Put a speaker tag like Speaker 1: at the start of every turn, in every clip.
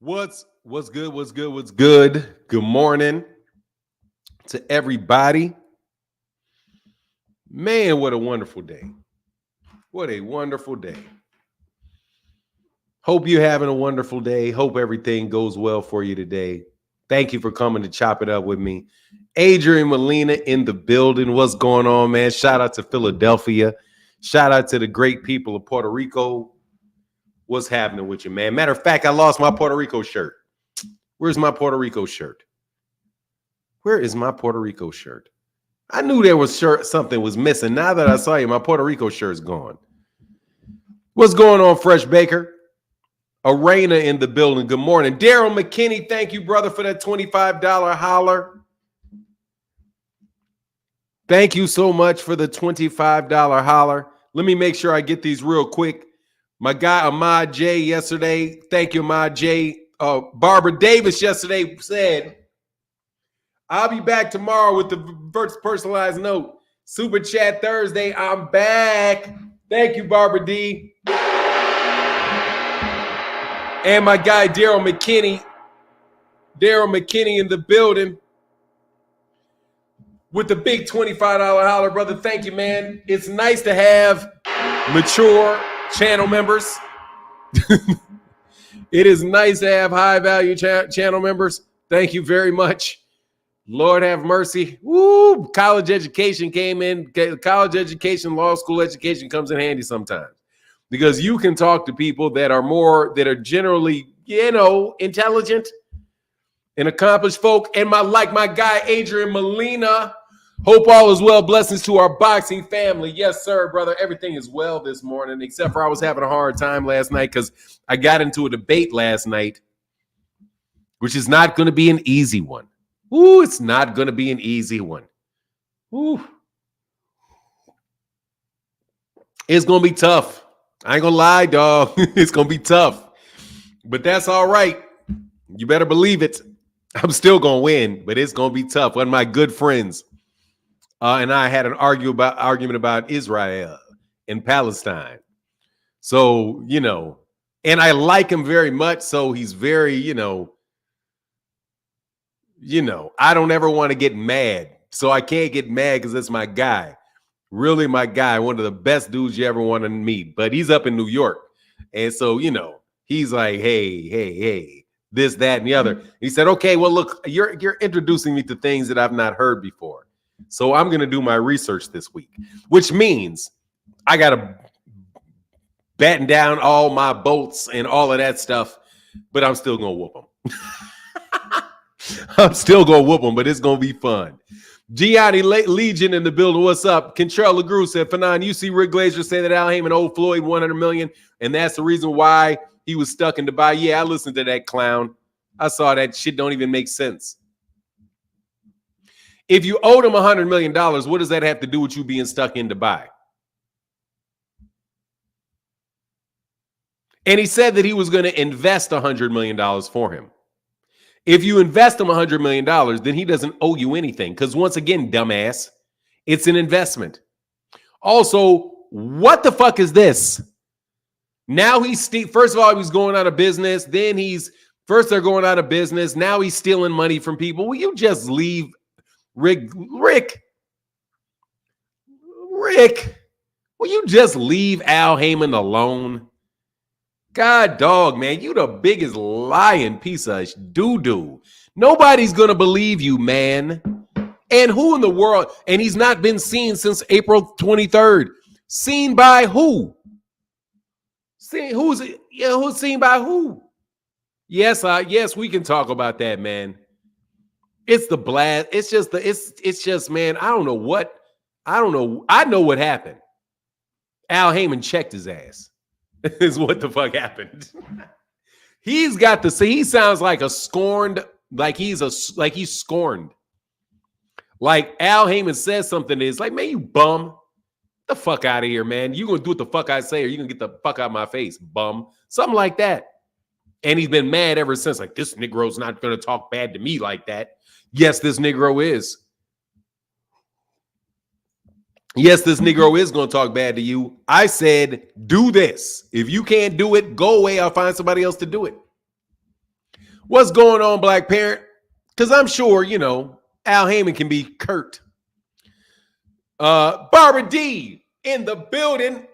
Speaker 1: What's good? What's good? Good morning to everybody. Man, what a wonderful day. What a wonderful day. Hope you're having a wonderful day. Hope everything goes well for you today. Thank you for coming to chop it up with me. Adrian Molina in the building. What's going on, man? Shout out to Philadelphia. Shout out to the great people of Puerto Rico. What's happening with you, man? Matter of fact, I lost my Puerto Rico shirt. Where's my Puerto Rico shirt? Where is my Puerto Rico shirt? I knew there was something was missing. Now that I saw you, my Puerto Rico shirt's gone. What's going on, Fresh Baker? Arena in the building. Good morning. Daryl McKinney, thank you, brother, for that $25 holler. Thank you so much for the $25 holler. Let me make sure I get these real quick. My guy, Ahmad J, yesterday. Thank you, Ahmad J. Barbara Davis yesterday said, I'll be back tomorrow with the personalized note. Super Chat Thursday, I'm back. Thank you, Barbara D. And my guy, Daryl McKinney. Daryl McKinney in the building with the big $25 holler, brother. Thank you, man. It's nice to have mature channel members. It is nice to have high-value channel members. Thank you very much. Lord have mercy. Woo! College education came in. College education, law school education comes in handy sometimes because you can talk to people that are generally, intelligent and accomplished folk. And my guy, Adrian Molina. Hope all is well. Blessings to our boxing family. Yes, sir, brother. Everything is well this morning, except for I was having a hard time last night because I got into a debate last night, which is not going to be an easy one. Ooh, it's not going to be an easy one. Ooh. It's going to be tough. I ain't going to lie, dog. It's going to be tough. But that's all right. You better believe it. I'm still going to win, but it's going to be tough. One of my good friends and I had an argument about Israel and Palestine. So, and I like him very much. So he's very, I don't ever want to get mad. So I can't get mad because that's my guy. Really my guy. One of the best dudes you ever want to meet. But he's up in New York. And so, he's like, hey, this, that, and the other. He said, okay, well, look, you're introducing me to things that I've not heard before. So I'm going to do my research this week, which means I got to batten down all my bolts and all of that stuff, but I'm still going to whoop them. I'm still going to whoop them, but it's going to be fun. Gianni Legion in the building. What's up? Kentrell LaGrue said, Fanon, you see Rick Glazer say that Al Heyman owed Floyd $100 million, and that's the reason why he was stuck in Dubai. Yeah, I listened to that clown. I saw that shit don't even make sense. If you owed him $100 million, what does that have to do with you being stuck in Dubai? And he said that he was going to invest $100 million for him. If you invest him $100 million, then he doesn't owe you anything. Because once again, dumbass, it's an investment. Also, what the fuck is this? Now first of all, he's going out of business. Then first they're going out of business. Now he's stealing money from people. Will you just leave? Rick, will you just leave Al Heyman alone? God dog, man, you the biggest lying piece of doo-doo. Nobody's going to believe you, man. And who in the world? And he's not been seen since April 23rd. Seen by who? Who's seen by who? Yes, we can talk about that, man. It's the blast. It's just, man, I don't know. I know what happened. Al Heyman checked his ass. Is what the fuck happened. He's got to say, he sounds like a scorned, like he's scorned. Like Al Heyman says something is like, man, you bum. Get the fuck out of here, man. You gonna do what the fuck I say, or you gonna get the fuck out of my face, bum. Something like that. And he's been mad ever since. Like, this Negro's not gonna talk bad to me like that. Yes, this Negro is. Yes, this Negro is going to talk bad to you. I said, do this. If you can't do it, go away. I'll find somebody else to do it. What's going on, Black Parent? Because I'm sure, Al Heyman can be curt. Barbara D in the building.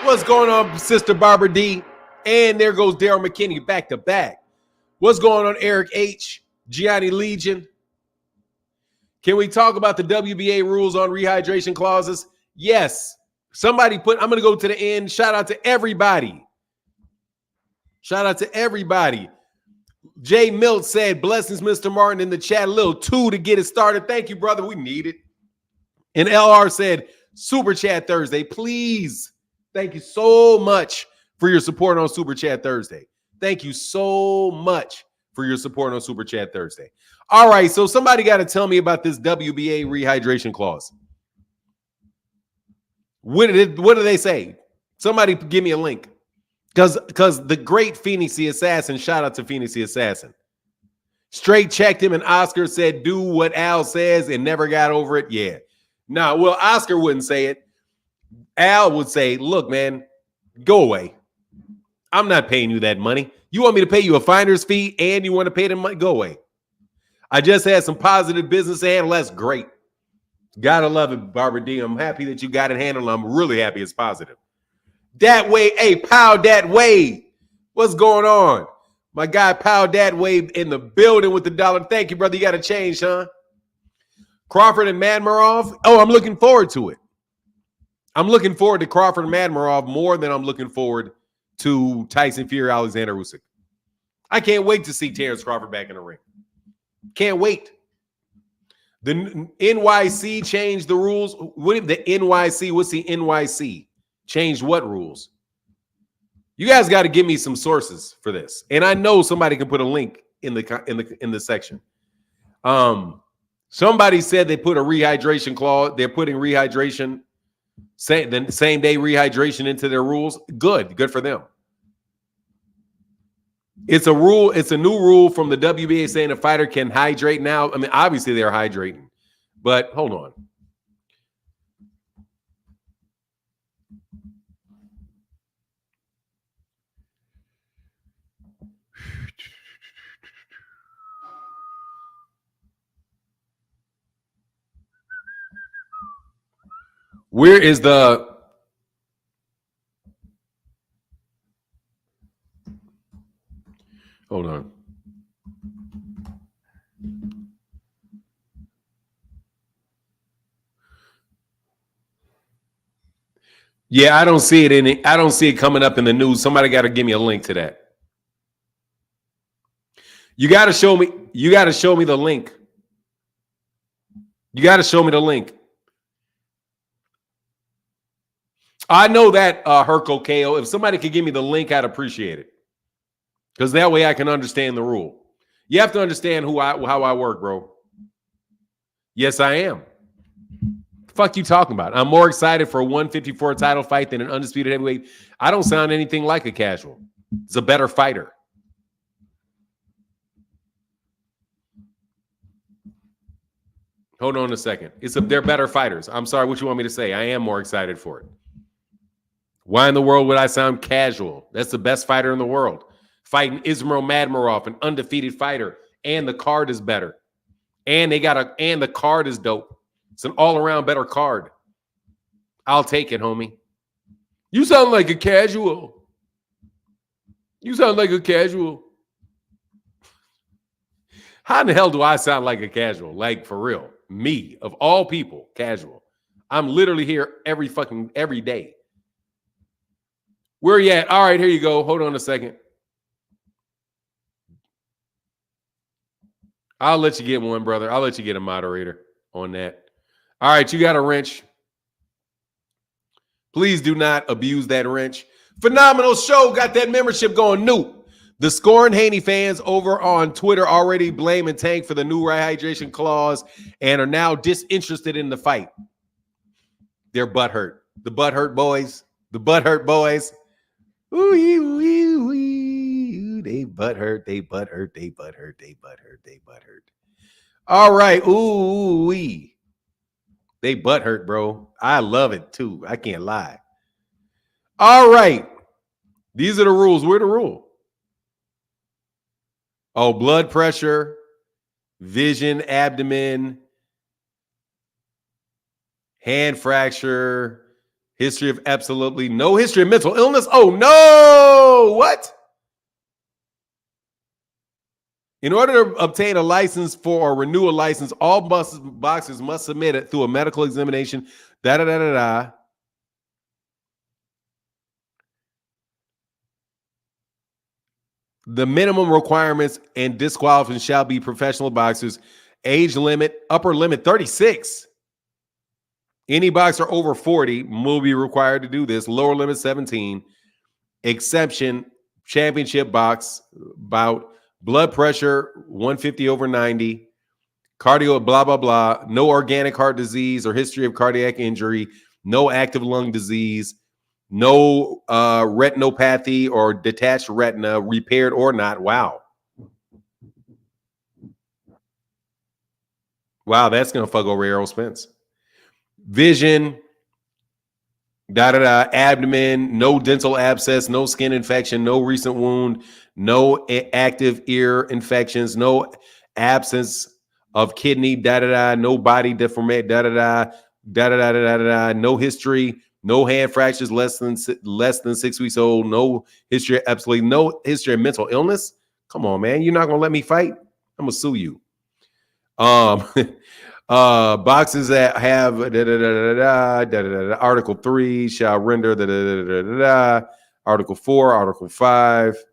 Speaker 1: What's going on, Sister Barbara D? And there goes Daryl McKinney back to back. What's going on, Eric H, Gianni Legion? Can we talk about the WBA rules on rehydration clauses? Yes. I'm going to go to the end. Shout out to everybody. Jay Milt said, blessings, Mr. Martin, in the chat. A little 2 to get it started. Thank you, brother. We need it. And LR said, Super Chat Thursday, please. Thank you so much for your support on Super Chat Thursday. Thank you so much for your support on Super Chat Thursday. All right, so somebody got to tell me about this WBA rehydration clause. What do they say? Somebody give me a link. Because the great Phoenix the Assassin, shout out to Phoenix the Assassin, straight checked him, and Oscar said, do what Al says, and never got over it. Yeah. No, well, Oscar wouldn't say it. Al would say, look, man, go away. I'm not paying you that money. You want me to pay you a finder's fee and you want to pay them money? Go away. I just had some positive business to handle. That's great. Gotta love it, Barbara D. I'm happy that you got it handled. I'm really happy it's positive. Dat way, hey, Pow Dat Way. What's going on? My guy, Pow Dat Way, in the building with the dollar. Thank you, brother. You got to change, huh? Crawford and Madmarov. Oh, I'm looking forward to it. I'm looking forward to Crawford and Madmarov more than I'm looking forward to Tyson Fury, Alexander Usyk. I can't wait to see Terrence Crawford back in the ring. Can't wait. The NYC changed the rules. What's the NYC? Changed what rules? You guys got to give me some sources for this. And I know somebody can put a link in the section. Somebody said they put a rehydration clause. They're putting rehydration, the same day rehydration into their rules. Good for them. It's a rule. It's a new rule from the WBA saying a fighter can hydrate now. I mean, obviously they're hydrating, but hold on. Where is the... Hold on. Yeah, I don't see it I don't see it coming up in the news. Somebody got to give me a link to that. You got to show me. You got to show me the link. You got to show me the link. I know that, Herco KO. If somebody could give me the link, I'd appreciate it. Because that way I can understand the rule. You have to understand how I work, bro. Yes, I am. The fuck you talking about? I'm more excited for a 154 title fight than an undisputed heavyweight. I don't sound anything like a casual. It's a better fighter. Hold on a second. They're better fighters. I'm sorry, what you want me to say? I am more excited for it. Why in the world would I sound casual? That's the best fighter in the world. Fighting Ismail Madmarov, an undefeated fighter, and the card is better. And the card is dope. It's an all-around better card. I'll take it, homie. You sound like a casual. How in the hell do I sound like a casual? Like, for real. Me, of all people, casual. I'm literally here every day. Where you at? All right, here you go. Hold on a second. I'll let you get one, brother. I'll let you get a moderator on that. All right, you got a wrench. Please do not abuse that wrench. Phenomenal show. Got that membership going new. The Score and Haney fans over on Twitter already blaming Tank for the new rehydration clause and are now disinterested in the fight. They're butthurt. The butthurt boys. Ooh, they butthurt. All right. Ooh, they butthurt, bro. I love it too. I can't lie. All right. These are the rules. Where the rule? Oh, blood pressure, vision, abdomen, hand fracture, history of absolutely no history of mental illness. Oh, no. What? In order to obtain a license for or renew a license, all boxers must submit it through a medical examination. Da da da da da. The minimum requirements and disqualifications shall be professional boxers. Age limit, upper limit 36. Any boxer over 40 will be required to do this. Lower limit 17. Exception, championship bout, blood pressure 150 over 90. Cardio, blah, blah, blah. No organic heart disease or history of cardiac injury. No active lung disease. No retinopathy or detached retina, repaired or not. Wow. Wow, that's going to fuck over Errol Spence. Vision, abdomen, no dental abscess, no skin infection, no recent wound, no active ear infections, no absence of kidney, no body deformation, no history, no hand fractures less than 6 weeks old, no history, absolutely no history of mental illness. Come on, man, you're not gonna let me fight? I'm gonna sue you. Boxes that have Article 3 shall render Article 4, Article 5,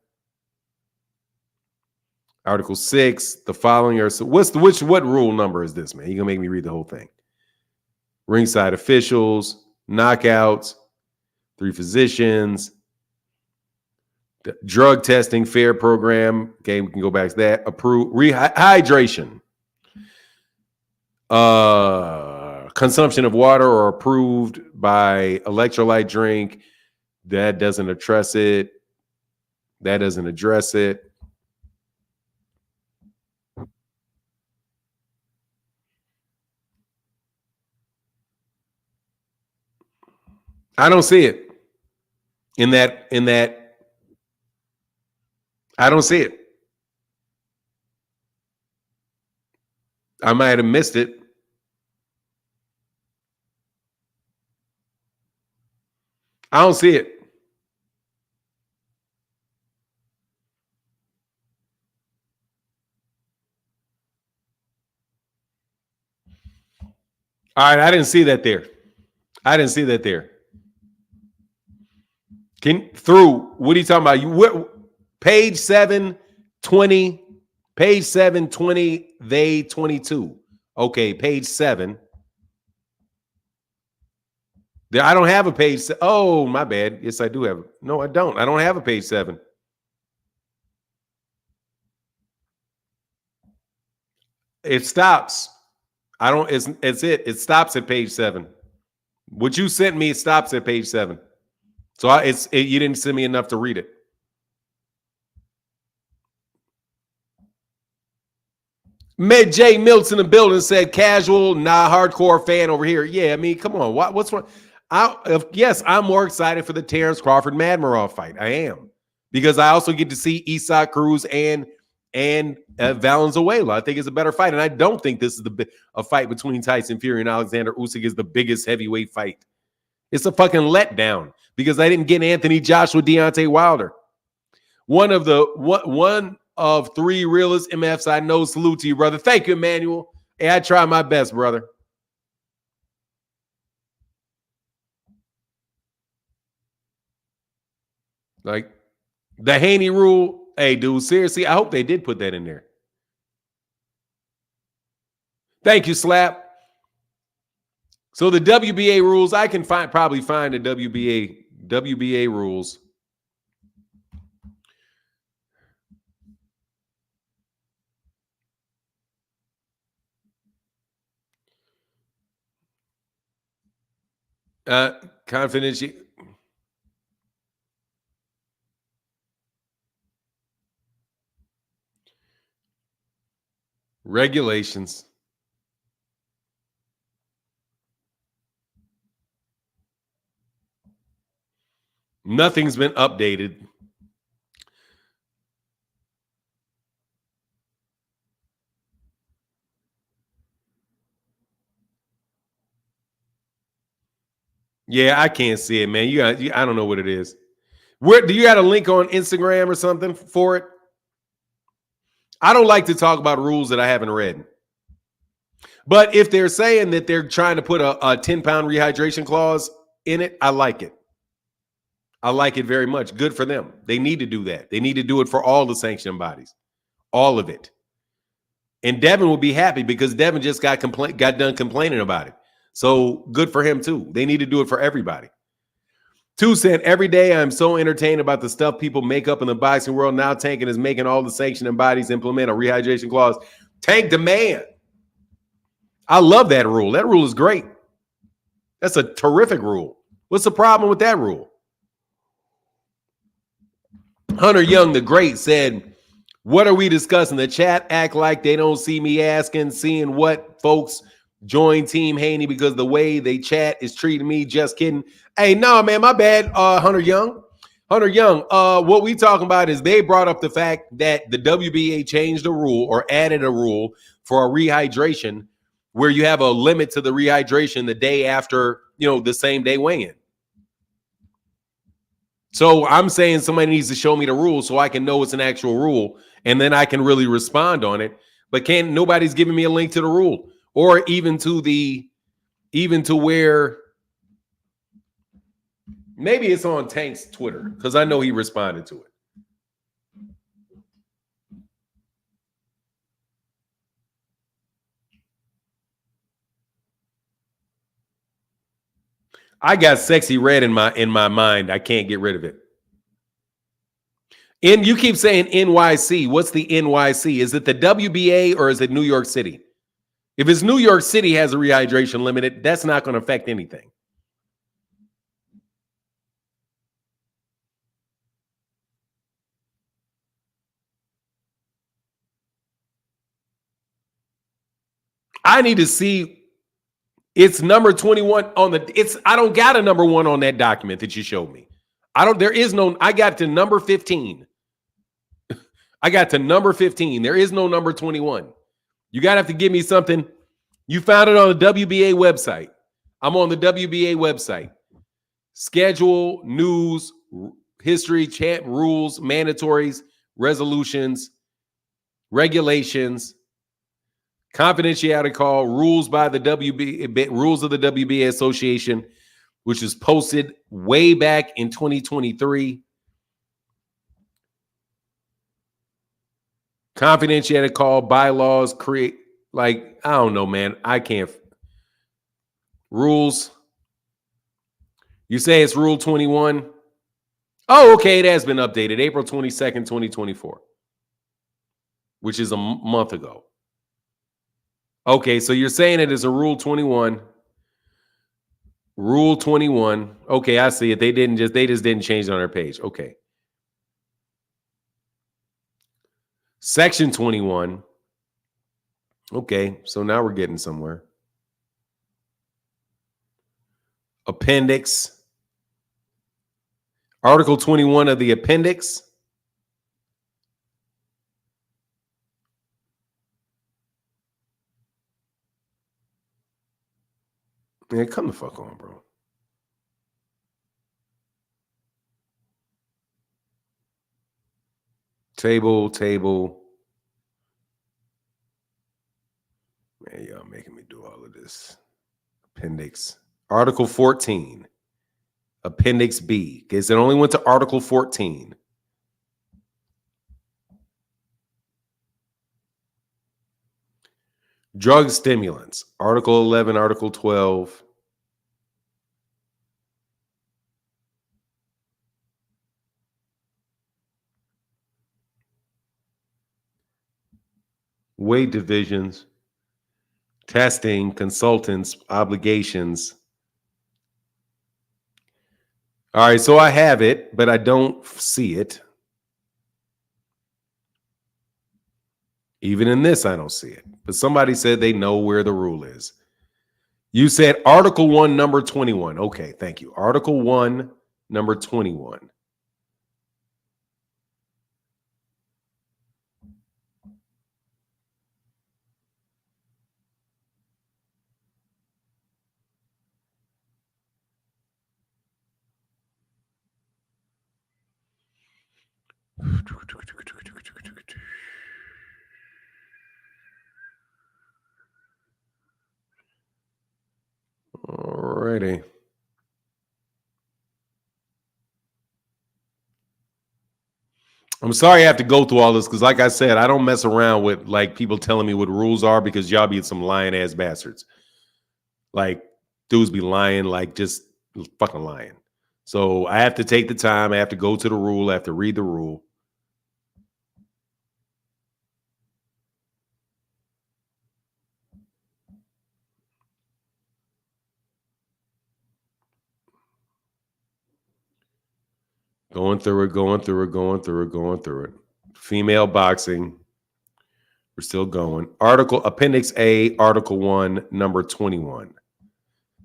Speaker 1: Article 6. The following are what rule number is this, man? You're gonna make me read the whole thing. Ringside officials, knockouts, 3 physicians, drug testing, fair program. Okay, we can go back to that. Approve rehydration. Consumption of water or approved by electrolyte drink. That doesn't address it. That doesn't address it. I don't see it in that. I don't see it. I might have missed it. I don't see it. All right, I didn't see that there. I didn't see that there. What are you talking about? Page 720, page 720, they 22. Okay, page 7. I don't have a page. Oh, my bad. Yes, I do have. No, I don't. I don't have a page 7. It stops. I don't. It's it. It stops at page 7. What you sent me stops at page 7. So you didn't send me enough to read it. Med J Milts in the building said casual, not hardcore fan over here. Yeah, I mean, come on. What's wrong? Yes, I'm more excited for the Terrence Crawford Madmarov fight. I am, because I also get to see Isaac Cruz and Valenzuela. I think it's a better fight, and I don't think this is a fight between Tyson Fury and Alexander Usyk is the biggest heavyweight fight. It's a fucking letdown because I didn't get Anthony Joshua, Deontay Wilder. One of 3 realest MFs I know. Salute to you, brother. Thank you, Emmanuel. Hey, I try my best, brother. Like the Haney rule. Hey, dude, seriously, I hope they did put that in there. Thank you, Slap. So the WBA rules, I can probably find the WBA rules. Confidential regulations. Nothing's been updated. Yeah, I can't see it, man. I don't know what it is. Where do you got a link on Instagram or something for it? I don't like to talk about rules that I haven't read. But if they're saying that they're trying to put a 10-pound rehydration clause in it, I like it. I like it very much. Good for them. They need to do that. They need to do it for all the sanctioned bodies, all of it. And Devin will be happy because Devin just got done complaining about it. So good for him too. They need to do it for everybody. 2 said, every day I'm so entertained about the stuff people make up in the boxing world. Now Tanking is making all the sanctioned bodies implement a rehydration clause. Tank demand. I love that rule. That rule is great. That's a terrific rule. What's the problem with that rule? Hunter Young, the great, said, what are we discussing? The chat act like they don't see me asking, seeing what folks join Team Haney because the way they chat is treating me. Just kidding. Hey, no, man, my bad, Hunter Young. Hunter Young, what we talking about is they brought up the fact that the WBA changed a rule or added a rule for a rehydration where you have a limit to the rehydration the day after, the same day weigh-in. So I'm saying somebody needs to show me the rule so I can know it's an actual rule, and then I can really respond on it. But nobody's giving me a link to the rule, or even to where maybe it's on Tank's Twitter, because I know he responded to it. I got sexy red in my mind. I can't get rid of it. And you keep saying NYC. What's the NYC? Is it the WBA or is it New York City? If it's New York City has a rehydration limit, that's not going to affect anything. I need to see. It's number 21 on I don't got a number 1 on that document that you showed me. I got to number 15. I got to number 15. There is no number 21. You got to have to give me something. You found it on the WBA website. I'm on the WBA website. Schedule, news, history, chant, rules, mandatories, resolutions, regulations, confidentiality call, rules by the rules of the WBA Association, which is posted way back in 2023. Confidentiality call, bylaws, I don't know, man. I can't. Rules. You say it's Rule 21. Oh, okay. It has been updated. April 22nd, 2024, which is a month ago. Okay, so you're saying it is a Rule 21. Rule 21. Okay, I see it. They just didn't change it on their page. Okay. Section 21. Okay, so now we're getting somewhere. Appendix. Article 21 of the appendix. Man, come the fuck on, bro. Table. Man, y'all making me do all of this. Appendix. Article 14. Appendix B. Because it only went to Article 14. Drug stimulants. Article 11, Article 12. Weight divisions. Testing, consultants, obligations. All right, so I have it, but I don't see it. Even in this, I don't see it. But somebody said they know where the rule is. You said Article 1, number 21. Okay, thank you. Article 1, number 21. Alrighty. I'm sorry I have to go through all this because, like I said, I don't mess around with like people telling me what rules are because y'all be some lying ass bastards. Like dudes be lying, like just fucking lying. So I have to take the time. I have to go to the rule. I have to read the rule. Going through it. Female boxing. We're still going. Article Appendix A, Article 1, number 21.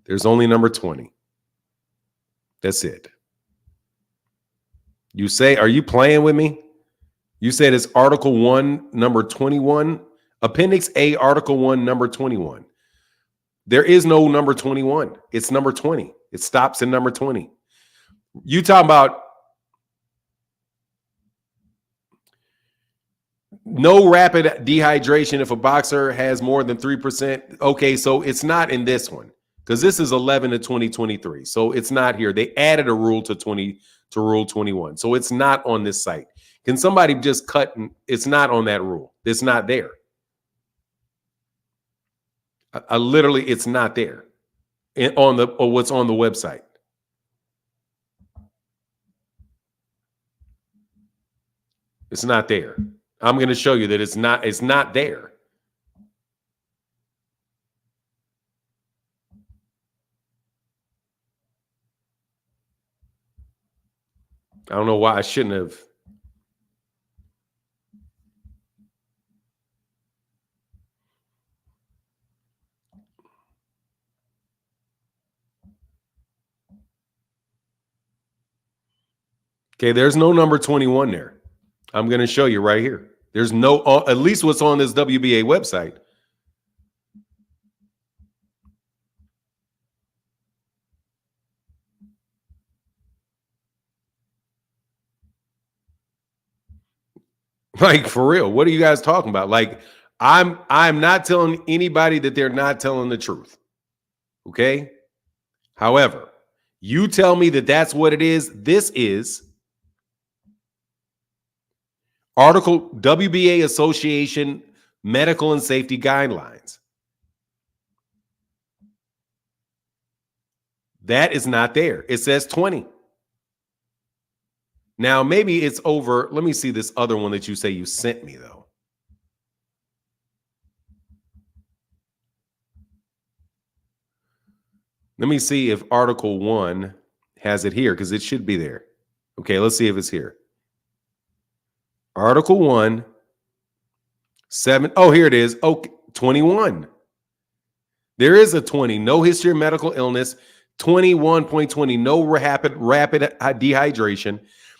Speaker 1: There's only number 20. That's it. You say, are you playing with me? You said it's Article 1, number 21. Appendix A, Article 1, number 21. There is no number 21. It's number 20. It stops in number 20. You talking about no rapid dehydration if a boxer has more than 3%. Okay, so it's not in this one because this is 11 to 2023. So it's not here. They added a rule to rule 21. So it's not on this site. Can somebody just cut? It's not on that rule. It's not there. I literally, it's not there on what's on the website. It's not there. I'm going to show you that it's not there. I don't know why I shouldn't have. Okay, there's no number 21 there. I'm going to show you right here. There's no, at least what's on this WBA website. Like, for real, what are you guys talking about? Like, I'm not telling anybody that they're not telling the truth. Okay? However, you tell me that that's what it is. This is Article WBA Association Medical and Safety Guidelines. That is not there. It says 20. Now, maybe it's over. Let me see this other one that you say you sent me, though. Let me see if Article 1 has it here because it should be there. Okay, let's see if it's here. Article 1, 7. Oh, here it is. Okay, 21. There is a 20. No history of medical illness. 21.20. No rapid dehydration.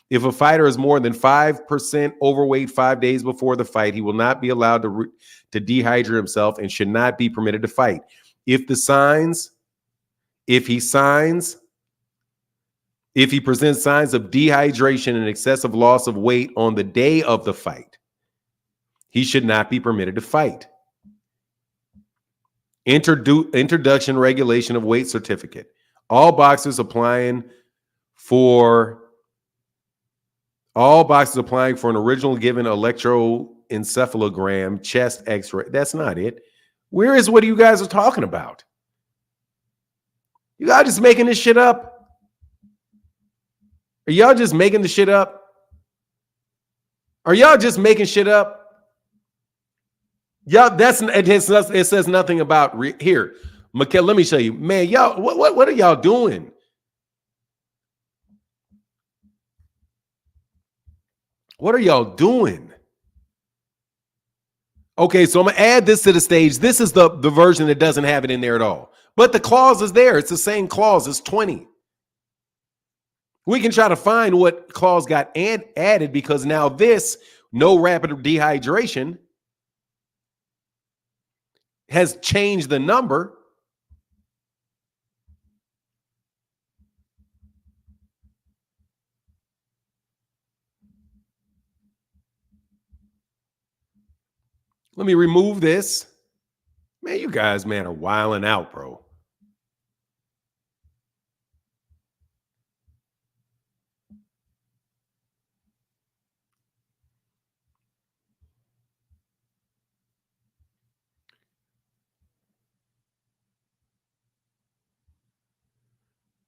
Speaker 1: If a fighter is more than 5% overweight 5 days before the fight, he will not be allowed to dehydrate himself and should not be permitted to fight. If he presents signs of dehydration and excessive loss of weight on the day of the fight, he should not be permitted to fight. Introduction regulation of weight certificate. All boxers applying for an original given electroencephalogram, chest x-ray. That's not it. Where is what you guys are talking about? You guys just making this shit up? Are y'all just making the shit up? Are y'all just making shit up? Y'all, it says nothing about here. Mikkel, let me show you. Man, y'all, what are y'all doing? What are y'all doing? Okay, so I'm going to add this to the stage. This is the version that doesn't have it in there at all. But the clause is there. It's the same clause. It's 20. We can try to find what clause got added because now this no rapid dehydration has changed the number. Let me remove this. Man, you guys, man, are wilding out, bro.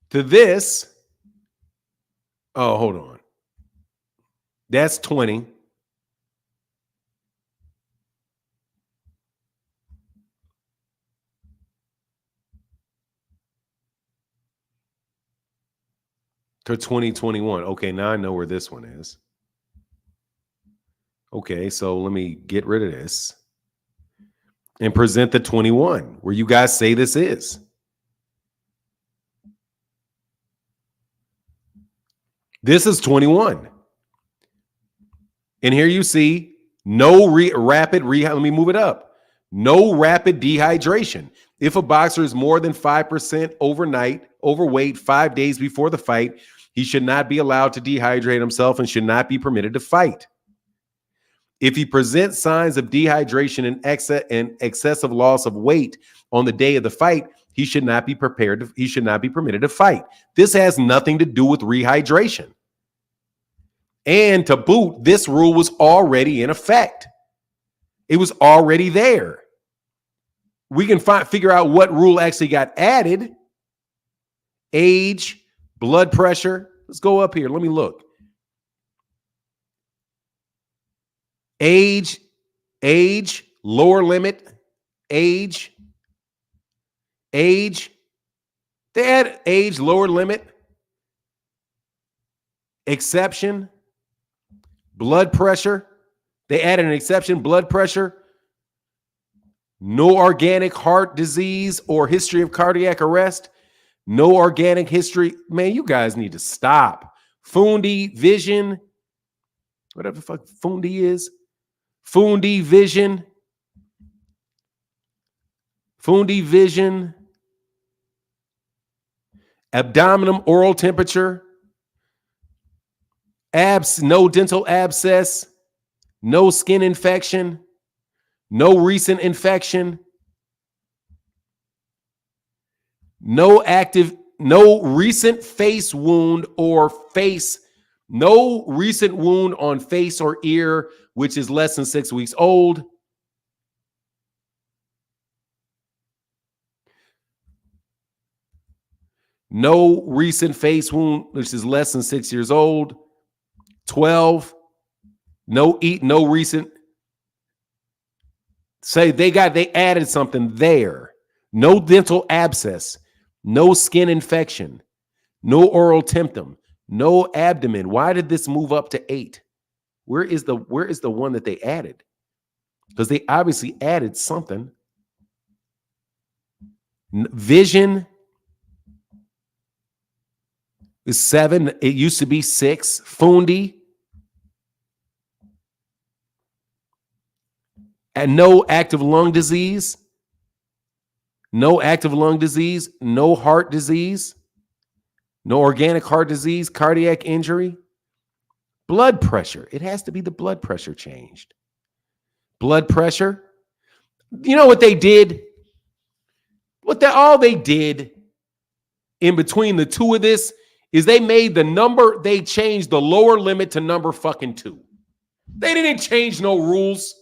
Speaker 1: To this, oh, hold on. That's 20. To 2021. Okay, now I know where this one is. Okay, so let me get rid of this and present the 21 where you guys say this is. This is 21. And here you see no rapid rehab. Let me move it up. No rapid dehydration. If a boxer is more than 5% overweight 5 days before the fight, he should not be allowed to dehydrate himself and should not be permitted to fight. If he presents signs of dehydration and excessive loss of weight on the day of the fight, he should not be permitted to fight. This has nothing to do with rehydration. And to boot, this rule was already in effect. It was already there. We can figure out what rule actually got added. Age, blood pressure. Let's go up here. Let me look. Age, lower limit, age. They add age, lower limit, exception, blood pressure. They added an exception, blood pressure, no organic heart disease or history of cardiac arrest, no organic history. Man, you guys need to stop. Fundi vision, whatever the fuck Fundi is. Fundi vision, abdominal oral temperature, no dental abscess, no skin infection, no recent infection, no recent face wound or no recent wound on face or ear, which is less than 6 weeks old. No recent face wound, which is less than 6 years old. 12. No recent. Say they added something there. No dental abscess. No skin infection. No oral temptum. No abdomen. Why did this move up to 8? Where is the one that they added? Because they obviously added something. Vision is 7. It used to be 6. Fundi. And no active lung disease. No active lung disease. No heart disease. No organic heart disease. Cardiac injury. Blood pressure. It has to be the blood pressure changed. Blood pressure. You know what they did? All they did in between the two of this is they made they changed the lower limit to number fucking 2. They didn't change no rules.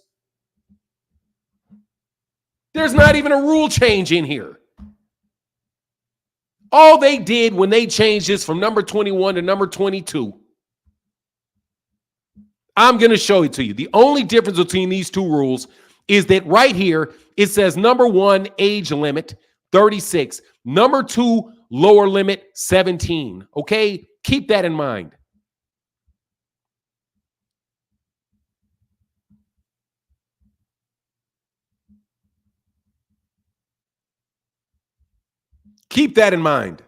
Speaker 1: There's not even a rule change in here. All they did when they changed this from number 21 to number 22, I'm going to show it to you. The only difference between these two rules is that right here, it says number 1, age limit, 36. Number 2, lower limit, 17. Okay? Keep that in mind. Keep that in mind.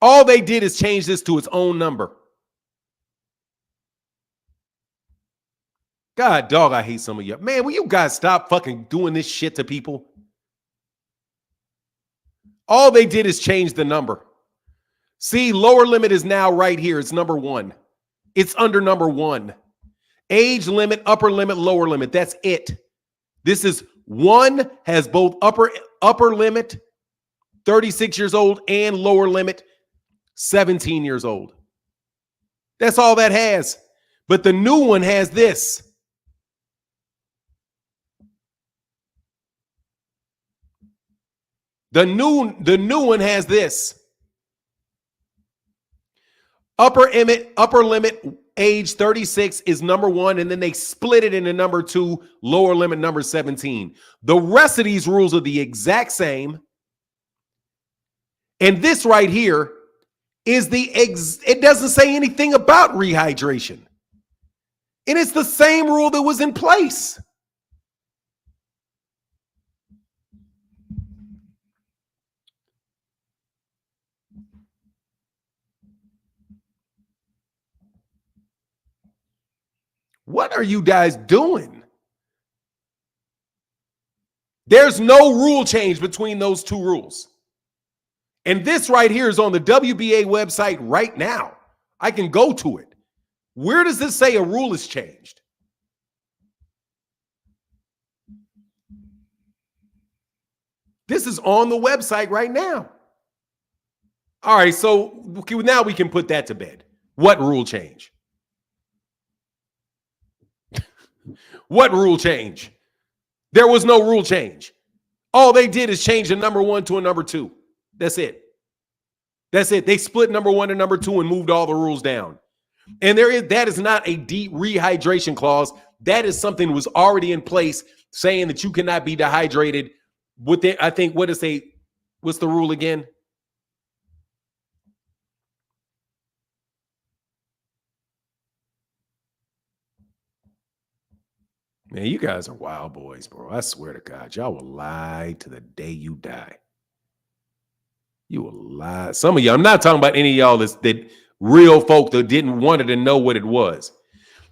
Speaker 1: All they did is change this to its own number. God, dog, I hate some of you. Man, will you guys stop fucking doing this shit to people? All they did is change the number. See, lower limit is now right here. It's number 1. It's under number 1. Age limit, upper limit, lower limit. That's it. This is 1 has both upper limit, 36 years old, and lower limit, 17 years old. That's all that has. But the new one has this. The new one has this. Upper limit age 36 is number 1, and then they split it into number 2, lower limit number 17. The rest of these rules are the exact same. And this right here is it doesn't say anything about rehydration. And it's the same rule that was in place. What are you guys doing? There's no rule change between those two rules. And this right here is on the WBA website right now. I can go to it. Where does this say a rule is changed? This is on the website right now. All right, so now we can put that to bed. What rule change? What rule change? There was no rule change. All they did is change a number 1 to a number 2. That's it. That's it. They split number 1 and number 2 and moved all the rules down. And that is not a deep rehydration clause. That is something that was already in place saying that you cannot be dehydrated. What's the rule again? Man, you guys are wild boys, bro. I swear to God, y'all will lie to the day you die. You will lie. Some of y'all, I'm not talking about any of y'all that real folk that didn't want to know what it was.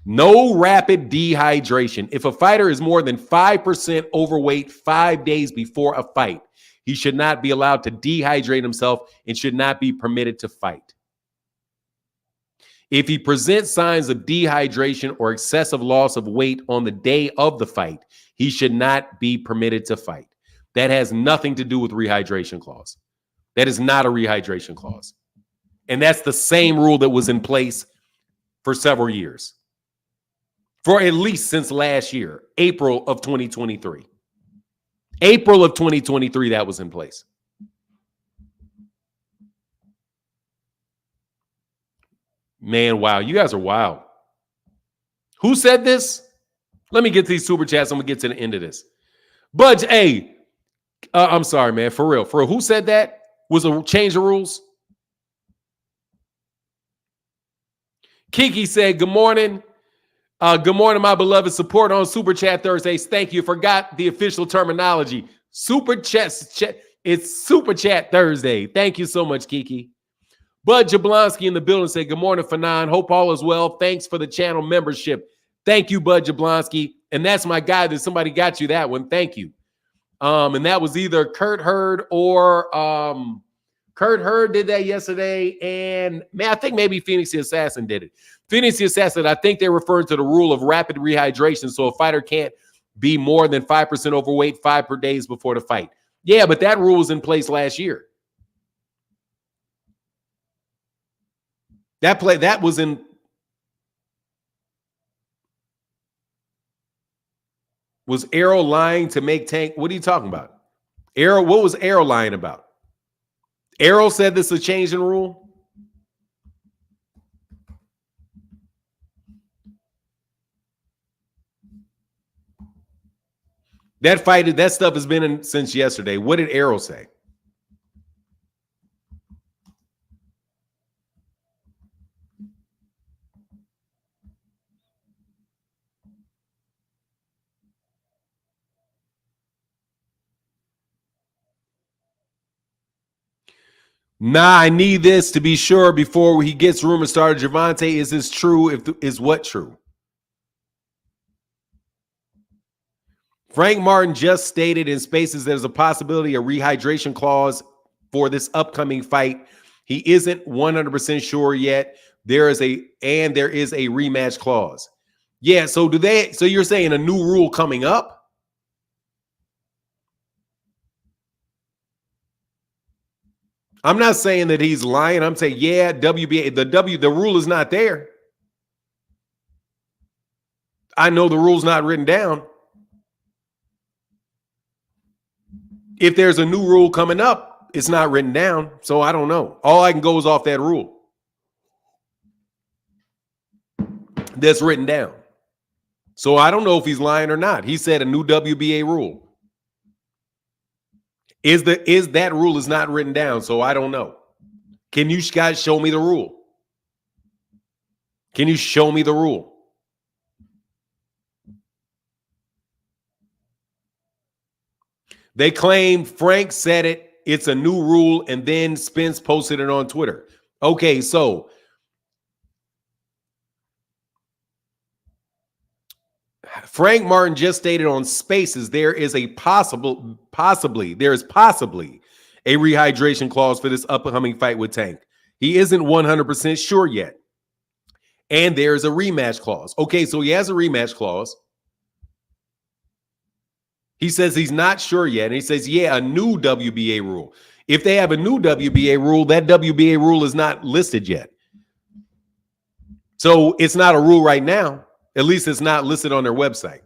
Speaker 1: No rapid dehydration. If a fighter is more than 5% overweight 5 days before a fight, he should not be allowed to dehydrate himself and should not be permitted to fight. If he presents signs of dehydration or excessive loss of weight on the day of the fight, he should not be permitted to fight. That has nothing to do with rehydration clause. That is not a rehydration clause. And that's the same rule that was in place for several years. For at least since last year, April of 2023. April of 2023, that was in place. Man, wow. You guys are wild. Who said this? Let me get these super chats. I'm going to get to the end of this. Budge, hey, I'm sorry, man. For real. Who said that? Was a change of rules? Kiki said, good morning. Good morning, my beloved. Support on Super Chat Thursdays. Thank you. Forgot the official terminology. Super Chat. It's Super Chat Thursday. Thank you so much, Kiki. Bud Jablonski in the building said, good morning, Fanon. Hope all is well. Thanks for the channel membership. Thank you, Bud Jablonski. And that's my guy that somebody got you that one. Thank you. And that was either Kurt Hurd or Kurt Hurd did that yesterday. And man, I think maybe Phoenix the Assassin did it. Phoenix the Assassin, I think they're referring to the rule of rapid rehydration. So a fighter can't be more than 5% overweight 5 per days before the fight. Yeah, but that rule was in place last year. That was in. Was Arrow lying to make Tank? What are you talking about? Arrow, what was Arrow lying about? Arrow said this is a change in rule. That stuff has been in since yesterday. What did Arrow say? Nah, I need this to be sure before he gets rumors started. Gervonta, is this true? Is what true? Frank Martin just stated in Spaces there's a possibility a rehydration clause for this upcoming fight. He isn't 100% sure yet. There is a rematch clause. Yeah, so you're saying a new rule coming up? I'm not saying that he's lying. I'm saying, yeah, WBA, the rule is not there. I know the rule's not written down. If there's a new rule coming up, it's not written down. So I don't know. All I can go is off that rule that's written down. So I don't know if he's lying or not. He said a new WBA rule. Is that rule is not written down, so I don't know. Can you guys show me the rule? Can you show me the rule? They claim Frank said it. It's a new rule, and then Spence posted it on Twitter. Okay, so Frank Martin just stated on Spaces there is possibly a rehydration clause for this upcoming fight with Tank. He isn't 100% sure yet. And there's a rematch clause. Okay, so he has a rematch clause. He says he's not sure yet. And he says, yeah, a new WBA rule. If they have a new WBA rule, that WBA rule is not listed yet. So it's not a rule right now. At least it's not listed on their website.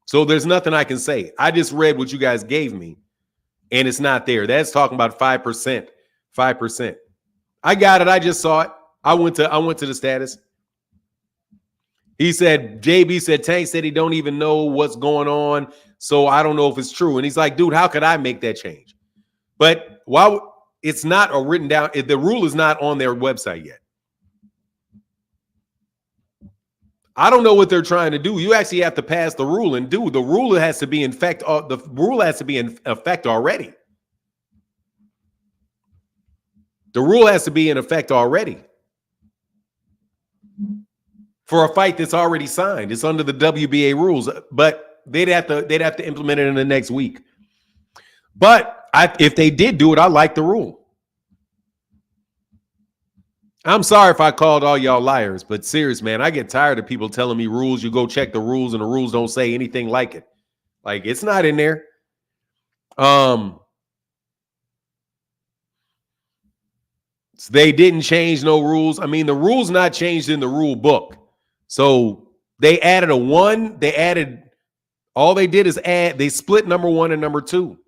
Speaker 1: So there's nothing I can say. I just read what you guys gave me, and it's not there. That's talking about 5%. 5%. I got it. I just saw it. I went to the status. He said, JB said, Tank said he don't even know what's going on, so I don't know if it's true. And he's like, dude, how could I make that change? But while it's not a written down, the rule is not on their website yet. I don't know what they're trying to do. You actually have to pass the rule, and dude, the rule has to be in effect. The rule has to be in effect already. The rule has to be in effect already for a fight that's already signed. It's under the WBA rules, but they'd have to implement it in the next week. But if they did do it, I like the rule. I'm sorry if I called all y'all liars, but serious, man, I get tired of people telling me rules. You go check the rules, and the rules don't say anything like it. Like, it's not in there. So they didn't change no rules. I mean, the rules not changed in the rule book. So they added a 1. All they did is they split number 1 and number 2.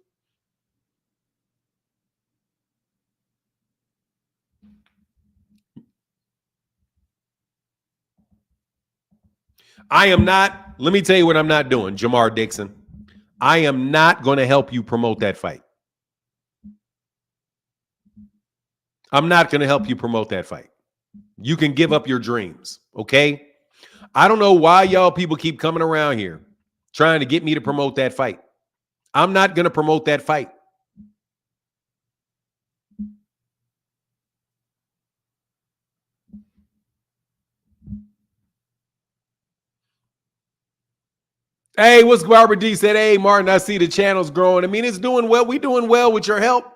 Speaker 1: Let me tell you what I'm not doing, Jamar Dixon. I am not going to help you promote that fight. I'm not going to help you promote that fight. You can give up your dreams, okay? I don't know why y'all people keep coming around here trying to get me to promote that fight. I'm not going to promote that fight. Hey, what's Barbara D said? Hey, Martin, I see the channel's growing. I mean, it's doing well. We're doing well with your help.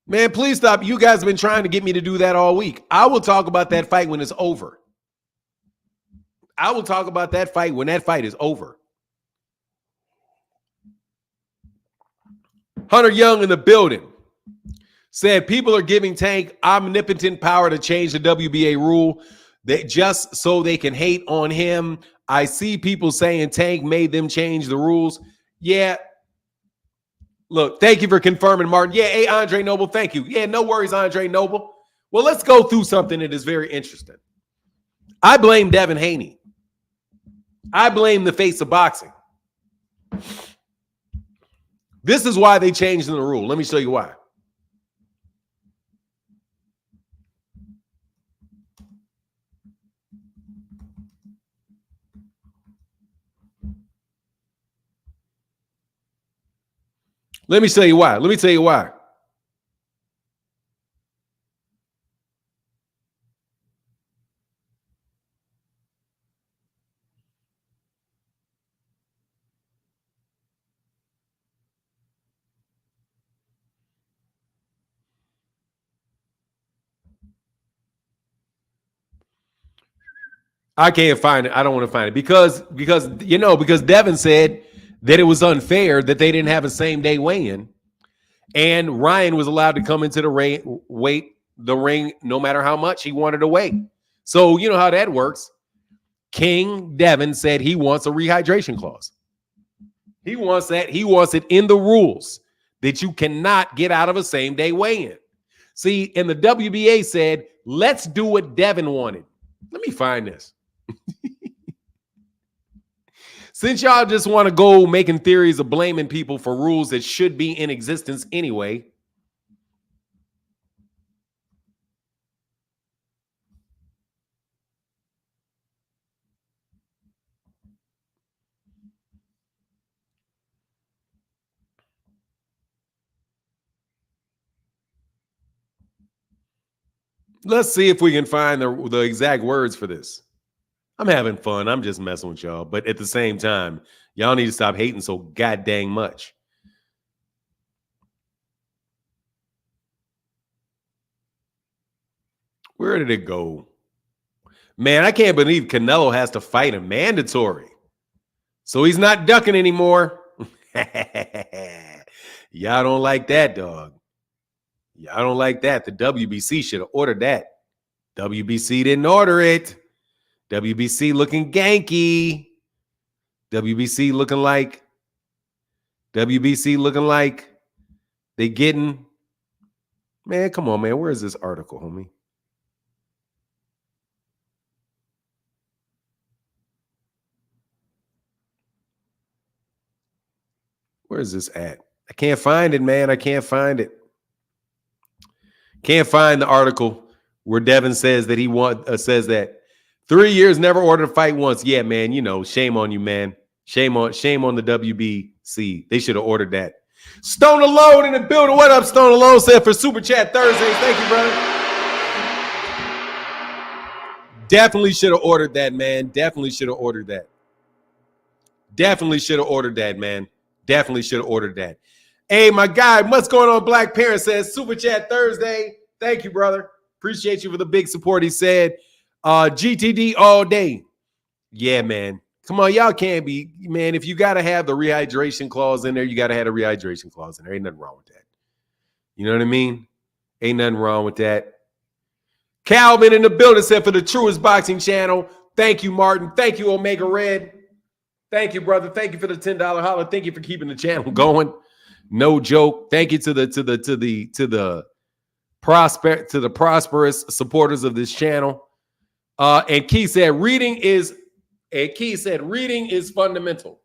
Speaker 1: Man, please stop. You guys have been trying to get me to do that all week. I will talk about that fight when it's over. I will talk about that fight when that fight is over. Hunter Young in the building said people are giving Tank omnipotent power to change the WBA rule that just so they can hate on him. I see people saying Tank made them change the rules. Yeah. Look, thank you for confirming, Martin. Yeah, hey, Andre Noble, thank you. Yeah, no worries, Andre Noble. Well, let's go through something that is very interesting. I blame Devin Haney. I blame the face of boxing. This is why they changed the rule. Let me show you why. Let me tell you why. Let me tell you why. I can't find it. I don't want to find it because Devin said that it was unfair that they didn't have a same day weigh-in, and Ryan was allowed to come into the ring no matter how much he wanted to weigh. So you know how that works. King Devin said he wants a rehydration clause. He wants that. He wants it in the rules that you cannot get out of a same day weigh-in. See, and the WBA said, let's do what Devin wanted. Let me find this. Since y'all just want to go making theories of blaming people for rules that should be in existence anyway, let's see if we can find the exact words for this. I'm having fun. I'm just messing with y'all. But at the same time, y'all need to stop hating so goddamn much. Where did it go? Man, I can't believe Canelo has to fight him mandatory. So he's not ducking anymore. Y'all don't like that, dog. Y'all don't like that. The WBC should have ordered that. WBC didn't order it. WBC looking ganky. WBC looking like they getting. Man, come on, man. Where is this article, homie? Where is this at? I can't find it, man. I can't find it. Can't find the article where Devin says that says that 3 years never ordered a fight once. Yeah, man. You know, shame on you, man. Shame on the WBC. They should have ordered that. Stone Alone in the building. What up, Stone Alone? Said for Super Chat Thursdays. Thank you, brother. Definitely should have ordered that, man. Definitely should have ordered that. Definitely should have ordered that, man. Definitely should have ordered that. Hey, my guy, what's going on? Black Parent says Super Chat Thursday. Thank you, brother. Appreciate you for the big support. He said, GTD all day. Yeah, man. Come on, y'all can't be, man. If you got to have the rehydration clause in there, you got to have the rehydration clause in there. Ain't nothing wrong with that. You know what I mean? Ain't nothing wrong with that. Calvin in the building said for the Truest Boxing Channel. Thank you, Martin. Thank you, Omega Red. Thank you, brother. Thank you for the $10 holler. Thank you for keeping the channel going. No joke. Thank you to the prosperous supporters of this channel. And Key said reading is fundamental.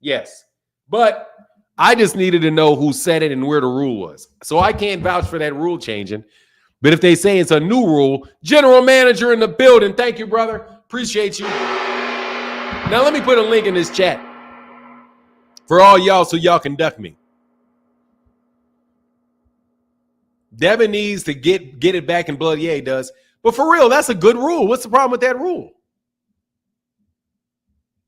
Speaker 1: Yes. But I just needed to know who said it and where the rule was. So I can't vouch for that rule changing. But if they say it's a new rule, general manager in the building. Thank you, brother. Appreciate you. Now let me put a link in this chat for all y'all so y'all can duck me. Devin needs to get it back in blood. Yeah, he does. But for real, that's a good rule. What's the problem with that rule?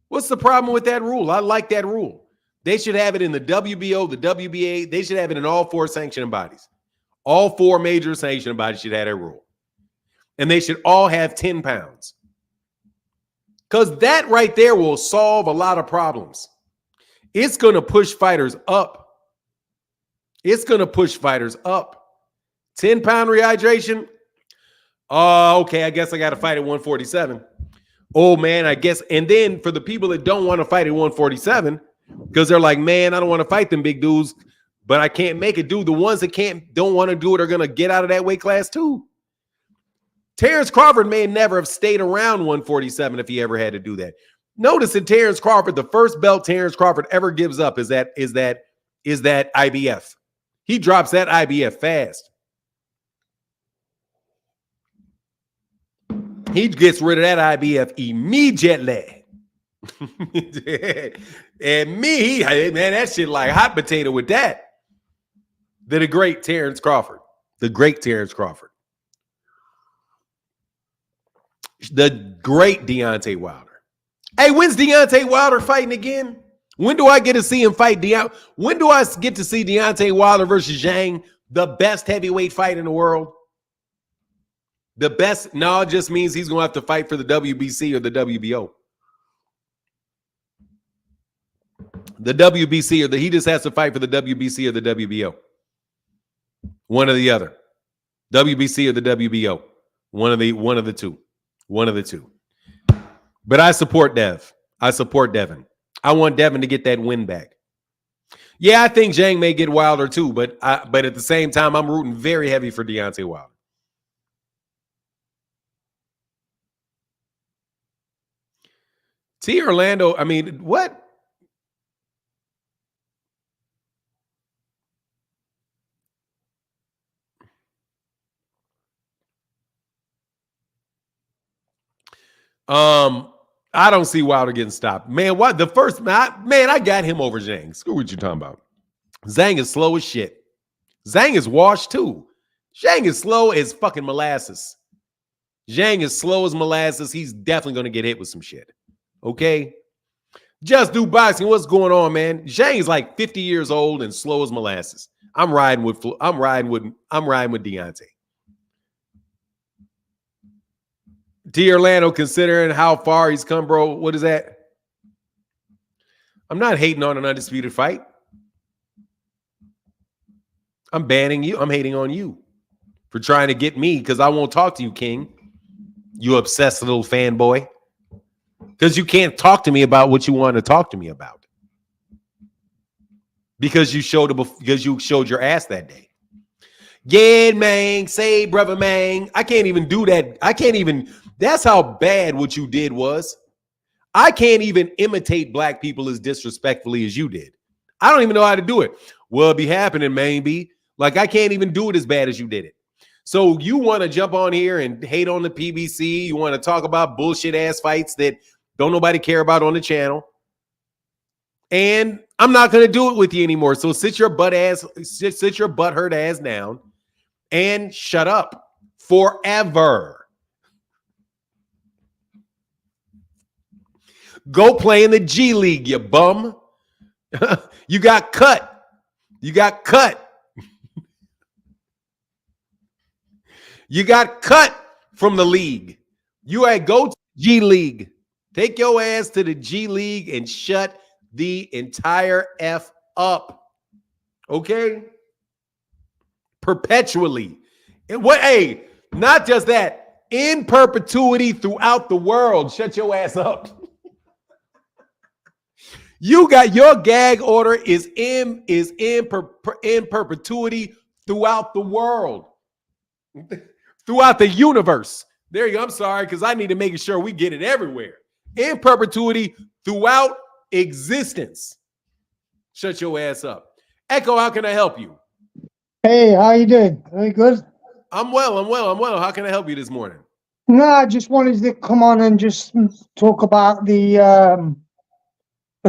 Speaker 1: What's the problem with that rule? I like that rule. They should have it in the WBO, the WBA. They should have it in all four sanctioning bodies. All four major sanctioning bodies should have that rule. And they should all have 10 pounds. Because that right there will solve a lot of problems. It's going to push fighters up. It's going to push fighters up. 10-pound rehydration. Okay, I guess I got to fight at 147. Oh, man, I guess. And then for the people that don't want to fight at 147, because they're like, man, I don't want to fight them big dudes, but I can't make it, dude. The ones that don't want to do it are going to get out of that weight class too. Terrence Crawford may never have stayed around 147 if he ever had to do that. Notice that Terrence Crawford, the first belt Terrence Crawford ever gives up is that IBF. He drops that IBF fast. He gets rid of that IBF immediately. And man, that shit like hot potato with that. The great Terrence Crawford. The great Terrence Crawford. The great Deontay Wilder. Hey, when's Deontay Wilder fighting again? When do I get to see him fight When do I get to see Deontay Wilder versus Zhang, the best heavyweight fight in the world? The best? No, it just means he's going to have to fight for the WBC or the WBO. The WBC or he just has to fight for the WBC or the WBO. One or the other. WBC or the WBO. One of the two. One of the two. But I support Dev. I support Devin. I want Devin to get that win back. Yeah, I think Zhang may get Wilder too, but at the same time, I'm rooting very heavy for Deontay Wilder. T. Orlando, I mean, what? I don't see Wilder getting stopped. Man, what the first I got him over Zhang. Screw what you talking about. Zhang is slow as shit. Zhang is washed too. Zhang is slow as fucking molasses. Zhang is slow as molasses. He's definitely going to get hit with some shit. Okay? Just do boxing. What's going on, man? Zhang is like 50 years old and slow as molasses. I'm riding with Deontay. T. Orlando, considering how far he's come, bro. What is that? I'm not hating on an undisputed fight. I'm banning you. I'm hating on you for trying to get me because I won't talk to you, King. You obsessed little fanboy. Because you can't talk to me about what you want to talk to me about. Because you showed your ass that day. Yeah, man. Say, brother, man. I can't even do that. That's how bad what you did was. I can't even imitate black people as disrespectfully as you did. I don't even know how to do it. Well, it be happening, maybe. Like, I can't even do it as bad as you did it. So you want to jump on here and hate on the PBC. You want to talk about bullshit ass fights that don't nobody care about on the channel. And I'm not going to do it with you anymore. So sit your butt hurt ass down and shut up forever. Go play in the G League, you bum. You got cut. You got cut. You got cut from the league. You had go to G League. Take your ass to the G League and shut the entire F up. Okay? Perpetually. And what? Hey, not just that. In perpetuity throughout the world. Shut your ass up. You got your gag order is in perpetuity throughout the world. Throughout the universe. There you go. I'm sorry, because I need to make sure we get it everywhere. In perpetuity throughout existence. Shut your ass up. Echo, how can I help you?
Speaker 2: Hey, how you doing? Very good.
Speaker 1: I'm well. How can I help you this morning?
Speaker 2: No, I just wanted to come on and just talk about the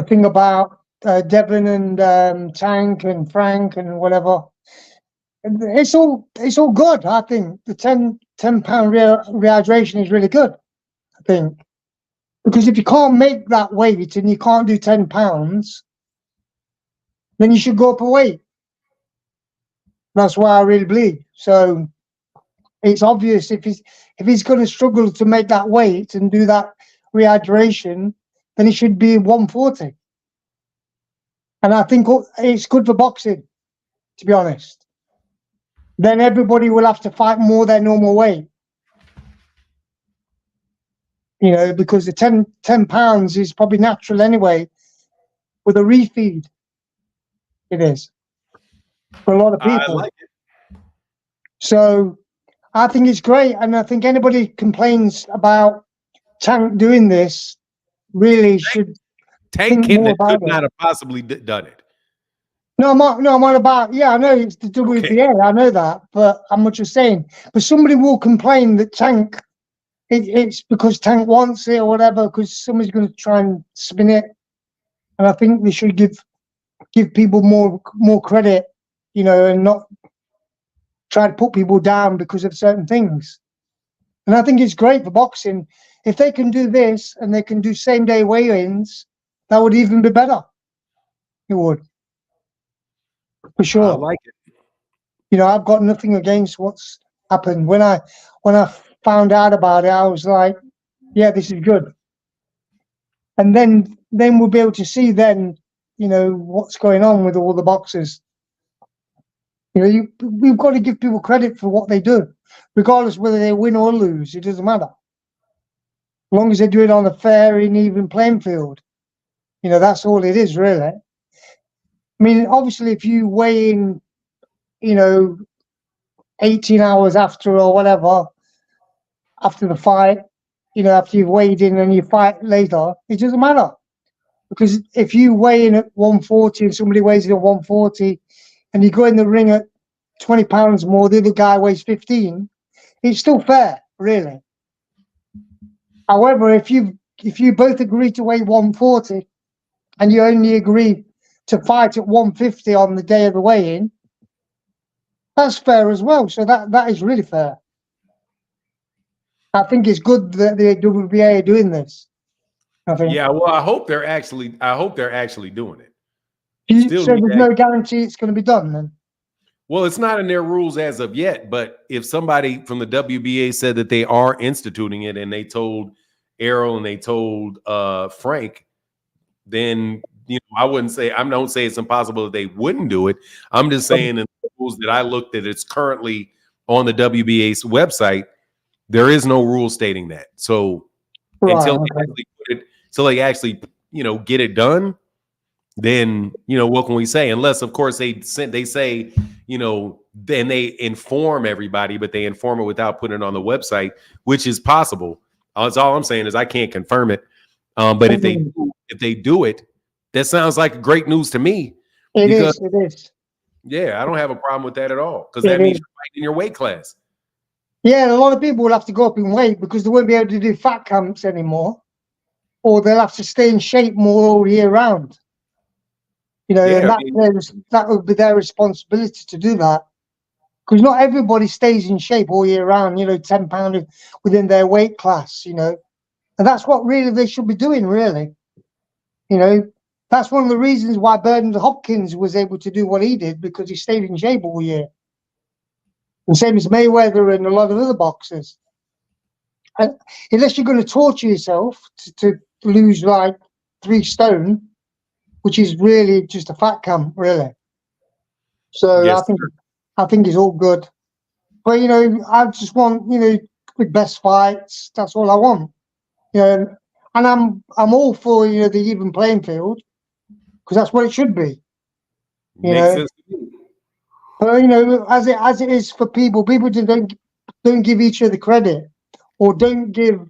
Speaker 2: thing about Devin and Tank and Frank and whatever. It's all good. I think the 10 pound rehydration is really good. I think because if you can't make that weight and you can't do 10 pounds, then you should go up a weight. That's why I really believe. So it's obvious if he's going to struggle to make that weight and do that rehydration, then he should be 140. And I think it's good for boxing, to be honest. Then everybody will have to fight more their normal weight. You know, because the 10 pounds is probably natural anyway with a refeed. It is. For a lot of people.
Speaker 1: I like it.
Speaker 2: So I think it's great. And I think anybody complains about Tank doing this really should.
Speaker 1: Tank could not have possibly done it.
Speaker 2: No, I'm on about, yeah, I know it's the WBA, okay. I know that, but I'm just saying. But somebody will complain that Tank, it's because Tank wants it or whatever, because somebody's going to try and spin it. And I think we should give people more credit and not try to put people down because of certain things. And I think it's great for boxing. If they can do this and they can do same day weigh-ins, that would even be better. It would, for sure.
Speaker 1: I like it.
Speaker 2: I've got nothing against what's happened. When I found out about it, I was like, yeah, this is good. And then we'll be able to see then, what's going on with all the boxers. We've got to give people credit for what they do, regardless whether they win or lose. It doesn't matter. As long as they do it on a fair and even playing field. That's all it is, really. I mean, obviously, if you weigh in, 18 hours after or whatever, after the fight, after you've weighed in and you fight later, it doesn't matter. Because if you weigh in at 140 and somebody weighs in at 140 and you go in the ring at 20 pounds more, the other guy weighs 15, it's still fair, really. However, if you both agree to weigh 140 and you only agree to fight at 150 on the day of the weigh-in, that's fair as well. So that is really fair. I think it's good that the WBA are doing this. I think.
Speaker 1: Yeah, well, I hope they're actually doing it.
Speaker 2: So there's no guarantee it's going to be done then?
Speaker 1: Well, it's not in their rules as of yet, but if somebody from the WBA said that they are instituting it and they told Errol and they told Frank, then I don't say it's impossible that they wouldn't do it. I'm just saying in the rules that I looked at, it's currently on the WBA's website. There is no rule stating that. So until they actually get it done, then what can we say? Unless of course they say then they inform everybody, but they inform it without putting it on the website, which is possible. That's all I'm saying is I can't confirm it. But if they do it, that sounds like great news to me.
Speaker 2: It is.
Speaker 1: Yeah, I don't have a problem with that at all because that means you're fighting in your weight class.
Speaker 2: Yeah, a lot of people will have to go up in weight because they won't be able to do fat camps anymore, or they'll have to stay in shape more all year round. And that would be their responsibility to do that, because not everybody stays in shape all year round. 10 pound within their weight class. And that's what really they should be doing. Really, that's one of the reasons why Bernard Hopkins was able to do what he did, because he stayed in shape all year. And same as Mayweather and a lot of other boxers. And unless you're going to torture yourself to lose like 3 stone, which is really just a fat camp, really. So yes, I think it's all good. But I just want with best fights. That's all I want. And I'm all for the even playing field, because that's what it should be.
Speaker 1: Makes sense to me.
Speaker 2: But as it is for people don't give each other credit, or don't give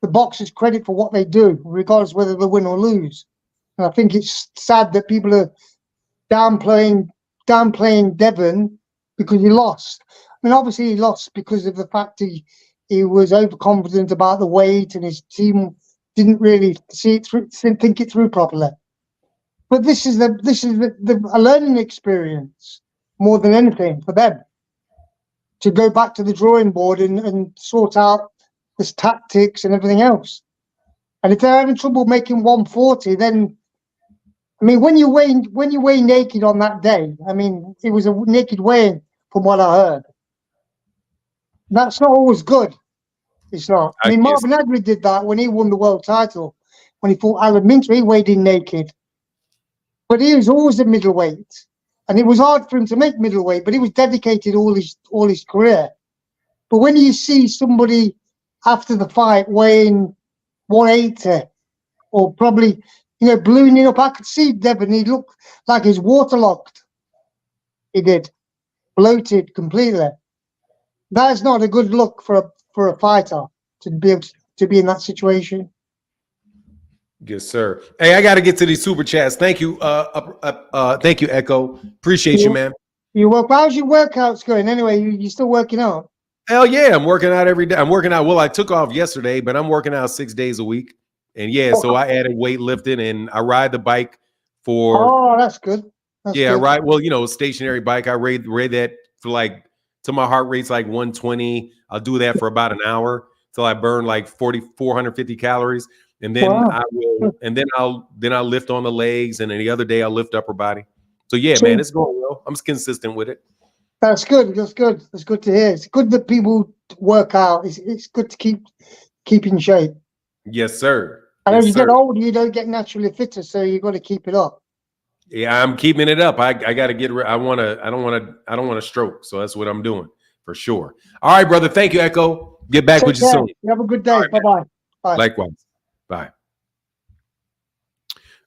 Speaker 2: the boxers credit for what they do, regardless whether they win or lose. And I think it's sad that people are downplaying Devin because he lost. I mean, obviously he lost because of the fact he was overconfident about the weight, and his team didn't really think it through properly. But this is a learning experience more than anything for them, to go back to the drawing board and sort out this tactics and everything else. And if they're having trouble making 140, then I mean, when you weigh naked on that day, I mean, it was a naked weigh from what I heard. That's not always good. It's not. I mean, Marvin Agnew did that when he won the world title. When he fought Alan Minter, he weighed in naked. But he was always a middleweight. And it was hard for him to make middleweight, but he was dedicated all his career. But when you see somebody after the fight weighing 180, or probably, ballooning up, I could see Devin, he looked like he's waterlogged. He did. Bloated completely. That is not a good look for a fighter to be able to be in that situation.
Speaker 1: Yes, sir. Hey, I got to get to these super chats. Thank you. Thank you, Echo. Appreciate you, man.
Speaker 2: You're welcome. How's your workouts going? Anyway, you still working out?
Speaker 1: Hell yeah, I'm working out every day. I'm working out. Well, I took off yesterday, but I'm working out 6 days a week. And yeah, so I added weightlifting, and I ride the bike for.
Speaker 2: Oh, that's good. That's
Speaker 1: Yeah,
Speaker 2: good.
Speaker 1: right. Well, stationary bike. I rate that for like till my heart rate's like 120. I'll do that for about an hour till I burn like 450 calories. And then
Speaker 2: Wow.
Speaker 1: I will, and then I'll lift on the legs, and then the other day I'll lift upper body. So yeah, man,
Speaker 2: So
Speaker 1: it's going well. I'm consistent with it.
Speaker 2: that's good. That's good. That's good to hear. It's good that people work out. It's good to keep in shape.
Speaker 1: Yes, sir.
Speaker 2: I know
Speaker 1: Yes,
Speaker 2: you get
Speaker 1: sir.
Speaker 2: older, you don't get naturally fitter, so you got to keep it up.
Speaker 1: Yeah, I'm keeping it up. I got to get. I don't want to stroke. So that's what I'm doing for sure. All right, brother. Thank you, Echo. Get back
Speaker 2: Take
Speaker 1: with you
Speaker 2: care.
Speaker 1: soon.
Speaker 2: You have a good
Speaker 1: All
Speaker 2: day.
Speaker 1: right,
Speaker 2: Bye
Speaker 1: man.
Speaker 2: bye. Bye.
Speaker 1: Likewise. Bye.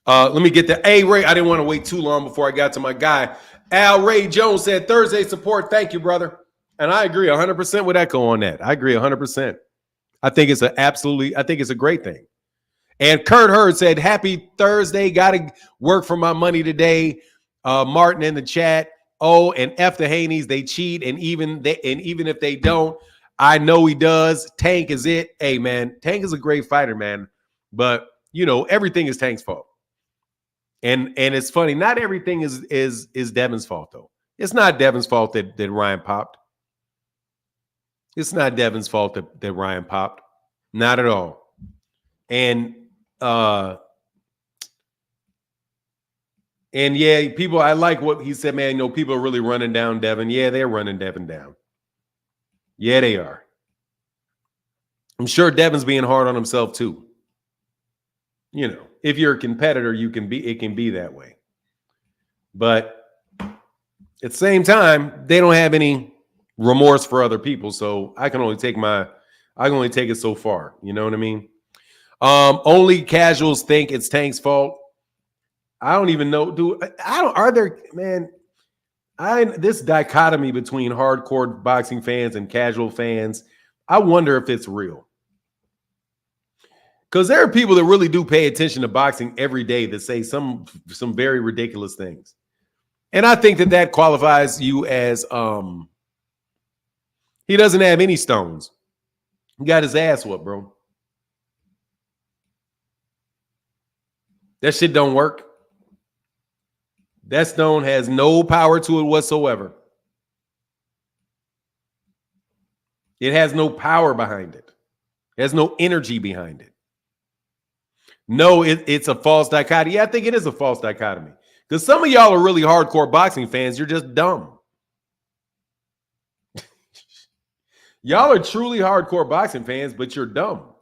Speaker 1: Let me get that. Hey, Ray, I didn't want to wait too long before I got to my guy. Al Ray Jones said Thursday support. Thank you, brother. And I agree 100% with Echo on that. I agree 100%. I think it's a great thing. And Kurt Hurd said, happy Thursday. Got to work for my money today. Martin in the chat. Oh, and F the Haneys. They cheat. And even if they don't, I know he does. Tank is it. Hey, man, Tank is a great fighter, man. But, everything is Tank's fault. And it's funny. Not everything is Devin's fault, though. It's not Devin's fault that Ryan popped. It's not Devin's fault that Ryan popped. Not at all. And yeah, people, I like what he said, man. People are really running down Devin. Yeah, they're running Devin down. Yeah, they are. I'm sure Devin's being hard on himself too. If you're a competitor, it can be that way. But at the same time, they don't have any remorse for other people. So I can only take it so far. You know what I mean? Only casuals think it's Tank's fault. I don't even know, dude. This dichotomy between hardcore boxing fans and casual fans, I wonder if it's real. Because there are people that really do pay attention to boxing every day that say some very ridiculous things. And I think that qualifies you as he doesn't have any stones. He got his ass whooped, bro. That shit don't work. That stone has no power to it whatsoever. It has no power behind it. It has no energy behind it. No, it's a false dichotomy. Yeah, I think it is a false dichotomy. Because some of y'all are really hardcore boxing fans. You're just dumb. Y'all are truly hardcore boxing fans, but you're dumb.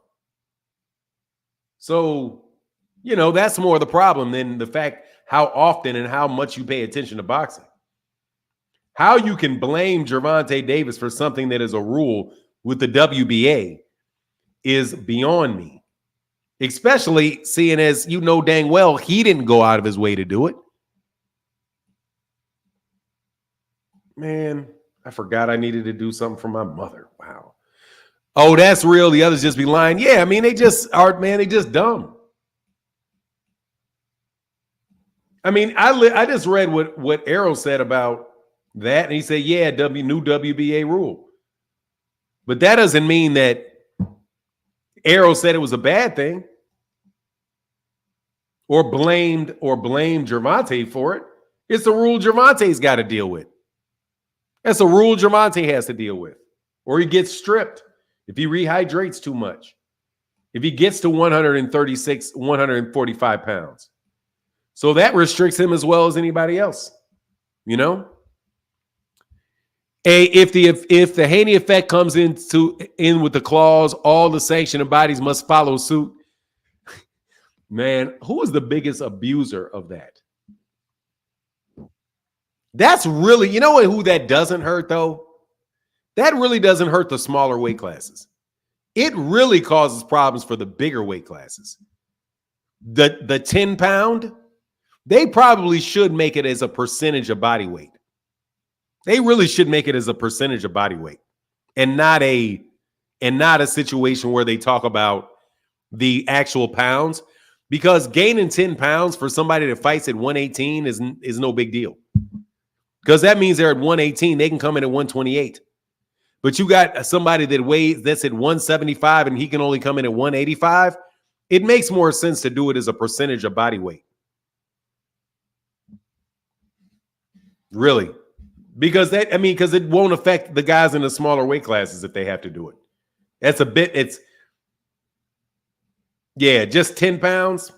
Speaker 1: So, that's more the problem than the fact how often and how much you pay attention to boxing. How you can blame Gervonta Davis for something that is a rule with the WBA is beyond me. Especially seeing as dang well he didn't go out of his way to do it. Man, I forgot I needed to do something for my mother. Wow. Oh, that's real. The others just be lying. Yeah, I mean, they just dumb. I mean, I just read what Arrow said about that, and he said, yeah, new WBA rule. But that doesn't mean that Arrow said it was a bad thing or blamed Gervonta for it. It's the rule Gervonta's got to deal with. That's a rule Gervonta has to deal with. Or he gets stripped if he rehydrates too much. If he gets to 136, 145 pounds. So that restricts him as well as anybody else. If the Haney effect comes in with the clause, all the sanctioning bodies must follow suit. Man, who is the biggest abuser of that? That's really, who that doesn't hurt though? That really doesn't hurt the smaller weight classes. It really causes problems for the bigger weight classes. The 10 pound, they probably should make it as a percentage of body weight. They really should make it as a percentage of body weight and not a situation where they talk about the actual pounds, because gaining 10 pounds for somebody that fights at 118 is no big deal. Because that means they're at 118, they can come in at 128. But you got somebody that's at 175 and he can only come in at 185. It makes more sense to do it as a percentage of body weight. Really. Because because it won't affect the guys in the smaller weight classes if they have to do it. That's a bit, just 10 pounds.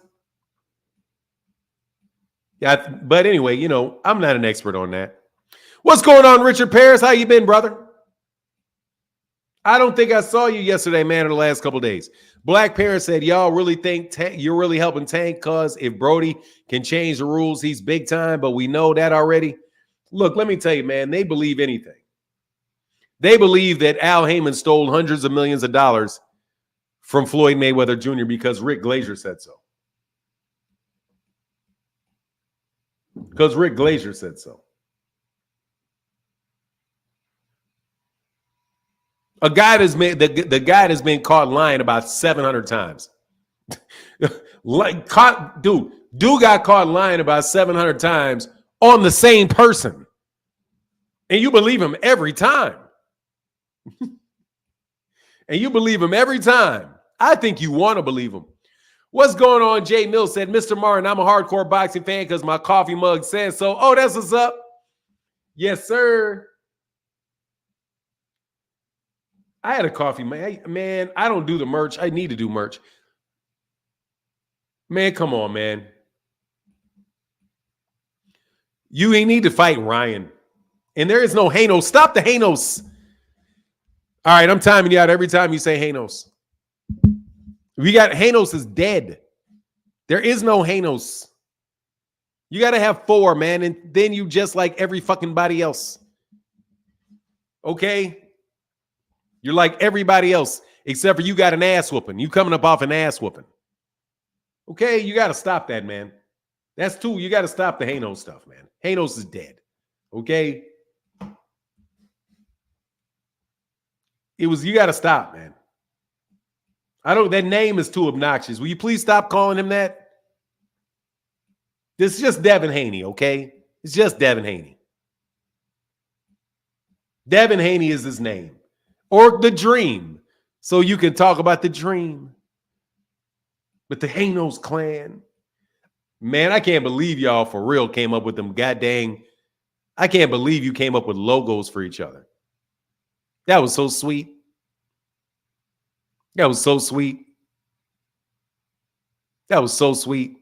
Speaker 1: Yeah, but anyway, I'm not an expert on that. What's going on, Richard Paris? How you been, brother? I don't think I saw you yesterday, man, in the last couple of days. Black Paris said, y'all really think you're really helping Tank because if Brody can change the rules, he's big time, but we know that already. Look, let me tell you, man, they believe anything. They believe that Al Heyman stole hundreds of millions of dollars from Floyd Mayweather Jr. because Rick Glazier said so. Because Rick Glazier said so. A guy that's made the guy that's been caught lying about 700 times. Dude got caught lying about 700 times on the same person. And you believe him every time. And you believe him every time. I think you want to believe him. What's going on? Jay Mills said, Mr. Martin, I'm a hardcore boxing fan because my coffee mug says so. Oh, that's what's up. Yes, sir. I had a coffee, man. I don't do the merch. I need to do merch. Man, come on, man. You ain't need to fight Ryan. And there is no Hanos. Stop the Hanos. All right, I'm timing you out every time you say Hanos. We got Hanos is dead. There is no Hanos. You got to have 4, man, and then you just like every fucking body else. Okay? You're like everybody else, except for you got an ass whooping. You coming up off an ass whooping. Okay, you got to stop that, man. That's 2. You got to stop the Hanos stuff, man. Hanos is dead. Okay? You got to stop, man. That name is too obnoxious. Will you please stop calling him that? This is just Devin Haney, okay? It's just Devin Haney. Devin Haney is his name. Or the Dream. So you can talk about the Dream. But the Hanos clan. Man, I can't believe y'all for real came up with them goddamn. I can't believe you came up with logos for each other. That was so sweet. That was so sweet. That was so sweet.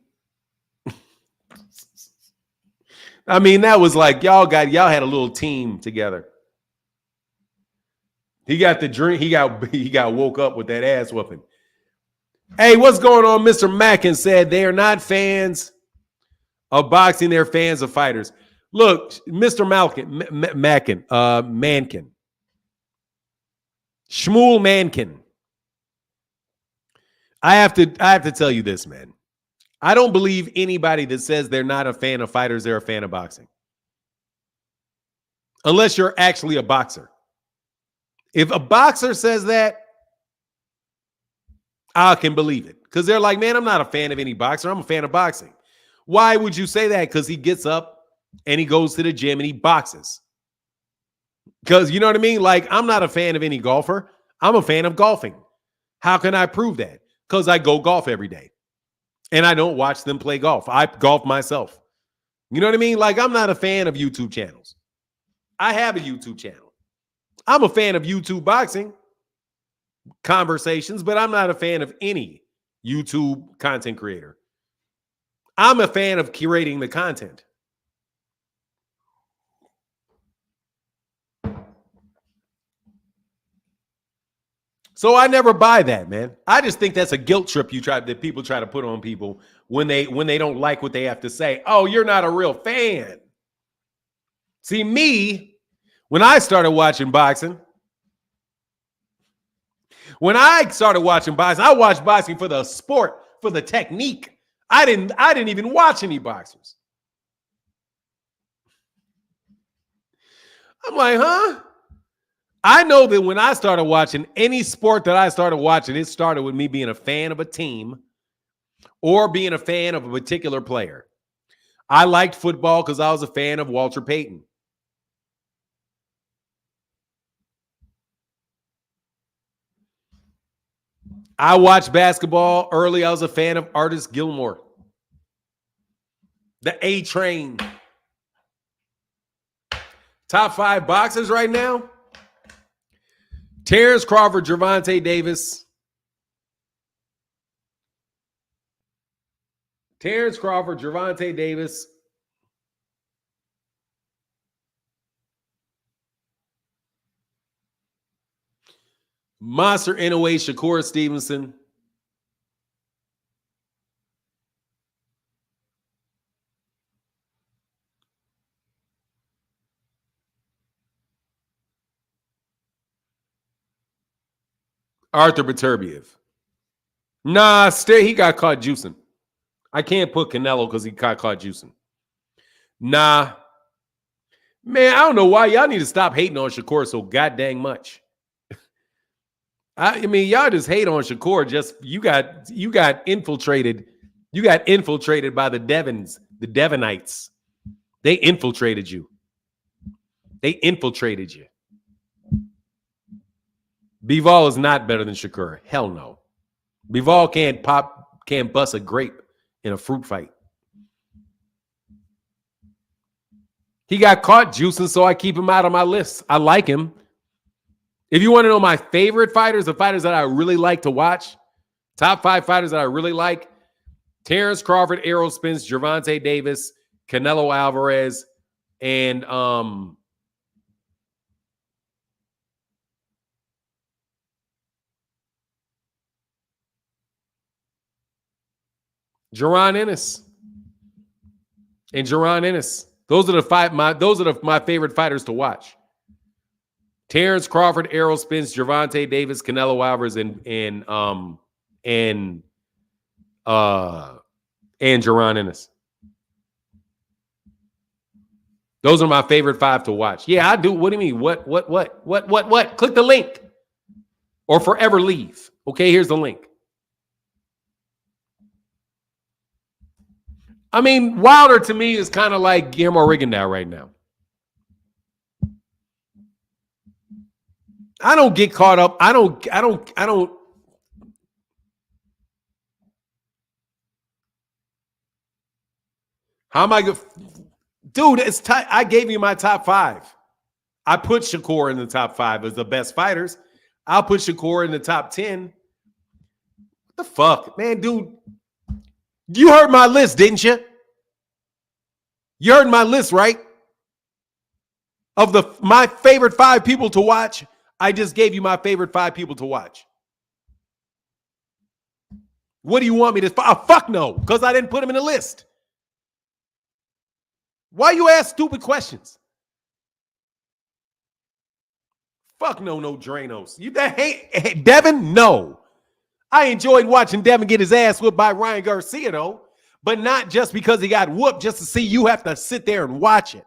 Speaker 1: I mean, that was like y'all had a little team together. He got the drink. He got woke up with that ass whooping. Hey, what's going on? Mr. Mackin said they are not fans of boxing. They're fans of fighters. Look, Mr. Mankin. Shmuel Mankin. I have to tell you this, man. I don't believe anybody that says they're not a fan of fighters, they're a fan of boxing. Unless you're actually a boxer. If a boxer says that, I can believe it. Because they're like, man, I'm not a fan of any boxer. I'm a fan of boxing. Why would you say that? Because he gets up and he goes to the gym and he boxes. Because, you know what I mean? Like, I'm not a fan of any golfer. I'm a fan of golfing. How can I prove that? Because I go golf every day. And I don't watch them play golf. I golf myself. You know what I mean? Like, I'm not a fan of YouTube channels. I have a YouTube channel. I'm a fan of YouTube boxing conversations, but I'm not a fan of any YouTube content creator. I'm a fan of curating the content. So I never buy that, man. I just think that's a guilt trip that people try to put on people when they don't like what they have to say. Oh, you're not a real fan. See, me, when I started watching boxing, I watched boxing for the sport, for the technique. I didn't even watch any boxers. I'm like, huh? I know that when I started watching any sport that I started watching, it started with me being a fan of a team or being a fan of a particular player. I liked football because I was a fan of Walter Payton. I watched basketball early. I was a fan of Artis Gilmore. The A-Train. Top 5 boxers right now. Terrence Crawford, Gervonta Davis. Terrence Crawford, Gervonta Davis. Monster Inoue, Shakur Stevenson. Arthur Beterbiev. Nah, he got caught juicing. I can't put Canelo because he got caught juicing. Nah. Man, I don't know why y'all need to stop hating on Shakur so goddamn much. I mean, y'all just hate on Shakur. Just you got infiltrated. You got infiltrated by the Devins, the Devonites. They infiltrated you. They infiltrated you. Bivol is not better than Shakur. Hell no. Bivol can't bust a grape in a fruit fight. He got caught juicing, so I keep him out of my list. I like him. If you want to know my favorite fighters, the fighters that I really like to watch, top 5 fighters that I really like, Terrence Crawford, Errol Spence, Gervonta Davis, Canelo Alvarez, and Jaron Ennis. And Jaron Ennis. Those are my favorite fighters to watch. Terrence Crawford, Errol Spence, Gervonta Davis, Canelo Alvarez, and Jaron Ennis. Those are my favorite 5 to watch. Yeah, I do. What do you mean? What? Click the link. Or forever leave. Okay, here's the link. I mean, Wilder to me is kind of like Guillermo Rigondeaux right now. I don't get caught up. I don't. How am I good? Dude, it's tight. I gave you my top 5. I put Shakur in the top 5 as the best fighters. I'll put Shakur in the top 10. What the fuck? Man, dude. You heard my list, didn't you? You heard my list, right? Of my favorite 5 people to watch. I just gave you my favorite 5 people to watch. What do you want me to? Fuck no, because I didn't put them in the list. Why you ask stupid questions? Fuck no, Dranos. You that hate Devin? No. I enjoyed watching Devin get his ass whooped by Ryan Garcia, though. But not just because he got whooped, just to see you have to sit there and watch it.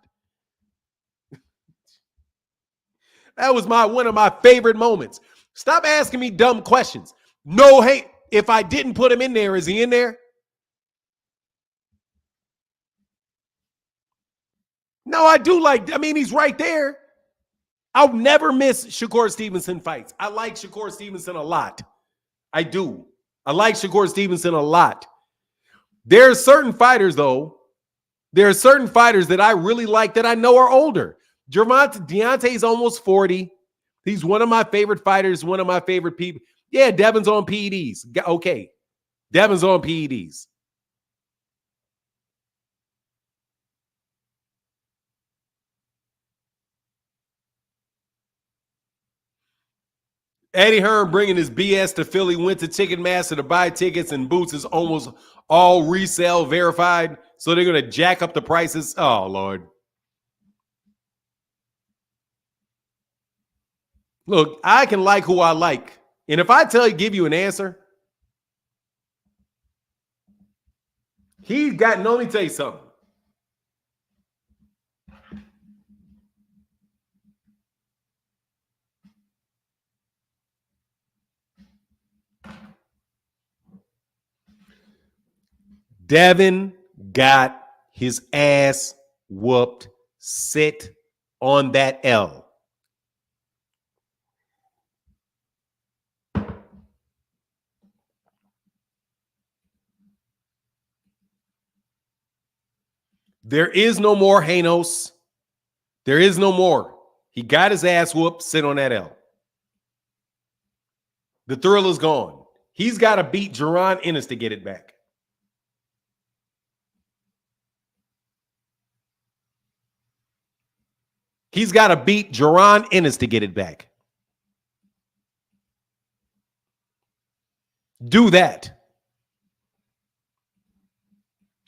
Speaker 1: That was one of my favorite moments. Stop asking me dumb questions. No hate. If I didn't put him in there, is he in there? No, I do like, I mean, he's right there. I'll never miss Shakur Stevenson fights. I like Shakur Stevenson a lot. I do. I like Shakur Stevenson a lot. There are certain fighters, though. There are certain fighters that I really like that I know are older. Deontay's almost 40. He's one of my favorite fighters, one of my favorite people. Yeah, Devin's on PEDs. Okay. Devin's on PEDs. Eddie Hearn bringing his BS to Philly, went to Ticketmaster to buy tickets, and boots is almost all resale verified. So they're going to jack up the prices. Oh, Lord. Look, I can like who I like. And if I give you an answer, let me tell you something. Devin got his ass whooped. Sit on that L. There is no more Hanos. There is no more. He got his ass whooped. Sit on that L. The thrill is gone. He's got to beat Jaron Ennis to get it back. He's got to beat Jaron Ennis to get it back. Do that.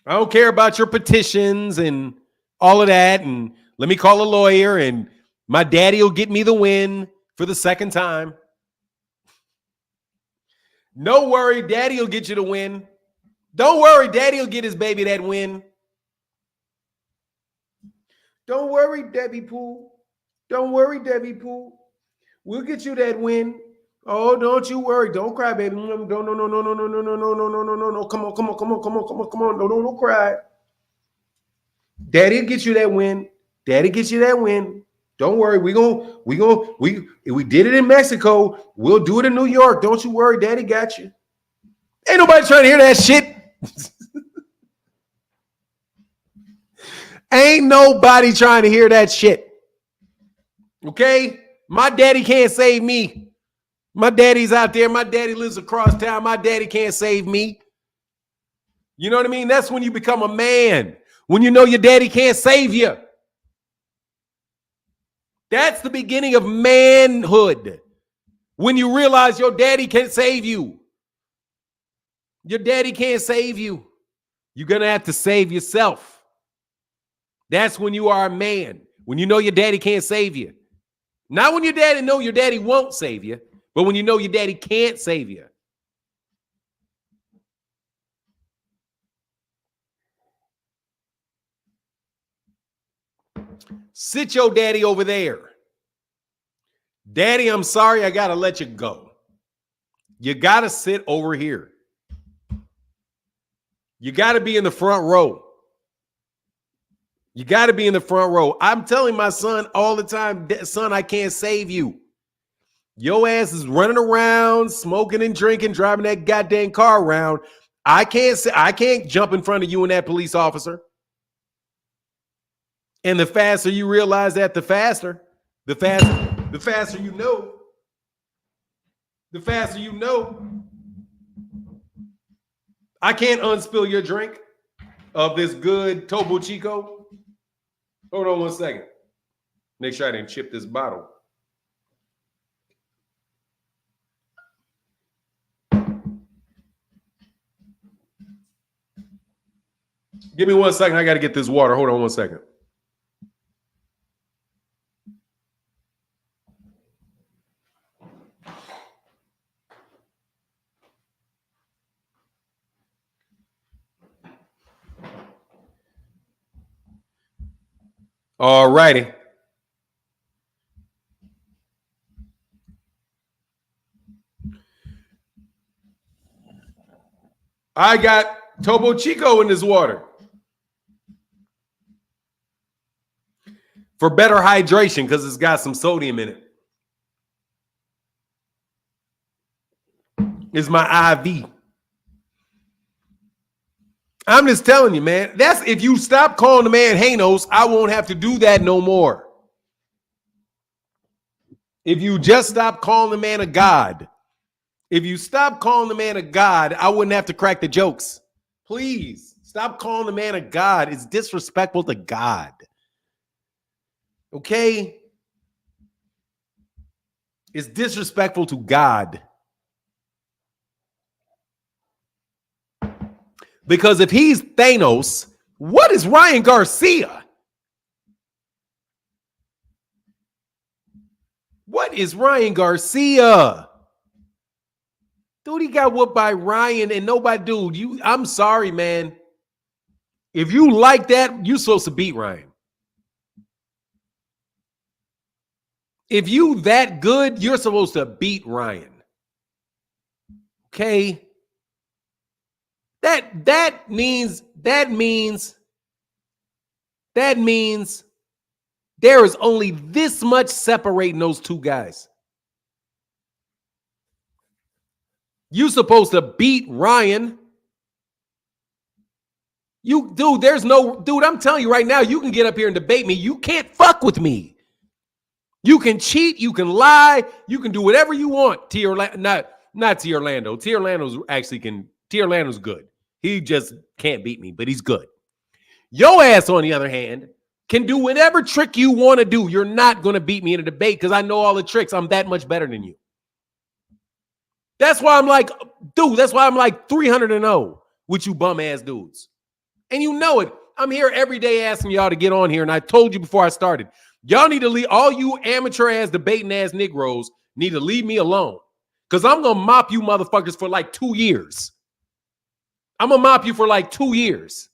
Speaker 1: I don't care about your petitions and all of that. And let me call a lawyer and my daddy will get me the win for the second time. No worry, daddy will get you the win. Don't worry, daddy will get his baby that win. Don't worry, Debbie Pooh. Don't worry, Debbie Pooh. We'll get you that win. Oh, don't you worry. Don't cry, baby. No. Come on. Don't cry. Daddy'll get you that win. Daddy gets you that win. Don't worry. We did it in Mexico. We'll do it in New York. Don't you worry. Daddy got you. Ain't nobody trying to hear that shit. Ain't nobody trying to hear that shit. Okay? My daddy can't save me. My daddy's out there. My daddy lives across town. My daddy can't save me. You know what I mean? That's when you become a man. When you know your daddy can't save you. That's the beginning of manhood. When you realize your daddy can't save you. Your daddy can't save you. You're going to have to save yourself. That's when you are a man. When you know your daddy can't save you. Not when your daddy know your daddy won't save you, but when you know your daddy can't save you. Sit your daddy over there. Daddy, I'm sorry, I got to let you go. You got to sit over here. You got to be in the front row. You got to be in the front row. I'm telling my son all the time, son, I can't save you. Your ass is running around, smoking and drinking, driving that goddamn car around. I can't jump in front of you and that police officer. And the faster you realize that, the faster you know. The faster you know. I can't unspill your drink of this good Topo Chico. Hold on 1 second. Make sure I didn't chip this bottle. Give me 1 second. I got to get this water. Hold on 1 second. All righty. I got Topo Chico in this water. For better hydration, because it's got some sodium in it. It's my IV. I'm just telling you, man. That's if you stop calling the man Hanos, I won't have to do that no more. If you just stop calling the man a god. If you stop calling the man a god, I wouldn't have to crack the jokes. Please stop calling the man a god. It's disrespectful to God. Okay? It's disrespectful to God. Because if he's Thanos, what is Ryan Garcia? What is Ryan Garcia? Dude, he got whooped by Ryan and nobody, dude. I'm sorry, man. If you like that, you're supposed to beat Ryan. If you that good, you're supposed to beat Ryan. Okay? That means there is only this much separating those two guys. You're supposed to beat Ryan. Dude, I'm telling you right now, you can get up here and debate me. You can't fuck with me. You can cheat, you can lie, you can do whatever you want. T Orlando, not T Orlando. T Orlando's good. He just can't beat me, but he's good. Your ass, on the other hand, can do whatever trick you want to do. You're not going to beat me in a debate because I know all the tricks. I'm that much better than you. That's why I'm like 300-0 with you bum ass dudes. And you know it. I'm here every day asking y'all to get on here. And I told you before I started, y'all need to leave. All you amateur ass debating ass Negroes need to leave me alone. Because I'm going to mop you motherfuckers for like 2 years. I'm going to mop you for like 2 years.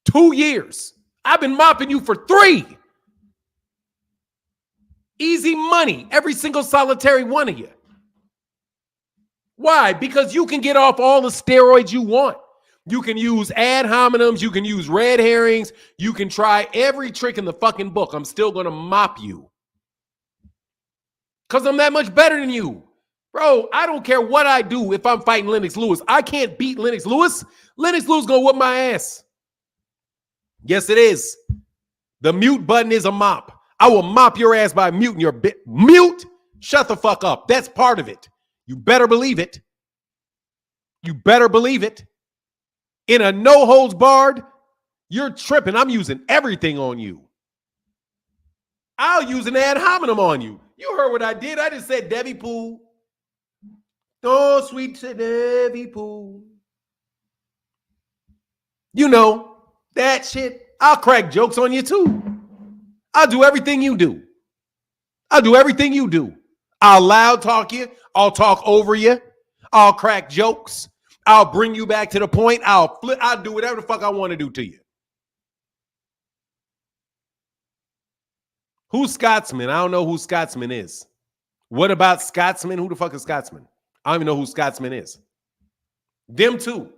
Speaker 1: 2 years. I've been mopping you for 3. Easy money. Every single solitary one of you. Why? Because you can get off all the steroids you want. You can use ad hominems. You can use red herrings. You can try every trick in the fucking book. I'm still going to mop you. Because I'm that much better than you. Bro, I don't care what I do if I'm fighting Lennox Lewis. I can't beat Lennox Lewis. Lennox Lewis going to whoop my ass. Yes, it is. The mute button is a mop. I will mop your ass by muting your bit. Mute? Shut the fuck up. That's part of it. You better believe it. You better believe it. In a no holds barred, you're tripping. I'm using everything on you. I'll use an ad hominem on you. You heard what I did. I just said Debbie Pooh. Oh, sweet Debbie Pooh. You know, that shit. I'll crack jokes on you too. I'll do everything you do. I'll do everything you do. I'll loud talk you. I'll talk over you. I'll crack jokes. I'll bring you back to the point. I'll do whatever the fuck I want to do to you. Who's Scotsman? I don't know who Scotsman is. What about Scotsman? Who the fuck is Scotsman? I don't even know who Scotsman is. Them too.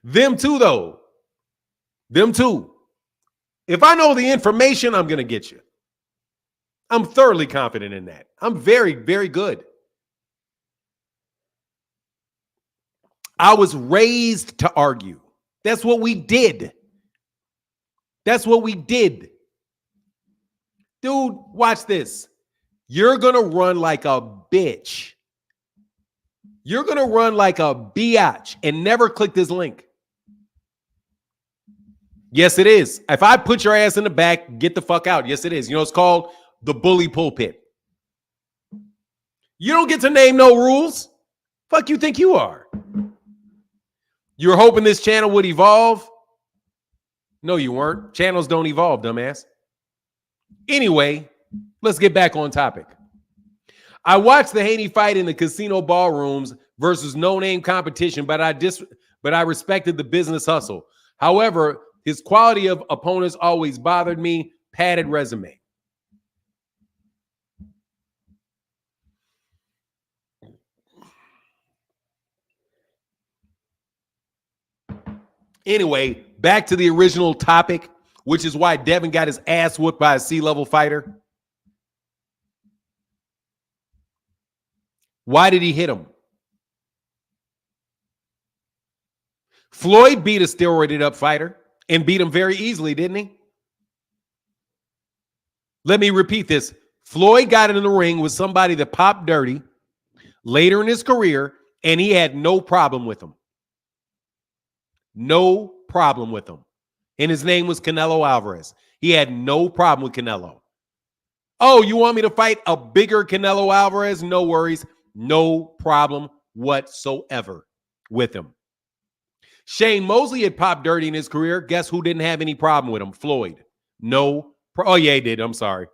Speaker 1: Them too, though. Them too. If I know the information, I'm going to get you. I'm thoroughly confident in that. I'm very, very good. I was raised to argue. That's what we did. That's what we did. Dude, watch this. You're going to run like a bitch. You're going to run like a biatch and never click this link. Yes, it is. If I put your ass in the back, get the fuck out. Yes, it is. You know, it's called the bully pulpit. You don't get to name no rules. Fuck you think you are. You're hoping this channel would evolve? No, you weren't. Channels don't evolve, dumbass. Anyway, let's get back on topic. I watched the Haney fight in the casino ballrooms versus no-name competition, but I respected the business hustle. However, his quality of opponents always bothered me. Padded resume. Anyway, back to the original topic, which is why Devin got his ass whooped by a C-level fighter. Why did he hit him? Floyd beat a steroided up fighter and beat him very easily, didn't he? Let me repeat this. Floyd got in the ring with somebody that popped dirty later in his career, and he had no problem with him. No problem with him. And his name was Canelo Alvarez. He had no problem with Canelo. Oh, you want me to fight a bigger Canelo Alvarez? No worries. No problem whatsoever with him. Shane Mosley had popped dirty in his career. Guess who didn't have any problem with him? Floyd. Oh, yeah, he did. I'm sorry.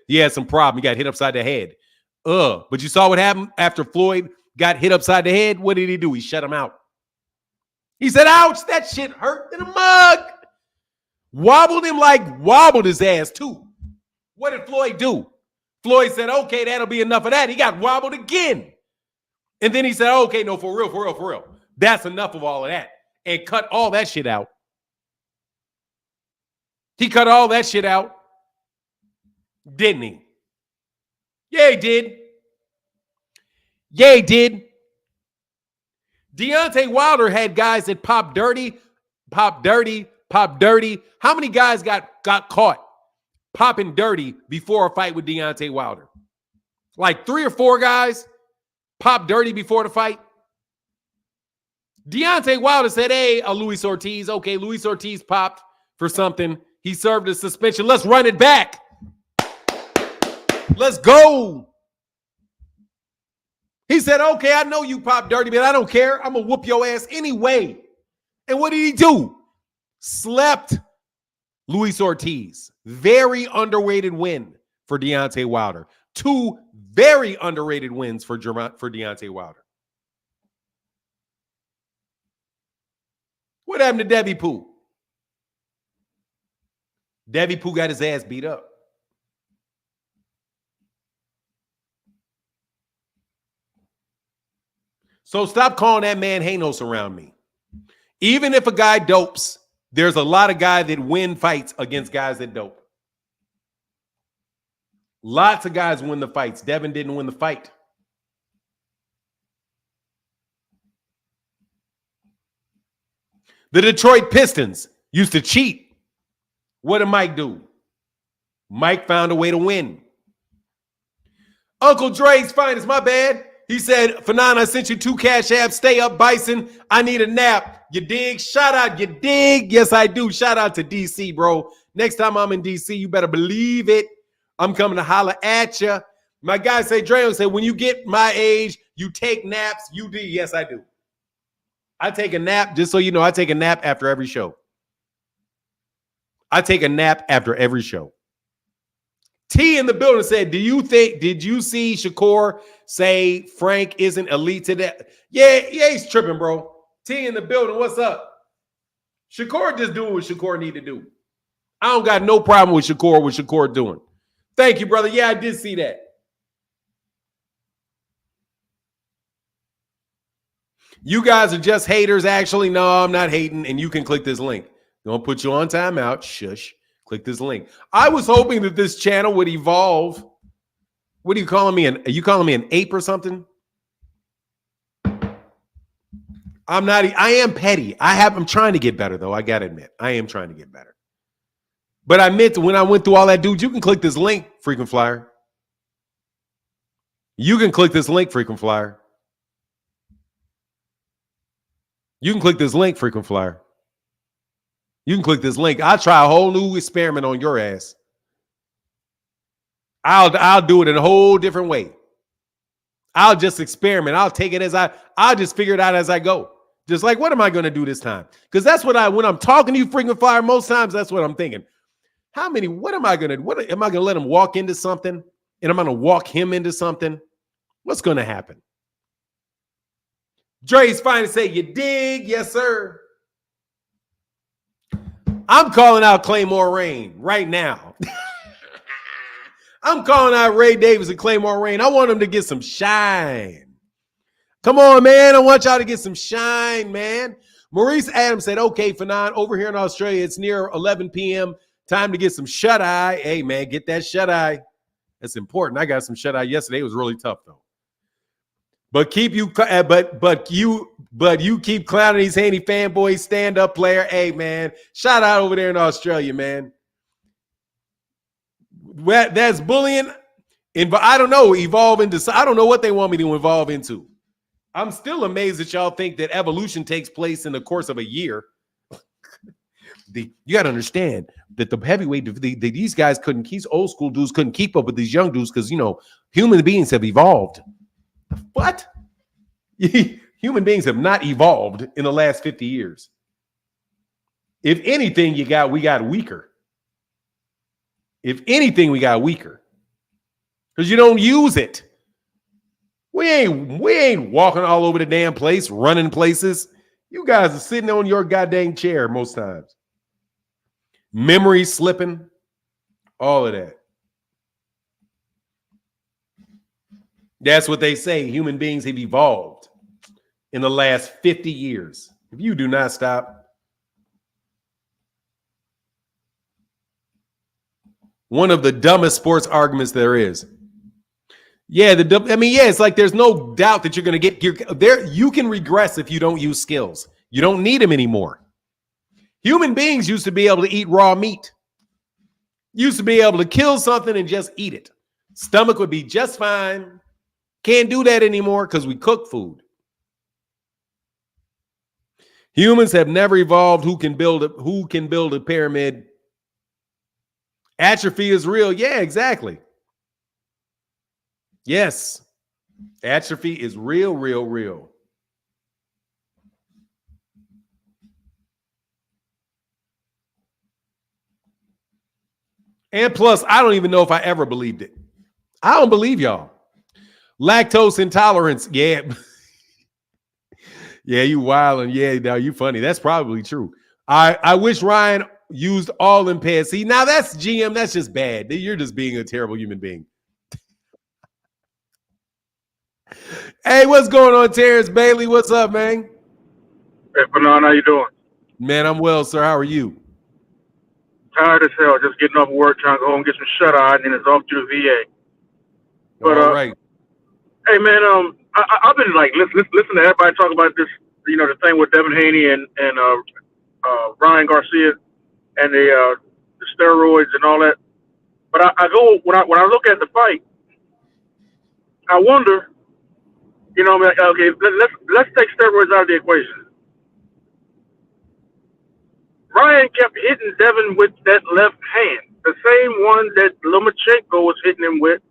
Speaker 1: He had some problem. He got hit upside the head. But you saw what happened after Floyd got hit upside the head? What did he do? He shut him out. He said, ouch, that shit hurt in the mug. Wobbled his ass too. What did Floyd do? Floyd said, okay, that'll be enough of that. He got wobbled again. And then he said, okay, no, for real. That's enough of all of that. And cut all that shit out. He cut all that shit out. Didn't he? Yeah, he did. Yeah, he did. Deontay Wilder had guys that pop dirty, pop dirty, pop dirty. How many guys got caught popping dirty before a fight with Deontay Wilder? Like 3 or 4 guys pop dirty before the fight. Deontay Wilder said, hey, Luis Ortiz. Okay, Luis Ortiz popped for something. He served a suspension. Let's run it back. Let's go. He said, okay, I know you pop dirty, but I don't care. I'm going to whoop your ass anyway. And what did he do? Slept Luis Ortiz. Very underrated win for Deontay Wilder. 2 very underrated wins for Deontay Wilder. What happened to Debbie Pooh? Debbie Pooh got his ass beat up. So stop calling that man Hanos around me. Even if a guy dopes, there's a lot of guys that win fights against guys that dope. Lots of guys win the fights. Devin didn't win the fight. The Detroit Pistons used to cheat. What did Mike do? Mike found a way to win. Uncle Dre's finest, my bad. He said, Fanon, I sent you 2 cash apps. Stay up, Bison. I need a nap. You dig? Shout out, you dig? Yes, I do. Shout out to DC, bro. Next time I'm in DC, you better believe it. I'm coming to holler at you. My guy say, Dre said, when you get my age, you take naps. You do. Yes, I do. I take a nap, just so you know, I take a nap after every show. I take a nap after every show. T in the building said, did you see Shakur say Frank isn't elite today? Yeah, he's tripping, bro. T in the building, what's up? Shakur just doing what Shakur need to do. I don't got no problem with Shakur doing. Thank you, brother. Yeah, I did see that. You guys are just haters. Actually, no, I'm not hating, and you can click this link. Gonna put you on timeout. Shush. Click this link. I was hoping that this channel would evolve. What are you calling me? Are you calling me an ape or something? I'm not. I am petty. I'm trying to get better, though. I gotta admit, I am trying to get better. But I meant when I went through all that, dude, you can click this link, frequent flyer. You can click this link, frequent flyer. You can click this link, frequent flyer. You can click this link. I'll try a whole new experiment on your ass. I'll do it in a whole different way. I'll just experiment. I'll take it I'll just figure it out as I go. Just like, what am I going to do this time? Because that's when I'm talking to you, frequent flyer, most times that's what I'm thinking. What am I going to let him walk into something? And I'm going to walk him into something? What's going to happen? Dre's fine to say, you dig? Yes, sir. I'm calling out Claymore Rain right now. I'm calling out Ray Davis and Claymore Rain. I want them to get some shine. Come on, man. I want y'all to get some shine, man. Maurice Adams said, okay, Fanon, over here in Australia, it's near 11 p.m. Time to get some shut-eye. Hey, man, get that shut-eye. That's important. I got some shut-eye yesterday. It was really tough, though. But you keep clowning these Haney fanboys, stand-up player. Hey, man, shout out over there in Australia, man. That's bullying. I don't know, evolve into. I don't know what they want me to evolve into. I'm still amazed that y'all think that evolution takes place in the course of a year. You got to understand that the heavyweight, these guys these old school dudes couldn't keep up with these young dudes because, human beings have evolved. What? Human beings have not evolved in the last 50 years. If anything, we got weaker. If anything, we got weaker. Because you don't use it. We ain't walking all over the damn place, running places. You guys are sitting on your goddamn chair most times. Memory slipping, all of that. That's what they say. Human beings have evolved in the last 50 years. If you do not stop. One of the dumbest sports arguments there is. Yeah, it's like there's no doubt that you're going to get there. You can regress if you don't use skills. You don't need them anymore. Human beings used to be able to eat raw meat. Used to be able to kill something and just eat it. Stomach would be just fine. Can't do that anymore because we cook food. Humans have never evolved who can build a pyramid. Atrophy is real. Yeah, exactly. Yes. Atrophy is real, real, real. And plus, I don't even know if I ever believed it. I don't believe y'all. Lactose intolerance. Yeah. Yeah, you wild and yeah, now you funny. That's probably true. I wish Ryan used all them pads. See, now that's GM. That's just bad. You're just being a terrible human being. Hey, what's going on, Terrence Bailey? What's up, man?
Speaker 3: Hey, Fanon, how you doing?
Speaker 1: Man, I'm well, sir. How are you?
Speaker 3: Tired as hell, just getting off work, trying to go home and get some shut-eye, and then it's off to the VA. But,
Speaker 1: all right.
Speaker 3: Hey, man, I've been, like, listen to everybody talk about this, the thing with Devin Haney and Ryan Garcia and the steroids and all that. But when I look at the fight, I wonder, okay, let's take steroids out of the equation. Ryan kept hitting Devin with that left hand, the same one that Lomachenko was hitting him with,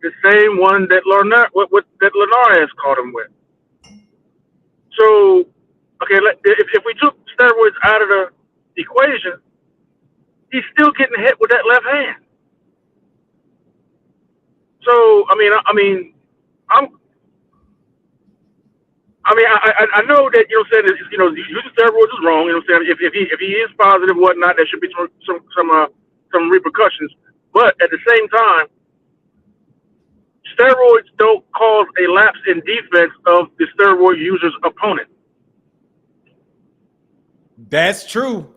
Speaker 3: the same one that Linares caught him with. So, okay, if we took steroids out of the equation, he's still getting hit with that left hand. So, I know that using steroids is wrong. If he is positive, whatnot, there should be some repercussions. But at the same time, steroids don't cause a lapse in defense of the steroid user's opponent.
Speaker 1: That's true.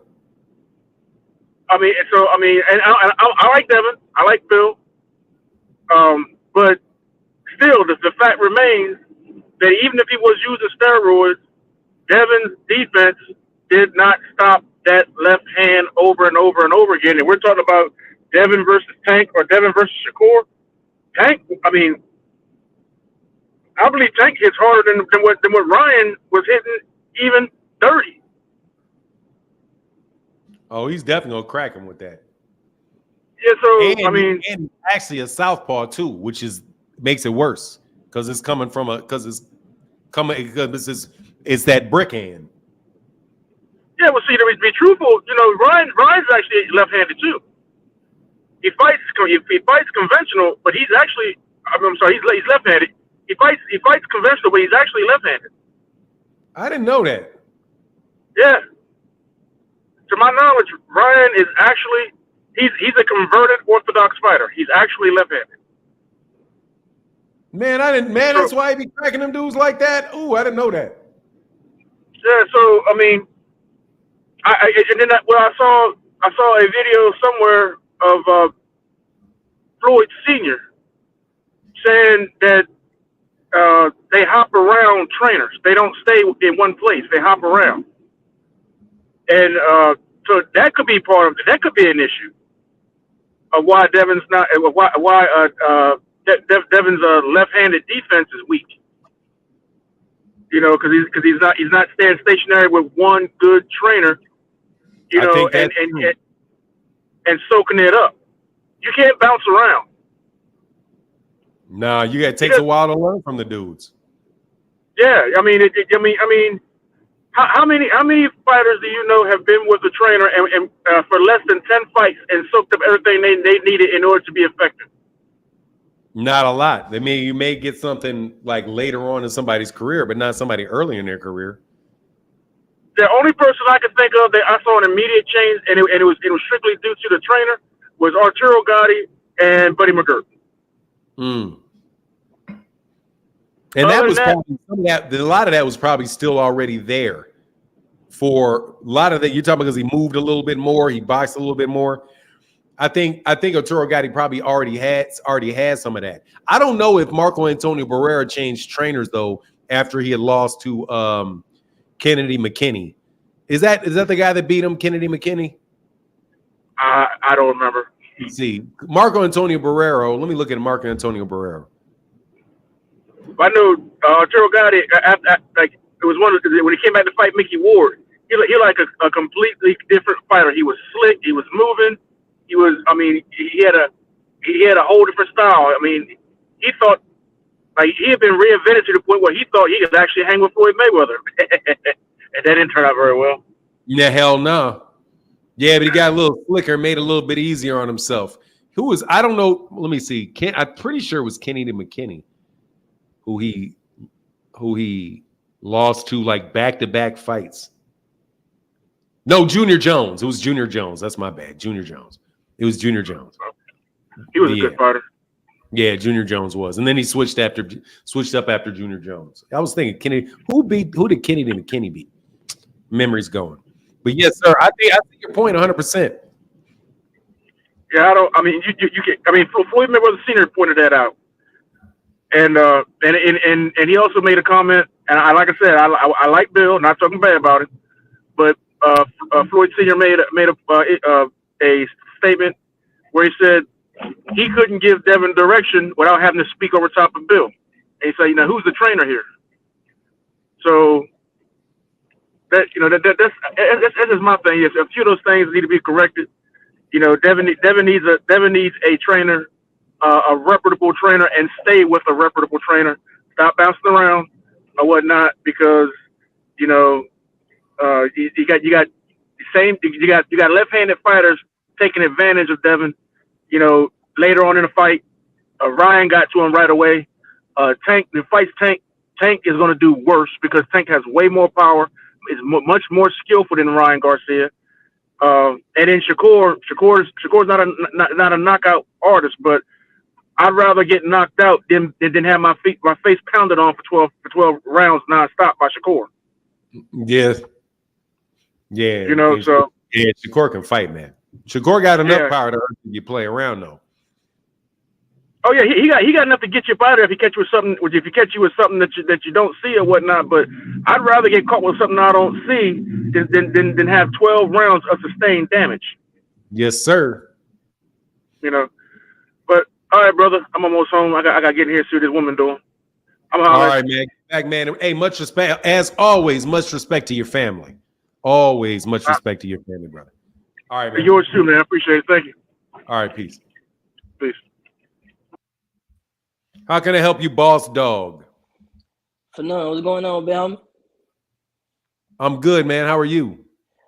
Speaker 3: I like Devin. I like Phil. But still, the fact remains that even if he was using steroids, Devin's defense did not stop that left hand over and over and over again. And we're talking about Devin versus Tank or Devin versus Shakur. Tank, I believe Tank hits harder than what Ryan was hitting, even 30.
Speaker 1: Oh, he's definitely gonna crack him with that.
Speaker 3: Yeah, so
Speaker 1: and actually a southpaw too, which makes it worse because it's coming from it's that brick hand.
Speaker 3: Yeah, well, see, to be truthful, Ryan's actually left-handed too. He fights conventional, but he's actually he's left-handed. He fights conventional, but he's actually left-handed.
Speaker 1: I didn't know that.
Speaker 3: Yeah. To my knowledge, Ryan is actually he's a converted Orthodox fighter. He's actually left-handed.
Speaker 1: Man, that's why he be cracking them dudes like that. Ooh, I didn't know that.
Speaker 3: Yeah, so I saw a video somewhere of Floyd Sr. saying that they hop around trainers. They don't stay in one place. They hop around, and so that could be that could be an issue of why Devin's not Devin's left-handed defense is weak. Because he's not staying stationary with one good trainer. And soaking it up. You can't bounce around.
Speaker 1: Nah, it takes a while to learn from the dudes.
Speaker 3: Yeah, how many fighters do you know have been with a trainer and for less than 10 fights and soaked up everything they needed in order to be effective?
Speaker 1: Not a lot. I mean, you may get something like later on in somebody's career, but not somebody early in their career.
Speaker 3: The only person I could think of that I saw an immediate change, and it was strictly due to the trainer, was Arturo Gatti and Buddy McGirt.
Speaker 1: And that was probably a lot of that was probably still already there for a lot of that. You're talking because he moved a little bit more, he boxed a little bit more. I think Arturo Gatti probably already has some of that. I don't know if Marco Antonio Barrera changed trainers though after he had lost to Kennedy McKinney. Is that the guy that beat him, Kennedy McKinney?
Speaker 3: I don't remember.
Speaker 1: Let's see, Marco Antonio Barrera. Let me look at Marco Antonio Barrera.
Speaker 3: I know Arturo Gatti. Like it was one of when he came back to fight Mickey Ward. He like a completely different fighter. He was slick. He was moving. He was. I mean, he had a whole different style. I mean, he thought like he had been reinvented to the point where he thought he could actually hang with Floyd Mayweather, and that didn't turn out very well.
Speaker 1: Yeah, hell no. Yeah, but he got a little slicker, made it a little bit easier on himself. Who was? I don't know. Let me see. I'm pretty sure it was Kennedy McKinney, who he lost to like back-to-back fights. No, Junior Jones. It was Junior Jones. That's my bad. Junior Jones. It was Junior Jones.
Speaker 3: He was a good fighter.
Speaker 1: Yeah, Junior Jones was, and then he switched up after Junior Jones. I was thinking Kennedy. Who did Kennedy McKinney beat? Memory's going. But yes, sir. I think your point 100%.
Speaker 3: Yeah, I don't. I mean, you can. I mean, Floyd Mayweather Sr. pointed that out, and he also made a comment. And like I said, I like Bill. Not talking bad about it, but Floyd Sr. made a statement where he said he couldn't give Devin direction without having to speak over top of Bill. And he said, who's the trainer here? So that that's just my thing. Yes, a few of those things need to be corrected. Devin needs a trainer, a reputable trainer, and stay with a reputable trainer. Stop bouncing around or whatnot, because you got left-handed fighters taking advantage of Devin. Later on in the fight, Ryan got to him right away. Tank fights Tank. Tank is going to do worse because Tank has way more power, is much more skillful than Ryan Garcia. And then Shakur's not a knockout artist, but I'd rather get knocked out than have my face pounded on for 12 rounds nonstop by Shakur.
Speaker 1: Yes. Yeah.
Speaker 3: So
Speaker 1: yeah, Shakur can fight, man. Shakur got enough power to hurt you play around though.
Speaker 3: Oh yeah, he got enough to get you out of there if he catch you with something. If he catch you with something that you don't see or whatnot. But I'd rather get caught with something I don't see than have 12 rounds of sustained damage.
Speaker 1: Yes, sir.
Speaker 3: But all right, brother, I'm almost home. I got to get in here and see what this woman doing.
Speaker 1: All right, man. Back, man. Hey, much respect. As always, much respect to your family. Always much respect to your family, brother. All right, man.
Speaker 3: Yours too, man. I appreciate it. Thank you.
Speaker 1: All right, peace.
Speaker 3: Peace.
Speaker 1: How can I help you, boss dog?
Speaker 4: Fernando, what's going on, Bam?
Speaker 1: I'm good, man. How are you?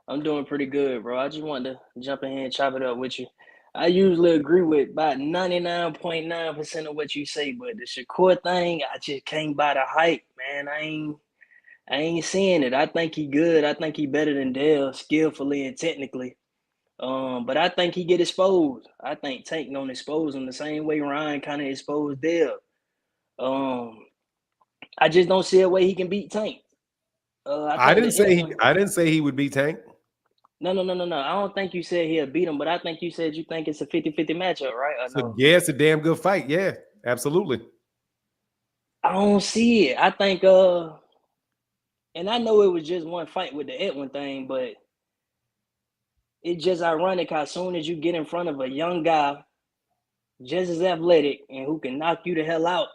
Speaker 4: I'm doing pretty good, bro. I just wanted to jump in here and chop it up with you. I usually agree with about 99.9% of what you say, but the Shakur thing, I just can't buy the hype, man. I ain't seeing it. I think he good. I think he better than Dale, skillfully and technically. But I think he get exposed. I think Tank gonna expose him the same way Ryan kind of exposed Dale. I just don't see a way he can beat Tank.
Speaker 1: I didn't say he would beat Tank.
Speaker 4: No. I don't think you said he'll beat him, but I think you said you think it's a 50-50 matchup, right? No?
Speaker 1: Yeah, it's a damn good fight. Yeah, absolutely.
Speaker 4: I don't see it. I think, and I know it was just one fight with the Edwin thing, but it's just ironic how soon as you get in front of a young guy, just as athletic and who can knock you the hell out,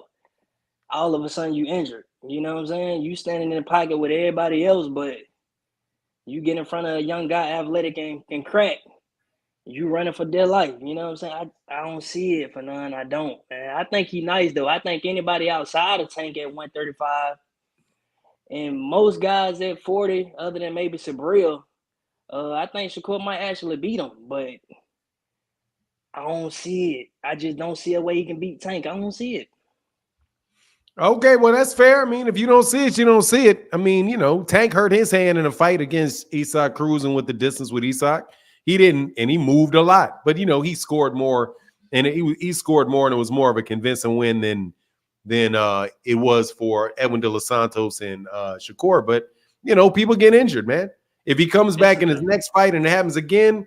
Speaker 4: all of a sudden you injured. You know what I'm saying? You standing in the pocket with everybody else, but you get in front of a young guy, athletic and crack, you running for dear life. You know what I'm saying? I don't see it for none. I don't. Man, I think he's nice, though. I think anybody outside of Tank at 135 and most guys at 40, other than maybe Sabril, I think Shakur might actually beat him, but I don't see it. I just don't see a way he can beat Tank. I don't see it.
Speaker 1: Okay, well, that's fair. I mean, if you don't see it, you don't see it. I mean, Tank hurt his hand in a fight against Isak Cruz and with the distance with Isak. He didn't, and he moved a lot. But, he scored more, and he scored more, and it was more of a convincing win than it was for Edwin De Los Santos and Shakur. But, people get injured, man. If he comes back in his next fight and it happens again,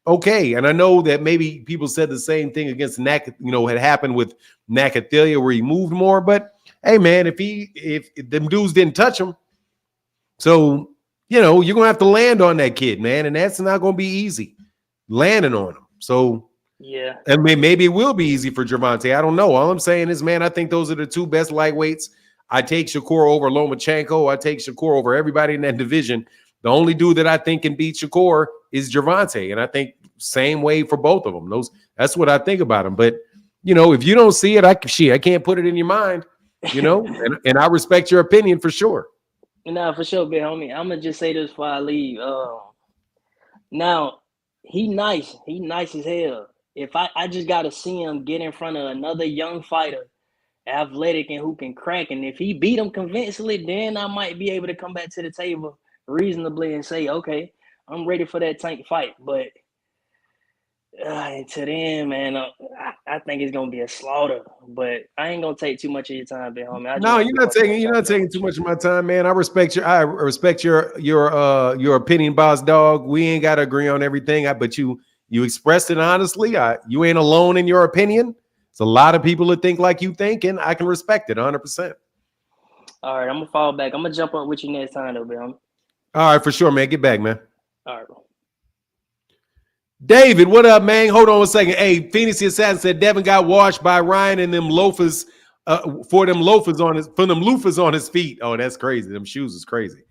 Speaker 1: okay. And I know that maybe people said the same thing against had happened with Nakathila where he moved more. But hey, man, if them dudes didn't touch him, so you're gonna have to land on that kid, man, and that's not gonna be easy landing on him. So
Speaker 4: Yeah.
Speaker 1: and maybe it will be easy for Gervonta. I don't know. All I'm saying is, man, I think those are the two best lightweights. I take Shakur over Lomachenko. I take Shakur over everybody in that division. The only dude that I think can beat Shakur is Gervonta, and I think same way for both of them. That's what I think about them. But if you don't see it, I can't put it in your mind. And I respect your opinion for sure.
Speaker 4: No, for sure, big homie. I'm gonna just say this before I leave. Now he nice as hell. If I just gotta see him get in front of another young fighter, athletic and who can crack, and if he beat him convincingly, then I might be able to come back to the table reasonably and say, okay, I'm ready for that Tank fight. But until then, man, I think it's gonna be a slaughter. But I ain't gonna take too much of your time, big homie.
Speaker 1: No, you're not taking too much of my time, man. I respect your opinion, boss dog. We ain't gotta agree on everything, but you expressed it honestly. You ain't alone in your opinion. It's a lot of people that think like you think, and I can respect it 100%.
Speaker 4: All right, I'm gonna fall back. I'm gonna jump up with you next time, though, big homie.
Speaker 1: All right, for sure, man. Get back, man.
Speaker 4: All right, bro.
Speaker 1: David, what up, man? Hold on a second. Hey, Phoenix the Assassin said Devin got washed by Ryan and them loafers for them loafers on his feet. Oh, that's crazy. Them shoes is crazy.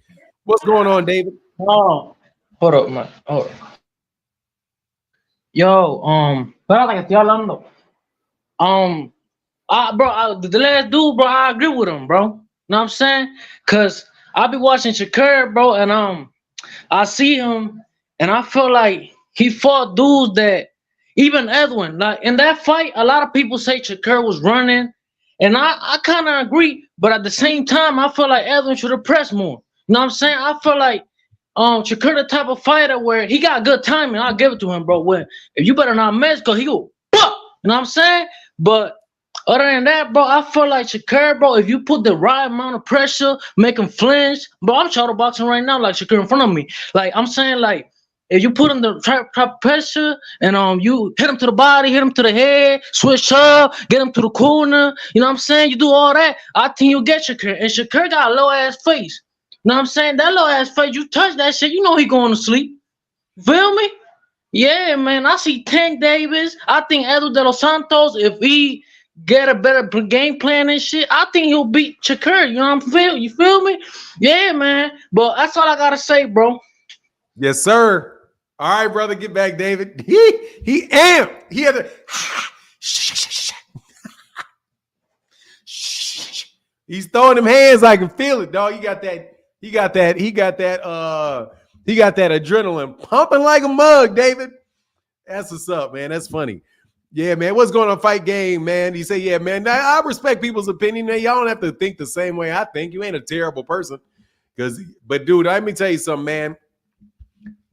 Speaker 1: What's going on, David?
Speaker 5: Oh, hold up, man. Oh. Yo, espérate que estoy hablando. The last dude, bro, I agree with him, bro. Know what I'm saying? Cause I be watching Shakur, bro, and I see him, and I feel like he fought dudes that even Edwin, like in that fight, a lot of people say Shakur was running, and I kind of agree, but at the same time, I feel like Edwin should have pressed more. You know what I'm saying? I feel like Shakur the type of fighter where he got good timing. I'll give it to him, bro. When if you better not mess, cause he go, bah! You know what I'm saying? But other than that, bro, I feel like Shakur, bro, if you put the right amount of pressure, make him flinch, bro, I'm shadow boxing right now like Shakur in front of me. Like, I'm saying, like, if you put him the type of pressure and you hit him to the body, hit him to the head, switch up, get him to the corner, you know what I'm saying? You do all that, I think you'll get Shakur. And Shakur got a low-ass face. You know what I'm saying? That low-ass face, you touch that shit, you know he going to sleep. Feel me? Yeah, man, I see Tank Davis. I think Edu de los Santos, if he get a better game plan and shit, I think he'll beat Shakur. You know what I'm feeling? You feel me? Yeah, man. But that's all I gotta say, bro.
Speaker 1: Yes, sir. All right, brother, get back, David. He amped. He had to. He's throwing them hands. I can feel it, dog. He got that adrenaline pumping like a mug, David. That's what's up, man. That's funny. Yeah, man. What's going on, Fight Game, man? You say, yeah, man. I respect people's opinion, man. Y'all don't have to think the same way I think. You ain't a terrible person. But dude, let me tell you something, man.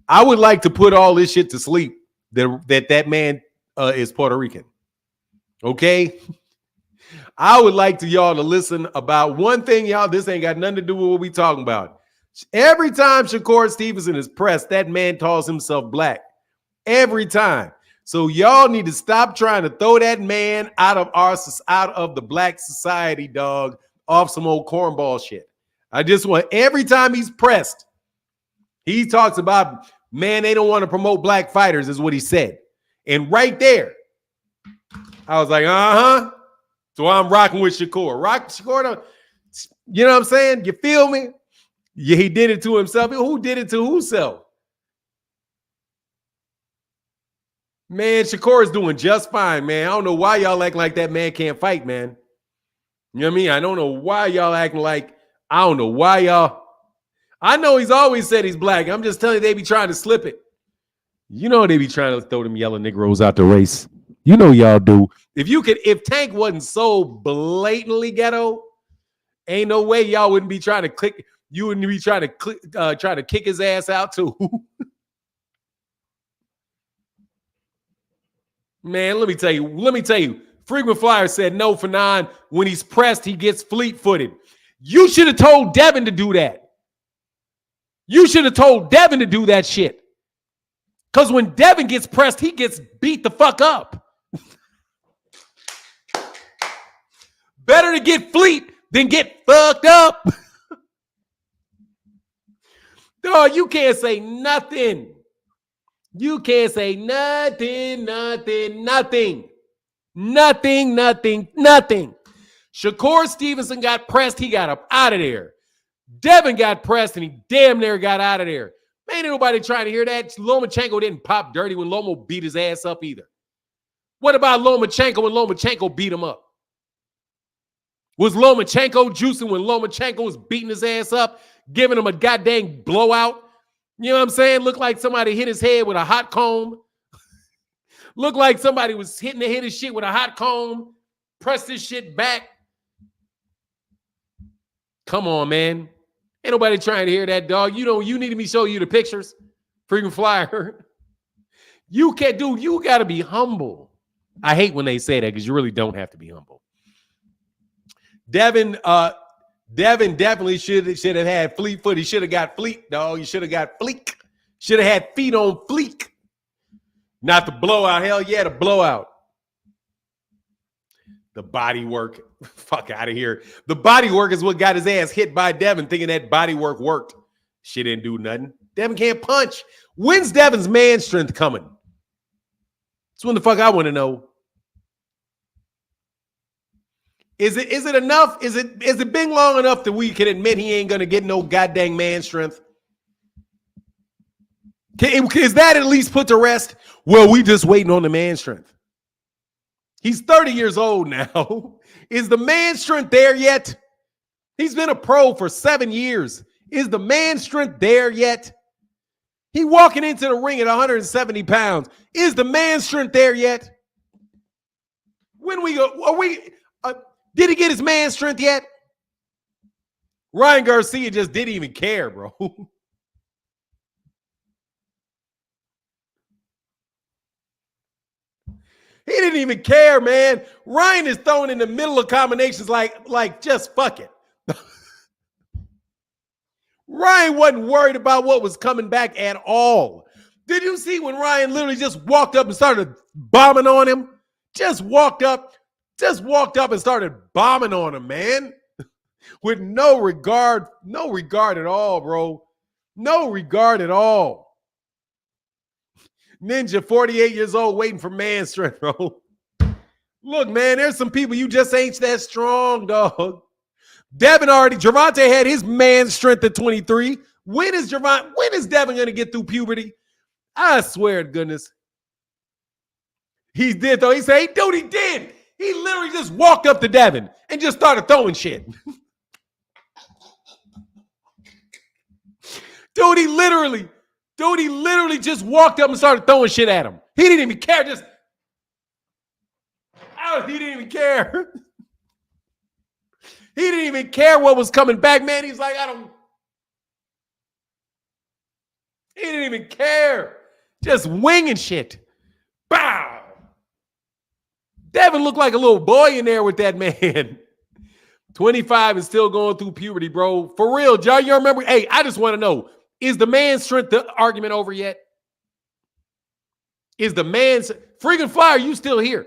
Speaker 1: I would like to put all this shit to sleep that man is Puerto Rican. Okay? I would like y'all to listen about one thing, y'all. This ain't got nothing to do with what we talking about. Every time Shakur Stevenson is pressed, that man calls himself black. Every time. So y'all need to stop trying to throw that man out of the black society, dog, off some old cornball shit. I just want every time he's pressed, he talks about, man, they don't want to promote black fighters, is what he said. And right there, I was like, uh-huh. So I'm rocking with Shakur. Shakur, you know what I'm saying? You feel me? Yeah, he did it to himself. Who did it to whoself? Man, Shakur is doing just fine, man. I don't know why y'all acting like that man can't fight, man. You know what I mean? I don't know why y'all acting like, I don't know why y'all. I know he's always said he's black. I'm just telling you, they be trying to slip it. You know they be trying to throw them yellow Negroes out the race. You know y'all do. If Tank wasn't so blatantly ghetto, ain't no way y'all wouldn't be trying to click. You wouldn't be trying to kick his ass out too. Man, let me tell you. Frequent Flyer said no for 9. When he's pressed, he gets fleet-footed. You should have told Devin to do that. You should have told Devin to do that shit. Because when Devin gets pressed, he gets beat the fuck up. Better to get fleet than get fucked up. Dog, you can't say nothing. You can't say nothing. Shakur Stevenson got pressed. He got up out of there. Devin got pressed, and he damn near got out of there. Man, ain't nobody trying to hear that. Lomachenko didn't pop dirty when Lomo beat his ass up either. What about Lomachenko when Lomachenko beat him up? Was Lomachenko juicing when Lomachenko was beating his ass up, giving him a goddamn blowout? You know what I'm saying? Looked like somebody hit his head with a hot comb. Looked like somebody was hitting his shit with a hot comb. Pressed his shit back. Come on, man. Ain't nobody trying to hear that, dog. You need me to show you the pictures. Freaking flyer. You can't, dude, you got to be humble. I hate when they say that because you really don't have to be humble. Devin definitely should have had fleet foot. He should have got fleet, dog. He should have got fleek. Should have had feet on fleek. Not the blowout. Hell yeah, the blowout. The body work. Fuck out of here. The body work is what got his ass hit by Devin, thinking that body work worked. Shit didn't do nothing. Devin can't punch. When's Devin's man strength coming? That's when the fuck I want to know. Is it enough? Is it been long enough that we can admit he ain't gonna get no goddamn man strength? Is that at least put to rest? Well, we just waiting on the man strength. He's 30 years old now. Is the man strength there yet? He's been a pro for 7 years. Is the man strength there yet? He walking into the ring at 170 pounds. Is the man strength there yet? When we go, did he get his man strength yet? Ryan Garcia just didn't even care, bro. He didn't even care, man. Ryan is throwing in the middle of combinations like just fuck it. Ryan wasn't worried about what was coming back at all. Did you see when Ryan literally just walked up and started bombing on him? Just walked up and started bombing on him, man. With no regard at all, bro. No regard at all. Ninja, 48 years old, waiting for man strength, bro. Look, man, there's some people you just ain't that strong, dog. Gervonta had his man strength at 23. When is Devin going to get through puberty? I swear to goodness. He did, though. He said, hey, dude, he did. He literally just walked up to Devin and just started throwing shit. Dude, he literally just walked up and started throwing shit at him. He didn't even care. He didn't even care. He didn't even care what was coming back, man. He's like, he didn't even care. Just winging shit. Bow. Devin looked like a little boy in there with that man. 25 and still going through puberty, bro. For real, y'all, you remember? Hey, I just want to know, is the man strength argument over yet? Is the man's freaking flyer? You still here,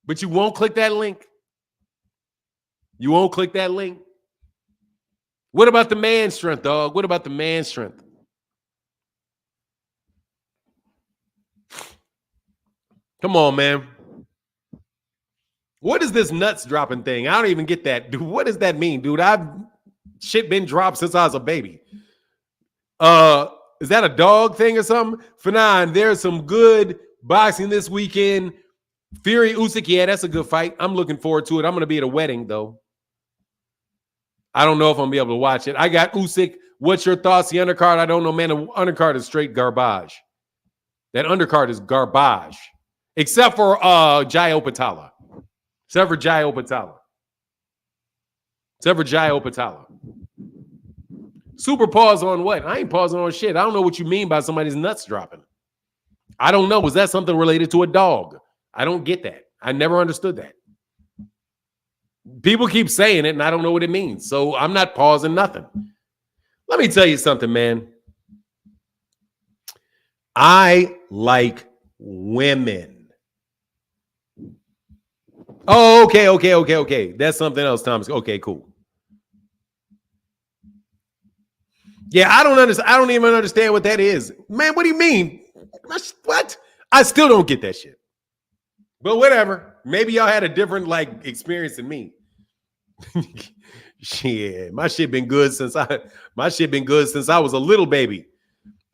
Speaker 1: but you won't click that link. You won't click that link. What about the man strength, dog? What about the man strength? Come on, man. What is this nuts dropping thing? I don't even get that, dude. What does that mean, dude? Shit been dropped since I was a baby. Is that a dog thing or something? Fanan, there's some good boxing this weekend. Fury Usyk, yeah, that's a good fight. I'm looking forward to it. I'm going to be at a wedding, though. I don't know if I'm going to be able to watch it. I got Usyk. What's your thoughts? The undercard, I don't know, man. The undercard is straight garbage. That undercard is garbage. Except for Jai Opatala. Except for Jai Opatala. Super pause on what? I ain't pausing on shit. I don't know what you mean by somebody's nuts dropping. I don't know. Was that something related to a dog? I don't get that. I never understood that. People keep saying it, and I don't know what it means. So I'm not pausing nothing. Let me tell you something, man. I like women. Oh, okay. That's something else, Thomas. Okay, cool. Yeah, I don't understand. I don't even understand what that is. Man, what do you mean? What? I still don't get that shit. But whatever. Maybe y'all had a different like experience than me. Shit, my shit been good since I was a little baby.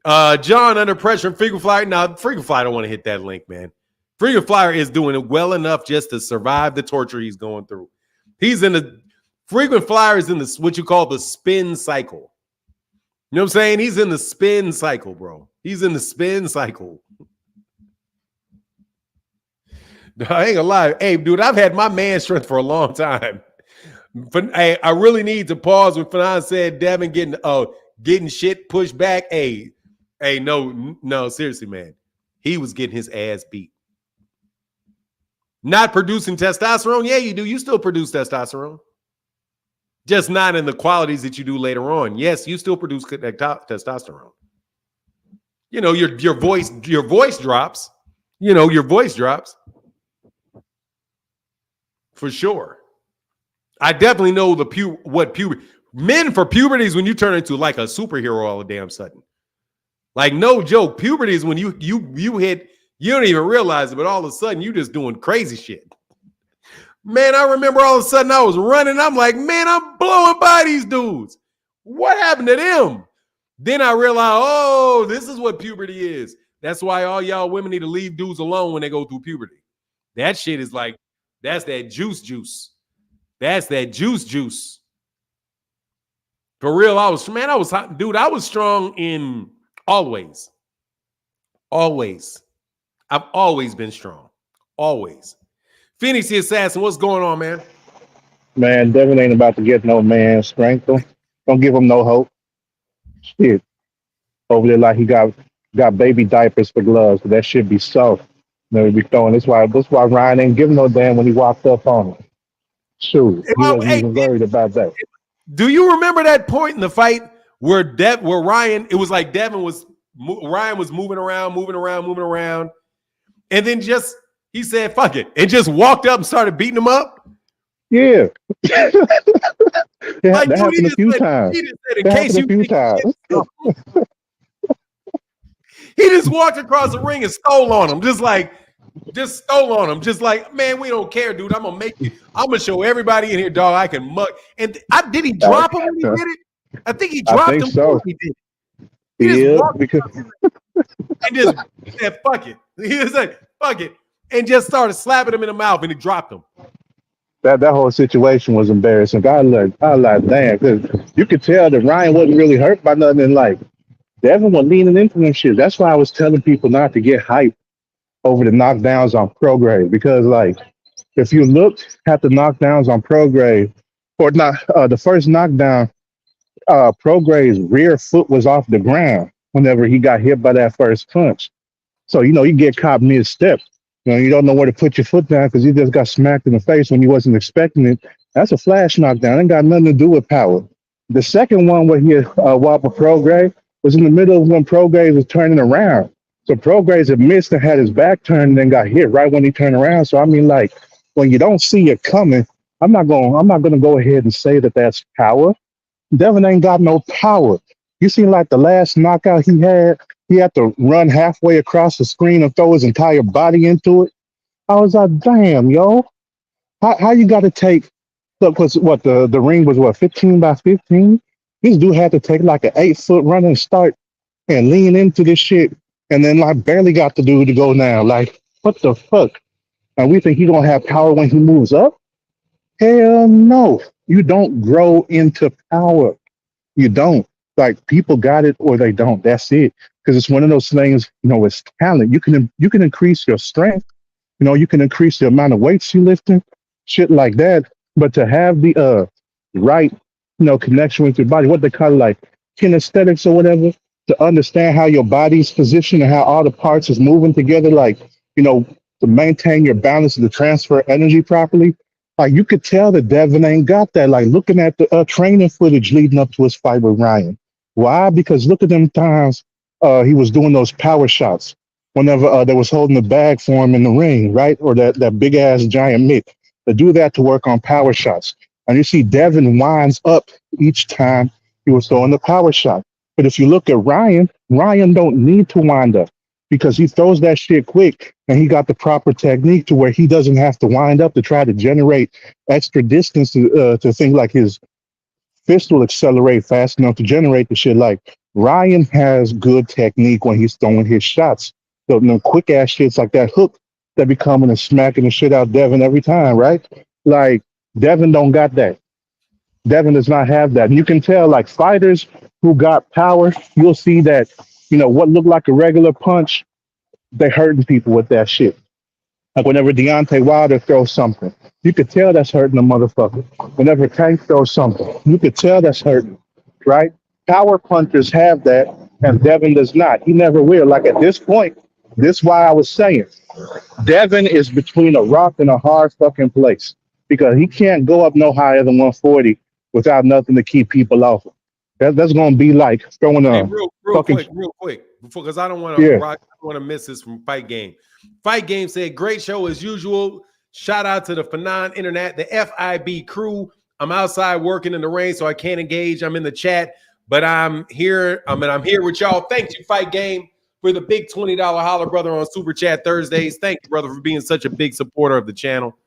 Speaker 1: John, under pressure and Frequent Flyer. Now, Frequent Flyer don't want to hit that link, man. Frequent Flyer is doing it well enough just to survive the torture he's going through. He's in the Frequent Flyer is in the what you call the spin cycle. You know what I'm saying? He's in the spin cycle, bro. He's in the spin cycle. I ain't gonna lie. Hey, dude, I've had my man strength for a long time. Hey, I really need to pause when Fanon said Devin getting shit pushed back. Hey, no, seriously, man. He was getting his ass beat. Not producing testosterone? Yeah, you do. You still produce testosterone. Just not in the qualities that you do later on. Yes, you still produce testosterone. You know, your voice drops. You know, your voice drops. For sure. I definitely know what puberty. Men for puberty is when you turn into like a superhero all the damn sudden. Like no joke, puberty is when you hit, you don't even realize it, but all of a sudden you just doing crazy shit. Man, I remember all of a sudden I was running. I'm like, man, I'm blowing by these dudes. What happened to them? Then I realized, oh, this is what puberty is. That's why all y'all women need to leave dudes alone when they go through puberty. That shit is like, that's that juice. That's that juice. For real, I was strong in always. I've always been strong. Always. Phoenix the Assassin, what's going on, man?
Speaker 6: Man, Devin ain't about to get no man strength. Don't give him no hope. Shit. Over there like he got baby diapers for gloves, but that shit be soft. Never be throwing. That's why Ryan ain't giving no damn when he walked up on him. Shoot. He wasn't even worried about that.
Speaker 1: Do you remember that point in the fight where Ryan, it was like Ryan was moving around, and then he said, fuck it, and just walked up and started beating him up?
Speaker 6: Yeah.
Speaker 1: Like,
Speaker 6: that happened a few times.
Speaker 1: He just walked across the ring and stole on him. Just stole on him. Just like, man, we don't care, dude. I'm gonna show everybody in here, dog, I can muck. And did he drop him when he did it? I think he dropped him
Speaker 6: so.
Speaker 1: He did. He just walked and just said, fuck it. He just said, fuck it. And just started slapping him in the mouth, and he dropped him.
Speaker 6: That whole situation was embarrassing. I was like, damn, because you could tell that Ryan wasn't really hurt by nothing. And like, Devin was leaning into them shit. That's why I was telling people not to get hyped over the knockdowns on Prograde, because like, if you looked at the knockdowns on Prograde, or not, the first knockdown, Prograde's rear foot was off the ground whenever he got hit by that first punch. So you get caught mid-step. You don't know where to put your foot down because you just got smacked in the face when you wasn't expecting it. That's a flash knockdown. It ain't got nothing to do with power. The second one where he wobbled Prograde was in the middle of when Prograde was turning around. So Prograde had missed and had his back turned and then got hit right when he turned around. So I mean, like, when you don't see it coming, I'm not gonna go ahead and say that that's power. Devin ain't got no power. You see, like the last knockout he had to run halfway across the screen and throw his entire body into it. I was like, damn, yo, how you got to take? Look, what the ring was 15 by 15. This dude had to take like an 8-foot run and start and lean into this shit, and then like barely got the dude to go now. Like, what the fuck? And we think he gonna have power when he moves up? Hell no. You don't grow into power. You don't. Like, people got it or they don't. That's it. Because it's one of those things, it's talent. You can increase your strength. You can increase the amount of weights you lifting, shit like that. But to have the right, connection with your body, what they call it, like kinesthetics or whatever, to understand how your body's positioned and how all the parts is moving together, like, to maintain your balance and to transfer energy properly. Like, you could tell that Devin ain't got that. Like, looking at the training footage leading up to his fight with Ryan. Why? Because look at them times he was doing those power shots whenever they was holding the bag for him in the ring, right? Or that big ass giant mitt. They do that to work on power shots. And you see Devin winds up each time he was throwing the power shot. But if you look at Ryan, Ryan don't need to wind up because he throws that shit quick and he got the proper technique to where he doesn't have to wind up to try to generate extra distance to things like his fist will accelerate fast enough to generate the shit. Like Ryan has good technique when he's throwing his shots. So no quick ass shits like that hook that be coming and smacking the shit out Devin every time, right? Like Devin don't got that. Devin does not have that. And you can tell like fighters who got power, you'll see that, what looked like a regular punch, they hurting people with that shit. Like whenever Deontay Wilder throws something, you could tell that's hurting a motherfucker. Whenever Tank throws something, you could tell that's hurting, right? Power punchers have that, and Devin does not. He never will. Like at this point, this is why I was saying Devin is between a rock and a hard fucking place because he can't go up no higher than 140 without nothing to keep people off him. That's gonna be like throwing
Speaker 1: Hey,
Speaker 6: a
Speaker 1: real
Speaker 6: fucking
Speaker 1: quick, because I don't want
Speaker 6: yeah.
Speaker 1: to miss this from Fight Game. Fight Game said, "Great show as usual. Shout out to the Fanon Internet, the FIB crew. I'm outside working in the rain, so I can't engage. I'm in the chat, but I'm here. I'm here with y'all. Thank you, Fight Game, for the big $20 holler, brother, on Super Chat Thursdays. Thank you, brother, for being such a big supporter of the channel.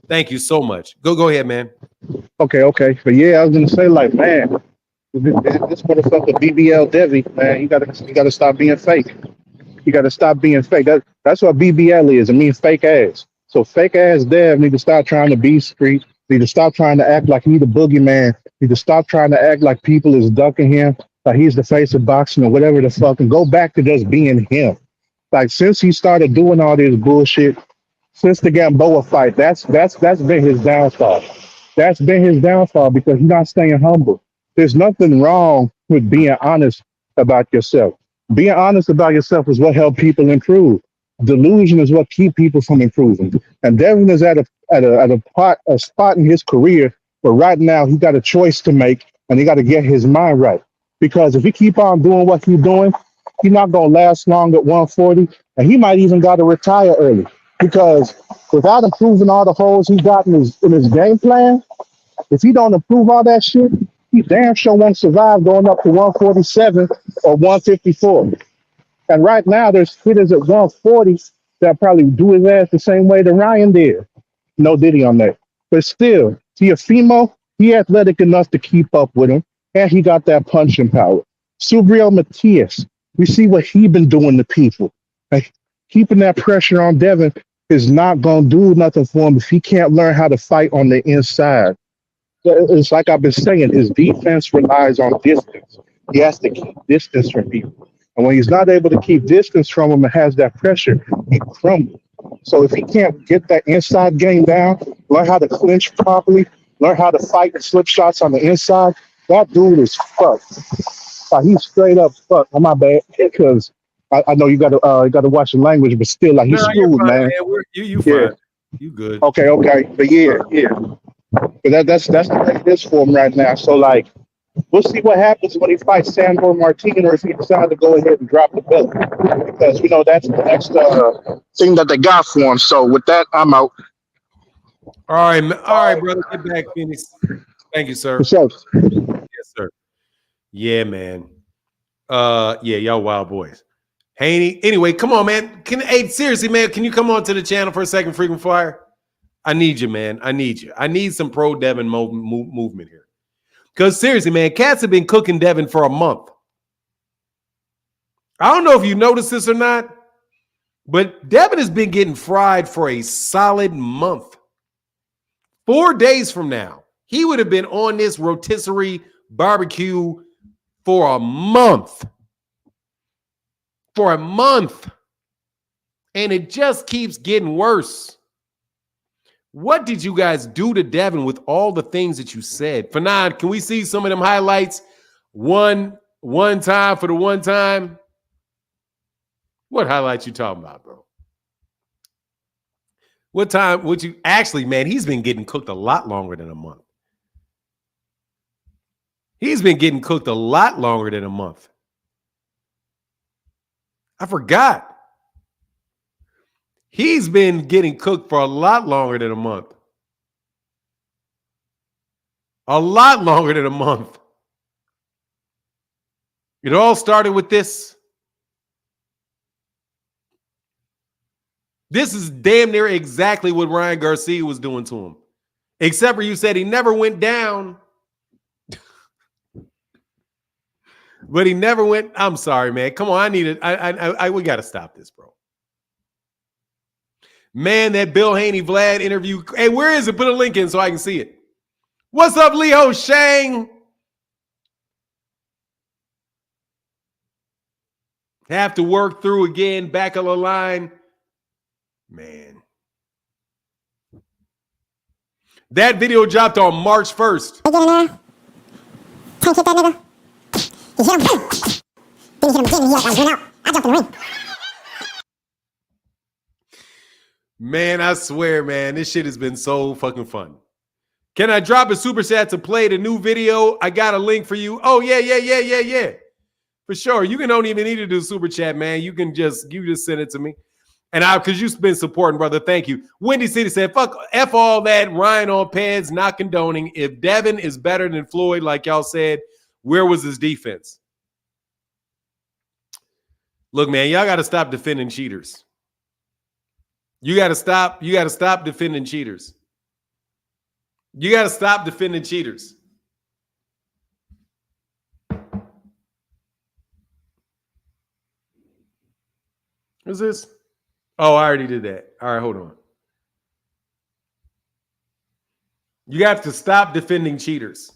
Speaker 1: Thank you so much. Go ahead, man.
Speaker 6: Okay. But yeah, I was gonna say like, man, this motherfucker BBL Devi, man, you gotta stop being fake. You gotta stop being fake. That's what BBL is. It means fake ass. So fake ass Dev need to stop trying to be street. Need to stop trying to act like he the boogeyman. Need to stop trying to act like people is ducking him, like he's the face of boxing or whatever the fuck, and go back to just being him. Like since he started doing all this bullshit, since the Gamboa fight, that's been his downfall. That's been his downfall because he's not staying humble. There's nothing wrong with being honest about yourself. Being honest about yourself is what helps people improve. Delusion is what keep people from improving. And Devin is at a spot in his career where right now he got a choice to make and he got to get his mind right. Because if he keep on doing what he's doing, he's not gonna last long at 140, and he might even got to retire early. Because without improving all the holes he got in his game plan, if he don't improve all that shit, he damn sure won't survive going up to 147 or 154. And right now, there's hitters at 140 that probably do his ass the same way that Ryan did. No diddy on that. But still, Teofimo, he athletic enough to keep up with him, and he got that punching power. Subriel Matias, we see what he been doing to people. Like, keeping that pressure on Devin is not going to do nothing for him if he can't learn how to fight on the inside. It's like I've been saying, his defense relies on distance. He has to keep distance from people. And when he's not able to keep distance from him and has that pressure, he crumbles. So if he can't get that inside game down, learn how to clinch properly, learn how to fight and slip shots on the inside, that dude is fucked. He's straight up fucked. Oh, my bad, because I know you gotta watch the language, but still, like he's screwed,
Speaker 1: fine,
Speaker 6: man.
Speaker 1: You fine.
Speaker 6: Yeah.
Speaker 1: You good.
Speaker 6: Okay, but yeah. But that's the way it is for him right now. So like, we'll see what happens when he fights Sandor Martin, or if he decides to go ahead and drop the belt, because that's the next thing that they got for him. So with that, I'm out.
Speaker 1: All right, brother. Get back, Phoenix. Thank you, sir.
Speaker 6: What's up?
Speaker 1: Yes, sir. Yeah, man. Yeah, y'all wild boys. Haney. Anyway, come on, man. Seriously, man, can you come on to the channel for a second, Frequent Flyer? I need you, man. I need you. I need some pro Devin movement here. Because seriously, man, cats have been cooking Devin for a month. I don't know if you noticed this or not, but Devin has been getting fried for a solid month. 4 days from now, he would have been on this rotisserie barbecue for a month. For a month. And it just keeps getting worse. What did you guys do to Devin with all the things that you said? Fanon, can we see some of them highlights? One time for the one time. What highlights you talking about, bro? What time would you actually, man? He's been getting cooked a lot longer than a month. He's been getting cooked a lot longer than a month. I forgot. He's been getting cooked for a lot longer than a month. A lot longer than a month. It all started with this. This is damn near exactly what Ryan Garcia was doing to him. Except for you said he never went down. But he never went. I'm sorry, man. Come on, I need it. We got to stop this, bro. Man, that Bill Haney Vlad interview. Hey, where is it? Put a link in so I can see it. What's up, Leo Shang? Have to work through again. Back of the line. Man. That video dropped on March 1st.
Speaker 7: They get in there. Tank hit that nigga. He hit him. Then he hit him again and he like went out. I jumped in the ring.
Speaker 1: Man, I swear, man, this shit has been so fucking fun. Can I drop a super chat to play the new video? I got a link for you. Oh, yeah. For sure. You don't even need to do super chat, man. You just send it to me. And because you've been supporting, brother. Thank you. Windy City said, F all that Ryan on pads, not condoning. If Devin is better than Floyd, like y'all said, where was his defense? Look, man, y'all got to stop defending cheaters. You got to stop defending cheaters. You got to stop defending cheaters. Who's this? Oh, I already did that. All right, hold on. You have to stop defending cheaters.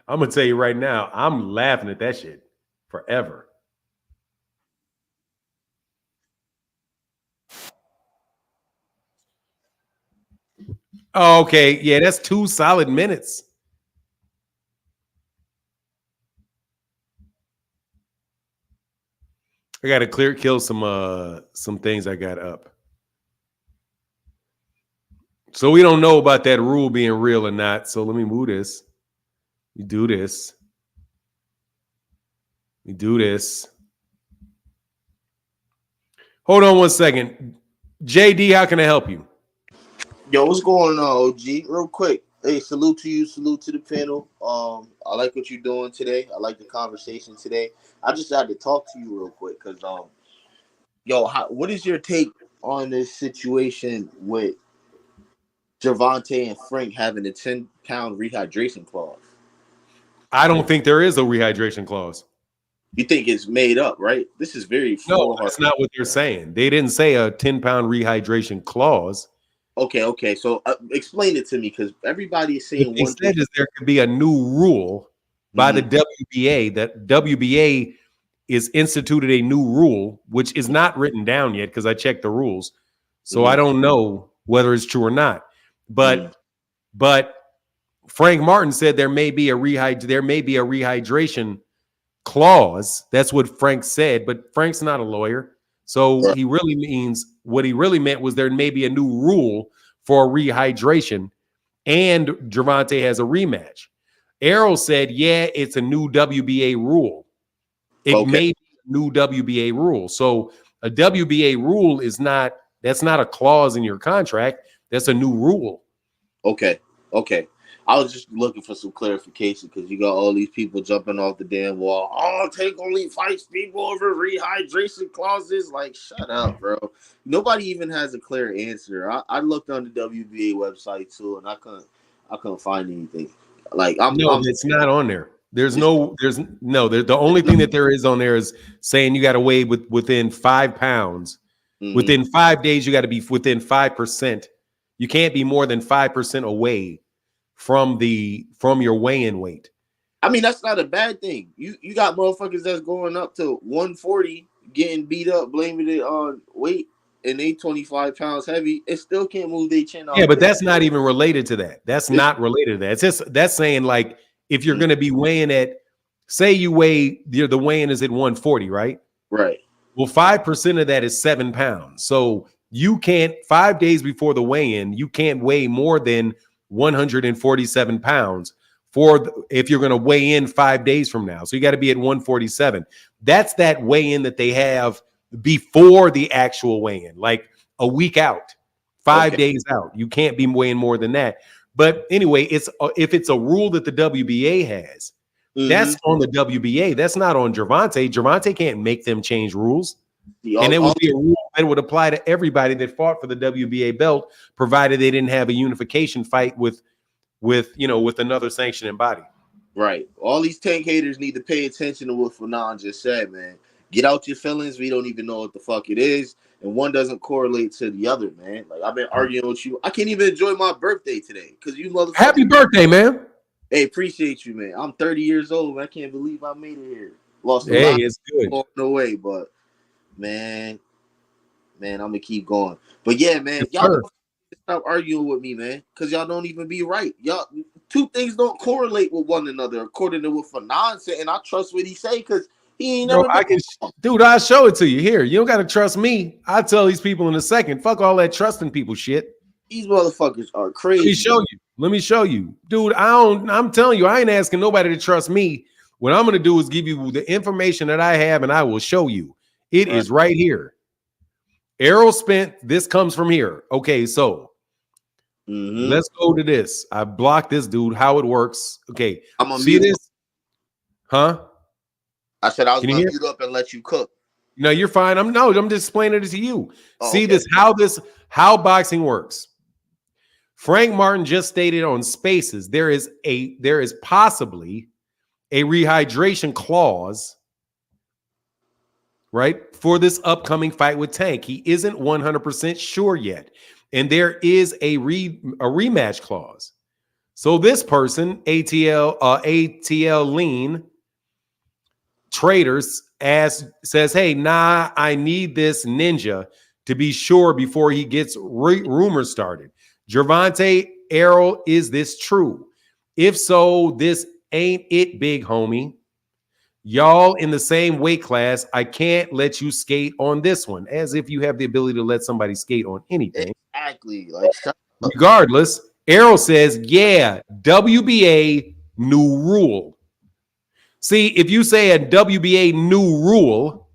Speaker 1: I'm going to tell you right now, I'm laughing at that shit forever. Oh, okay. Yeah, that's 2 solid minutes. I got to kill some things I got up. So we don't know about that rule being real or not. So let me move this. We do this. We do this. Hold on one second. JD, how can I help you?
Speaker 8: Yo, what's going on, OG? Real quick. Hey, salute to you. Salute to the panel. I like what you're doing today. I like the conversation today. I just had to talk to you real quick because, what is your take on this situation with Gervonta and Frank having a 10-pound rehydration clause?
Speaker 1: I don't think there is a rehydration clause.
Speaker 8: You think it's made up, right? This is very
Speaker 1: no. That's not what they're saying. They didn't say a 10-pound rehydration clause.
Speaker 8: Okay. So explain it to me because everybody is saying
Speaker 1: what they said is there could be a new rule by the WBA that WBA is instituted a new rule, which is not written down yet because I checked the rules. So I don't know whether it's true or not. But Frank Martin said there may be a rehydration clause. That's what Frank said, but Frank's not a lawyer. So he really means what he really meant was there may be a new rule for rehydration, and Gervonta has a rematch. Errol said, yeah, it's a new WBA rule. It may be a new WBA rule. So a WBA rule that's not a clause in your contract. That's a new rule.
Speaker 8: Okay. I was just looking for some clarification because you got all these people jumping off the damn wall. Oh, Tank only fights people over rehydration clauses. Like, shut up, bro. Nobody even has a clear answer. I looked on the WBA website too, and I couldn't find anything. Like,
Speaker 1: it's not on there. The only thing that there is on there is saying you got to weigh within 5 pounds. Mm-hmm. Within 5 days, you got to be within 5%. You can't be more than 5% away from your weigh-in weight.
Speaker 8: I mean, that's not a bad thing. You got motherfuckers that's going up to 140, getting beat up, blaming it on weight, and they 25 pounds heavy. It still can't move their chin off.
Speaker 1: Yeah, but that's not even related to that. That's not related to that. It's just that's saying like if you're going to be weighing at, say you weigh the weigh-in is at 140, right?
Speaker 8: Right.
Speaker 1: Well, 5% of that is 7 pounds. So you can't 5 days before the weigh-in, you can't weigh more than 147 pounds if you're going to weigh in 5 days from now. So you got to be at 147. That's that weigh in that they have before the actual weigh in, like a week out, 5 days out. You can't be weighing more than that. But anyway, if it's a rule that the WBA has, that's on the WBA. That's not on Gervonta. Gervonta can't make them change rules. And it would be a rule that would apply to everybody that fought for the WBA belt, provided they didn't have a unification fight with another sanctioning body.
Speaker 8: Right. All these tank haters need to pay attention to what Fanon just said, man. Get out your feelings. We don't even know what the fuck it is. And one doesn't correlate to the other, man. Like, I've been arguing with you. I can't even enjoy my birthday today because you motherfuckers.
Speaker 1: Happy birthday, man.
Speaker 8: Hey, appreciate you, man. I'm 30 years old. I can't believe I made it here. Lost a
Speaker 1: Hey,
Speaker 8: lot
Speaker 1: it's good.
Speaker 8: along the way, but man, I'm gonna keep going. But yeah, man, y'all stop arguing with me, man, because y'all don't even be right. Y'all, two things don't correlate with one another according to what Fanon said, and I trust what he say because he ain't never.
Speaker 1: Dude, I'll show it to you here. You don't gotta trust me. I'll tell these people in a second. Fuck all that trusting people shit.
Speaker 8: These motherfuckers are crazy.
Speaker 1: Let me show you. Dude, I'm telling you, I ain't asking nobody to trust me. What I'm gonna do is give you the information that I have, and I will show you. It is right here. Errol Spence, this comes from here. Okay, so let's go to this. I blocked this dude, how it works. Okay,
Speaker 8: I'm gonna
Speaker 1: see this? Huh?
Speaker 8: I said I was gonna mute up and let you cook.
Speaker 1: No, you're fine. I'm just explaining it to you. See
Speaker 8: okay.
Speaker 1: how boxing works. Frank Martin just stated on Spaces there is possibly a rehydration clause, right, for this upcoming fight with Tank. He isn't 100% sure yet, and there is a rematch clause. So this person, ATL Lean Traders, says, hey, nah, I need this ninja to be sure before he gets rumors started. Gervonta, Errol, is this true? If so, this ain't it, big homie. Y'all in the same weight class. I can't let you skate on this one. As if you have the ability to let somebody skate on anything.
Speaker 8: Exactly. Like,
Speaker 1: regardless, Errol says, yeah, WBA new rule. See, if you say a WBA new rule,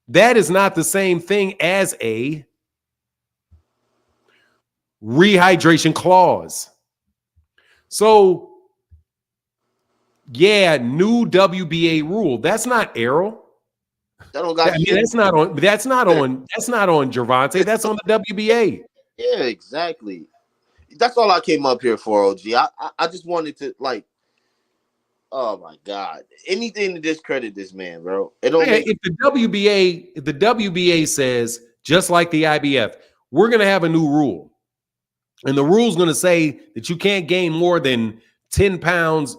Speaker 1: that is not the same thing as a rehydration clause. So, yeah, new WBA rule. That's not Errol. That's not on Gervonta. That's on the WBA.
Speaker 8: Yeah, exactly. That's all I came up here for, OG. I just wanted to, like, oh my God, anything to discredit this man, bro. If
Speaker 1: the WBA says, just like the IBF, we're gonna have a new rule. And the rule's going to say that you can't gain more than 10 pounds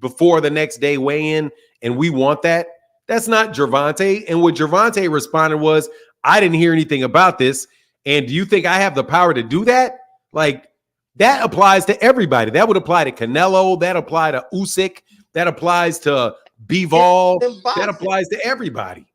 Speaker 1: before the next day weigh-in, and we want that. That's not Gervonta. And what Gervonta responded was, I didn't hear anything about this, and do you think I have the power to do that? Like, that applies to everybody. That would apply to Canelo. That applies to Usyk. That applies to Bivol. That applies to everybody.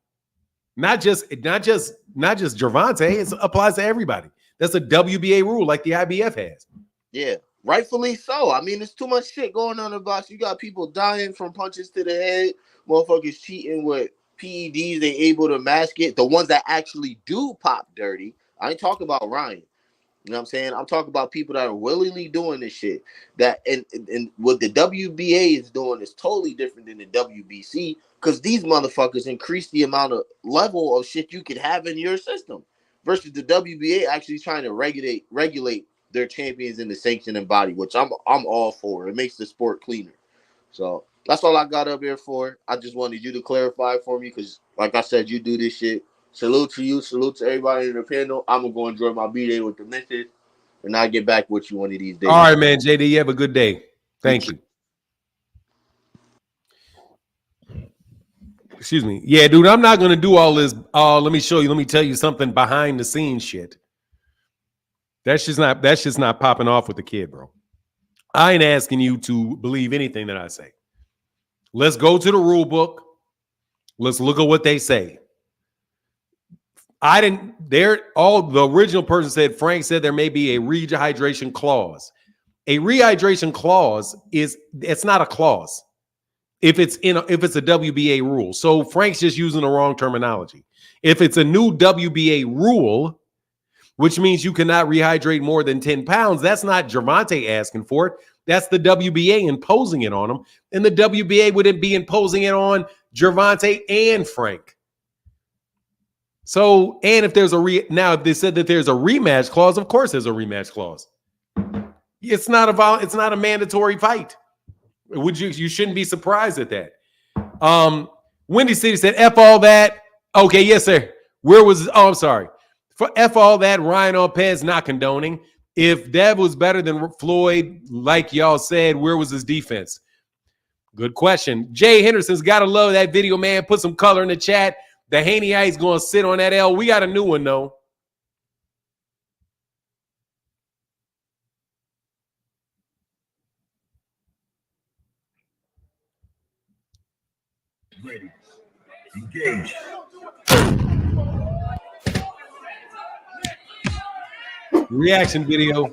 Speaker 1: Not just Gervonta. It applies to everybody. That's a WBA rule like the IBF has.
Speaker 8: Yeah, rightfully so. I mean, there's too much shit going on in the box. You got people dying from punches to the head, motherfuckers cheating with PEDs, they able to mask it. The ones that actually do pop dirty. I ain't talking about Ryan. You know what I'm saying? I'm talking about people that are willingly doing this shit. That and what the WBA is doing is totally different than the WBC because these motherfuckers increase the amount of level of shit you could have in your system. Versus the WBA actually trying to regulate their champions in the sanctioning body, which I'm all for. It makes the sport cleaner. So that's all I got up here for. I just wanted you to clarify for me because, like I said, you do this shit. Salute to you. Salute to everybody in the panel. I'm gonna go enjoy my B-Day with the missus, and I'll get back with you one of these days.
Speaker 1: All right, man. JD, you have a good day. Thank you. Excuse me. Yeah, dude, I'm not gonna do all this. Let me show you. Let me tell you something behind the scenes shit. That's just not popping off with the kid, bro. I ain't asking you to believe anything that I say. Let's go to the rule book. Let's look at what they say. The original person said, Frank said there may be a rehydration clause. A rehydration clause it's not a clause if it's a WBA rule. So Frank's just using the wrong terminology. If it's a new WBA rule, which means you cannot rehydrate more than 10 pounds, that's not Gervonta asking for it. That's the WBA imposing it on him. And the WBA wouldn't be imposing it on Gervonta and Frank. So, and if there's now if they said that there's a rematch clause, of course there's a rematch clause. It's not a mandatory fight. You shouldn't be surprised at that. Windy City said, F all that. Okay, yes, sir. I'm sorry. For F all that, Ryan Lopez not condoning. If Dev was better than Floyd, like y'all said, where was his defense? Good question. Jay Henderson's got to love that video, man. Put some color in the chat. The Haney Ice going to sit on that L. We got a new one, though.
Speaker 9: Ready. Engage.
Speaker 1: Reaction video.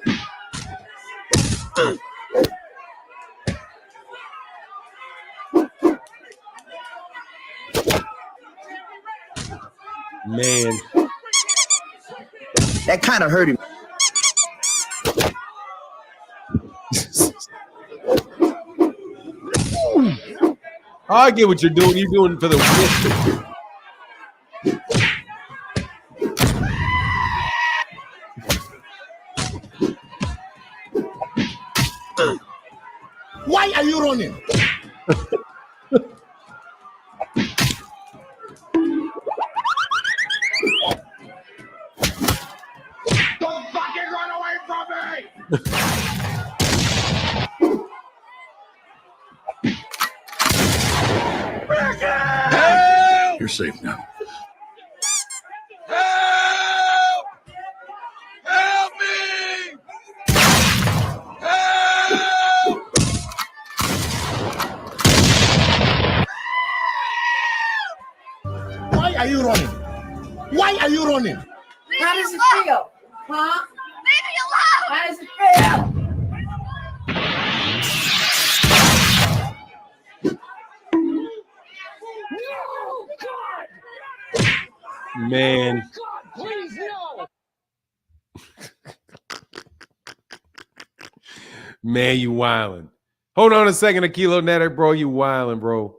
Speaker 1: Man.
Speaker 9: That kind of hurt him.
Speaker 1: I get what you're doing. You're doing it for the win.
Speaker 9: Why are you running? Don't fucking run away from me! You're safe now. Help! Help me! Help! Why are you running? Why are you running?
Speaker 10: How does it feel? Huh? Leave me alone! How does it feel?
Speaker 1: Man.
Speaker 10: Please, no!
Speaker 1: Man, you wildin'. Hold on a second, a kilo netter, bro. You wildin', bro.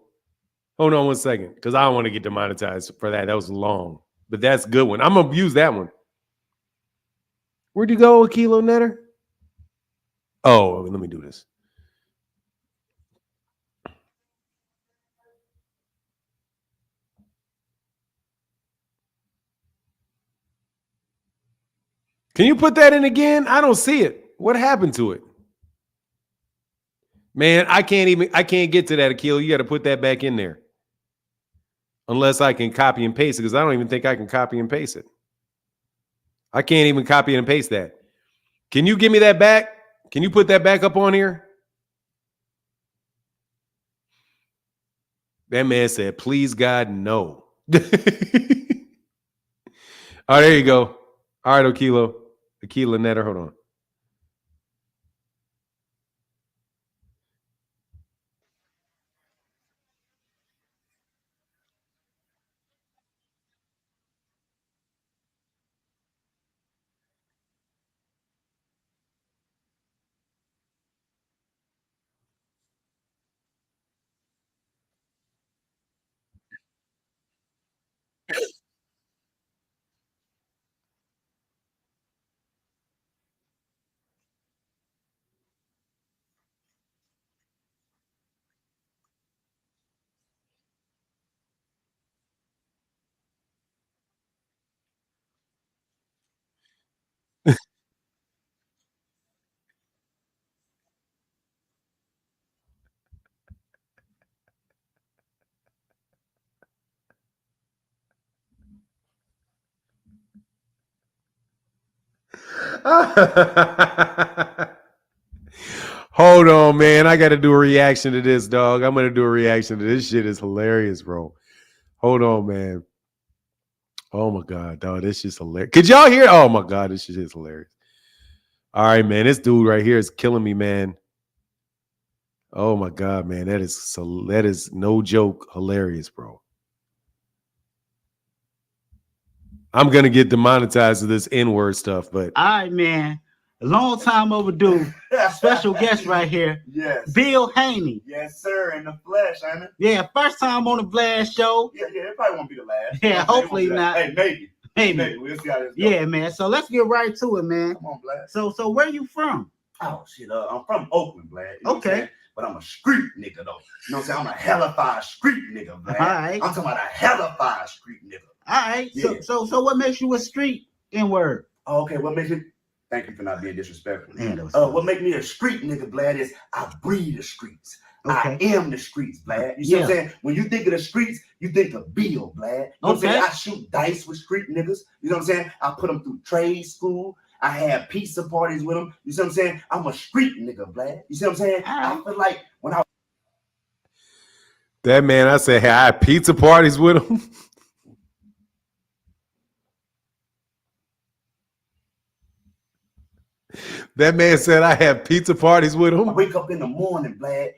Speaker 1: Hold on one second, because I don't want to get demonetized for that. That was long. But that's a good one. I'm going to use that one. Where'd you go, a kilo netter? Oh, let me do this. Can you put that in again? I don't see it. What happened to it? Man, I can't get to that, Akilo. You got to put that back in there. Unless I can copy and paste it, because I don't even think I can copy and paste it. I can't even copy and paste that. Can you give me that back? Can you put that back up on here? That man said, please, God, no. All right, there you go. All right, Akilo. Akilo Netter, hold on. Hold on, man. I got to do a reaction to this, dog. I'm going to do a reaction to this. Shit is hilarious, bro. Hold on, man. Oh, my God, dog. This is hilarious. Could y'all hear? Oh, my God. This shit is hilarious. All right, man. This dude right here is killing me, man. Oh my God, man. That is no joke hilarious, bro. I'm gonna get demonetized of this N-word stuff, but
Speaker 11: all right, man. A long time overdue. Special guest right here.
Speaker 9: Yes.
Speaker 11: Bill Haney.
Speaker 9: Yes, sir. In the flesh, ain't it?
Speaker 11: Yeah, first time on the Blast Show.
Speaker 9: Yeah. It probably won't be the last.
Speaker 11: Yeah, hopefully not.
Speaker 9: Hey, maybe.
Speaker 11: Maybe.
Speaker 9: We'll see how this goes.
Speaker 11: Yeah, man. So let's get right to it, man.
Speaker 9: Come on, Blast.
Speaker 11: So where you from?
Speaker 9: Oh, shit. I'm from Oakland, Blast. You know what I'm
Speaker 11: Okay.
Speaker 9: saying? But I'm a street nigga, though. You know what I'm saying? I'm a hellified street nigga, man.
Speaker 11: All right.
Speaker 9: I'm talking about a hellified street nigga.
Speaker 11: All right.
Speaker 9: Yeah.
Speaker 11: So what makes you a street N-word?
Speaker 9: Oh, okay, what makes it? Thank you for not being disrespectful.
Speaker 11: Man, that was
Speaker 9: What make me a street nigga, Blad, is I breathe the streets.
Speaker 11: Okay.
Speaker 9: I am the streets, Blad. You see what I'm saying? When you think of the streets, you think of Bill, Blad. You know what I'm saying? I shoot dice with street niggas. You know what I'm saying? I put them through trade school. I have pizza parties with them. You see what I'm saying? I'm a street nigga, Blad. You see what I'm saying? I feel like when I
Speaker 1: that man, I said, hey, I had pizza parties with him. That man said I had pizza parties with him.
Speaker 9: I wake up in the morning, Blad,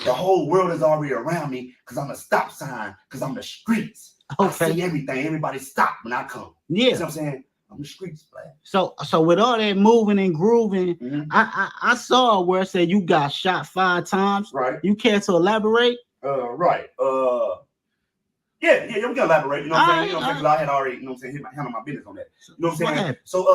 Speaker 9: the whole world is already around me because I'm a stop sign, because I'm the streets.
Speaker 11: Okay.
Speaker 9: I see everything. Everybody stop when I come.
Speaker 11: Yeah.
Speaker 9: You know what I'm saying? I'm the streets, Blad.
Speaker 11: So with all that moving and grooving,
Speaker 9: Mhm.
Speaker 11: I saw where it said you got shot 5 times.
Speaker 9: Right.
Speaker 11: You care to elaborate?
Speaker 9: Right. Yeah, we can elaborate. You know what I'm saying? You know what I'm saying? 'Cause I had already, you know what I'm saying, handle my business on that. You know what I'm saying?
Speaker 11: What happened?
Speaker 9: So, you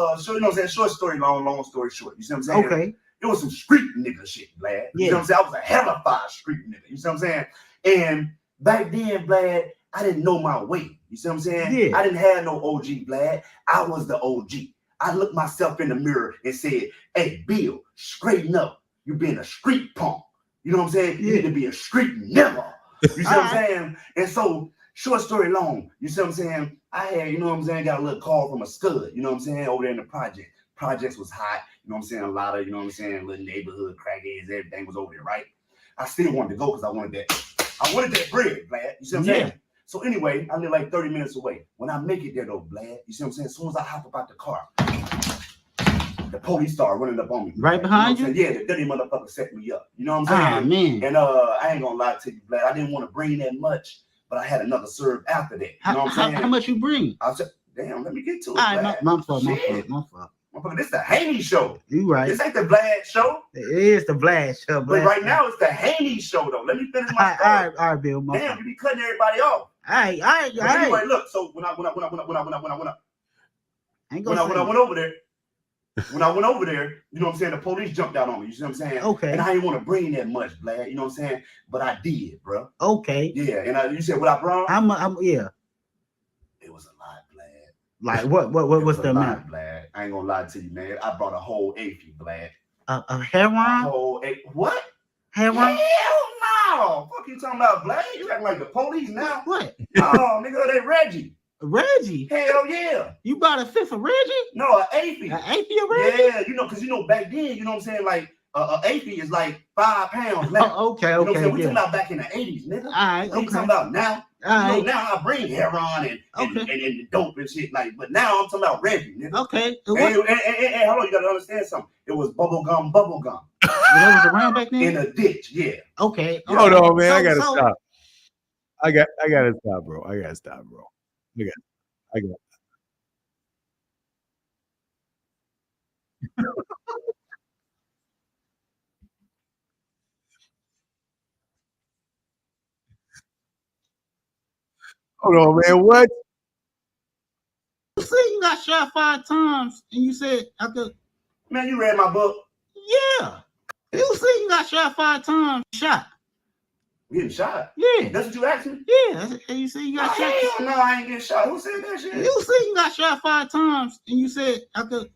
Speaker 9: know what I'm saying? Short story, long story short. You see what I'm saying?
Speaker 11: Okay.
Speaker 9: It was some street nigga shit, Blad. You
Speaker 11: Yeah.
Speaker 9: know what I'm saying? I was a hellified street nigga. You see what I'm saying? And back then, Blad, I didn't know my way. You see what I'm saying?
Speaker 11: Yeah.
Speaker 9: I didn't have no OG, Blad. I was the OG. I looked myself in the mirror and said, hey, Bill, straighten up. You being a street punk. You know what I'm saying? You need to be a street nigga. You see what I'm saying? And so, short story long, you see what I'm saying? I had, you know what I'm saying, got a little call from a scud, you know what I'm saying, over there in the project. Projects was hot, you know what I'm saying, a lot of, you know what I'm saying, little neighborhood crackheads, everything was over there, right? I still wanted to go because I wanted that bread, Blad. You see what I'm saying? So anyway, I live like 30 minutes away. When I make it there though, Blad, you see what I'm saying? As soon as I hop about the car, the police start running up on me.
Speaker 11: Right behind you?
Speaker 9: Yeah, the dirty motherfucker set me up. You know what I'm saying?
Speaker 11: Man.
Speaker 9: And I ain't gonna lie to you, Blad. I didn't want to bring that much, but I had another serve after that. You know what I'm saying?
Speaker 11: How much you bring?
Speaker 9: I said, damn, let me get to it.
Speaker 11: All right,
Speaker 9: Blad.
Speaker 11: my fault.
Speaker 9: Motherfucker, this the Haney show.
Speaker 11: You right.
Speaker 9: This ain't the Blad show.
Speaker 11: It is the Blast Show.
Speaker 9: But right now it's the Haney show though. Let me finish my story.
Speaker 11: All right, Bill.
Speaker 9: Damn, you be cutting everybody off.
Speaker 11: All right.
Speaker 9: But anyway, look. So when I went over there. When I went over there, you know what I'm saying, the police jumped out on me. You see what I'm saying?
Speaker 11: Okay.
Speaker 9: And I didn't want to bring that much, Blad. You know what I'm saying? But I did, bro.
Speaker 11: Okay.
Speaker 9: Yeah. And you said what I brought?
Speaker 11: Yeah.
Speaker 9: It was a lot, Blad.
Speaker 11: Like what was the amount?
Speaker 9: Blad. I ain't gonna lie to you, man. I brought a whole AP, Blad.
Speaker 11: A heroin?
Speaker 9: A whole what?
Speaker 11: Heroin?
Speaker 9: Hell no! Fuck you talking about, Blad? You acting like the police now?
Speaker 11: What?
Speaker 9: Oh, nigga, they Reggie.
Speaker 5: Reggie?
Speaker 9: Hell yeah.
Speaker 5: You bought a fifth of Reggie?
Speaker 9: No, an AP.
Speaker 5: An AP of Reggie?
Speaker 9: Yeah, because back then, you know what I'm saying, like an AP is like 5 pounds now.
Speaker 5: Oh, okay,
Speaker 9: You know what I'm
Speaker 5: okay.
Speaker 9: saying? We
Speaker 5: Yeah.
Speaker 9: talking about back in the 80s, nigga.
Speaker 5: All right,
Speaker 9: What you
Speaker 5: okay.
Speaker 9: talking about now?
Speaker 5: All right.
Speaker 9: Now I bring heroin and dope and shit, like, but now I'm talking about Reggie, nigga.
Speaker 5: Okay.
Speaker 9: And hold on, you gotta understand something. It was bubble gum.
Speaker 5: Well, that was around back then?
Speaker 9: In a ditch, yeah.
Speaker 5: Okay.
Speaker 1: Hold on, man.
Speaker 5: So-
Speaker 1: I gotta
Speaker 5: so-
Speaker 1: stop. I gotta stop, bro. I gotta stop, bro. I got. Hold on, man. What?
Speaker 5: You said you got shot 5 times, and you said I could.
Speaker 9: Man, you read my book?
Speaker 5: Yeah. You said you got shot 5 times. Shot.
Speaker 9: Getting shot?
Speaker 5: Yeah.
Speaker 9: That's what you asked me?
Speaker 5: Yeah. You said you got shot.
Speaker 9: Hell no, I ain't getting shot. Who said that shit?
Speaker 5: You said you got shot 5 times, and you said I could.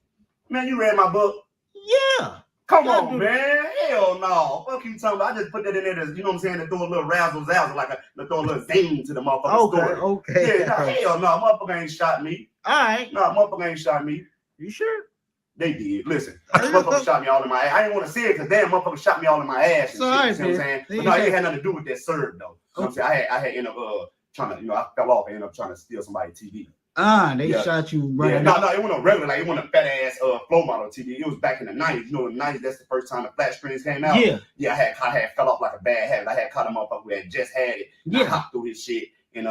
Speaker 9: Man, you read my book?
Speaker 5: Yeah.
Speaker 9: Come on, man. Hell no. Fuck you talking about. I just put that in there to, you know what I'm saying, to throw a little razzle-dazzle, to throw a little zing to the motherfucker's story.
Speaker 5: Okay.
Speaker 9: Yeah, hell no. Motherfucker ain't shot me.
Speaker 5: All right.
Speaker 9: No, motherfucker ain't shot me.
Speaker 5: You sure?
Speaker 9: They did. Listen, motherfucker shot me all in my ass. I didn't want to say it because damn motherfucker shot me all in my ass. And
Speaker 5: Sorry,
Speaker 9: shit, you know what I'm saying?
Speaker 5: man.
Speaker 9: But no, it ain't had nothing to do with that serve though. You know what I'm saying? I had ended up trying to, I fell off and ended up trying to steal somebody's TV.
Speaker 11: They
Speaker 9: Yeah.
Speaker 11: shot you
Speaker 9: Yeah,
Speaker 11: right.
Speaker 9: no, it wasn't a regular, like it wasn't a fat ass flow model TV. It was back in the 90s. You know, in the 90s, that's the first time the flat screens came out.
Speaker 11: Yeah.
Speaker 9: I had fell off like a bad habit. I had caught him up who had just had it.
Speaker 11: Yeah.
Speaker 9: I hopped through his shit and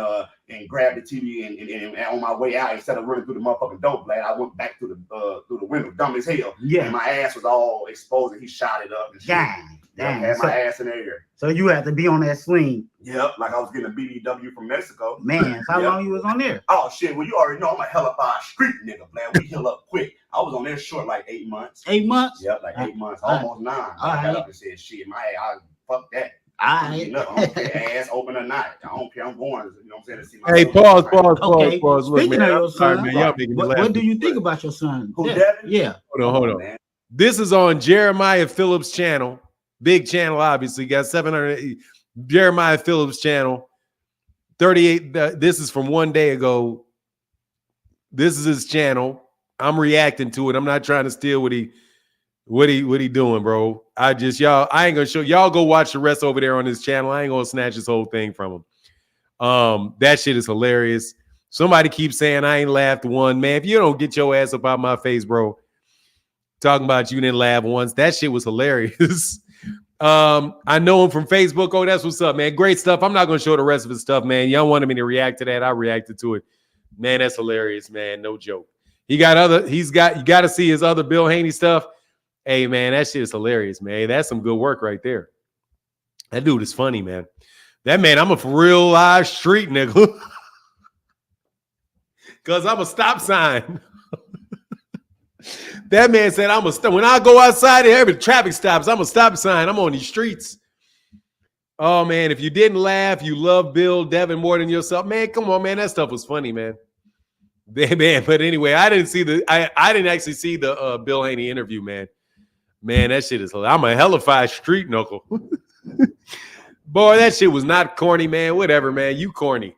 Speaker 9: grabbed the TV and on my way out, instead of running through the motherfucking door blade, I went back through the window, dumb as hell.
Speaker 11: Yeah.
Speaker 9: And my ass was all exposed and he shot it up and shit.
Speaker 11: Damn.
Speaker 9: Had my ass in the air.
Speaker 11: So you had to be on that swing.
Speaker 9: Yep, like I was getting a BBW from Mexico.
Speaker 11: Man, how long you was on there?
Speaker 9: Oh shit, well you already know I'm a hellified street nigga, man. We heal up quick. I was on there short like 8 months.
Speaker 11: 8 months?
Speaker 9: Yep, like 8 months, almost 9. I got up and said, shit, I fuck that. I don't care, ass open or not. I don't care. I'm going. You know what I'm saying? To see my
Speaker 1: Hey, pause.
Speaker 11: Okay.
Speaker 1: Look,
Speaker 11: Speaking
Speaker 1: man,
Speaker 11: of your
Speaker 1: sorry,
Speaker 11: son,
Speaker 1: man, y'all making me laugh.
Speaker 11: what do you think about your son?
Speaker 9: Who, Devin?
Speaker 11: Yeah.
Speaker 1: Hold on. Man. This is on Jeremiah Phillips' channel. Big channel, obviously. Got 700. Jeremiah Phillips' channel. 38. This is from 1 day ago. This is his channel. I'm reacting to it. I'm not trying to steal what he doing, bro. I ain't gonna show y'all. Go watch the rest over there on his channel. I ain't gonna snatch this whole thing from him. That shit is hilarious. Somebody keeps saying I ain't laughed one. Man, if you don't get your ass up out my face, bro, talking about you didn't laugh once, that shit was hilarious. I know him from Facebook. Oh, that's what's up, man. Great stuff. I'm not gonna show the rest of his stuff, man. Y'all wanted me to react to that. I reacted to it. Man, that's hilarious, man. No joke. You got to see his other Bill Haney stuff. Hey, man, that shit is hilarious, man. That's some good work right there. That dude is funny, man. That man, I'm a for real live street nigga. Because I'm a stop sign. That man said, when I go outside, every traffic stops. I'm a stop sign. I'm on these streets. Oh, man, if you didn't laugh, you love Bill, Devin more than yourself. Man, come on, man. That stuff was funny, man. Man, but anyway, I didn't actually see the Bill Haney interview, man. Man, that shit is hilarious. I'm a hellified street knuckle. Boy, that shit was not corny, man. Whatever, man. You corny.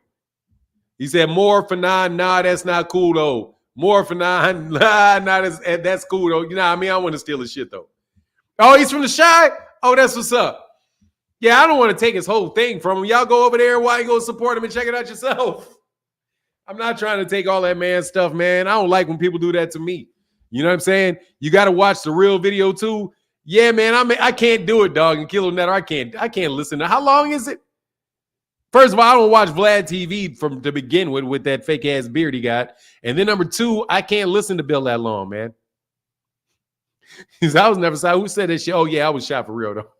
Speaker 1: He said, more for nine. Nah, that's not cool, though. More for nine. Nah, that's cool, though. You know what I mean? I want to steal his shit, though. Oh, he's from the Shy? Oh, that's what's up. Yeah, I don't want to take his whole thing from him. Y'all go over there. Why you go support him and check it out yourself? I'm not trying to take all that man stuff, man. I don't like when people do that to me. You know what I'm saying? You got to watch the real video too. Yeah, man. I can't do it, dog. And Kilo Netter, I can't listen to. How long is it? First of all, I don't watch Vlad TV from to begin with that fake ass beard he got. And then number two, I can't listen to Bill that long, man. Because I was never shot. Who said that shit? Oh yeah, I was shot for real though.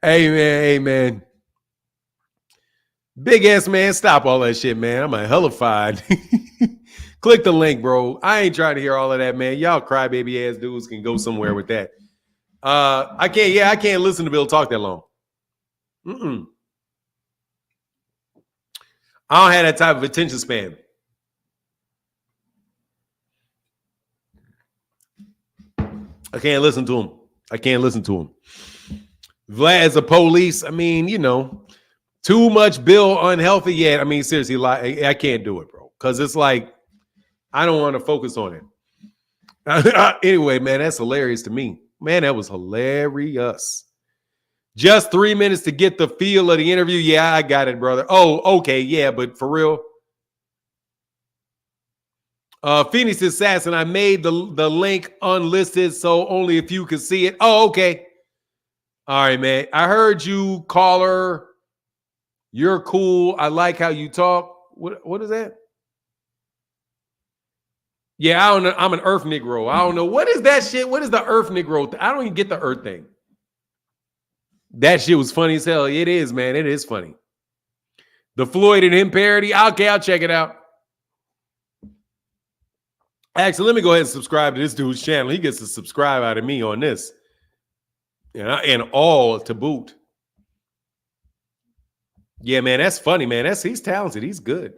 Speaker 1: Hey man. Big ass man, stop all that shit, man. I'm a hellified. Click the link, bro. I ain't trying to hear all of that, man. Y'all crybaby ass dudes can go somewhere with that. I can't listen to Bill talk that long. I don't have that type of attention span. I can't listen to him. Vlad's a police. I mean, you know, too much Bill unhealthy yet. I mean, seriously, like I can't do it, bro. Because it's like, I don't want to focus on it. Anyway, man, that's hilarious to me. Man, that was hilarious. Just 3 minutes to get the feel of the interview. Yeah, I got it, brother. Oh, okay. Yeah, but for real. Phoenix Assassin, I made the link unlisted so only a few could see it. Oh, okay. All right, man. I heard you, caller. You're cool. I like how you talk. What is that? Yeah, I don't know. I'm an Earth Negro. I don't know. What is that shit? What is the Earth Negro? I don't even get the Earth thing. That shit was funny as hell. It is, man. It is funny. The Floyd and him parody. Okay, I'll check it out. Actually, let me go ahead and subscribe to this dude's channel. He gets to subscribe out of me on this. And all to boot. Yeah, man, that's funny, man. He's talented. He's good.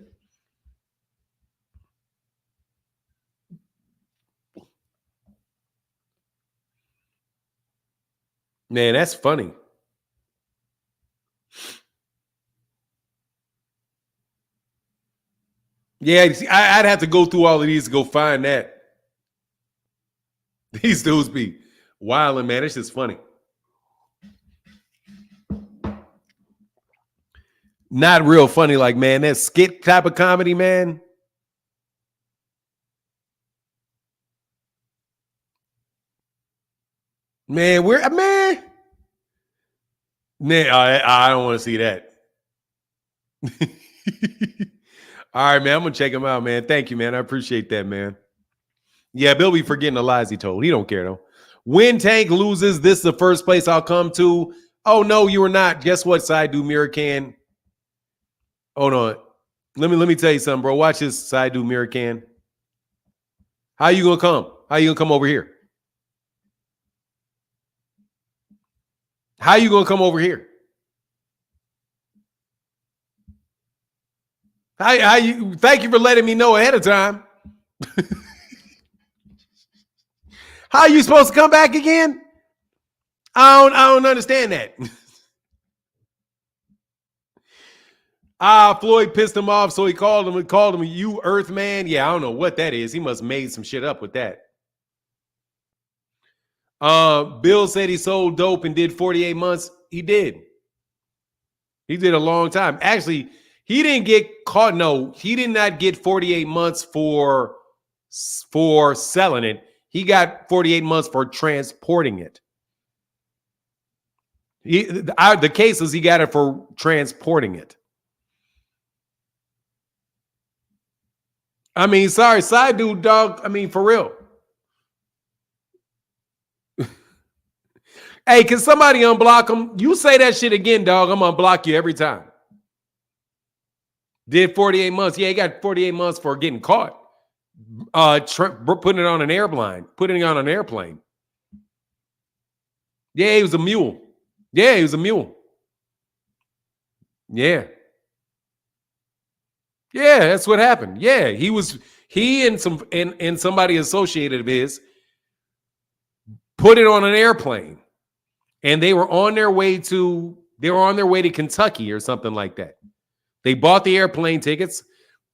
Speaker 1: Man, that's funny. Yeah, I'd have to go through all of these to go find that. These dudes be wilding, man. It's just funny. Not real funny, like, man, that skit type of comedy, man. Man, I don't want to see that. All right, man, I'm gonna check him out, man. Thank you, man. I appreciate that, man. Yeah, Bill be forgetting the lies he told. He don't care though. When Tank loses, this is the first place I'll come to. Oh no, you are not. Guess what? Side dude mirror can. Hold on. Let me tell you something, bro. Watch this, side dude mirror can. How you gonna come? How you gonna come over here? How you gonna come over here? How you? Thank you for letting me know ahead of time. How are you supposed to come back again? I don't understand that. Floyd pissed him off, so he called him, you Earthman. Yeah, I don't know what that is. He must have made some shit up with that. Bill said he sold dope and did 48 months. He did. He did a long time. Actually, he didn't get caught. No, he did not get 48 months for selling it. He got 48 months for transporting it. The case is he got it for transporting it. I mean, sorry, side dude, dog. I mean, for real. Hey, can somebody unblock him? You say that shit again, dog. I'm gonna block you every time. Did 48 months. Yeah, he got 48 months for getting caught. Putting it on an airplane. Putting it on an airplane. Yeah, he was a mule. Yeah, he was a mule. Yeah. Yeah, that's what happened. Yeah, he and somebody associated of his put it on an airplane. And they were on their way to Kentucky or something like that. They bought the airplane tickets.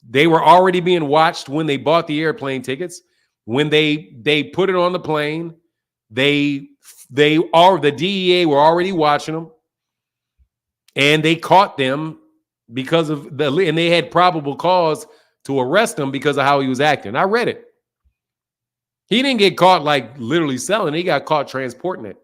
Speaker 1: They were already being watched when they bought the airplane tickets. When they put it on the plane, the DEA were already watching them, and they caught them because of and they had probable cause to arrest him because of how he was acting. I read it. He didn't get caught like literally selling. He got caught transporting it.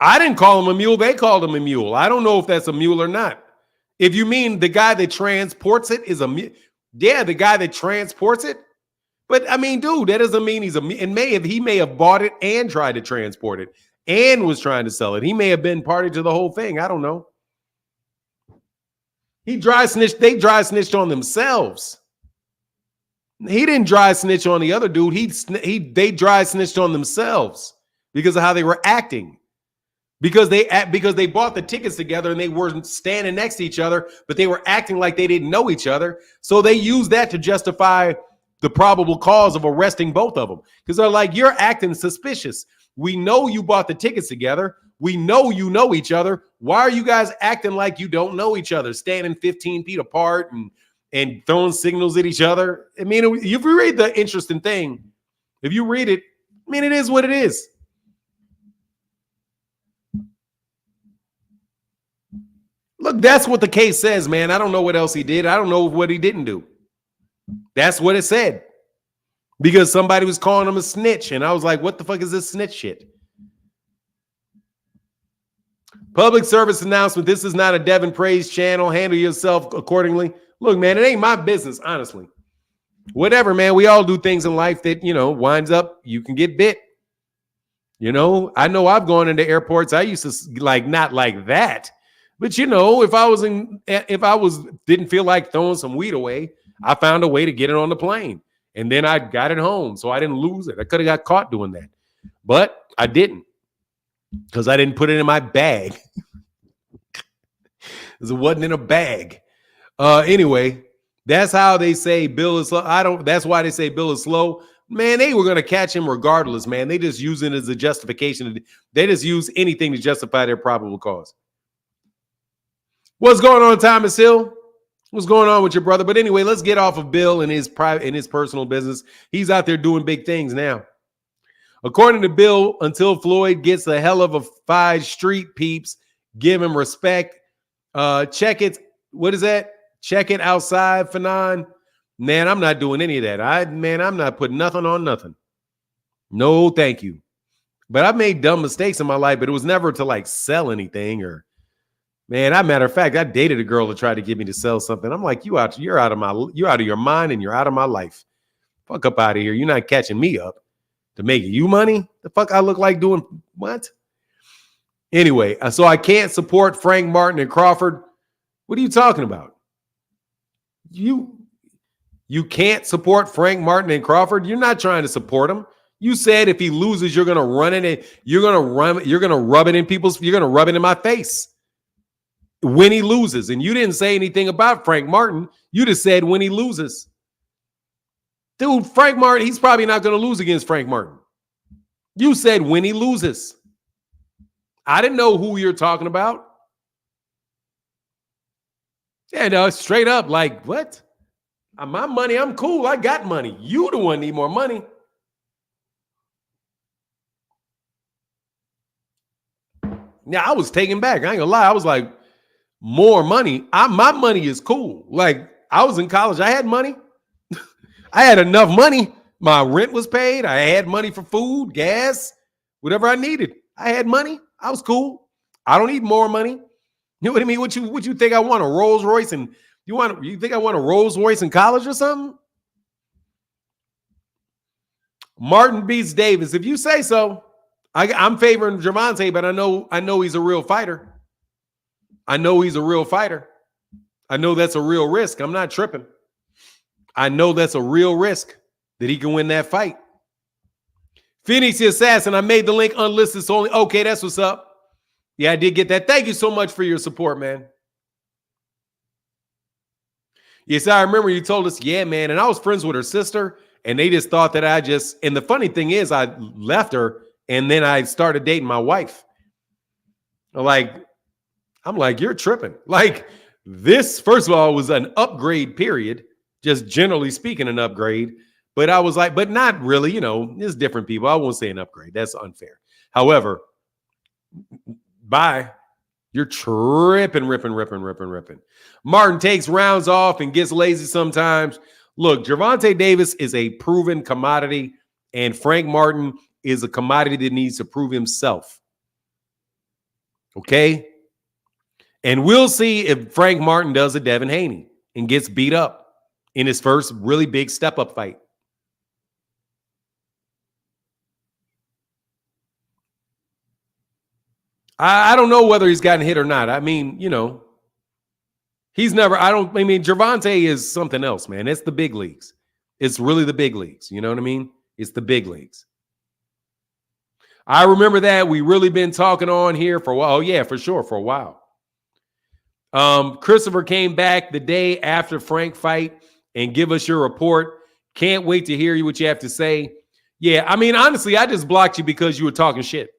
Speaker 1: I didn't call him a mule. They called him a mule. I don't know if that's a mule or not. If you mean the guy that transports it is a mule. Yeah, the guy that transports it. But I mean, dude, that doesn't mean he's a mule. He may have bought it and tried to transport it and was trying to sell it. He may have been party to the whole thing. I don't know. They dry snitched on themselves. He didn't dry snitch on the other dude. They dry snitched on themselves because of how they were acting. Because they bought the tickets together and they weren't standing next to each other, but they were acting like they didn't know each other. So they used that to justify the probable cause of arresting both of them. Because they're like, you're acting suspicious. We know you bought the tickets together. We know you know each other. Why are you guys acting like you don't know each other, standing 15 feet apart and throwing signals at each other? I mean, if you read the interesting thing, if you read it, I mean, it is what it is. Look, that's what the case says, man. I don't know what else he did. I don't know what he didn't do. That's what it said. Because somebody was calling him a snitch. And I was like, what the fuck is this snitch shit? Public service announcement. This is not a Devin Praise channel. Handle yourself accordingly. Look, man, it ain't my business, honestly. Whatever, man. We all do things in life that, winds up, you can get bit. I know I've gone into airports. I used to not like that. But if I didn't feel like throwing some weed away, I found a way to get it on the plane. And then I got it home. So I didn't lose it. I could have got caught doing that. But I didn't. Because I didn't put it in my bag. Because it wasn't in a bag. Anyway, that's how they say Bill is slow. That's why they say Bill is slow. Man, they were going to catch him regardless, man. They just use it as a justification. They just use anything to justify their probable cause. What's going on, Thomas Hill? What's going on with your brother? But anyway, let's get off of Bill and his personal business. He's out there doing big things now. According to Bill, until Floyd gets a hell of a fight, street peeps give him respect. Check it. What is that? Check it outside, Fanon. Man, I'm not doing any of that. I'm not putting nothing on nothing. No, thank you. But I've made dumb mistakes in my life, but it was never to like sell anything or, man, as a matter of fact, I dated a girl to try to get me to sell something. I'm like, you're out of your mind and you're out of my life. Fuck up out of here. You're not catching me up to make you money. The fuck I look like doing what? Anyway, so I can't support Frank Martin and Crawford. What are you talking about? You can't support Frank Martin and Crawford. You're not trying to support him. You said if he loses, you're gonna run it and you're gonna rub it in my face when he loses. And you didn't say anything about Frank Martin. You just said when he loses. Dude, Frank Martin, he's probably not gonna lose against Frank Martin. You said when he loses. I didn't know who you're talking about. Yeah, no, straight up, like, what? My money, I'm cool. I got money. You the one need more money. Now, I was taken back. I ain't gonna lie. I was like, more money. My money is cool. Like, I was in college. I had money. I had enough money. My rent was paid. I had money for food, gas, whatever I needed. I had money. I was cool. I don't need more money. You know what I mean? What you think I want a Rolls Royce and you think I want a Rolls Royce in college or something? Martin beats Davis. If you say so, I'm favoring Gervonta, but I know he's a real fighter. I know he's a real fighter. I know that's a real risk. I'm not tripping. I know that's a real risk that he can win that fight. Phoenix the Assassin, I made the link unlisted, so only. Okay, that's what's up. Yeah, I did get that. Thank you so much for your support, man. Yes, I remember you told us, yeah, man. And I was friends with her sister, and they just thought that and the funny thing is, I left her, and then I started dating my wife. I'm like, you're tripping. Like, this, first of all, was an upgrade period, just generally speaking, an upgrade. But I was like, but not really, there's different people. I won't say an upgrade. That's unfair. However, bye. You're ripping. Martin takes rounds off and gets lazy sometimes. Look, Gervonta Davis is a proven commodity, and Frank Martin is a commodity that needs to prove himself. Okay? And we'll see if Frank Martin does a Devin Haney and gets beat up in his first really big step-up fight. I don't know whether he's gotten hit or not. I mean, he's never, Gervonta is something else, man. It's the big leagues. It's really the big leagues. You know what I mean? It's the big leagues. I remember that. We really been talking on here for a while. Oh, yeah, for sure, for a while. Christopher came back the day after Frank fight and give us your report. Can't wait to hear what you have to say. Yeah, I mean, honestly, I just blocked you because you were talking shit.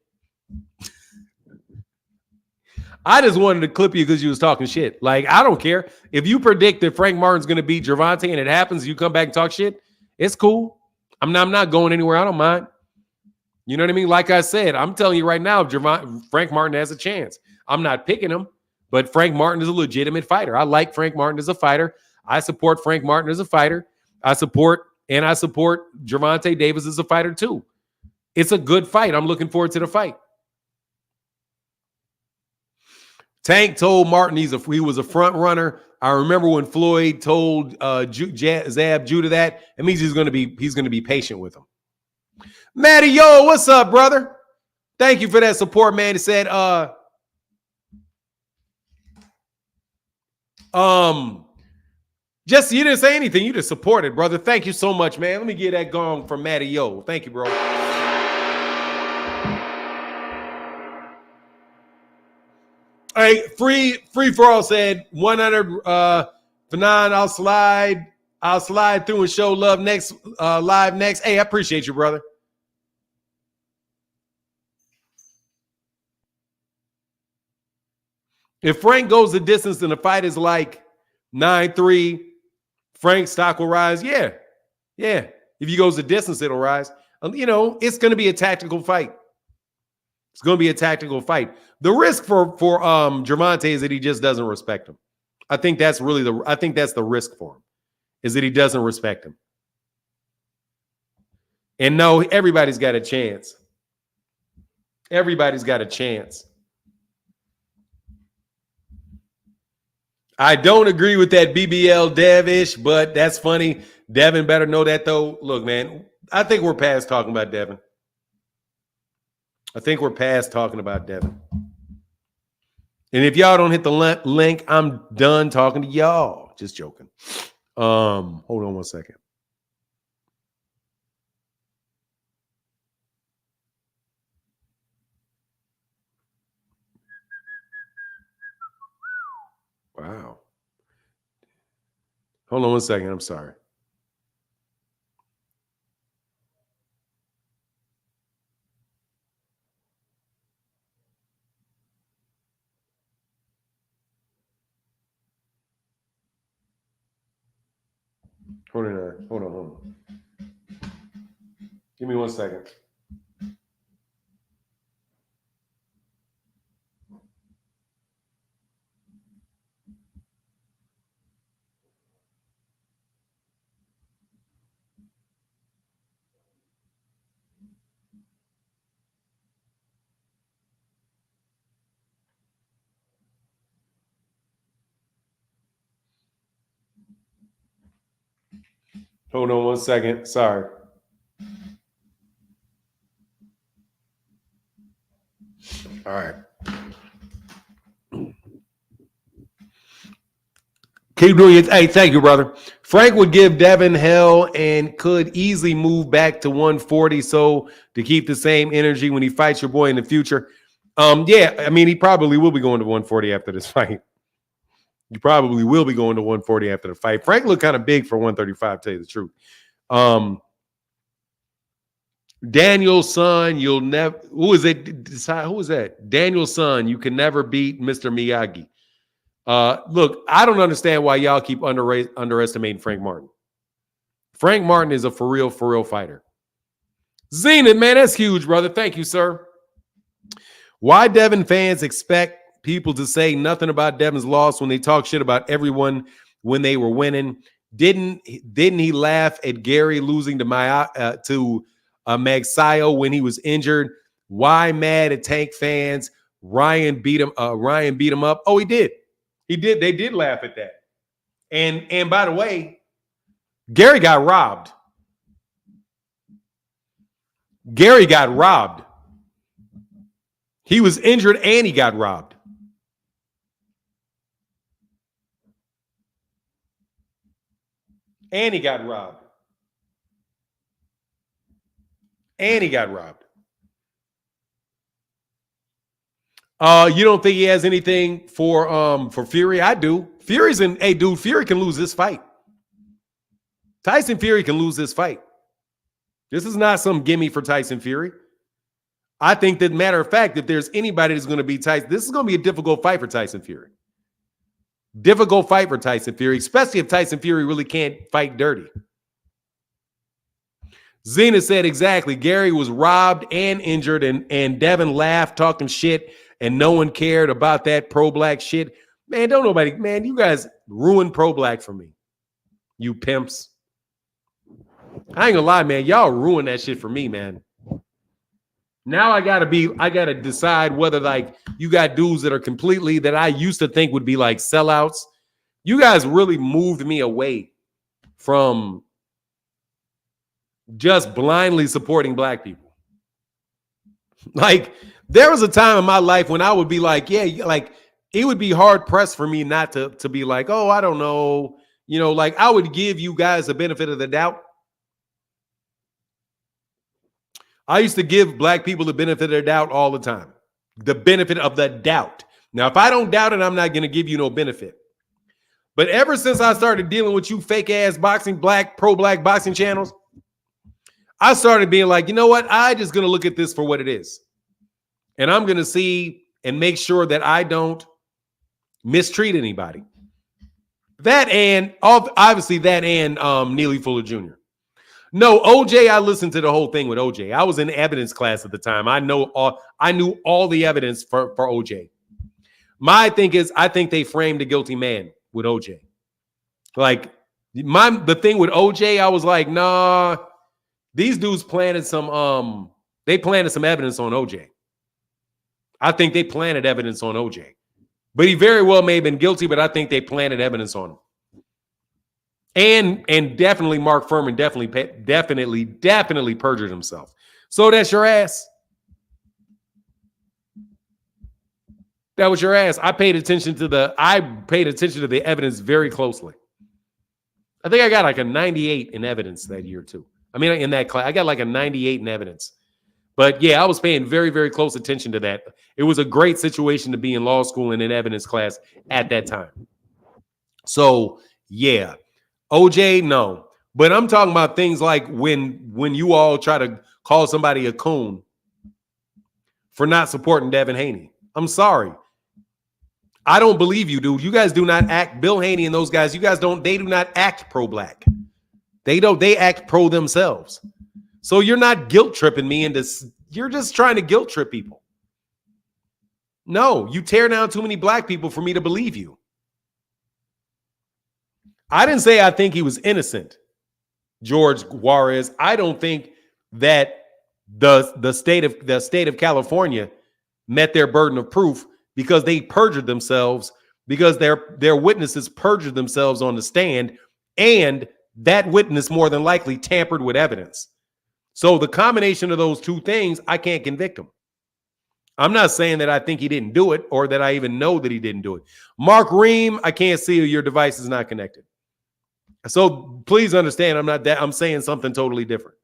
Speaker 1: I just wanted to clip you because you was talking shit. Like, I don't care. If you predict that Frank Martin's going to beat Gervonta and it happens, you come back and talk shit, it's cool. I'm not going anywhere. I don't mind. You know what I mean? Like I said, I'm telling you right now, Frank Martin has a chance. I'm not picking him, but Frank Martin is a legitimate fighter. I like Frank Martin as a fighter. I support Frank Martin as a fighter. I support Gervonta Davis as a fighter too. It's a good fight. I'm looking forward to the fight. Tank told Martin he was a front runner. I remember when Floyd told Zab Judah that. It means he's gonna be patient with him. Matty, yo, what's up, brother? Thank you for that support, man. It said, just you didn't say anything. You just supported, brother. Thank you so much, man. Let me get that gong from Matty, yo. Thank you, bro. All right, free for all said 100 for 9. I'll slide through and show love next live next. Hey, I appreciate you, brother. If Frank goes the distance and the fight is like 9-3, Frank's stock will rise. Yeah. If he goes the distance, it'll rise. it's going to be a tactical fight. It's going to be a tactical fight. The risk for Gervonta is that he just doesn't respect him. I think that's the risk for him, is that he doesn't respect him. And no, everybody's got a chance. Everybody's got a chance. I don't agree with that BBL Dev-ish, but that's funny. Devin better know that, though. Look, man, I think we're past talking about Devin. And if y'all don't hit the link, I'm done talking to y'all. Just joking. Hold on one second. Wow. Hold on one second. I'm sorry. Hold on. Give me 1 second. Hold on 1 second. Sorry. All right. Keep doing it. Hey, thank you, brother. Frank would give Devin hell and could easily move back to 140 so to keep the same energy when he fights your boy in the future. Yeah, I mean, he probably will be going to 140 after this fight. You probably will be going to 140 after the fight. Frank looked kind of big for 135, to tell you the truth. Daniel's son, you'll never. Who is it? Who is that? Daniel's son, you can never beat Mr. Miyagi. Look, I don't understand why y'all keep underestimating Frank Martin. Frank Martin is a for real fighter. Zenith, man, that's huge, brother. Thank you, sir. Why Devin fans expect people to say nothing about Devin's loss when they talk shit about everyone when they were winning? Didn't he laugh at Gary losing to Magsayo when he was injured? Why mad at Tank fans? Ryan beat him up. Oh, he did. He did. They did laugh at that. And by the way, Gary got robbed. Gary got robbed. He was injured and he got robbed. And he got robbed. You don't think he has anything for Fury? I do. Fury can lose this fight. Tyson Fury can lose this fight. This is not some gimme for Tyson Fury. I think that, matter of fact, if there's anybody that's going to be Tyson, this is going to be a difficult fight for Tyson Fury. Difficult fight for Tyson Fury, especially if Tyson Fury really can't fight dirty. Zena said exactly. Gary was robbed and injured, and Devin laughed, talking shit, and no one cared about that pro-black shit. Man, you guys ruined pro-black for me. You pimps. I ain't gonna lie, man. Y'all ruined that shit for me, man. Now I gotta decide whether, like, you got dudes that are completely, that I used to think would be like sellouts. You guys really moved me away from just blindly supporting black people. Like, there was a time in my life when I would be like, yeah, like, it would be hard pressed for me not to be like, oh, I don't know. You know, like, I would give you guys the benefit of the doubt. I used to give black people the benefit of the doubt all the time. The benefit of the doubt. Now, if I don't doubt it, I'm not going to give you no benefit. But ever since I started dealing with you fake ass pro-black boxing channels, I started being like, you know what? I just going to look at this for what it is. And I'm going to see and make sure that I don't mistreat anybody. That and Neely Fuller Jr. No, OJ, I listened to the whole thing with OJ. I was in evidence class at the time. I knew all the evidence for OJ. My thing is, I think they framed a guilty man with OJ. Like the thing with OJ, I was like, nah, these dudes planted some evidence on OJ. I think they planted evidence on OJ. But he very well may have been guilty, but I think they planted evidence on him. And definitely Mark Furman definitely perjured himself. So that's your ass. That was your ass. I paid attention to the evidence very closely. I think I got like a 98 in evidence that year too. I mean, in that class, I got like a 98 in evidence. But yeah, I was paying very, very close attention to that. It was a great situation to be in law school and in evidence class at that time. So yeah, OJ, no. But I'm talking about things like when you all try to call somebody a coon for not supporting Devin Haney. I'm sorry. I don't believe you, dude. You guys do not act, Bill Haney and those guys, they do not act pro-black. They act pro themselves. So you're not guilt tripping me into, you're just trying to guilt trip people. No, you tear down too many black people for me to believe you. I didn't say I think he was innocent, George Juarez. I don't think that the state of California met their burden of proof because they perjured themselves, because their witnesses perjured themselves on the stand, and that witness more than likely tampered with evidence. So the combination of those two things, I can't convict him. I'm not saying that I think he didn't do it or that I even know that he didn't do it. Mark Ream, I can't see you. Your device is not connected. So please understand, I'm saying something totally different.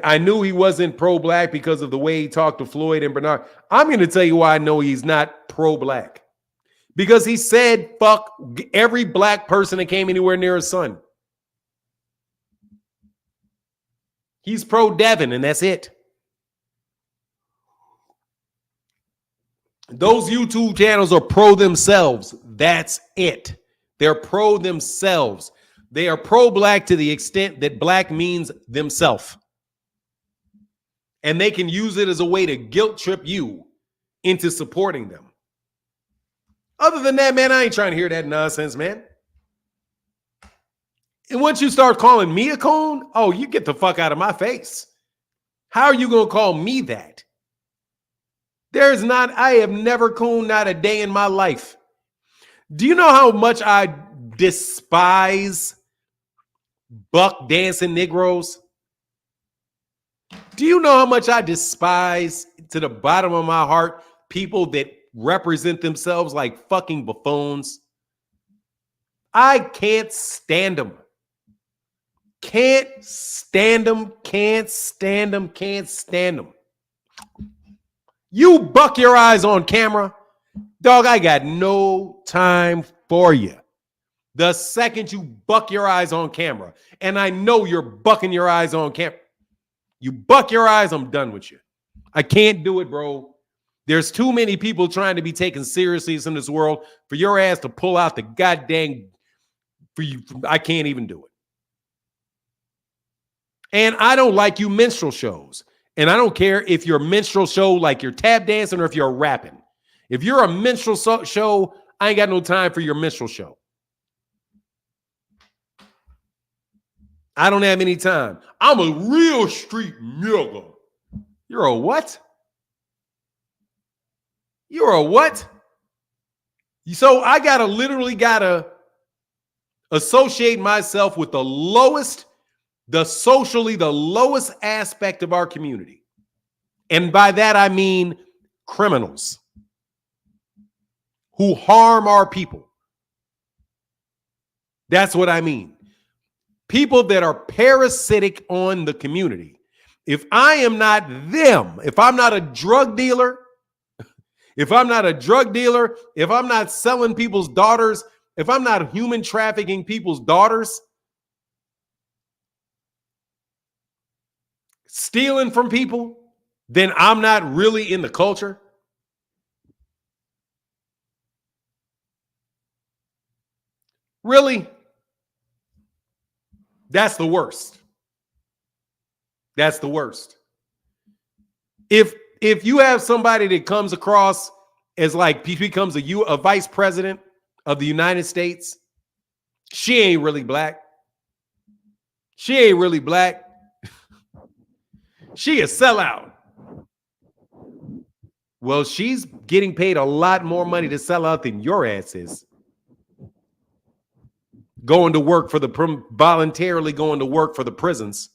Speaker 1: I knew he wasn't pro-black because of the way he talked to Floyd and Bernard. I'm going to tell you why I know he's not pro-black. Because he said, fuck every black person that came anywhere near his son. He's pro-Devin, and that's it. Those YouTube channels are pro themselves. That's it. They're pro themselves. They are pro-black to the extent that black means themselves. And they can use it as a way to guilt trip you into supporting them. Other than that, man, I ain't trying to hear that nonsense, man. And once you start calling me a coon, oh, you get the fuck out of my face. How are you going to call me that? I have never cooned not a day in my life. Do you know how much I despise buck dancing Negroes? Do you know how much I despise to the bottom of my heart people that represent themselves like fucking buffoons? I can't stand them. Can't stand them. Can't stand them. Can't stand them. You buck your eyes on camera. Dog, I got no time for you. The second you buck your eyes on camera, and I know you're bucking your eyes on camera, you buck your eyes, I'm done with you. I can't do it, bro. There's too many people trying to be taken seriously in this world for your ass to pull out the goddamn, for you. I can't even do it. And I don't like you minstrel shows. And I don't care if you're a minstrel show like you're tap dancing or if you're rapping. If you're a minstrel show, I ain't got no time for your minstrel show. I don't have any time. I'm a real street nigga. You're a what? You're a what? So I literally gotta associate myself with the lowest aspect of our community. And by that, I mean criminals who harm our people. That's what I mean. People that are parasitic on the community. If I am not them, if I'm not a drug dealer, if I'm not selling people's daughters, if I'm not human trafficking people's daughters, stealing from people, then I'm not really in the culture. Really? That's the worst. That's the worst. If you have somebody that comes across as like becomes a vice president of the United States, she ain't really black. She ain't really black. She a sellout. Well, she's getting paid a lot more money to sell out than your ass is. Going to work for voluntarily going to work for the prisons.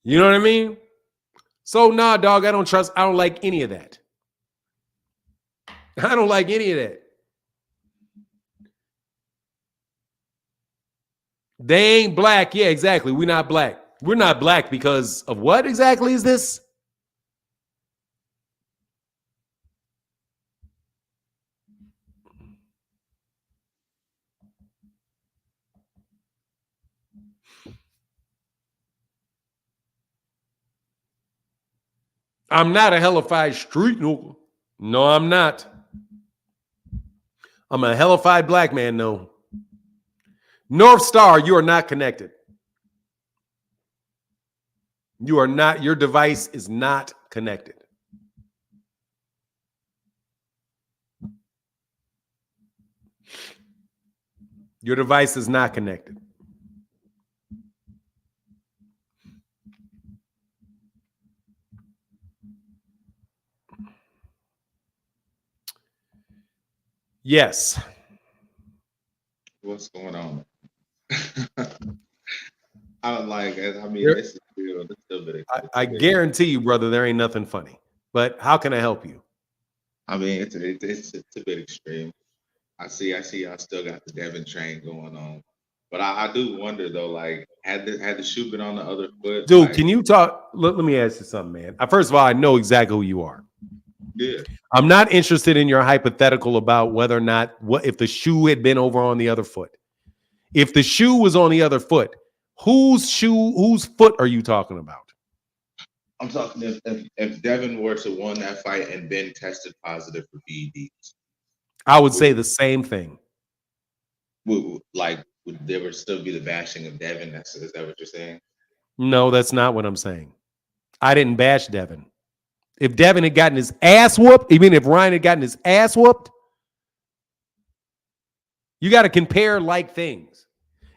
Speaker 1: You know what I mean? So, nah, dog, I don't like any of that. I don't like any of that. They ain't black. Yeah, exactly. We're not black. We're not black because of what exactly is this? I'm not a hellified street nigga. No, I'm not. I'm a hellified black man, no. North Star, you are not connected. You are not, your device is not connected. Your device is not connected. Yes.
Speaker 12: What's going on? I don't like it. I mean,
Speaker 1: You're-
Speaker 12: this is still a bit.
Speaker 1: I guarantee you, brother, there ain't nothing funny. But how can I help you?
Speaker 12: I mean, it's a bit extreme. I see y'all still got the Devin train going on, but I do wonder though, like, had the shoe been on the other foot,
Speaker 1: Dude,
Speaker 12: like,
Speaker 1: can you talk? Let me ask you something, man. First of all, I know exactly who you are.
Speaker 12: yeah,
Speaker 1: I'm not interested in your hypothetical about whether or not if the shoe had been over on the other foot. If the shoe was on the other foot, whose foot are you talking about?
Speaker 12: I'm talking if Devin were to won that fight and been tested positive for PEDs,
Speaker 1: I would say the same thing.
Speaker 12: would there would still be the bashing of Devin? Is that what you're saying?
Speaker 1: No, that's not what I'm saying. I didn't bash Devin. If Devin had gotten his ass whooped, even if Ryan had gotten his ass whooped, you got to compare like things.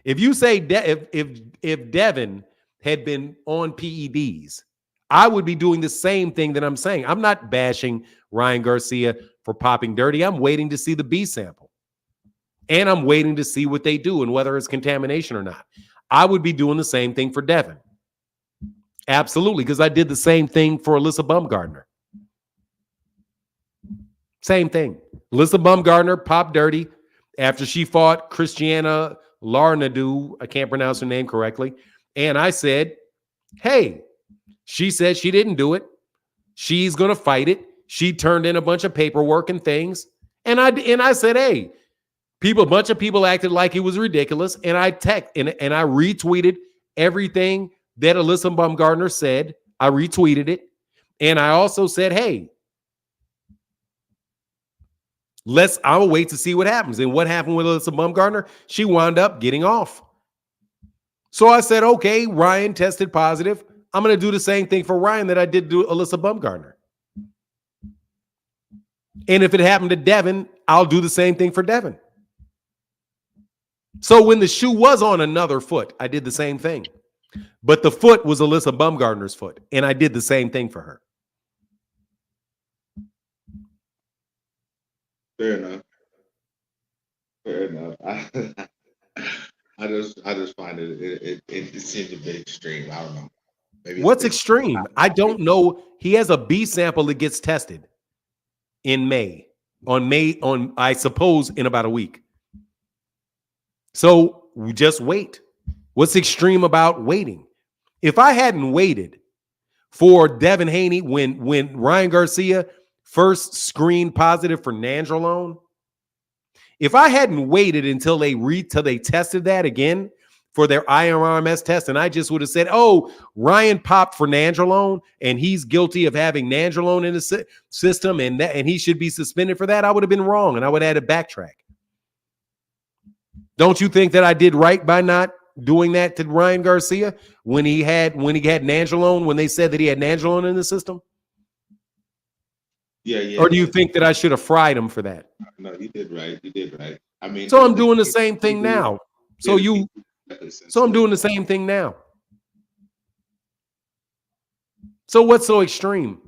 Speaker 1: If you say if Devin had been on PEDs, I would be doing the same thing that I'm saying. I'm not bashing Ryan Garcia for popping dirty. I'm waiting to see the B sample. And I'm waiting to see what they do and whether it's contamination or not. I would be doing the same thing for Devin. Absolutely, because I did the same thing for Alyssa Bumgardner. Same thing. Alyssa Bumgardner popped dirty after she fought Christiana Larnadu. I can't pronounce her name correctly. And I said, hey, she said she didn't do it. She's going to fight it. She turned in a bunch of paperwork and things. And I said, hey, a bunch of people acted like it was ridiculous. And I retweeted everything that Alyssa Bumgardner said. I retweeted it. And I also said, hey, I'll wait to see what happens. And what happened with Alyssa Bumgardner? She wound up getting off. So I said, okay, Ryan tested positive. I'm going to do the same thing for Ryan that I did to Alyssa Bumgardner. And if it happened to Devin, I'll do the same thing for Devin. So when the shoe was on another foot, I did the same thing. But the foot was Alyssa Bumgardner's foot, and I did the same thing for her.
Speaker 12: Fair enough. Fair enough. I just find it seems a bit extreme. I don't know. Maybe
Speaker 1: What's extreme? I don't know. He has a B sample that gets tested in May. On I suppose in about a week. So we just wait. What's extreme about waiting? If I hadn't waited for Devin Haney when Ryan Garcia first screened positive for nandrolone, if I hadn't waited until they tested that again for their IRMS test, and I just would have said, oh, Ryan popped for nandrolone and he's guilty of having nandrolone in the system and he should be suspended for that, I would have been wrong and I would have had to backtrack. Don't you think that I did right by not doing that to Ryan Garcia when he had Nangelone, when they said that he had Nangelone in the system?
Speaker 12: Yeah.
Speaker 1: Or do you think that I should have fried him for that?
Speaker 12: No, you did right. You did right. I mean,
Speaker 1: So I'm doing the same thing now. So I'm doing the same thing now. So what's so extreme?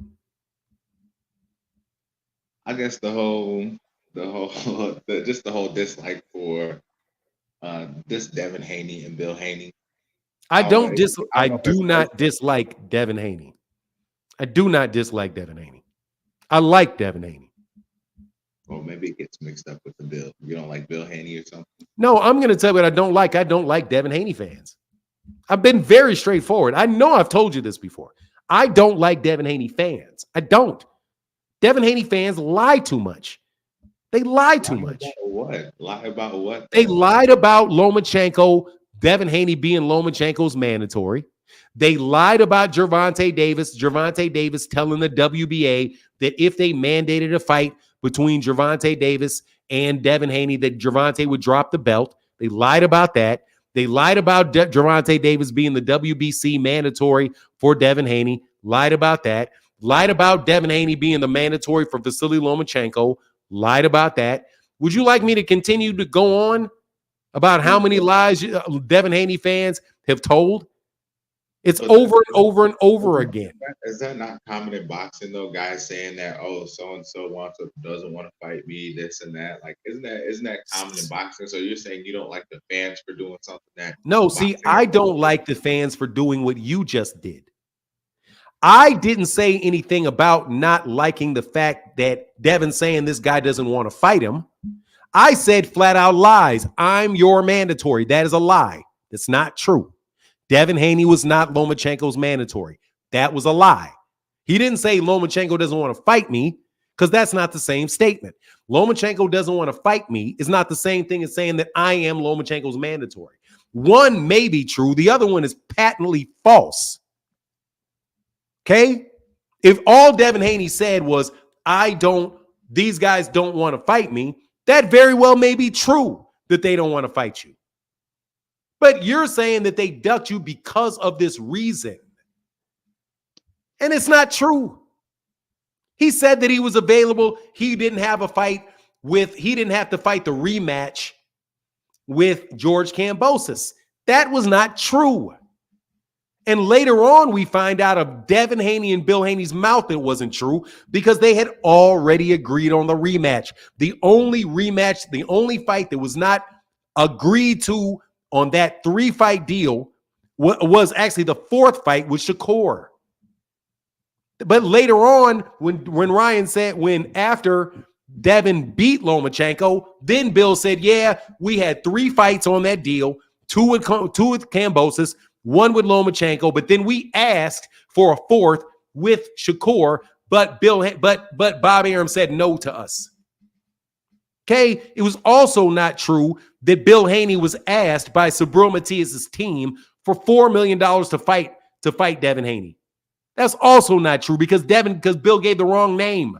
Speaker 12: I guess the whole dislike for this Devin Haney and Bill Haney.
Speaker 1: I
Speaker 12: don't know
Speaker 1: I
Speaker 12: if
Speaker 1: do not dislike Devin Haney. I do not dislike Devin Haney. I like Devin Haney.
Speaker 12: Well, maybe it gets mixed up with the Bill. You don't like Bill Haney or something?
Speaker 1: No, I'm going to tell you what I don't like. I don't like Devin Haney fans. I've been very straightforward. I know I've told you this before. I don't like Devin Haney fans. I don't. Devin Haney fans lie too much. They lie too much.
Speaker 12: What? Lie about what?
Speaker 1: They lied about Lomachenko, Devin Haney being Lomachenko's mandatory. They lied about Gervonta Davis. Gervonta Davis telling the WBA that if they mandated a fight between Gervonta Davis and Devin Haney, that Gervonta would drop the belt. They lied about that. They lied about Gervonta Davis being the WBC mandatory for Devin Haney. Lied about that. Lied about Devin Haney being the mandatory for Vasily Lomachenko. Lied about that. Would you like me to continue to go on about how many lies Devin Haney fans have told? It's over and over and over again.
Speaker 12: Is that not common in boxing though? Guys saying that, oh, so and so doesn't want to fight me, this and that. Like, isn't that common in boxing? So you're saying you don't like the fans for doing something that?
Speaker 1: No, see, I don't like the fans for doing what you just did. I didn't say anything about not liking the fact that Devin saying this guy doesn't want to fight him. I said flat out lies. I'm your mandatory. That is a lie. That's not true. Devin Haney was not Lomachenko's mandatory. That was a lie. He didn't say Lomachenko doesn't want to fight me, because that's not the same statement. Lomachenko doesn't want to fight me is not the same thing as saying that I am Lomachenko's mandatory. One may be true. The other one is patently false. Okay? If all Devin Haney said was, these guys don't want to fight me, that very well may be true that they don't want to fight you. But you're saying that they ducked you because of this reason. And it's not true. He said that he was available. He didn't have to fight the rematch with George Kambosos. That was not true. And later on, we find out of Devin Haney and Bill Haney's mouth it wasn't true, because they had already agreed on the rematch. The only fight that was not agreed to on that 3-fight deal was actually the 4th fight with Shakur. But later on, when Ryan said, after Devin beat Lomachenko, then Bill said, yeah, we had 3 fights on that deal, 2 with Kambosos, 1 with Lomachenko, but then we asked for a 4th with Shakur, but Bob Arum said no to us. Okay, it was also not true that Bill Haney was asked by Subriel Matias' team for $4 million to fight Devin Haney. That's also not true because Bill gave the wrong name.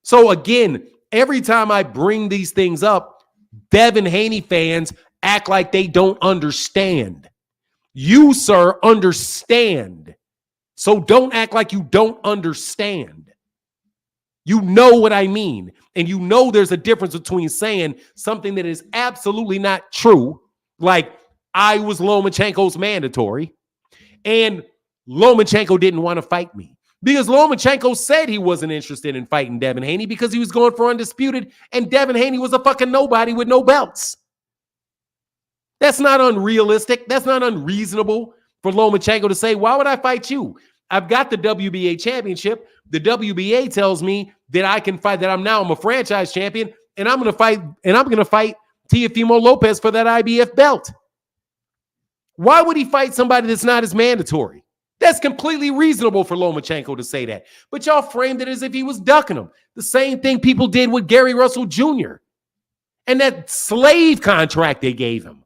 Speaker 1: So again, every time I bring these things up, Devin Haney fans act like they don't understand. You, sir, understand. So don't act like you don't understand. You know what I mean. And you know there's a difference between saying something that is absolutely not true, like I was Lomachenko's mandatory, and Lomachenko didn't want to fight me. Because Lomachenko said he wasn't interested in fighting Devin Haney because he was going for undisputed, and Devin Haney was a fucking nobody with no belts. That's not unrealistic. That's not unreasonable for Lomachenko to say, why would I fight you? I've got the WBA championship. The WBA tells me that I can fight, that I'm a franchise champion, and I'm going to fight Teofimo Lopez for that IBF belt. Why would he fight somebody that's not his mandatory? That's completely reasonable for Lomachenko to say that. But y'all framed it as if he was ducking him. The same thing people did with Gary Russell Jr. and that slave contract they gave him.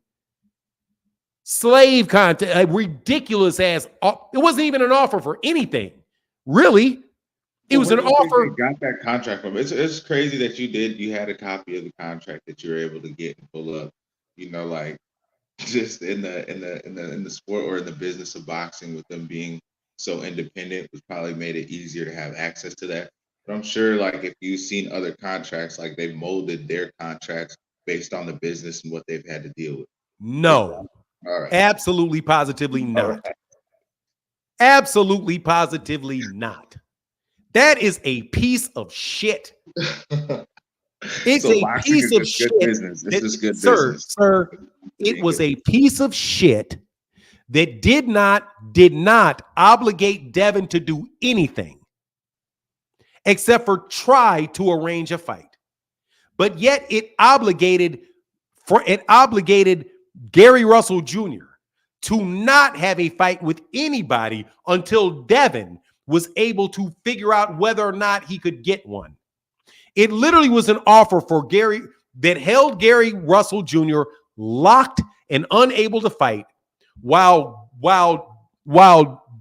Speaker 1: Slave contract, a ridiculous ass. It wasn't even an offer for anything, really. It was
Speaker 12: where
Speaker 1: an
Speaker 12: do you think
Speaker 1: offer.
Speaker 12: they got that contract from? It's crazy that you had a copy of the contract that you were able to get and pull up. You know, like just in the sport or in the business of boxing, with them being so independent, was probably made it easier to have access to that. But I'm sure, like, if you've seen other contracts, like they molded their contracts based on the business and what they've had to deal with.
Speaker 1: No,
Speaker 12: All right.
Speaker 1: absolutely, positively
Speaker 12: All
Speaker 1: not.
Speaker 12: right.
Speaker 1: Absolutely, positively not. That is a piece of shit. It's
Speaker 12: So
Speaker 1: a
Speaker 12: boxing
Speaker 1: piece
Speaker 12: is
Speaker 1: of
Speaker 12: just good
Speaker 1: shit.
Speaker 12: business. It's just good
Speaker 1: Sir,
Speaker 12: business.
Speaker 1: sir, it was a piece of shit that did not obligate Devin to do anything except for try to arrange a fight. But yet it obligated Gary Russell Jr. to not have a fight with anybody until Devin was able to figure out whether or not he could get one. It literally was an offer for Gary that held Gary Russell Jr. locked and unable to fight, while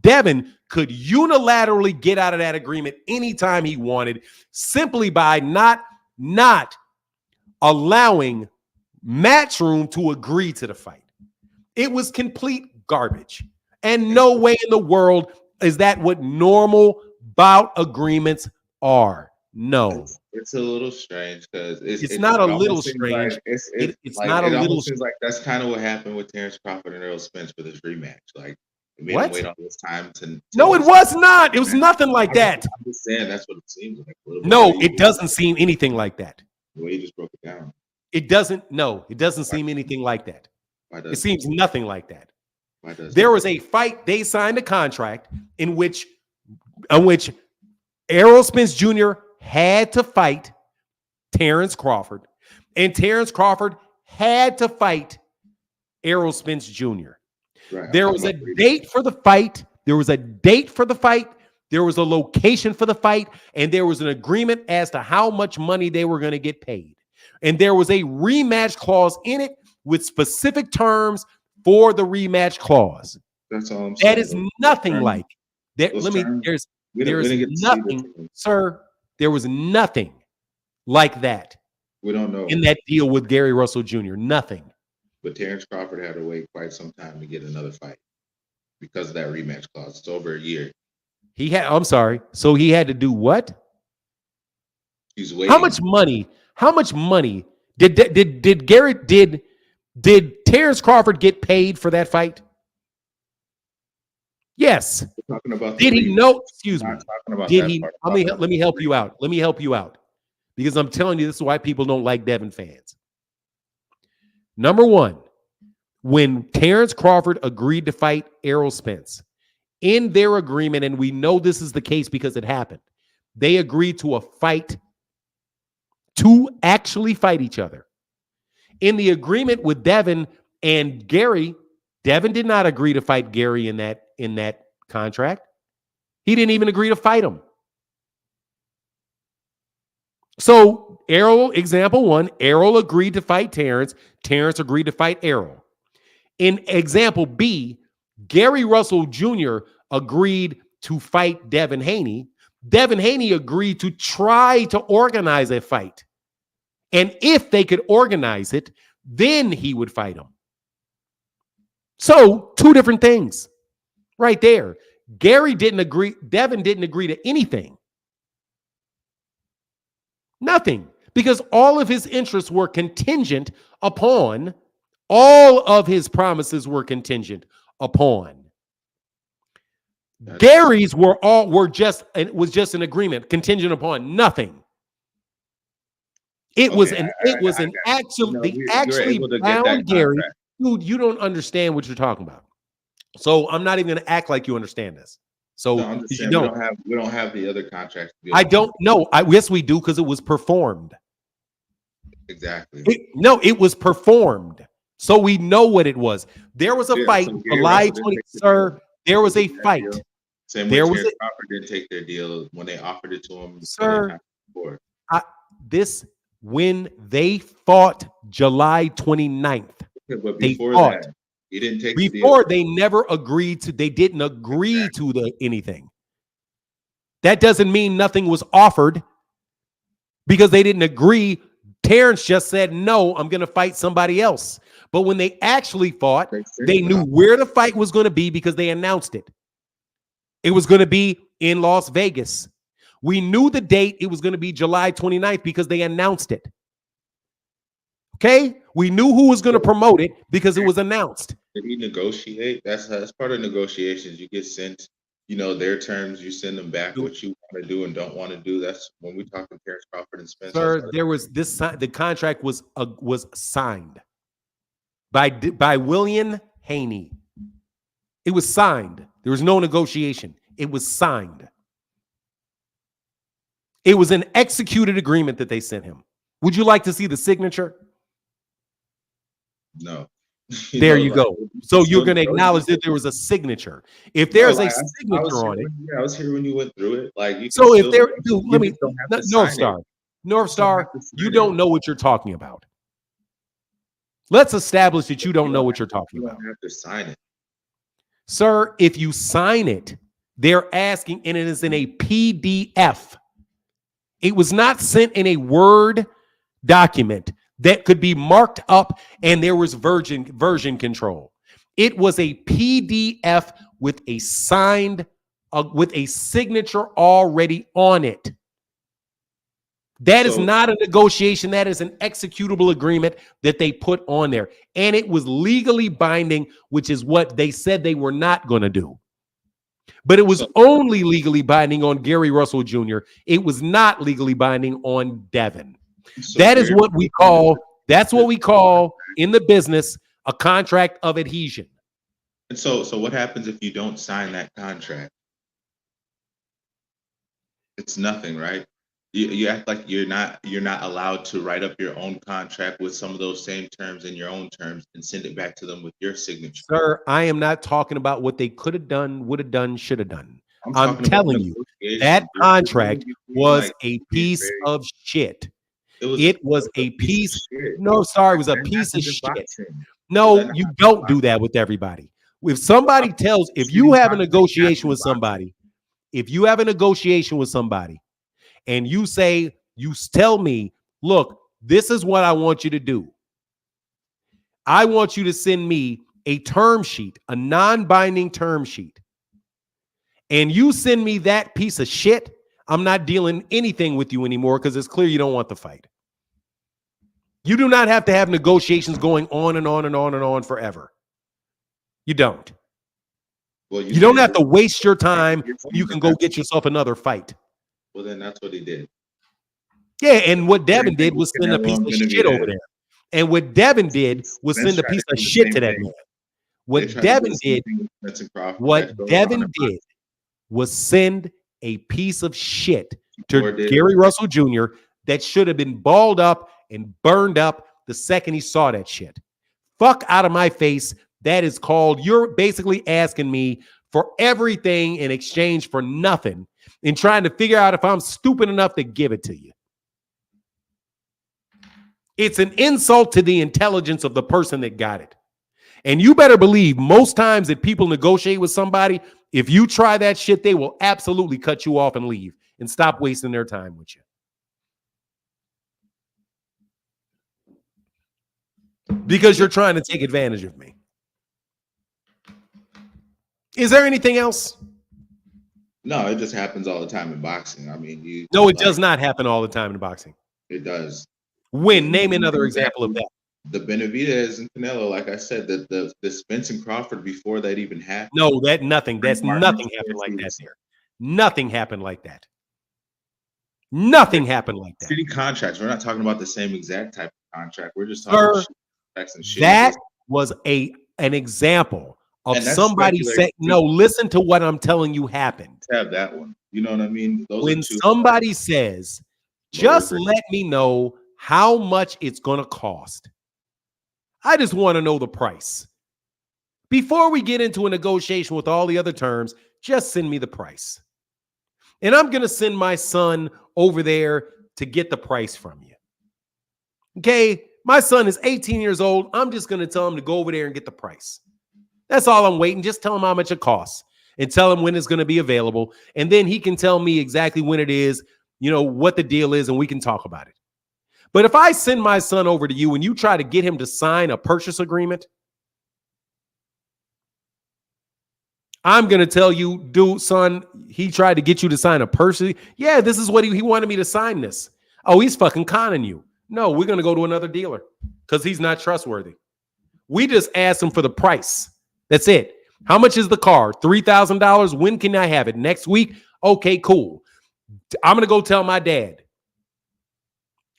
Speaker 1: Devin could unilaterally get out of that agreement anytime he wanted, simply by not allowing Matchroom to agree to the fight. It was complete garbage. And no way in the world is that what normal bout agreements are. No.
Speaker 12: It's a little strange because
Speaker 1: it's not a little
Speaker 12: almost seems
Speaker 1: strange.
Speaker 12: Like
Speaker 1: it's
Speaker 12: like,
Speaker 1: not a
Speaker 12: it
Speaker 1: little.
Speaker 12: almost seems like that's kind of what happened with Terrence Crawford and Errol Spence for this rematch. Like, it made him
Speaker 1: What?
Speaker 12: wait all this time to
Speaker 1: No, it was not. It was nothing like that.
Speaker 12: I'm just saying that's what it seems like. A little bit.
Speaker 1: No, it doesn't seem anything like that.
Speaker 12: The way you just broke it down.
Speaker 1: It doesn't. No, it doesn't seem anything like that. It seems nothing like that.
Speaker 12: Why does
Speaker 1: There was a fight. They signed a contract in which Errol Spence Jr. had to fight Terrence Crawford, and Terrence Crawford had to fight Errol Spence Jr.
Speaker 12: Right.
Speaker 1: There was a date for the fight. There was a date for the fight. There was a location for the fight, and there was an agreement as to how much money they were going to get paid. And there was a rematch clause in it with specific terms for the rematch clause.
Speaker 12: That's all I'm saying.
Speaker 1: That is nothing like that. There's nothing, sir. There was nothing like that.
Speaker 12: We don't know
Speaker 1: in that deal with Gary Russell Jr. Nothing.
Speaker 12: But Terrence Crawford had to wait quite some time to get another fight because of that rematch clause. It's over a year.
Speaker 1: I'm sorry. So he had to do what?
Speaker 12: He's waiting.
Speaker 1: How much money did Terrence Crawford get paid for that fight? Yes.
Speaker 12: We're talking about
Speaker 1: did he know? Excuse me.
Speaker 12: About
Speaker 1: did he? Let me help you out. Let me help you out, because I'm telling you, this is why people don't like Devin fans. Number one, when Terrence Crawford agreed to fight Errol Spence, in their agreement, and we know this is the case because it happened, they agreed to a fight to actually fight each other. In the agreement with Devin and Gary, Devin did not agree to fight Gary in that contract. He didn't even agree to fight him. So Errol, example one, Errol agreed to fight Terrence. Terrence agreed to fight Errol. In example B, Gary Russell Jr. agreed to fight Devin Haney. Devin Haney agreed to try to organize a fight. And if they could organize it, then he would fight him. So, two different things right there. Gary didn't agree. Devin didn't agree to anything. Nothing. Because all of his interests were contingent upon, all of his promises were contingent upon. Gary's was just an agreement contingent upon nothing. It was actually bound Gary. Dude, you don't understand what you're talking about. So I'm not even going to act like you understand this. So
Speaker 12: no, I'm just saying, we don't have the other contracts.
Speaker 1: I don't know. Yes, we do, because it was performed.
Speaker 12: Exactly.
Speaker 1: It was performed. So we know what it was. There was a fight, July 20th, sir. There was a fight.
Speaker 12: Same way Terrence Crawford didn't take their deal when they offered it to him.
Speaker 1: Sir, when they fought July 29th.
Speaker 12: But before that, he didn't take the deal.
Speaker 1: Before, they never agreed to, they didn't agree to anything. That doesn't mean nothing was offered because they didn't agree. Terrence just said, no, I'm going to fight somebody else. But when they actually fought, they knew where the fight was going to be because they announced it. It was going to be in Las Vegas. We knew the date. It was going to be July 29th because they announced it. Okay? We knew who was going to promote it because it was announced.
Speaker 12: Did he negotiate? That's part of negotiations. You get sent, their terms. You send them back what you want to do and don't want to do. That's when we talk to Terrence Crawford and Spence.
Speaker 1: Sir, there was this. The contract was signed by William Haney. It was signed. There was no negotiation. It was signed. It was an executed agreement that they sent him. Would you like to see the signature?
Speaker 12: No.
Speaker 1: There you go. So you're going to acknowledge that there was a signature. If there's a signature on it.
Speaker 12: I was here when you went through it.
Speaker 1: So if there, let me, North Star, you don't know what you're talking about. Let's establish that you don't know what you're talking about.
Speaker 12: You don't have to sign it.
Speaker 1: Sir, if you sign it, they're asking, and it is in a PDF. It was not sent in a Word document that could be marked up and there was version control. It was a PDF with a signed, with a signature already on it. That is not a negotiation. That is an executable agreement that they put on there. And it was legally binding, which is what they said they were not going to do. But it was only legally binding on Gary Russell Jr. It was not legally binding on Devin. That is what we call, that's what we call in the business a contract of adhesion.
Speaker 12: And so what happens if you don't sign that contract? It's nothing, right? You act like you're not allowed to write up your own contract with some of those same terms in your own terms and send it back to them with your signature.
Speaker 1: Sir, I am not talking about what they could have done, would have done, should have done. I'm telling you, that contract was a piece of shit. It was a piece. No, sorry, it was a piece of shit. No, you don't do that with everybody. If somebody tells, if you have a negotiation with somebody, and you say, you tell me, look, this is what I want you to do. I want you to send me a term sheet, a non-binding term sheet. And you send me that piece of shit, I'm not dealing anything with you anymore because it's clear you don't want the fight. You do not have to have negotiations going on and on and on and on forever. You don't. Well, you don't have to waste your time. You can go get yourself another fight.
Speaker 12: Well, then that's what he did.
Speaker 1: Yeah, and what Devin did was send a piece of shit over there. And what Devin did was send a piece of shit to that man. What Devin did was send a piece of shit to Gary Russell Jr. that should have been balled up and burned up the second he saw that shit. Fuck out of my face. That is called, you're basically asking me for everything in exchange for nothing and trying to figure out if I'm stupid enough to give it to you. It's an insult to the intelligence of the person that got it. And you better believe most times that people negotiate with somebody, if you try that shit, they will absolutely cut you off and leave and stop wasting their time with you. Because you're trying to take advantage of me. Is there anything else?
Speaker 12: No, it just happens all the time in boxing. I mean,
Speaker 1: no, it does not happen all the time in boxing.
Speaker 12: It does.
Speaker 1: When? Name another example of that.
Speaker 12: The Benavidez and Canelo, like I said, the Spence and Crawford before that even happened.
Speaker 1: No, that's nothing happened like that there. Nothing happened like that. Nothing happened like that.
Speaker 12: City contracts. We're not talking about the same exact type of contract. We're just talking about contracts and shit.
Speaker 1: That was an example of somebody saying, no, listen to what I'm telling you happened.
Speaker 12: Have that one. You know what I mean?
Speaker 1: When somebody says, just let me know how much it's going to cost. I just want to know the price. Before we get into a negotiation with all the other terms, just send me the price. And I'm going to send my son over there to get the price from you. Okay? My son is 18 years old. I'm just going to tell him to go over there and get the price. That's all I'm waiting. Just tell him how much it costs. and tell him when it's going to be available. And then he can tell me exactly when it is, what the deal is, and we can talk about it. But if I send my son over to you and you try to get him to sign a purchase agreement, I'm going to tell you, dude, son, he tried to get you to sign a purchase. Yeah, this is what he wanted me to sign this. Oh, he's fucking conning you. No, we're going to go to another dealer because he's not trustworthy. We just asked him for the price. That's it. How much is the car? $3,000. When can I have it? Next week? Okay, cool. I'm going to go tell my dad.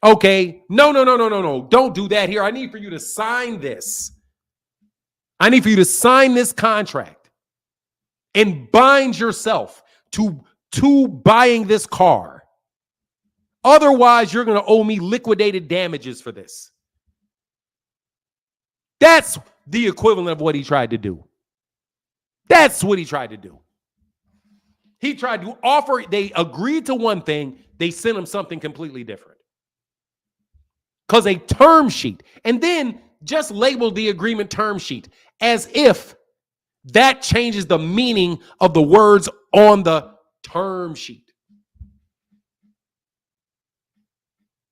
Speaker 1: Okay. No. Don't do that here. I need for you to sign this. I need for you to sign this contract and bind yourself to buying this car. Otherwise, you're going to owe me liquidated damages for this. That's the equivalent of what he tried to do. That's what he tried to do. He tried to offer, they agreed to one thing, they sent him something completely different. Because a term sheet, and then just labeled the agreement term sheet as if that changes the meaning of the words on the term sheet.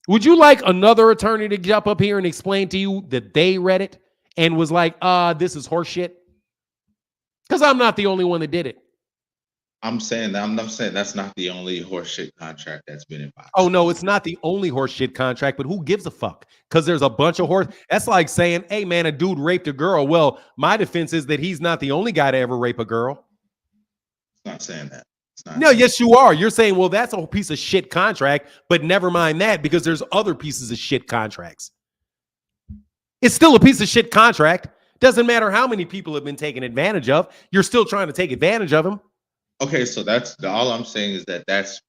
Speaker 1: Would you like another attorney to jump up here and explain to you that they read it and was like, this is horseshit? Because I'm not the only one that did it.
Speaker 12: I'm saying that's not the only horseshit contract that's been in boxing.
Speaker 1: Oh, no, it's not the only horseshit contract, but who gives a fuck? Because there's a bunch of horse. That's like saying, hey, man, a dude raped a girl. Well, my defense is that he's not the only guy to ever rape a girl.
Speaker 12: It's not saying that.
Speaker 1: No, yes, you are. You're saying, well, that's a piece of shit contract, but never mind that because there's other pieces of shit contracts. It's still a piece of shit contract. Doesn't matter how many people have been taken advantage of. You're still trying to take advantage of them.
Speaker 12: Okay, so that's all I'm saying is that that's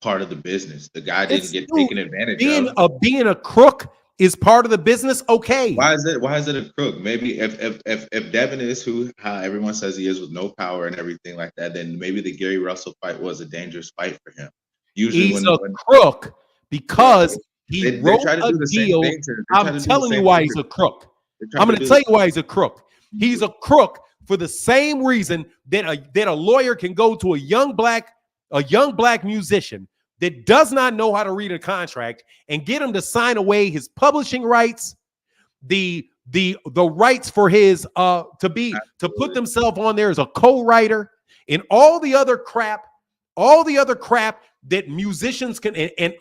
Speaker 12: part of the business. The guy didn't get taken advantage of.
Speaker 1: Being a crook is part of the business. Okay.
Speaker 12: Why is it a crook? Maybe if Devin is how everyone says he is with no power and everything like that, then maybe the Gary Russell fight was a dangerous fight for him. Usually
Speaker 1: he's a crook because he wrote a deal. I'm telling you why he's a crook. I'm going to tell you why he's a crook. He's a crook for the same reason that a lawyer can go to a young black musician that does not know how to read a contract and get him to sign away his publishing rights, the rights for his to put themselves on there as a co-writer, and all the other crap that musicians can and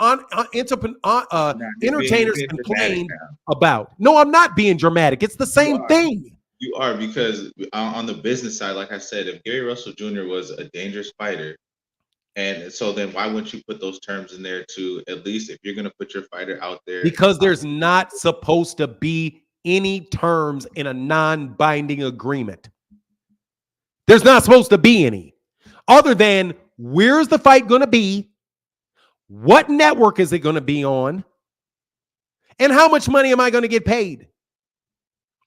Speaker 1: entertainers complain about. No, I'm not being dramatic. It's the same thing.
Speaker 12: You are, because on the business side, like I said, if Gary Russell Jr. was a dangerous fighter, and so then why wouldn't you put those terms in there to at least if you're going to put your fighter out there?
Speaker 1: Because there's not supposed to be any terms in a non-binding agreement. There's not supposed to be any other than where's the fight going to be? What network is it going to be on? And how much money am I going to get paid?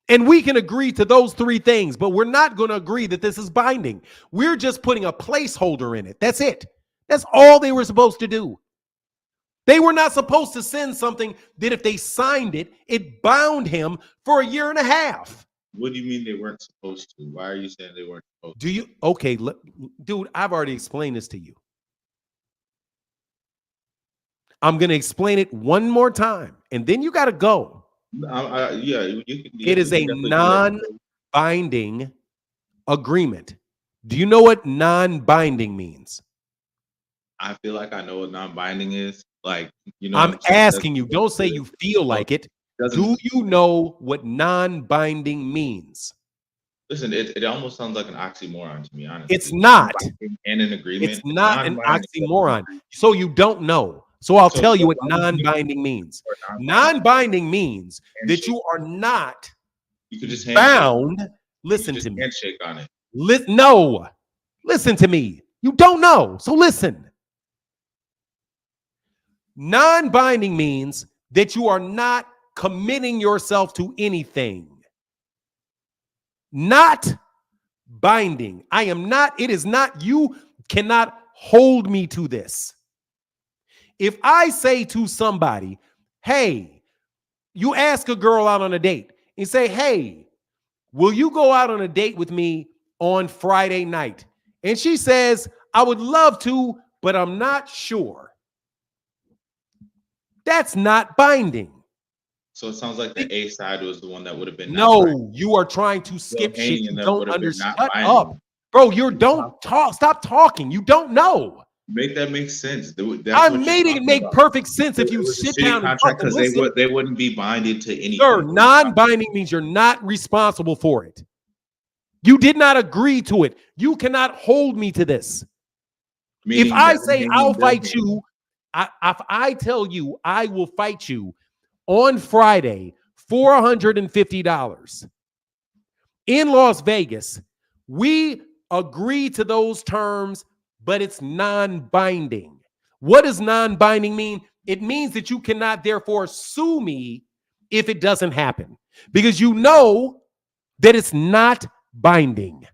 Speaker 1: And we can agree to those three things, but we're not going to agree that this is binding. We're just putting a placeholder in it. That's it. That's all they were supposed to do. They were not supposed to send something that if they signed it, it bound him for 1.5 years.
Speaker 12: What do you mean they weren't supposed to? Why are you saying they weren't supposed to?
Speaker 1: Do you? Okay, dude, I've already explained this to you. I'm going to explain it one more time, and then you got to go. It is a non-binding agreement. Do you know what non-binding means?
Speaker 12: I feel like I know what non-binding is. Like,
Speaker 1: I'm asking you. Don't say you feel like it. Do you know what non-binding means?
Speaker 12: Listen, it almost sounds like an oxymoron to me, honestly.
Speaker 1: It's not.
Speaker 12: And an agreement.
Speaker 1: It's not an oxymoron. So you don't know. So I'll tell you what non-binding means. Non-binding means that you are not bound. Listen to me.
Speaker 12: Handshake on it.
Speaker 1: No. Listen to me. You don't know. So listen. Non-binding means that you are not committing yourself to anything. Not binding. I am not. It is not. You cannot hold me to this. If I say to somebody, hey, you ask a girl out on a date and say, hey, will you go out on a date with me on Friday night? And she says, I would love to, but I'm not sure. That's not binding.
Speaker 12: So it sounds like the A side was the one that would have been not
Speaker 1: No,
Speaker 12: binding.
Speaker 1: you are trying to skip
Speaker 12: So Haney
Speaker 1: shit.
Speaker 12: and
Speaker 1: You
Speaker 12: them
Speaker 1: don't
Speaker 12: would have been not
Speaker 1: understand. Shut
Speaker 12: binding.
Speaker 1: up. Bro, you don't talk. Stop talking. You don't know.
Speaker 12: Make that make sense. That's
Speaker 1: I
Speaker 12: what
Speaker 1: made
Speaker 12: you're
Speaker 1: it
Speaker 12: talking
Speaker 1: make
Speaker 12: about.
Speaker 1: perfect sense if
Speaker 12: It
Speaker 1: you
Speaker 12: was a
Speaker 1: sit
Speaker 12: shitty
Speaker 1: down and
Speaker 12: contract
Speaker 1: fucking
Speaker 12: because
Speaker 1: listen.
Speaker 12: they wouldn't be binded to anything.
Speaker 1: Sir, non-binding means you're not responsible for it. You did not agree to it. You cannot hold me to this.
Speaker 12: Meaning
Speaker 1: if I
Speaker 12: Devin
Speaker 1: say
Speaker 12: Haney
Speaker 1: I'll
Speaker 12: and
Speaker 1: fight
Speaker 12: Devin.
Speaker 1: you, if I tell you I will fight you on Friday, $450 in Las Vegas, we agree to those terms, but it's non-binding. What does non-binding mean? It means that you cannot therefore sue me if it doesn't happen, because you know that it's not binding.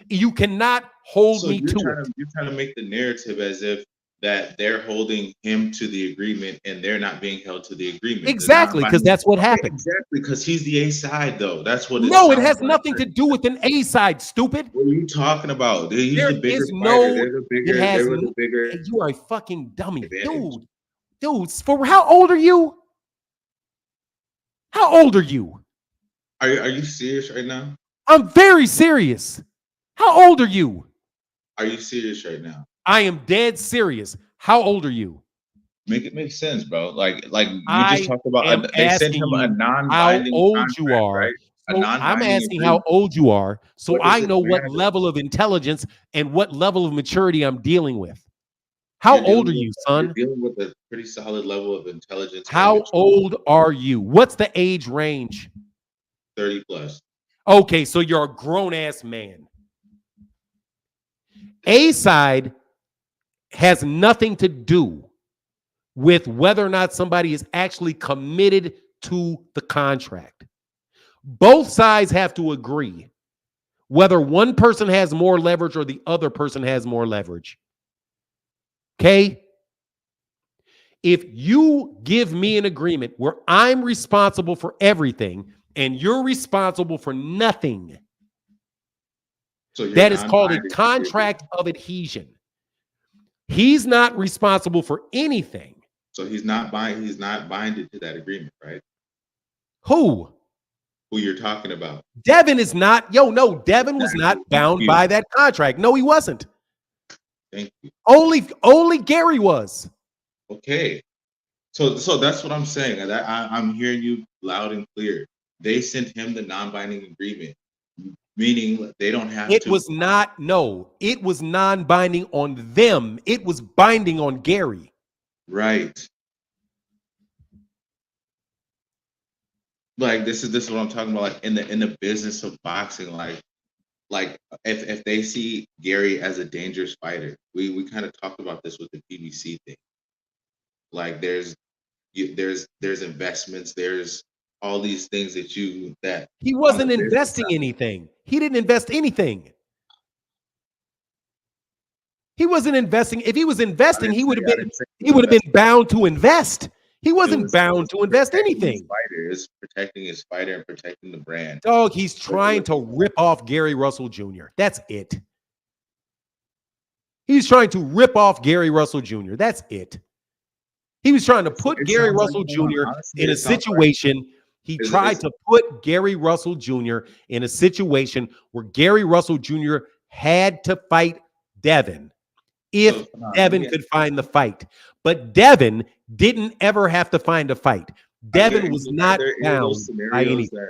Speaker 1: You cannot hold
Speaker 12: So
Speaker 1: me to it.
Speaker 12: you're trying to make the narrative as if that they're holding him to the agreement and they're not being held to the agreement.
Speaker 1: Exactly, because that's what happened.
Speaker 12: Exactly, because he's the A side though. That's what it
Speaker 1: No, it
Speaker 12: sounds
Speaker 1: has
Speaker 12: like.
Speaker 1: nothing to do with an A side, stupid.
Speaker 12: What are you talking about? He's
Speaker 1: There
Speaker 12: the bigger
Speaker 1: is
Speaker 12: fighter.
Speaker 1: no,
Speaker 12: There was a bigger
Speaker 1: you are a fucking dummy.
Speaker 12: advantage.
Speaker 1: Dude, for how old are you? How old are you?
Speaker 12: Are you serious right now?
Speaker 1: I'm very serious. How old are you?
Speaker 12: Are you serious right now?
Speaker 1: I am dead serious. How old are you?
Speaker 12: Make it make sense, bro. Like we
Speaker 1: I
Speaker 12: just talked about.
Speaker 1: am
Speaker 12: They sent
Speaker 1: asking
Speaker 12: him a
Speaker 1: you how
Speaker 12: non-binding
Speaker 1: old
Speaker 12: contract,
Speaker 1: you are.
Speaker 12: right? A
Speaker 1: So I'm
Speaker 12: non-binding
Speaker 1: asking how
Speaker 12: agreement.
Speaker 1: old you are, so
Speaker 12: What does
Speaker 1: I
Speaker 12: it
Speaker 1: know what
Speaker 12: matter?
Speaker 1: level of intelligence and what level of maturity I'm dealing with. How old are you, son?
Speaker 12: You're dealing with a pretty solid level of intelligence. and
Speaker 1: How
Speaker 12: maturity.
Speaker 1: old are you? What's the age range?
Speaker 12: 30 plus.
Speaker 1: Okay, so you're a grown-ass man. A side has nothing to do with whether or not somebody is actually committed to the contract. Both sides have to agree whether one person has more leverage or the other person has more leverage. Okay? If you give me an agreement where I'm responsible for everything and you're responsible for nothing,
Speaker 12: So
Speaker 1: that is called a contract of adhesion. He's not responsible for anything.
Speaker 12: So he's not binded to that agreement, right?
Speaker 1: Who?
Speaker 12: Who you're talking about?
Speaker 1: Devin is not. Devin was not bound by that contract. No, he wasn't.
Speaker 12: Thank you.
Speaker 1: Only Gary was.
Speaker 12: Okay. So that's what I'm saying. I'm hearing you loud and clear. They sent him the non-binding agreement, meaning they don't have to.
Speaker 1: It was non-binding on them. It was binding on Gary.
Speaker 12: Right. Like this is what I'm talking about. Like in the business of boxing, like if they see Gary as a dangerous fighter, we kind of talked about this with the PBC thing. Like there's investments, there's all these things that
Speaker 1: He wasn't investing anything. He didn't invest anything. He wasn't investing. If he was investing, he would have been bound to invest. He wasn't bound to invest anything.
Speaker 12: It's protecting his fighter and protecting the brand.
Speaker 1: Dog, he's trying to rip off Gary Russell Jr. That's it. He's trying to rip off Gary Russell Jr. That's it. He was trying to put Gary Russell Jr. in a situation. He tried to put Gary Russell Jr. in a situation where Gary Russell Jr. had to fight Devin if Devin could find the fight. But Devin didn't ever have to find a fight. Devin was not bound by anything.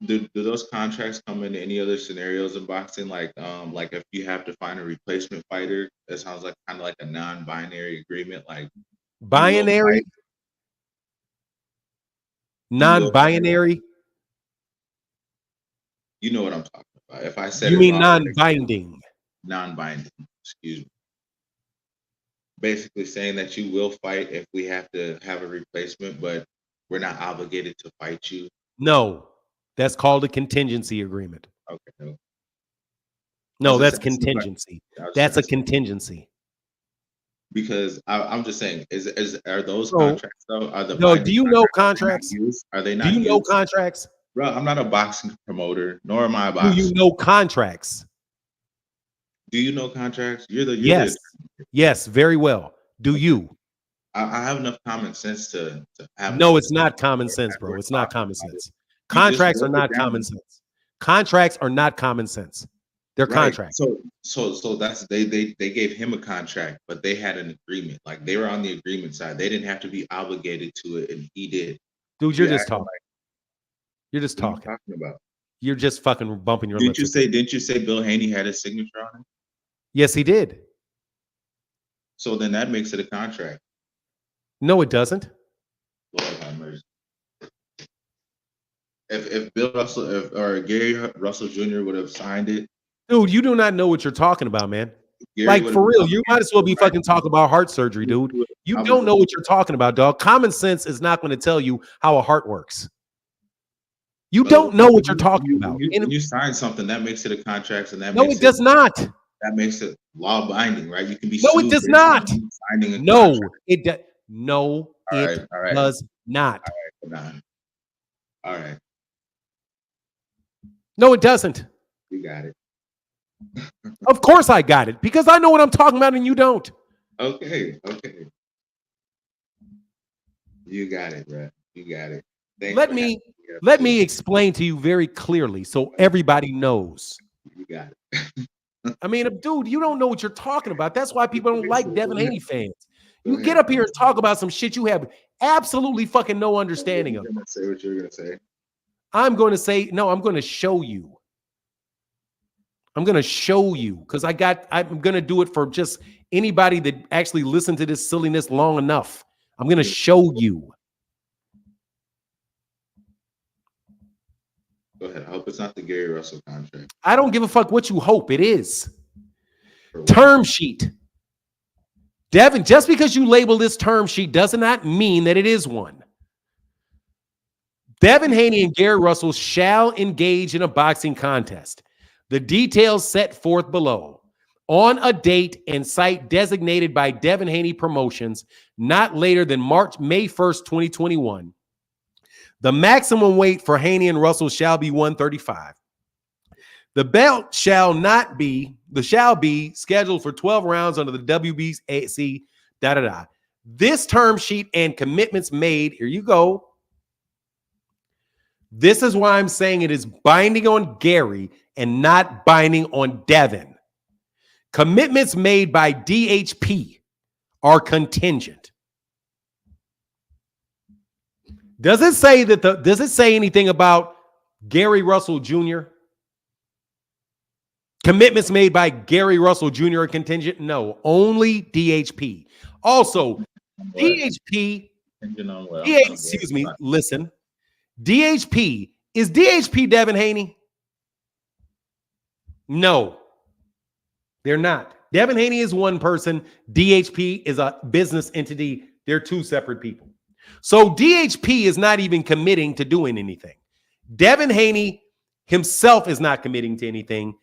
Speaker 12: Do those contracts come in any other scenarios in boxing? Like if you have to find a replacement fighter, that sounds like kind of like a non-binary agreement. Like
Speaker 1: binary, non-binary.
Speaker 12: You know what I'm talking about. If I said
Speaker 1: you mean non-binding.
Speaker 12: Non-binding, excuse me. Basically saying that you will fight if we have to have a replacement, but we're not obligated to fight you.
Speaker 1: No, that's called a contingency agreement.
Speaker 12: Okay.
Speaker 1: No, that's contingency. That's a contingency.
Speaker 12: Because I'm just saying, are those contracts though?
Speaker 1: Do you know contracts?
Speaker 12: Are they not?
Speaker 1: Do you know contracts?
Speaker 12: Bro, I'm not a boxing promoter, nor am I a boxer.
Speaker 1: Do you know contracts?
Speaker 12: Do you know contracts? You're
Speaker 1: Yes. Yes, very well. Do you?
Speaker 12: I have enough common sense to have.
Speaker 1: No, it's not common sense, bro. It's not common sense. Contracts are not common sense. Contracts are not common sense. They're contracts.
Speaker 12: So that's they gave him a contract, but they had an agreement. Like they were on the agreement side. They didn't have to be obligated to it, and he did.
Speaker 1: Dude, you're just talking. You're just talking.
Speaker 12: What are you talking about?
Speaker 1: You're just fucking bumping your lips.
Speaker 12: Didn't you say Bill Haney had his signature on it?
Speaker 1: Yes, he did.
Speaker 12: So then that makes it a contract.
Speaker 1: No, it doesn't.
Speaker 12: Lord have mercy. If Bill Russell or Gary Russell Jr. would have signed it,
Speaker 1: dude, you do not know what you're talking about, man.
Speaker 12: Gary
Speaker 1: like for real, you might as well be fucking talking about heart surgery, dude. You don't know what you're talking about, dog. Common sense is not going to tell you how a heart works. You don't know what you're talking about.
Speaker 12: When you sign something, that makes it a contract, and that
Speaker 1: no,
Speaker 12: makes
Speaker 1: it does not.
Speaker 12: That makes it law binding, right? You can be
Speaker 1: no,
Speaker 12: sued
Speaker 1: it does
Speaker 12: for
Speaker 1: not.
Speaker 12: signing a
Speaker 1: No,
Speaker 12: contract.
Speaker 1: it does. No, it does not.
Speaker 12: All right.
Speaker 1: No, it doesn't.
Speaker 12: You got it.
Speaker 1: Of course I got it because I know what I'm talking about and you don't.
Speaker 12: Okay. You got it, bro. You got it.
Speaker 1: Let me explain to you very clearly so everybody knows.
Speaker 12: You got it.
Speaker 1: I mean, dude, you don't know what you're talking about. That's why people don't like Devin Haney fans. You get up here and talk about some shit you have absolutely fucking no understanding of.
Speaker 12: Say what you're gonna say.
Speaker 1: I'm going to say, no, I'm going to show you. I'm going to show you because I'm going to do it for just anybody that actually listened to this silliness long enough. I'm going to show you.
Speaker 12: Go ahead. I hope it's not the Gary Russell contract.
Speaker 1: I don't give a fuck what you hope it is. Term sheet. Devin, just because you label this term sheet does not mean that it is one. Devin Haney and Gary Russell shall engage in a boxing contest. The details set forth below on a date and site designated by Devin Haney Promotions not later than May 1st, 2021. The maximum weight for Haney and Russell shall be 135. The belt shall be scheduled for 12 rounds under the WBC, This term sheet and commitments made, here you go. This is why I'm saying it is binding on Gary and not binding on Devin. Commitments made by DHP are contingent. Does it say anything about Gary Russell Jr.? Commitments made by Gary Russell Jr. are contingent? No, only DHP. Also, DHP, excuse me, listen. DHP, is DHP Devin Haney? No, they're not. Devin Haney is one person. DHP is a business entity. They're two separate people. So DHP is not even committing to doing anything. Devin Haney himself is not committing to anything.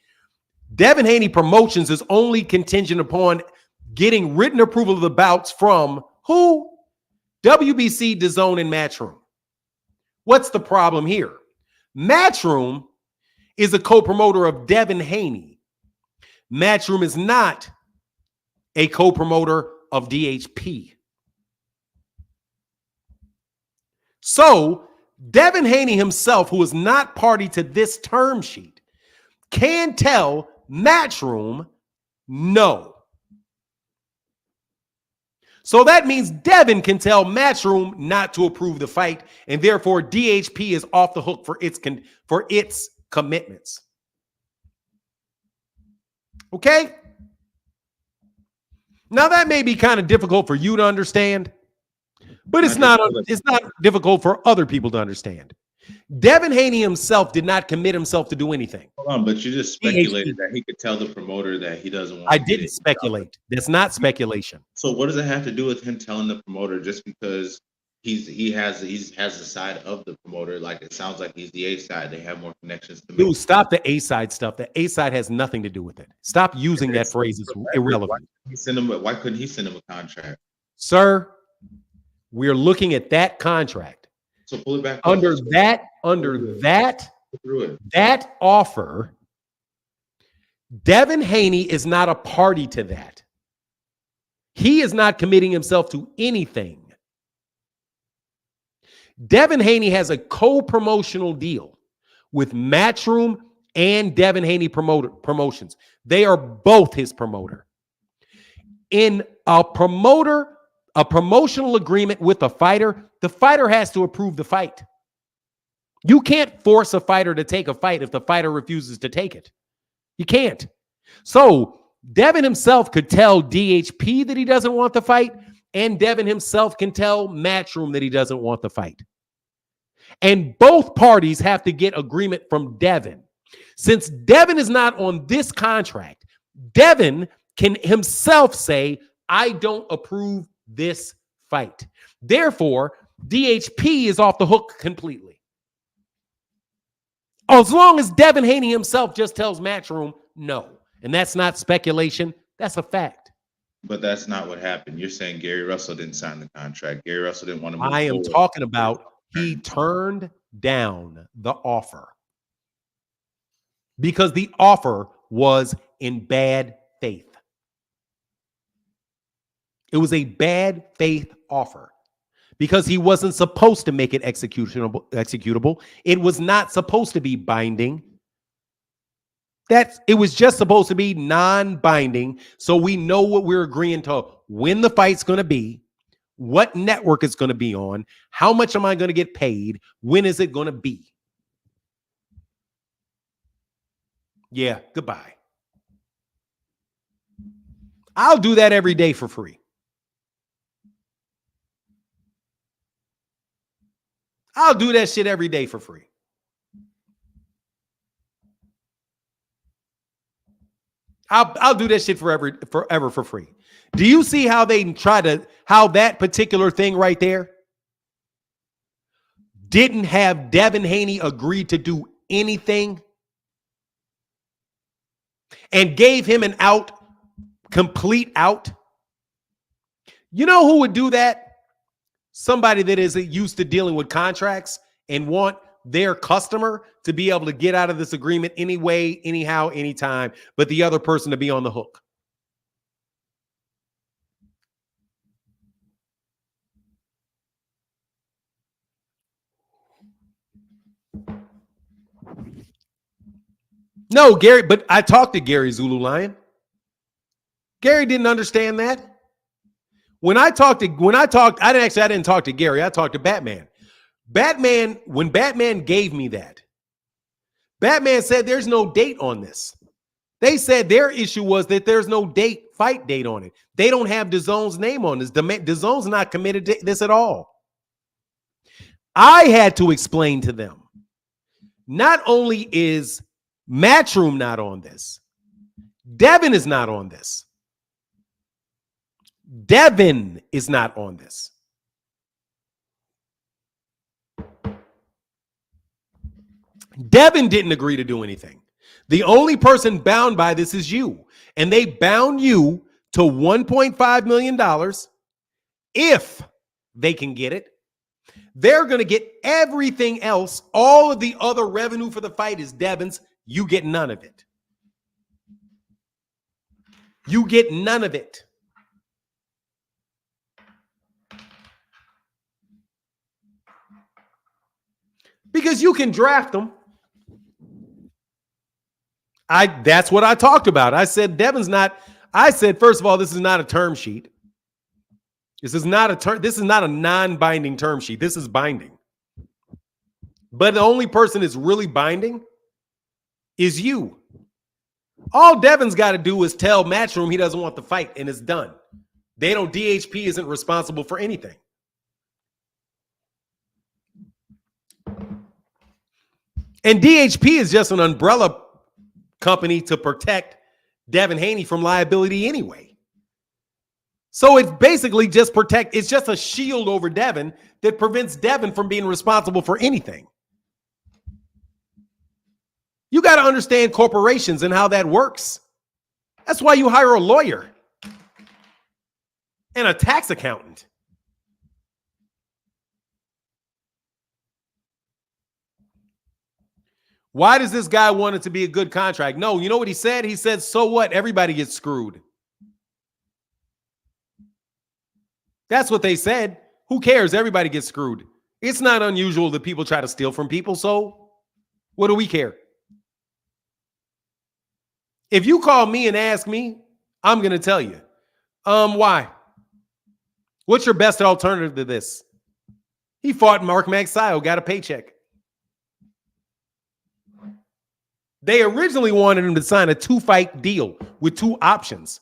Speaker 1: Devin Haney Promotions is only contingent upon getting written approval of the bouts from who? WBC, DAZN, and Matchroom. What's the problem here? Matchroom is a co-promoter of Devin Haney. Matchroom is not a co-promoter of DHP. So Devin Haney himself, who is not party to this term sheet, can tell Matchroom no. So that means Devin can tell Matchroom not to approve the fight, and therefore DHP is off the hook for its commitments. Okay? Now that may be kind of difficult for you to understand, but it's not difficult for other people to understand. Devin Haney himself did not commit himself to do anything.
Speaker 12: Hold on, but you just speculated that he could tell the promoter that he doesn't want.
Speaker 1: I didn't speculate. That's not speculation.
Speaker 12: So what does it have to do with him telling the promoter just because he has the side of the promoter? Like it sounds like he's the A side. They have more connections to me.
Speaker 1: Dude, stop the A side stuff. The A side has nothing to do with it. Stop using that phrase. It's irrelevant.
Speaker 12: Why couldn't he send him a contract?
Speaker 1: Sir, we're looking at that contract.
Speaker 12: So pull it back.
Speaker 1: Under that offer, Devin Haney is not a party to that. He is not committing himself to anything. Devin Haney has a co-promotional deal with Matchroom and Devin Haney Promotions. They are both his promoter. In a promotional agreement with a fighter, the fighter has to approve the fight. You can't force a fighter to take a fight if the fighter refuses to take it. You can't. So Devin himself could tell DHP that he doesn't want the fight, and Devin himself can tell Matchroom that he doesn't want the fight. And both parties have to get agreement from Devin. Since Devin is not on this contract, Devin can himself say, I don't approve this fight. Therefore, DHP is off the hook completely. As long as Devin Haney himself just tells Matchroom no. And that's not speculation. That's a fact.
Speaker 12: But that's not what happened. You're saying Gary Russell didn't sign the contract. Gary Russell didn't want to move
Speaker 1: I am
Speaker 12: forward.
Speaker 1: talking about he turned down the offer because the offer was in bad faith. It was a bad faith offer because he wasn't supposed to make it executable. It was not supposed to be binding. It was just supposed to be non-binding, so we know what we're agreeing to, when the fight's going to be, what network it's going to be on, how much am I going to get paid, when is it going to be. Yeah, goodbye. I'll do that every day for free. I'll do that shit every day for free. I'll do that shit forever for free. Do you see how they how that particular thing right there didn't have Devin Haney agree to do anything and gave him an out, complete out? You know who would do that? Somebody that is used to dealing with contracts and want their customer to be able to get out of this agreement anyway, anyhow, anytime, but the other person to be on the hook. No, Gary, but I talked to Gary Zulu Lion. Gary didn't understand that. I didn't talk to Gary. I talked to Batman. When Batman gave me that, Batman said there's no date on this. They said their issue was that there's no fight date on it. They don't have DAZN's name on this. DAZN's not committed to this at all. I had to explain to them, not only is Matchroom not on this, Devin is not on this. Devin is not on this. Devin didn't agree to do anything. The only person bound by this is you. And they bound you to $1.5 million if they can get it. They're going to get everything else. All of the other revenue for the fight is Devin's. You get none of it. You get none of it. Because you can draft them. That's what I talked about. I said first of all, this is not a term sheet. This is not a non-binding term sheet. This is binding. But the only person that's really binding is you. All Devin's got to do is tell Matchroom he doesn't want the fight, and it's done. DHP isn't responsible for anything. And DHP is just an umbrella company to protect Devin Haney from liability anyway. So it's basically it's just a shield over Devin that prevents Devin from being responsible for anything. You got to understand corporations and how that works. That's why you hire a lawyer and a tax accountant. Why does this guy want it to be a good contract? No, you know what he said? He said, so what? Everybody gets screwed. That's what they said. Who cares? Everybody gets screwed. It's not unusual that people try to steal from people, so what do we care? If you call me and ask me, I'm going to tell you. Why? What's your best alternative to this? He fought Mark Magsayo, got a paycheck. They originally wanted him to sign a 2-fight deal with 2 options.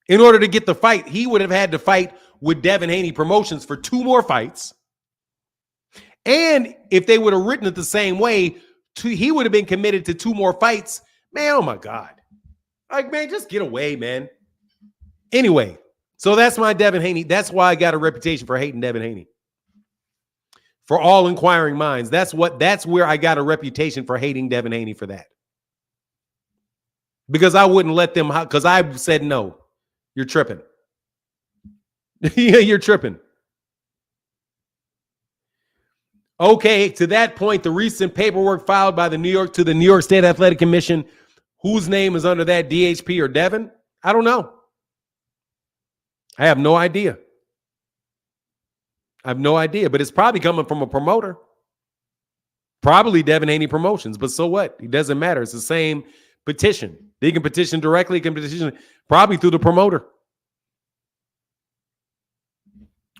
Speaker 1: In order to get the fight, he would have had to fight with Devin Haney Promotions for 2 more fights. And if they would have written it the same way, he would have been committed to 2 more fights. Man, oh my God. Like, man, just get away, man. Anyway, so that's my Devin Haney. That's why I got a reputation for hating Devin Haney. For all inquiring minds, that's where I got a reputation for hating Devin Haney for that. Because I wouldn't let them, because I said no. You're tripping. Yeah, you're tripping. Okay, to that point, the recent paperwork filed by the New York State Athletic Commission, whose name is under that, DHP or Devin? I don't know. I have no idea. But it's probably coming from a promoter. Probably Devin Haney Promotions, but so what? It doesn't matter. It's the same petition. They can petition directly, can petition probably through the promoter.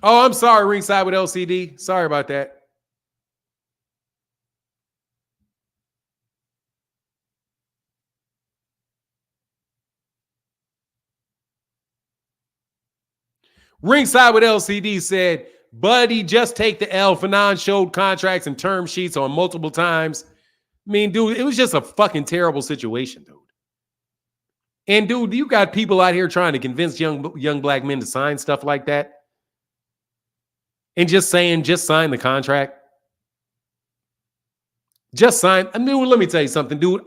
Speaker 1: Oh, I'm sorry, Ringside with LCD. Sorry about that. Ringside with LCD said, Buddy, just take the L for non-showed contracts and term sheets on multiple times. I mean, dude, it was just a fucking terrible situation, dude. And, dude, you got people out here trying to convince young black men to sign stuff like that. And just saying, just sign the contract. Just sign. I mean, let me tell you something, dude.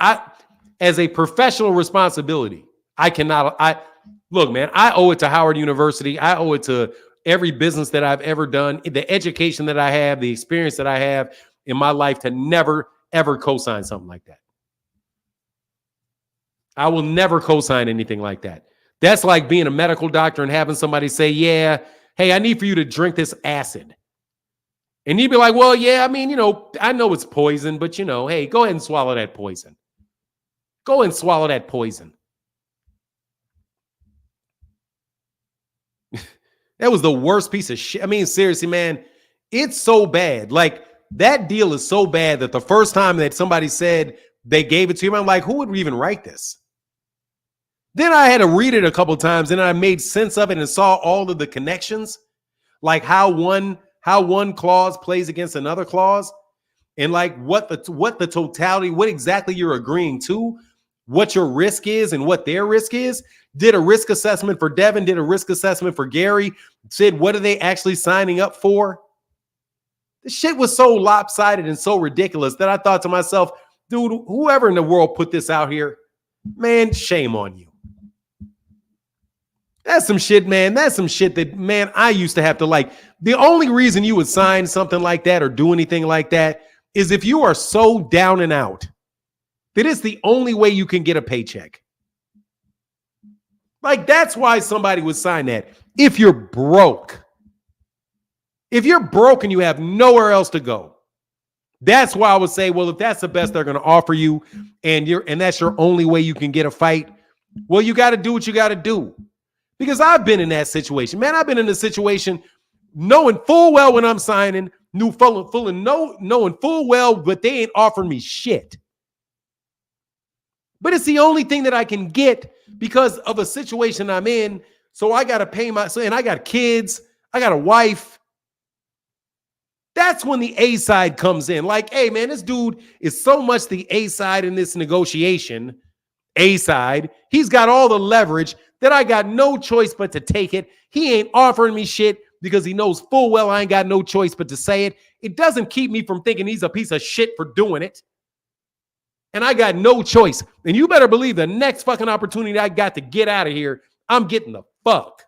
Speaker 1: As a professional responsibility, look, man, I owe it to Howard University. I owe it to every business that I've ever done, the education that I have, the experience that I have in my life to never, ever co-sign something like that. I will never co-sign anything like that. That's like being a medical doctor and having somebody say, yeah, hey, I need for you to drink this acid. And you'd be like, well, yeah, I mean, I know it's poison, but, hey, go ahead and swallow that poison. Go ahead and swallow that poison. That was the worst piece of shit. I mean, seriously, man, it's so bad. Like, that deal is so bad that the first time that somebody said they gave it to him, I'm like, who would even write this? Then I had to read it a couple times, and I made sense of it and saw all of the connections, like how one clause plays against another clause, and like what the totality, what exactly you're agreeing to, what your risk is and what their risk is. Did a risk assessment for Devin, did a risk assessment for Gary, said what are they actually signing up for? The shit was so lopsided and so ridiculous that I thought to myself, dude, whoever in the world put this out here, man, shame on you. That's some shit, man. That's some shit that, man, I used to have to like. The only reason you would sign something like that or do anything like that is if you are so down and out that it's the only way you can get a paycheck. Like, that's why somebody would sign that. If you're broke. If you're broke and you have nowhere else to go, that's why I would say, well, if that's the best they're going to offer you and that's your only way you can get a fight, well, you got to do what you got to do. Because I've been in that situation. Man, I've been in a situation knowing full well when I'm signing, knowing full well, but they ain't offering me shit. But it's the only thing that I can get because of a situation I'm in. So I got to pay and I got kids. I got a wife. That's when the A side comes in. Like, hey, man, this dude is so much the A side in this negotiation. A side. He's got all the leverage that I got no choice but to take it. He ain't offering me shit because he knows full well I ain't got no choice but to say it. It doesn't keep me from thinking he's a piece of shit for doing it. And I got no choice. And you better believe the next fucking opportunity I got to get out of here, I'm getting the fuck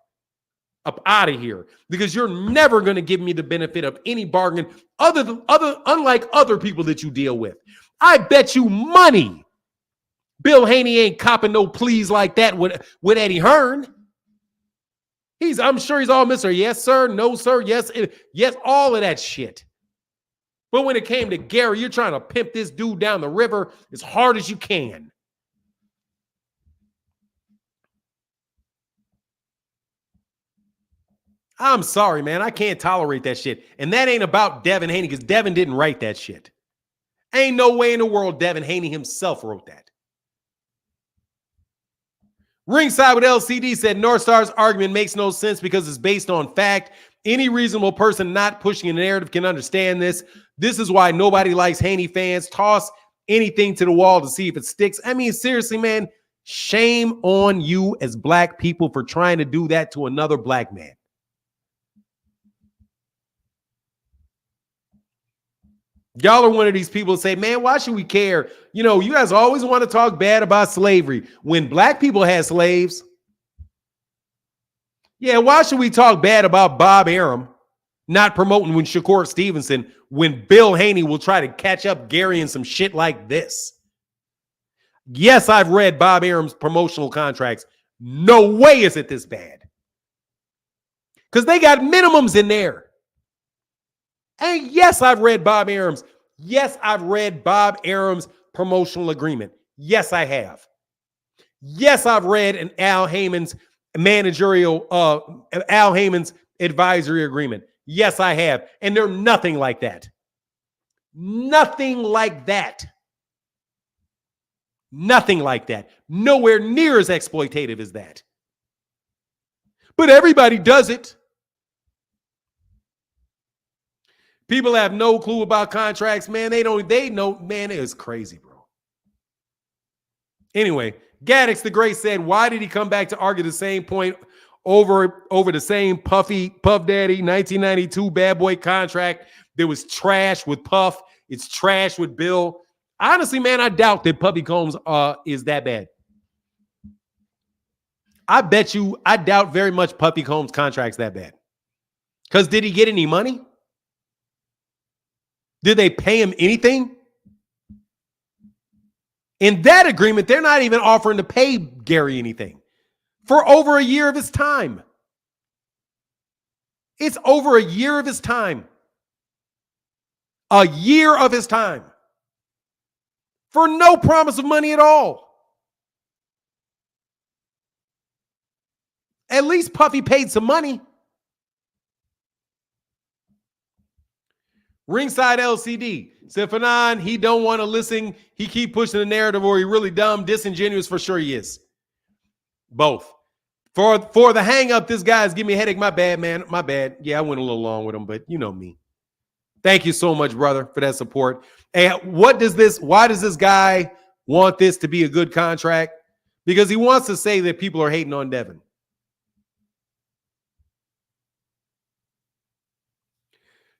Speaker 1: up out of here, because you're never going to give me the benefit of any bargain unlike other people that you deal with. I bet you money Bill Haney ain't copping no pleas like that with Eddie Hearn. I'm sure he's all Mr. Yes, sir. No, sir. Yes, yes, all of that shit. But when it came to Gary, you're trying to pimp this dude down the river as hard as you can. I'm sorry, man. I can't tolerate that shit. And that ain't about Devin Haney because Devin didn't write that shit. Ain't no way in the world Devin Haney himself wrote that. Ringside with LCD said North Star's argument makes no sense because it's based on fact. Any reasonable person not pushing a narrative can understand this. This is why nobody likes Haney fans. Toss anything to the wall to see if it sticks. I mean, seriously, man, shame on you as black people for trying to do that to another black man. Y'all are one of these people who say, man, why should we care? You know, you guys always want to talk bad about slavery. When black people had slaves, yeah, why should we talk bad about Bob Arum not promoting when Shakur Stevenson when Bill Haney will try to catch up Gary in some shit like this? Yes, I've read Bob Arum's promotional contracts. No way is it this bad. Because they got minimums in there. And yes, I've read Bob Arum's. Yes, I've read Bob Arum's promotional agreement. Yes, I have. Yes, I've read an Al Heyman's Al Heyman's advisory agreement. Yes, I have. And they're nothing like that. Nothing like that. Nothing like that. Nowhere near as exploitative as that. But everybody does it. People have no clue about contracts, man. They know, man, it is crazy, bro. Anyway, Gaddix the Great said, why did he come back to argue the same point over the same Puff Daddy 1992 bad boy contract that was trash with Puff? It's trash with Bill. Honestly, man, I doubt that Puffy Combs is that bad. I doubt very much Puffy Combs' contract's that bad. Because did he get any money? Did they pay him anything? In that agreement, they're not even offering to pay Gary anything for over a year of his time. It's over a year of his time. A year of his time. For no promise of money at all. At least Puffy paid some money. Ringside LCD said, Fanon, he don't want to listen. He keep pushing the narrative, or he really dumb, disingenuous. For sure he is. Both. For the hang up, this guy's giving me a headache. My bad, man. My bad. Yeah, I went a little long with him, but you know me. Thank you so much, brother, for that support. And why does this guy want this to be a good contract? Because he wants to say that people are hating on Devin.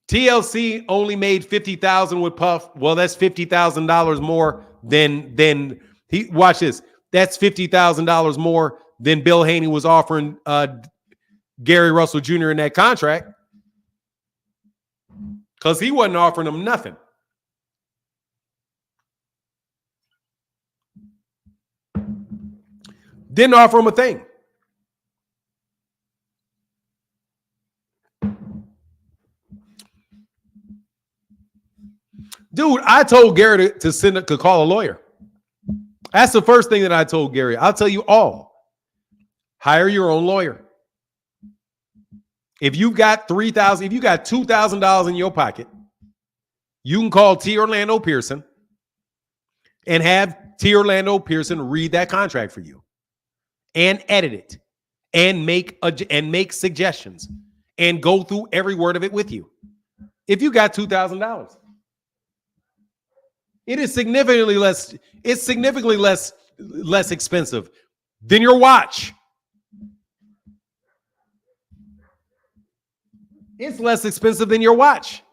Speaker 1: TLC only made $50,000 with Puff. Well, that's $50,000 more than he. Watch this. That's $50,000 more than Bill Haney was offering Gary Russell Jr. in that contract, because he wasn't offering him nothing. Didn't offer him a thing. Dude, I told Gary to call a lawyer. That's the first thing that I told Gary. I'll tell you all. Hire your own lawyer. If you've got $3,000, if you got $2,000 in your pocket, you can call T. Orlando Pearson and have T. Orlando Pearson read that contract for you and edit it and make suggestions and go through every word of it with you. If you got $2,000. It is significantly less. It's significantly less expensive than your watch. It's less expensive than your watch.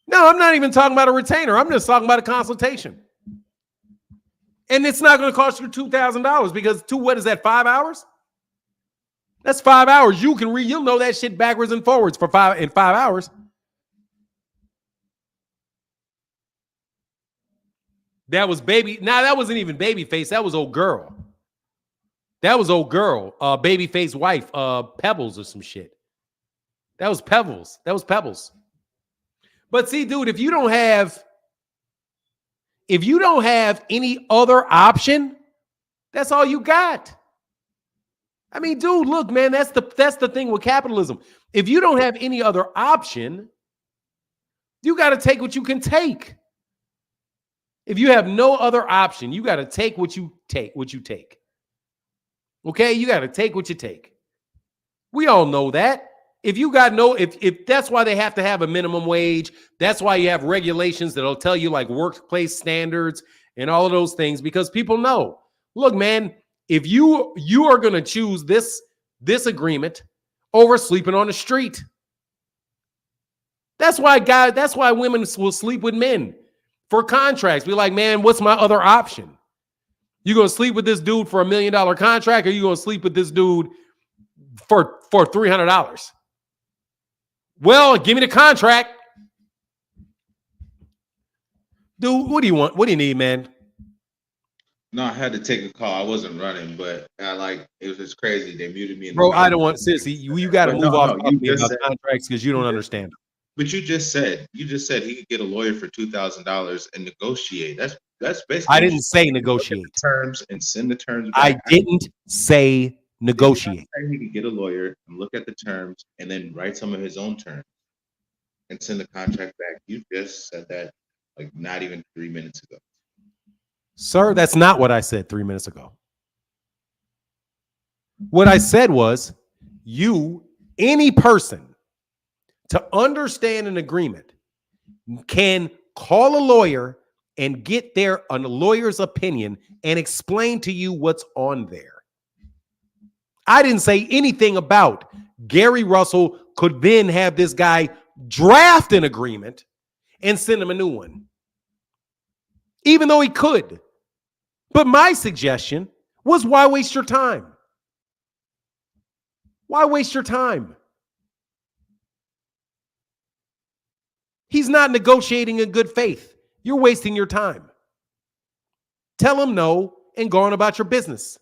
Speaker 1: No, I'm not even talking about a retainer. I'm just talking about a consultation. And it's not going to cost you $2,000 because what is that, 5 hours? That's 5 hours. You'll know that shit backwards and forwards in 5 hours. That was baby. Nah, that wasn't even Babyface. That was old girl. That was old girl. Babyface wife. Pebbles or some shit. That was Pebbles. That was Pebbles. But see, dude, if you don't have any other option, that's all you got. I mean, dude, look, man, that's the thing with capitalism. If you don't have any other option, you got to take what you can take. If you have no other option, you got to take what you take. Okay, you got to take what you take. We all know that. If that's why they have to have a minimum wage, that's why you have regulations that'll tell you like workplace standards and all of those things, because people know, look, man, if you are going to choose this agreement over sleeping on the street. That's why women will sleep with men for contracts. Be like, man, what's my other option? You going to sleep with this dude for $1 million contract, or you going to sleep with this dude for $300? Well, give me the contract. Dude, what do you want? What do you need, man?
Speaker 12: No, I had to take a call. I wasn't running, but it was just crazy. They muted me.
Speaker 1: Bro, I don't want, seriously, you got to move off talking about contracts because you don't understand.
Speaker 12: But you just said he could get a lawyer for $2,000 and negotiate. That's basically.
Speaker 1: I didn't say negotiate.
Speaker 12: Terms and send the terms back.
Speaker 1: I didn't say negotiate.
Speaker 12: He could get a lawyer and look at the terms and then write some of his own terms and send the contract back. You just said that like not even 3 minutes ago.
Speaker 1: Sir, that's not what I said 3 minutes ago. What I said was, any person, to understand an agreement, can call a lawyer and get a lawyer's opinion and explain to you what's on there. I didn't say anything about Gary Russell could then have this guy draft an agreement and send him a new one, even though he could. But my suggestion was, why waste your time? Why waste your time? He's not negotiating in good faith. You're wasting your time. Tell him no and go on about your business.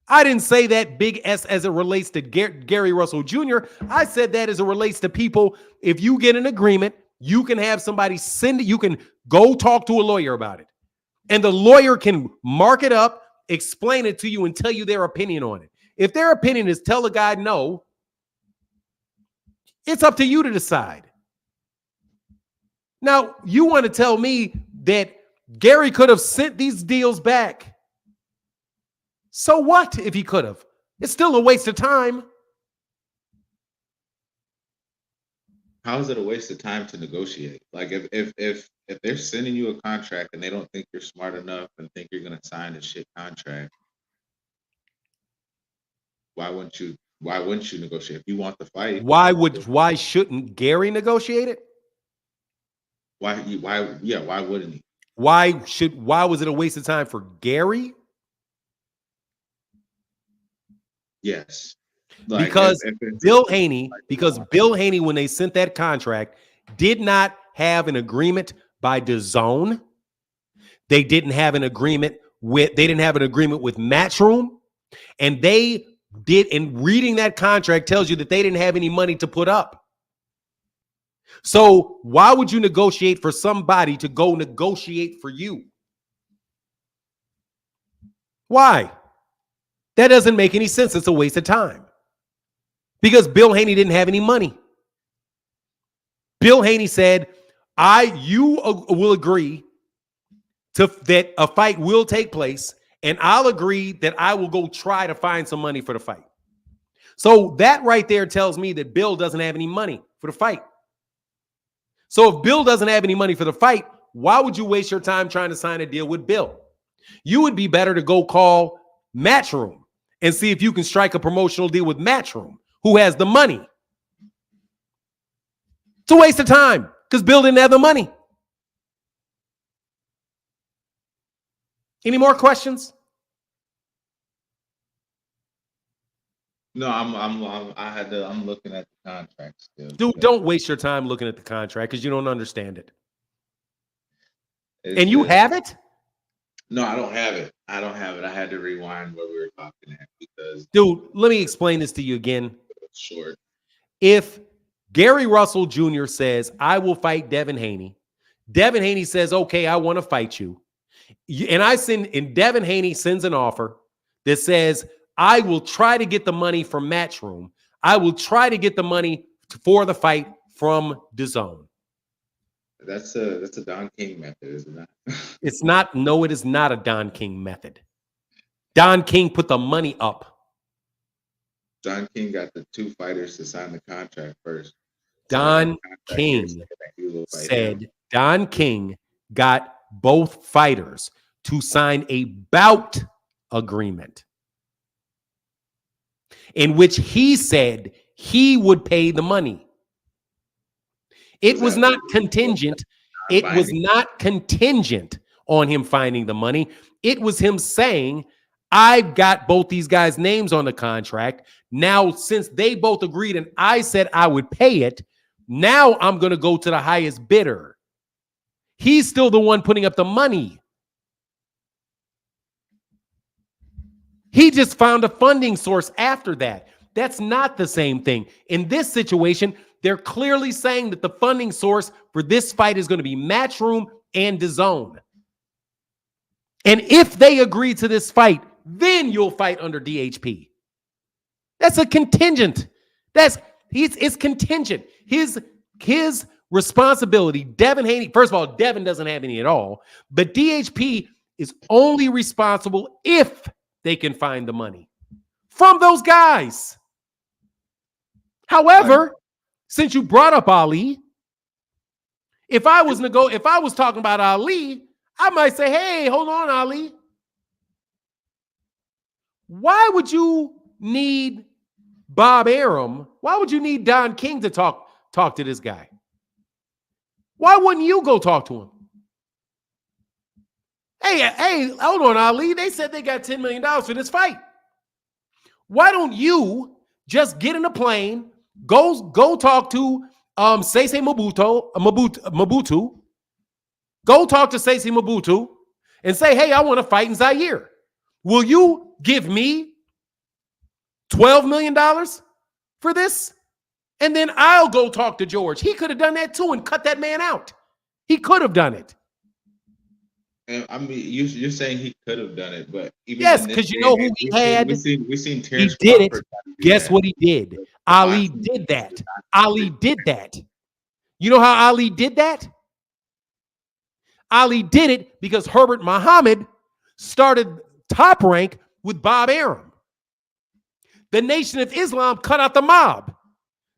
Speaker 1: I didn't say that big S as it relates to Gary Russell Jr. I said that as it relates to people. If you get an agreement, you can have somebody you can go talk to a lawyer about it. And the lawyer can mark it up, explain it to you, and tell you their opinion on it. If their opinion is tell the guy no, it's up to you to decide. Now, you want to tell me that Gary could have sent these deals back. So what if he could have? It's still a waste of time.
Speaker 12: How is it a waste of time to negotiate? Like if they're sending you a contract and they don't think you're smart enough and think you're going to sign a shit contract, why wouldn't you negotiate? If you want the fight,
Speaker 1: why shouldn't Gary negotiate it?
Speaker 12: Why wouldn't he?
Speaker 1: Why was it a waste of time for Gary?
Speaker 12: Yes.
Speaker 1: Because Bill Haney, when they sent that contract, did not have an agreement by DAZN. They didn't have an agreement with Matchroom, and reading that contract tells you that they didn't have any money to put up. So why would you negotiate for somebody to go negotiate for you? Why? That doesn't make any sense. It's a waste of time. Because Bill Haney didn't have any money. Bill Haney said, you will agree that a fight will take place, and I'll agree that I will go try to find some money for the fight. So that right there tells me that Bill doesn't have any money for the fight. So if Bill doesn't have any money for the fight, why would you waste your time trying to sign a deal with Bill? You would be better to go call Matchroom and see if you can strike a promotional deal with Matchroom, who has the money. It's a waste of time because Bill didn't have the money. Any more questions?
Speaker 12: No, I'm looking at the contract still.
Speaker 1: Dude, don't waste your time looking at the contract because you don't understand it. And you have it?
Speaker 12: No, I don't have it. I don't have it. I had to rewind what we were talking at because
Speaker 1: Dude, let me explain this to you again.
Speaker 12: it's short.
Speaker 1: If Gary Russell Jr. says, I will fight Devin Haney, Devin Haney says, okay, I want to fight you. And Devin Haney sends an offer that says, I will try to get the money from Matchroom. I will try to get the money for the fight from DAZN.
Speaker 12: That's a Don King method, is it not?
Speaker 1: It's not. No, it is not a Don King method. Don King put the money up.
Speaker 12: Don King got the two fighters to sign the contract first.
Speaker 1: Don King said Don King got both fighters to sign a bout agreement in which he said he would pay the money. It was not contingent. It was not contingent on him finding the money. It was him saying, I've got both these guys' names on the contract. Now, since they both agreed and I said I would pay it, now I'm going to go to the highest bidder. He's still the one putting up the money. He just found a funding source after that. That's not the same thing. In this situation, they're clearly saying that the funding source for this fight is going to be Matchroom and DAZN. And if they agree to this fight, then you'll fight under DHP. That's a contingent. It's contingent. His responsibility, Devin Haney, first of all, Devin doesn't have any at all, but DHP is only responsible if they can find the money from those guys. However, since you brought up Ali, if I was talking about Ali, I might say, hey, hold on, Ali. Why would you need Bob Arum? Why would you need Don King to talk to this guy? Why wouldn't you go talk to him? Hey, hold on, Ali. They said they got $10 million for this fight. Why don't you just get in a plane, go talk to Sese Mobutu. Go talk to Sese Mobutu and say, hey, I want to fight in Zaire. Will you give me $12 million for this? And then I'll go talk to George. He could have done that too and cut that man out. He could have done it.
Speaker 12: And I mean, you're saying he could have done it, but even
Speaker 1: yes, because you know who he had.
Speaker 12: We've seen Terrence
Speaker 1: he did it. Guess
Speaker 12: that.
Speaker 1: what he did? Ali did that. Ali did that. You know how Ali did that? Ali did it because Herbert Muhammad started Top Rank with Bob Arum. The Nation of Islam cut out the mob.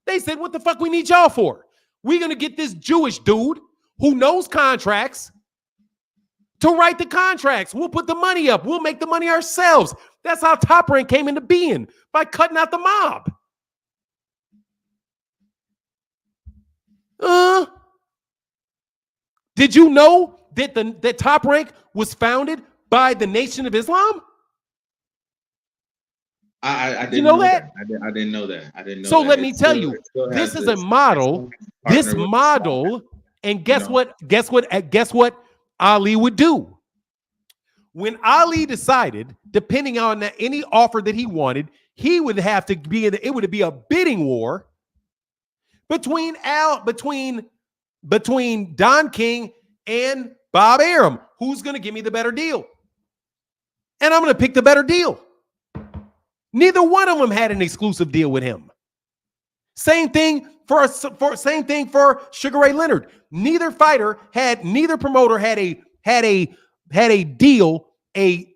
Speaker 1: They said, what the fuck we need y'all for? We're going to get this Jewish dude who knows contracts to write the contracts. We'll put the money up. We'll make the money ourselves. That's how Top Rank came into being, by cutting out the mob. Did you know that Top Rank was founded by the Nation of Islam?
Speaker 12: I didn't
Speaker 1: know that.
Speaker 12: I didn't know that.
Speaker 1: So let me tell you, this is a model. This model, and guess what Ali would do? When Ali decided, depending on any offer that he wanted, he would have to be it would be a bidding war between Don King and Bob Arum. Who's going to give me the better deal? And I'm going to pick the better deal. Neither one of them had an exclusive deal with him. Same thing for Sugar Ray Leonard. Neither promoter had a deal, an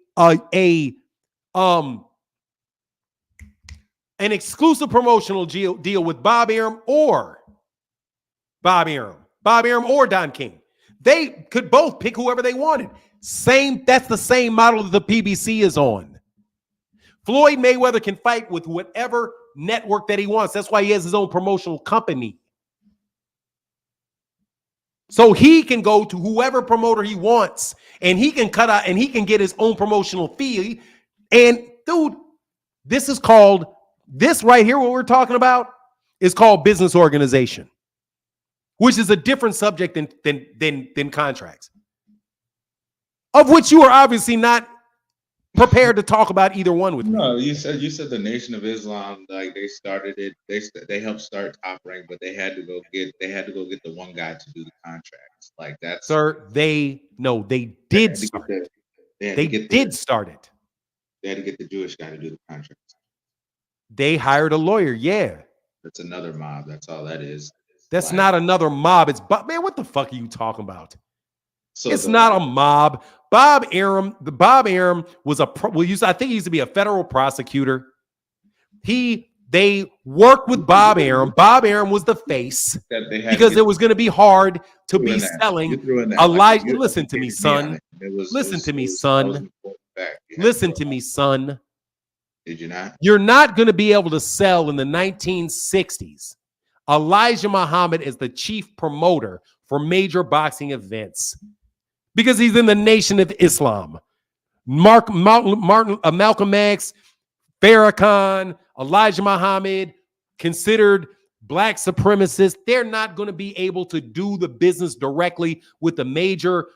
Speaker 1: exclusive promotional deal with Bob Arum or Don King. They could both pick whoever they wanted. That's the same model that the PBC is on. Floyd Mayweather can fight with whatever network that he wants. That's why he has his own promotional company. So he can go to whoever promoter he wants, and he can cut out and he can get his own promotional fee. And dude, this right here, what we're talking about, is called business organization, which is a different subject than contracts. of which you are obviously not prepared to talk about either one with me.
Speaker 12: No, you said the Nation of Islam, like they started it. They helped start Top Rank, but they had to go get the one guy to do the contracts. Like that's
Speaker 1: Sir, they did start it. They did start it.
Speaker 12: They had to get the Jewish guy to do the contracts.
Speaker 1: They hired a lawyer. Yeah.
Speaker 12: That's another mob. That's all that is.
Speaker 1: That's not another mob. It's man, what the fuck are you talking about? So it's not a mob. Bob Arum was I think he used to be a federal prosecutor. They worked with Bob Arum. Bob Arum was the face because it was going to be hard to be selling Elijah. Listen to me, son. Listen to me, son. Listen to me, son.
Speaker 12: Did you not?
Speaker 1: You're not going to be able to sell in the 1960s Elijah Muhammad as the chief promoter for major boxing events because he's in the Nation of Islam. Malcolm X, Farrakhan, Elijah Muhammad, considered black supremacists. They're not going to be able to do the business directly with the major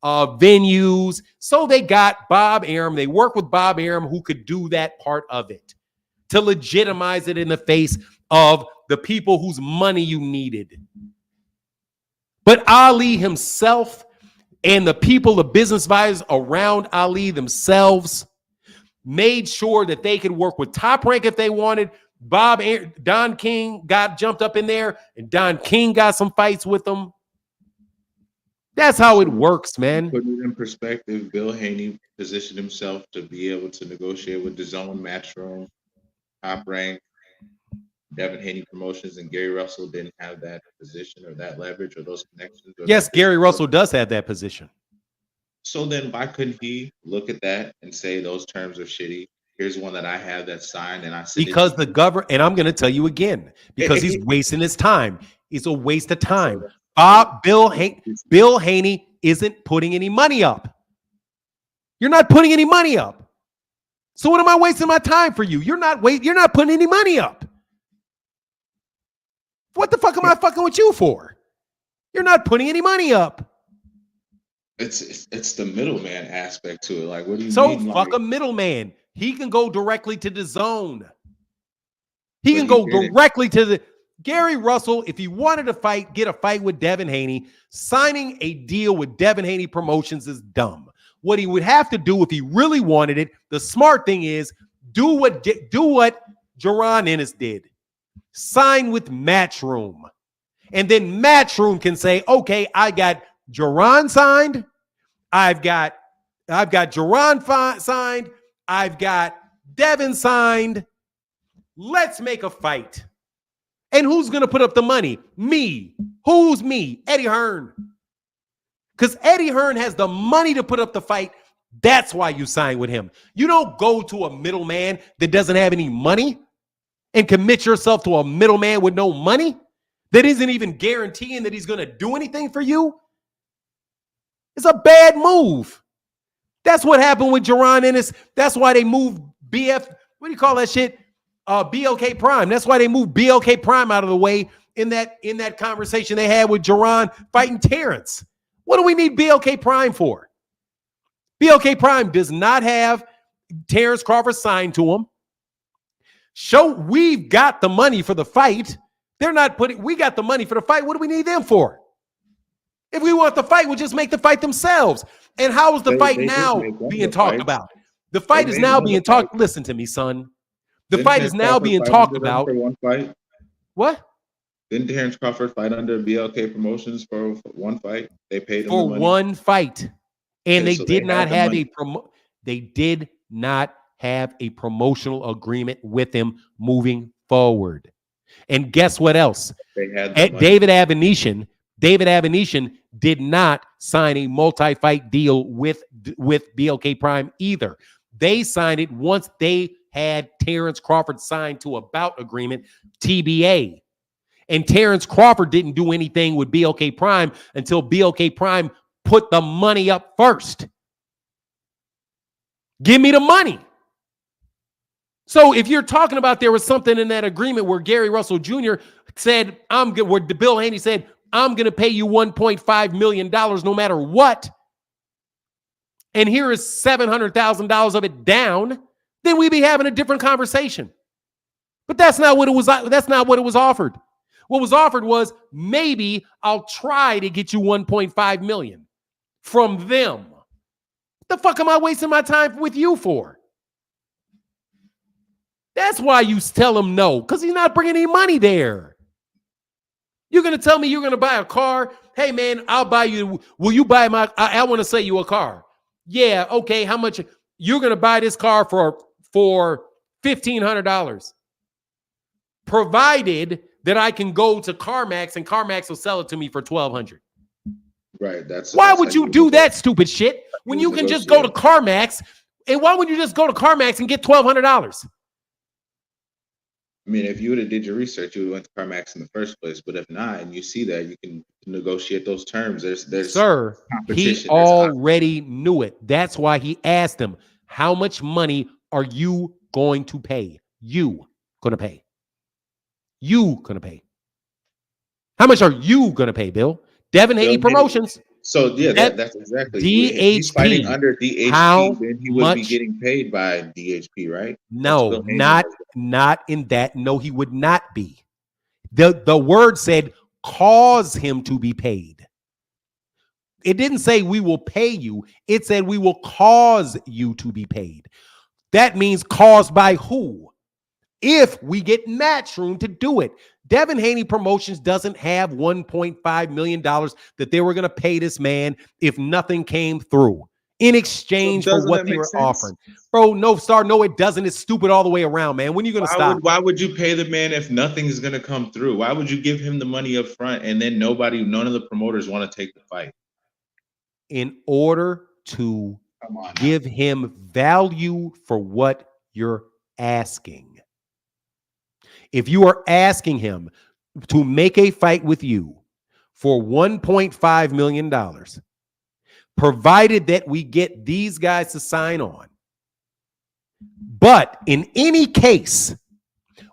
Speaker 1: venues. So they got Bob Arum. They worked with Bob Arum, who could do that part of it to legitimize it in the face of the people whose money you needed. But Ali himself and the people, the business buyers around Ali themselves, made sure that they could work with Top Rank if they wanted. Don King got jumped up in there, and Don King got some fights with them. That's how it works, man.
Speaker 12: Putting it in perspective, Bill Haney positioned himself to be able to negotiate with the Zone, Matchroom, Top Rank, Devin Haney Promotions, and Gary Russell didn't have that position or that leverage or those connections.
Speaker 1: Yes, Gary Russell does have that position.
Speaker 12: So then why couldn't he look at that and say those terms are shitty? Here's one that I have that's signed, and I said
Speaker 1: because the government, and I'm going to tell you again, because he's wasting his time. It's a waste of time. Bill Haney isn't putting any money up. You're not putting any money up. So what am I wasting my time for you? You're not putting any money up. What the fuck am I fucking with you for? You're not putting any money up.
Speaker 12: It's the middleman aspect to it. Like, what do you
Speaker 1: mean?
Speaker 12: So
Speaker 1: fuck a middleman. He can go directly to the Zone. He can go directly to the Gary Russell. If he wanted to get a fight with Devin Haney, signing a deal with Devin Haney Promotions is dumb. What he would have to do if he really wanted it, the smart thing is do what Jaron Ennis did. Sign with Matchroom. And then Matchroom can say, okay, I got Jaron signed. I've got Jaron signed. I've got Devin signed. Let's make a fight. And who's going to put up the money? Me. Who's me? Eddie Hearn. Because Eddie Hearn has the money to put up the fight. That's why you sign with him. You don't go to a middleman that doesn't have any money and commit yourself to a middleman with no money that isn't even guaranteeing that he's going to do anything for you. It's a bad move. That's what happened with Jaron Ennis. That's why they moved BF. What do you call that shit? BLK Prime. That's why they moved BLK Prime out of the way in that conversation they had with Jaron fighting Terrence. What do we need BLK Prime for? BLK Prime does not have Terrence Crawford signed to him. We've got the money for the fight. We got the money for the fight. What do we need them for? If we want the fight, we'll just make the fight themselves. And how is the fight now being talked about? The fight is now being talked. Listen to me, son. The fight is now being talked about.
Speaker 12: One fight.
Speaker 1: What?
Speaker 12: Didn't Terrence Crawford fight under BLK Promotions for one fight? They paid him
Speaker 1: for one fight, and
Speaker 12: okay,
Speaker 1: they did not have They did not have a promotional agreement with him moving forward. And guess what else?
Speaker 12: They had
Speaker 1: David Avenetian did not sign a multi-fight deal with BLK Prime either. They signed it once they had Terrence Crawford signed to a bout agreement, TBA. And Terrence Crawford didn't do anything with BLK Prime until BLK Prime put the money up first. Give me the money. So if you're talking about there was something in that agreement where Gary Russell Jr. said, I'm good, where Bill Haney said, I'm going to pay you $1.5 million no matter what, and here is $700,000 of it down, then we'd be having a different conversation. But that's not what it was. That's not what it was offered. What was offered was, maybe I'll try to get you $1.5 million from them. What the fuck am I wasting my time with you for? That's why you tell him no, because he's not bringing any money there. You're going to tell me you're going to buy a car? Hey, man, I'll buy you. Will you buy my, I want to sell you a car. Yeah, okay, how much? You're going to buy this car for $1,500. Provided that I can go to CarMax and CarMax will sell it to me for $1,200.
Speaker 12: Right.
Speaker 1: Why would you do that stupid shit when you can just go to CarMax? And why would you just go to CarMax and get $1,200?
Speaker 12: I mean, if you would have did your research, you would have went to CarMax in the first place. But if not, and you see that, you can negotiate those terms. There's
Speaker 1: Sir,
Speaker 12: competition.
Speaker 1: he already knew it. That's why he asked him, how much money are you going to pay? You going to pay. You going to pay. How much are you going to pay, Bill? Devin Haney Promotions.
Speaker 12: So, yeah, that's exactly.
Speaker 1: DHP.
Speaker 12: If he's fighting under DHP,
Speaker 1: How
Speaker 12: then he would be
Speaker 1: much?
Speaker 12: getting paid by DHP, right?
Speaker 1: No, not in that. No, he would not be. The word said cause him to be paid. It didn't say we will pay you. It said we will cause you to be paid. That means caused by who? If we get Matchroom to do it. Devin Haney Promotions doesn't have $1.5 million that they were going to pay this man if nothing came through in exchange for what they were offering. Bro, no, it doesn't. It's stupid all the way around, man. When are you going to stop?
Speaker 12: Why would you pay the man if nothing is going to come through? Why would you give him the money up front and then none of the promoters want to take the fight?
Speaker 1: In order to give him value for what you're asking. If you are asking him to make a fight with you for $1.5 million, provided that we get these guys to sign on, but in any case,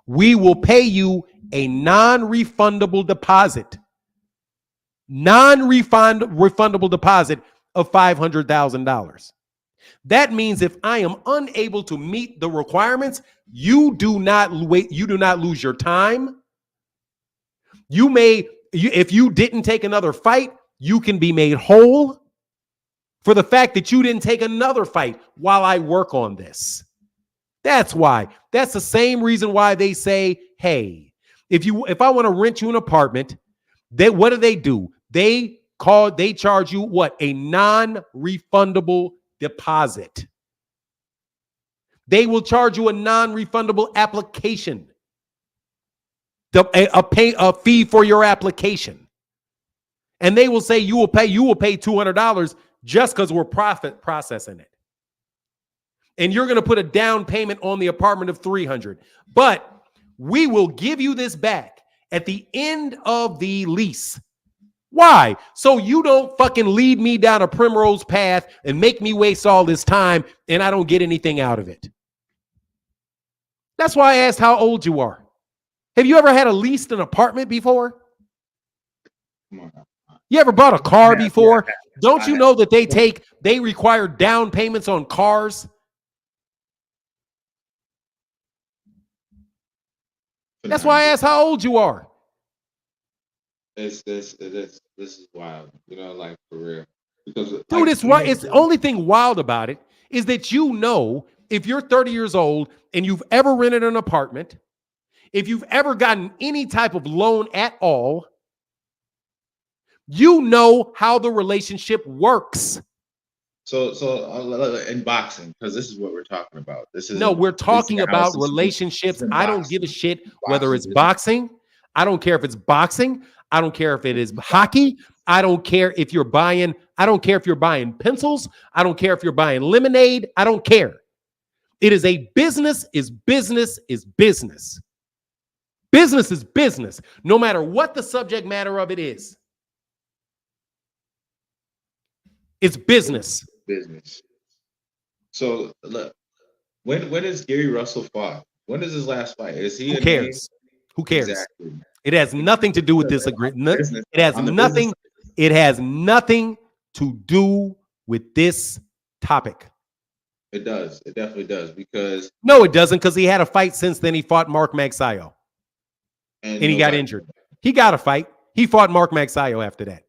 Speaker 1: we will pay you a non-refundable deposit. Non-refundable deposit of $500,000. That means if I am unable to meet the requirements, you do not lose your time. If you didn't take another fight, you can be made whole for the fact that you didn't take another fight while I work on this. That's why. That's the same reason why they say, hey, if I want to rent you an apartment, what do? They charge you what? A non-refundable deposit. They will charge you a non-refundable application. A fee for your application. And they will say you will pay $200 just because we're processing it. And you're going to put a down payment on the apartment of $300. But we will give you this back at the end of the lease. Why? So you don't fucking lead me down a primrose path and make me waste all this time and I don't get anything out of it. That's why I asked how old you are. Have you ever had a leased an apartment before? You ever bought a car before? Don't you know that they require down payments on cars? That's why I asked how old you are.
Speaker 12: This is wild, like for real. Because
Speaker 1: dude, it's right. It's the only thing wild about it is that if you're 30 years old and you've ever rented an apartment, if you've ever gotten any type of loan at all, you know how the relationship works.
Speaker 12: So in boxing, because this is what we're talking about.
Speaker 1: We're talking about relationships. I don't give a shit whether it's boxing. I don't care if it's boxing. I don't care if it is hockey. I don't care if you're buying pencils. I don't care if you're buying lemonade. I don't care. It is a business is business is business. Business is business, no matter what the subject matter of it is. It's business.
Speaker 12: Business. So look, when is Gary Russell fought? When is his last fight? Is he?
Speaker 1: Who cares? Who cares?
Speaker 12: Exactly.
Speaker 1: It has nothing to do with this agreement. It has nothing. It has nothing to do with this topic.
Speaker 12: It does. It definitely does because
Speaker 1: no, it doesn't because he had a fight since then. He fought Mark Magsayo, and he got injured. He got a fight. He fought Mark Magsayo after that.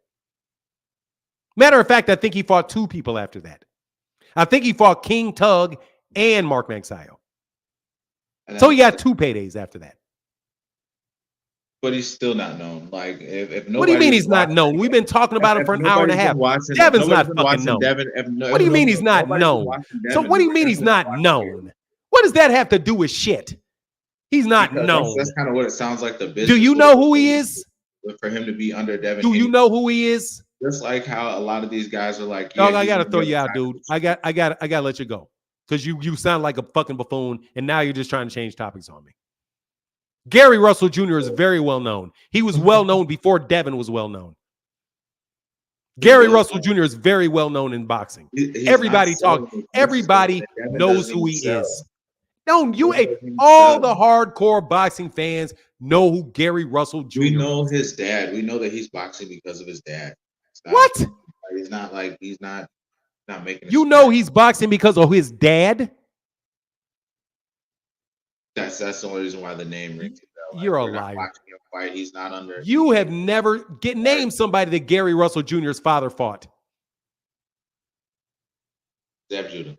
Speaker 1: Matter of fact, I think he fought 2 people after that. I think he fought King Tug and Mark Magsayo. So he got 2 paydays after that.
Speaker 12: But he's still not known. Like, if nobody.
Speaker 1: What do you mean he's not known? We've been talking about him for an hour and a half. Devin's not fucking known. What do you mean he's not known? So what do you mean he's not known? What does that have to do with shit? He's not known.
Speaker 12: That's kind of what it sounds like. The business.
Speaker 1: Do you know who he is?
Speaker 12: For him to be under Devin.
Speaker 1: Do you know who he is?
Speaker 12: Just like how a lot of these guys are like.
Speaker 1: Dog, I gotta throw you out, dude. I gotta let you go because you sound like a fucking buffoon, and now you're just trying to change topics on me. Gary Russell Jr. is very well known. He was well known before Devin was well known. Gary Russell Jr. is very well known in boxing. Everybody knows who he is. No, all the hardcore boxing fans know who Gary Russell Jr.
Speaker 12: We know his dad. We know that he's boxing because of his dad.
Speaker 1: What?
Speaker 12: He's not making.
Speaker 1: You know he's boxing because of his dad.
Speaker 12: That's the only reason why the name rings a bell.
Speaker 1: You're a liar.
Speaker 12: Fight. He's not under.
Speaker 1: You have never named somebody that Gary Russell Jr.'s father fought.
Speaker 12: Zeb Judah.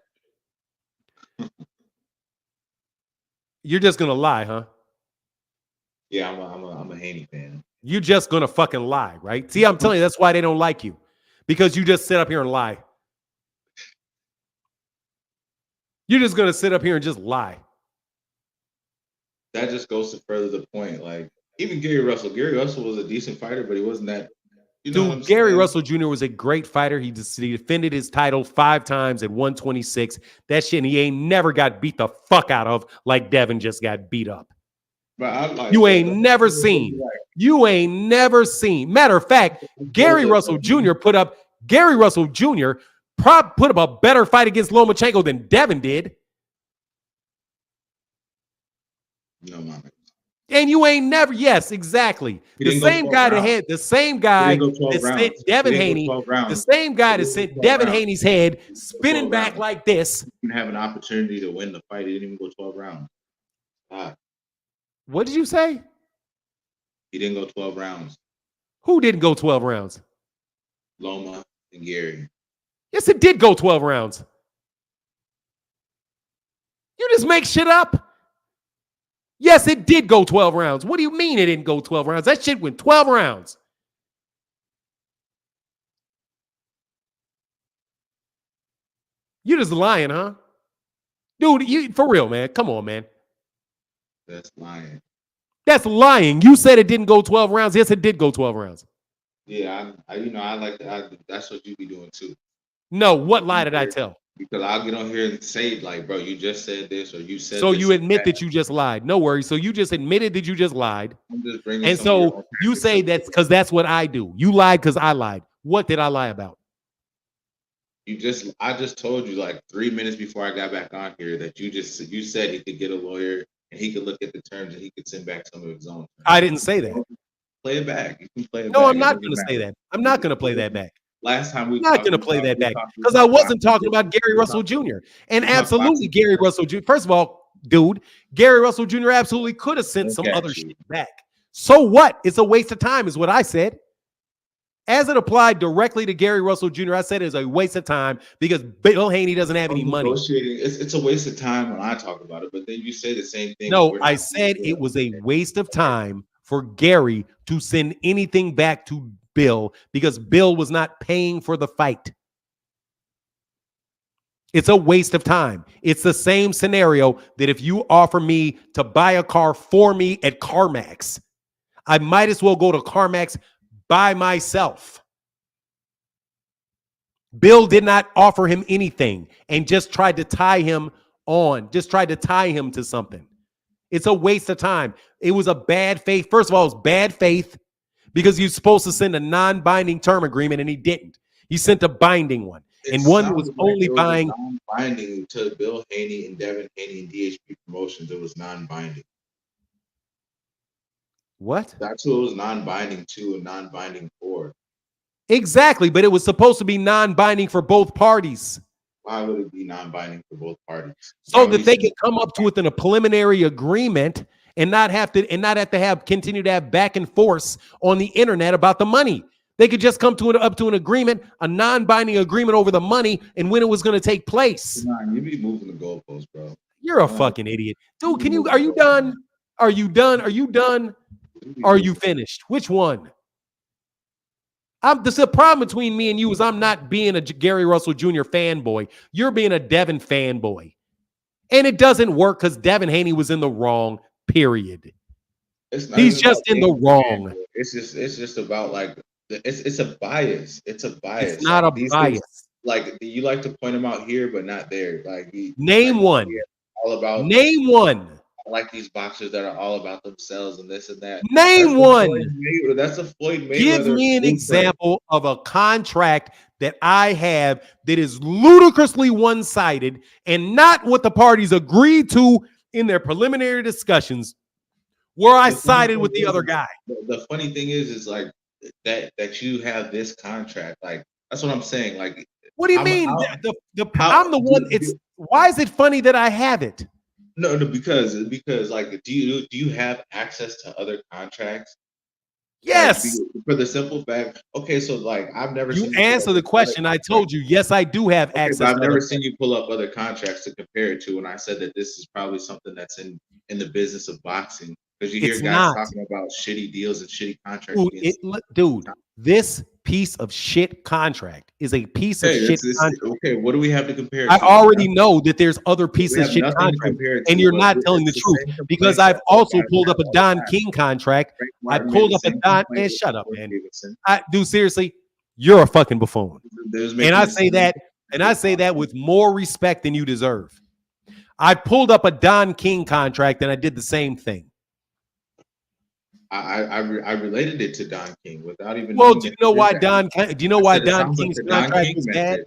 Speaker 1: You're just gonna lie, huh?
Speaker 12: Yeah, I'm a Haney fan.
Speaker 1: You're just gonna fucking lie, right? See, I'm telling you, that's why they don't like you, because you just sit up here and lie. You're just gonna sit up here and just lie.
Speaker 12: That just goes to further the point. Like, even Gary Russell was a decent fighter, but he wasn't that.
Speaker 1: Dude, Gary Russell Jr. was a great fighter. He defended his title 5 times at 126. That shit, and he ain't never got beat the fuck out of like Devin just got beat up.
Speaker 12: But
Speaker 1: you ain't never seen. You ain't never seen. Matter of fact, Gary Russell Jr. put up a better fight against Lomachenko than Devin did.
Speaker 12: No, mama.
Speaker 1: And you ain't never, yes, exactly. The same guy that sent Devin Haney, the same guy that sent Devin Haney's head spinning back like this.
Speaker 12: He didn't have an opportunity to win the fight. He didn't even go 12 rounds.
Speaker 1: What did you say?
Speaker 12: He didn't go 12 rounds.
Speaker 1: Who didn't go 12 rounds?
Speaker 12: Loma and Gary.
Speaker 1: Yes, it did go 12 rounds. You just make shit up. Yes, it did go 12 rounds. What do you mean it didn't go 12 rounds? That shit went 12 rounds. You just lying, huh? Dude, you for real, man. Come on, man.
Speaker 12: That's lying.
Speaker 1: That's lying. You said it didn't go 12 rounds. Yes, it did go 12 rounds.
Speaker 12: Yeah, I like that. That's what you be doing too.
Speaker 1: No, what lie did I tell?
Speaker 12: Because I'll get on here and say, like, bro, you just said this or you said
Speaker 1: so
Speaker 12: this.
Speaker 1: You admit that you just lied. No worries. So you just admitted that you just lied.
Speaker 12: I'm just bringing
Speaker 1: and so you say that's because that's what I do. You lied because I lied. What did I lie about?
Speaker 12: I just told you like 3 minutes before I got back on here that you said he could get a lawyer and he could look at the terms and he could send back some of his own.
Speaker 1: I didn't say that.
Speaker 12: Play it back. You can play it back.
Speaker 1: No, I'm not going to say that. I'm not going to play that back.
Speaker 12: Last time
Speaker 1: I'm not going to play that back because I wasn't talking about Gary Russell Jr. And absolutely, Gary Russell Jr. First of all, dude, Gary Russell Jr. absolutely could have sent some other shit back. So what? It's a waste of time, is what I said. As it applied directly to Gary Russell Jr., I said it's a waste of time because Bill Haney doesn't have any money.
Speaker 12: It's a waste of time when I talk about it, but then you say the same thing.
Speaker 1: No, I said it was a waste of time for Gary to send anything back to Bill because Bill was not paying for the fight. It's a waste of time. It's the same scenario that if you offer me to buy a car for me at CarMax, I might as well go to CarMax by myself. Bill did not offer him anything and just tried to tie him to something. It's a waste of time. It was a bad faith. First of all, it was bad faith because you're supposed to send a non-binding term agreement and he didn't. He sent a binding one. And one was only buying.
Speaker 12: Non-binding to Bill Haney and Devin Haney and DHP Promotions. It was non-binding.
Speaker 1: What?
Speaker 12: That's who it was non-binding to and non-binding for.
Speaker 1: Exactly, but it was supposed to be non-binding for both parties.
Speaker 12: Why would it be non-binding for both parties?
Speaker 1: So that they could come up to within a preliminary agreement and not have to continue to have back and forth on the internet about the money. They could just come up to an agreement, a non-binding agreement over the money and when it was going to take place.
Speaker 12: Nah, you be moving the goalposts, bro.
Speaker 1: You're a fucking idiot. Dude, are you done? Are you done? Are you done? Are you finished? Which one? The problem between me and you is I'm not being a Gary Russell Jr. fanboy. You're being a Devin fanboy. And it doesn't work because Devin Haney was in the wrong, period. He's just in the wrong.
Speaker 12: It's just about like it's a bias. It's a bias.
Speaker 1: It's not
Speaker 12: like,
Speaker 1: a bias.
Speaker 12: Like you like to point them out here, but not there. Like
Speaker 1: name one.
Speaker 12: All about
Speaker 1: name one.
Speaker 12: I like these boxers that are all about themselves and this and that.
Speaker 1: Name one.
Speaker 12: That's a Floyd Mayweather.
Speaker 1: Give me an example of a contract that I have that is ludicrously one-sided and not what the parties agreed to in their preliminary discussions where I sided with the other guy.
Speaker 12: The funny thing is like that you have this contract. Like that's what I'm saying. Like
Speaker 1: what do you mean? I'm the one. Why is it funny that I have it?
Speaker 12: No, because like, do you have access to other contracts?
Speaker 1: Yes.
Speaker 12: Like, for the simple fact, okay, so like I've never
Speaker 1: seen you answer the question. I told you, yes, I do have access.
Speaker 12: I've never seen you pull up other contracts to compare it to, and I said that this is probably something that's in the business of boxing because you hear guys talking about shitty deals and shitty contracts.
Speaker 1: Dude, this piece of shit contract is a piece of shit contract.
Speaker 12: Okay, what do we have to compare?
Speaker 1: I already know that there's other pieces of shit contract, and you're not telling the truth because I've also pulled up a Don King contract. I pulled up a Don. Man, shut up, man. Dude, seriously, you're a fucking buffoon. And I say that with more respect than you deserve. I pulled up a Don King contract, and I did the same thing.
Speaker 12: I related it to Don King without even.
Speaker 1: Well, do you know why Don King's contract is bad?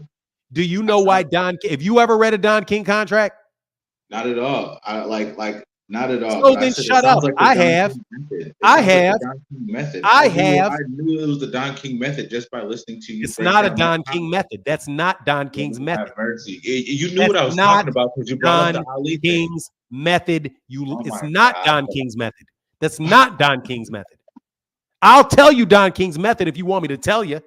Speaker 1: Do you know why Don? Have you ever read a Don King contract?
Speaker 12: Not at all. I like not at all.
Speaker 1: So then shut up. I have. I have.
Speaker 12: I knew it was the Don King method just by listening to you.
Speaker 1: It's not a Don King method. That's not Don King's method.
Speaker 12: You knew what I was talking about because you brought up the Ali
Speaker 1: King's method. It's not Don King's method. That's not Don King's method. I'll tell you Don King's method if you want me to tell you.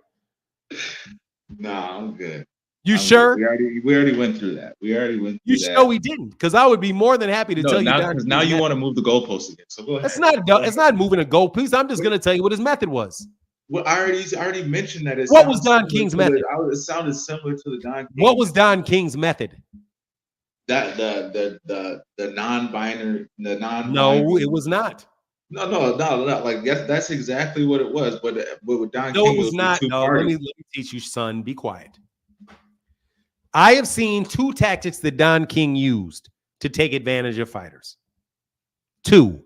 Speaker 12: Nah, I'm good.
Speaker 1: You sure?
Speaker 12: We already went through that.
Speaker 1: You sure we didn't? Because I would be more than happy to tell you.
Speaker 12: Now you want to move the goalposts again. So go ahead.
Speaker 1: It's not moving a goalpost. I'm just going to tell you what his method was.
Speaker 12: Well, I already mentioned that.
Speaker 1: What was Don King's method?
Speaker 12: It sounded similar to the Don King.
Speaker 1: What was Don King's method?
Speaker 12: That the non-binary.
Speaker 1: No, it was not.
Speaker 12: No. Like that's exactly what it was. But with Don King,
Speaker 1: it was not. No, let me teach you, son. Be quiet. I have seen two tactics that Don King used to take advantage of fighters. Two.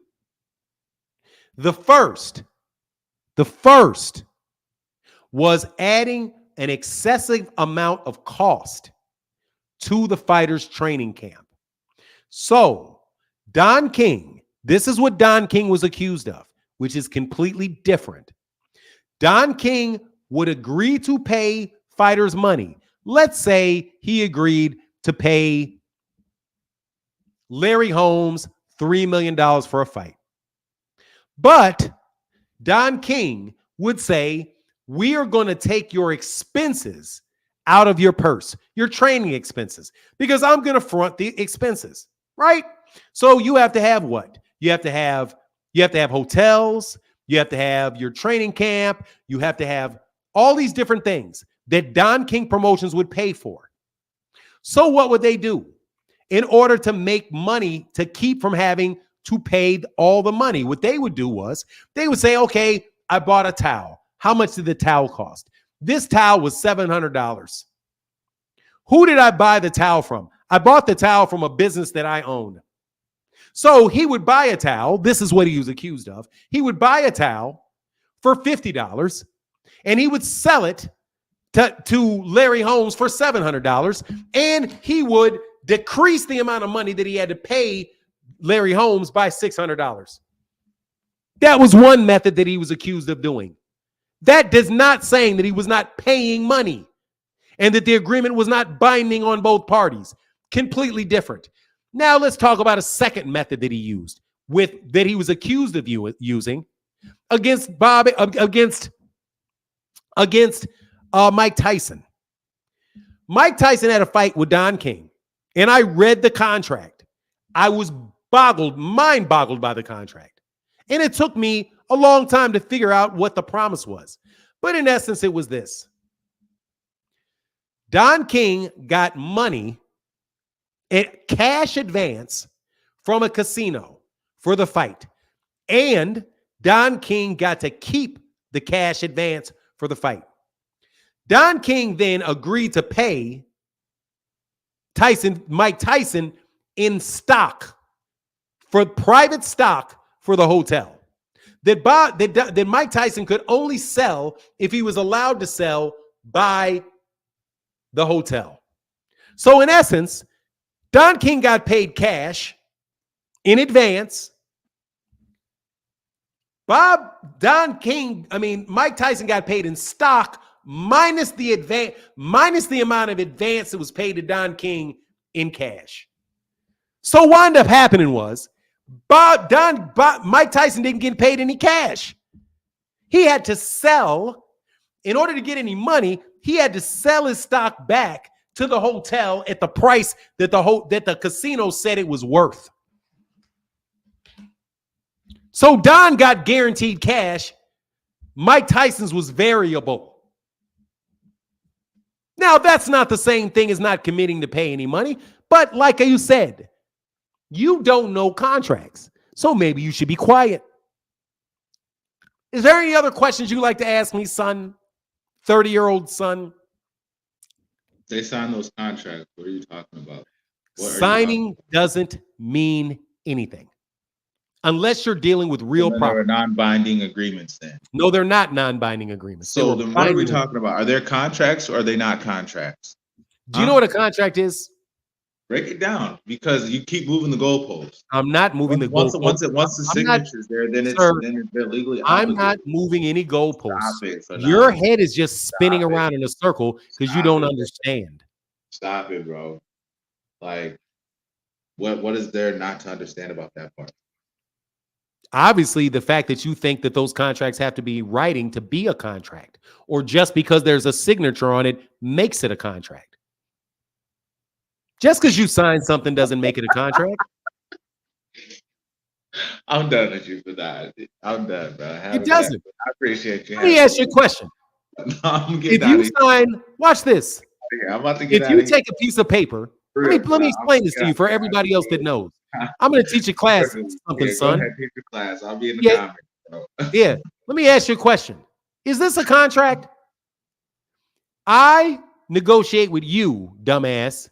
Speaker 1: The first was adding an excessive amount of cost to the fighter's training camp. So, Don King, this is what Don King was accused of, which is completely different. Don King would agree to pay fighters money. Let's say he agreed to pay Larry Holmes $3 million for a fight. But Don King would say, we are going to take your expenses out of your purse, your training expenses, because I'm going to front the expenses, right? So you have to have what? You have to have hotels, you have to have your training camp, you have to have all these different things that Don King Promotions would pay for. So what would they do? In order to make money to keep from having to pay all the money, what they would do was they would say, okay, I bought a towel. How much did the towel cost? This towel was $700. Who did I buy the towel from? I bought the towel from a business that I own. So he would buy a towel. This is what he was accused of. He would buy a towel for $50 and he would sell it to Larry Holmes for $700, and he would decrease the amount of money that he had to pay Larry Holmes by $600. That was one method that he was accused of doing. That does not saying that he was not paying money and that the agreement was not binding on both parties. Completely different. Now let's talk about a second method that he used that he was accused of using against Mike Tyson. Mike Tyson had a fight with Don King, and I read the contract. I was mind boggled by the contract. And it took me a long time to figure out what the promise was. But in essence, it was this. Don King got money at cash advance from a casino for the fight. And Don King got to keep the cash advance for the fight. Don King then agreed to pay Mike Tyson in stock, for private stock for the hotel. That Mike Tyson could only sell if he was allowed to sell by the hotel. So in essence, Don King got paid cash in advance. Mike Tyson got paid in stock minus the amount of advance that was paid to Don King in cash. So what wound up happening was Mike Tyson didn't get paid any cash. He had to sell, in order to get any money, he had to sell his stock back to the hotel at the price that the casino said it was worth. So Don got guaranteed cash. Mike Tyson's was variable. Now, that's not the same thing as not committing to pay any money, but like you said, you don't know contracts, so maybe you should be quiet. Is there any other questions you'd like to ask me, son? 30-year-old son?
Speaker 12: They signed those contracts. What are you talking about?
Speaker 1: Signing doesn't mean anything unless you're dealing with real property.
Speaker 12: They're non-binding agreements then.
Speaker 1: No, they're not non-binding agreements.
Speaker 12: So then what are we talking about? Are there contracts or are they not contracts?
Speaker 1: Do you know what a contract is?
Speaker 12: Break it down, because you keep moving the goalposts.
Speaker 1: I'm not moving the goalposts.
Speaker 12: Once the signature's there, then they're legally obligated.
Speaker 1: I'm not moving any goalposts. Your head is just spinning around in a circle because you don't understand.
Speaker 12: Stop it, bro. Like, what is there not to understand about that part?
Speaker 1: Obviously, the fact that you think that those contracts have to be writing to be a contract, or just because there's a signature on it makes it a contract. Just because you sign something doesn't make it a contract.
Speaker 12: I'm done with you for that. I'm done, bro.
Speaker 1: It doesn't.
Speaker 12: I appreciate you.
Speaker 1: Let me ask you a question. If you sign, watch this.
Speaker 12: I'm about to get
Speaker 1: if you take a piece of paper, let me explain this to you for everybody else that knows. I'm going to teach a class something, son.
Speaker 12: Go ahead, teach your class. I'll be in the comments. Bro.
Speaker 1: Yeah. Let me ask you a question. Is this a contract? I negotiate with you, dumbass,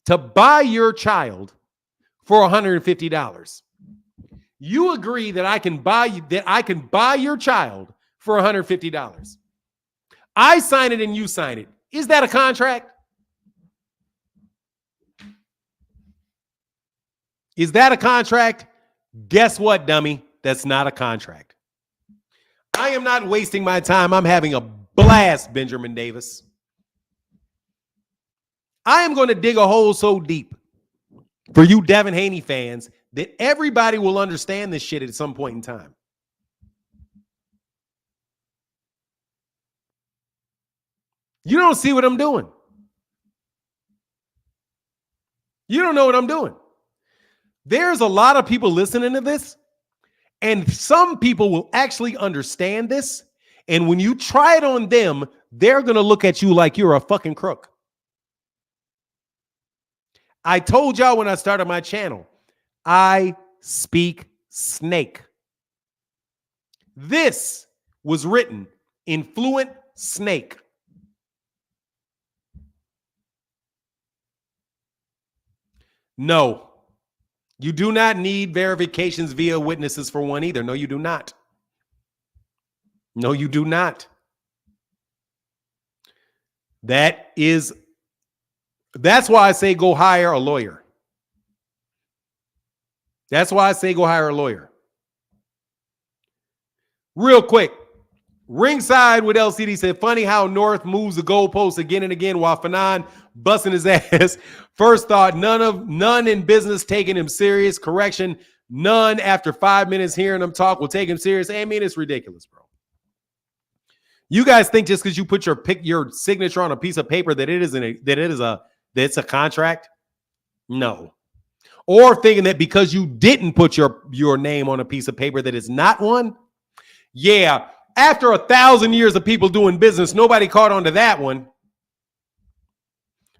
Speaker 1: to buy your child for $150. You agree that I can buy your child for $150. I sign it and you sign it. Is that a contract? Is that a contract? Guess what, dummy? That's not a contract. I am not wasting my time. I'm having a blast, Benjamin Davis. I am going to dig a hole so deep for you Devin Haney fans that everybody will understand this shit at some point in time. You don't see what I'm doing. You don't know what I'm doing. There's a lot of people listening to this, and some people will actually understand this. And when you try it on them, they're going to look at you like you're a fucking crook. I told y'all when I started my channel, I speak snake. This was written in fluent snake. No, you do not need verifications via witnesses for one either. No, you do not. No, you do not. That's why I say go hire a lawyer. That's why I say go hire a lawyer. Real quick. Ringside with LCD said, funny how North moves the goalposts again and again while Fanon busting his ass. First thought, none in business taking him serious. Correction, none after 5 minutes hearing him talk will take him serious. I mean, it's ridiculous, bro. You guys think just because you put your signature on a piece of paper that it's a contract? No. Or thinking that because you didn't put your name on a piece of paper that it's not one? Yeah. After 1,000 years of people doing business, nobody caught on to that one.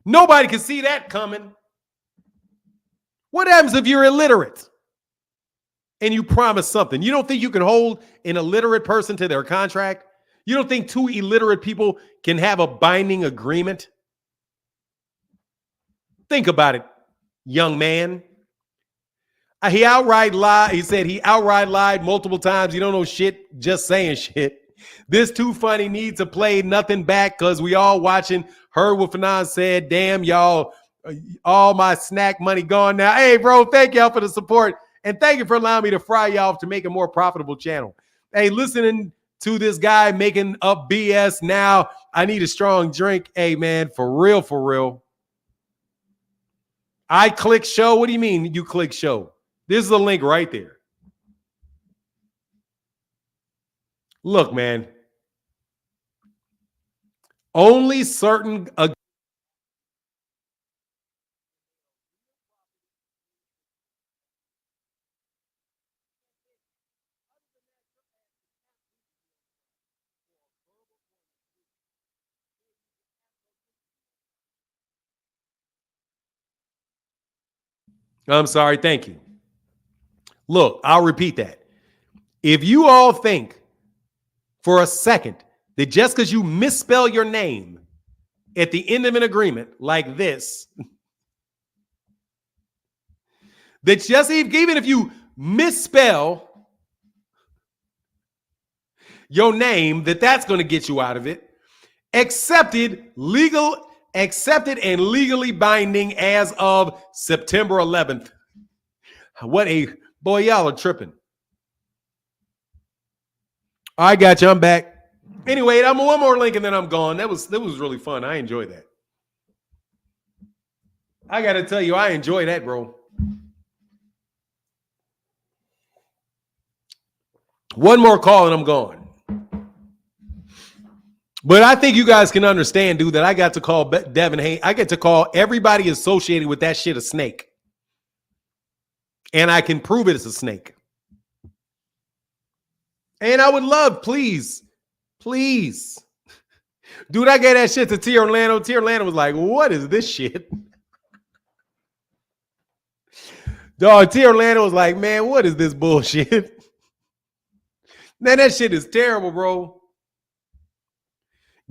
Speaker 1: Nobody can see that coming. What happens if you're illiterate and you promise something? You don't think you can hold an illiterate person to their contract? You don't think two illiterate people can have a binding agreement? Think about it, young man. He outright lied. He said he outright lied multiple times. You don't know shit, just saying shit. This too funny needs to play nothing back because we all watching. Heard what Fanon said. Damn, y'all, all my snack money gone now. Hey, bro, thank y'all for the support. And thank you for allowing me to fry y'all to make a more profitable channel. Hey, listening to this guy making up BS now. I need a strong drink. Hey, man, for real, for real. I click show. What do you mean you click show? This is a link right there. Look, man. Only certain I'm sorry. Thank you. Look, I'll repeat that. If you all think for a second that just because you misspell your name at the end of an agreement like this, that just even if you misspell your name, that's going to get you out of it. Accepted and legally binding as of September 11th. What a boy, y'all are tripping. I got you. I'm back. Anyway, I'm one more link and then I'm gone. That was really fun. I enjoyed that. I got to tell you, I enjoy that, bro. One more call and I'm gone. But I think you guys can understand, dude, that I got to call Devin Haney. I get to call everybody associated with that shit a snake. And I can prove it as a snake. And I would love, please. Dude, I gave that shit to T. Orlando. T. Orlando was like, what is this shit? Dog, T. Orlando was like, man, what is this bullshit? Man, that shit is terrible, bro.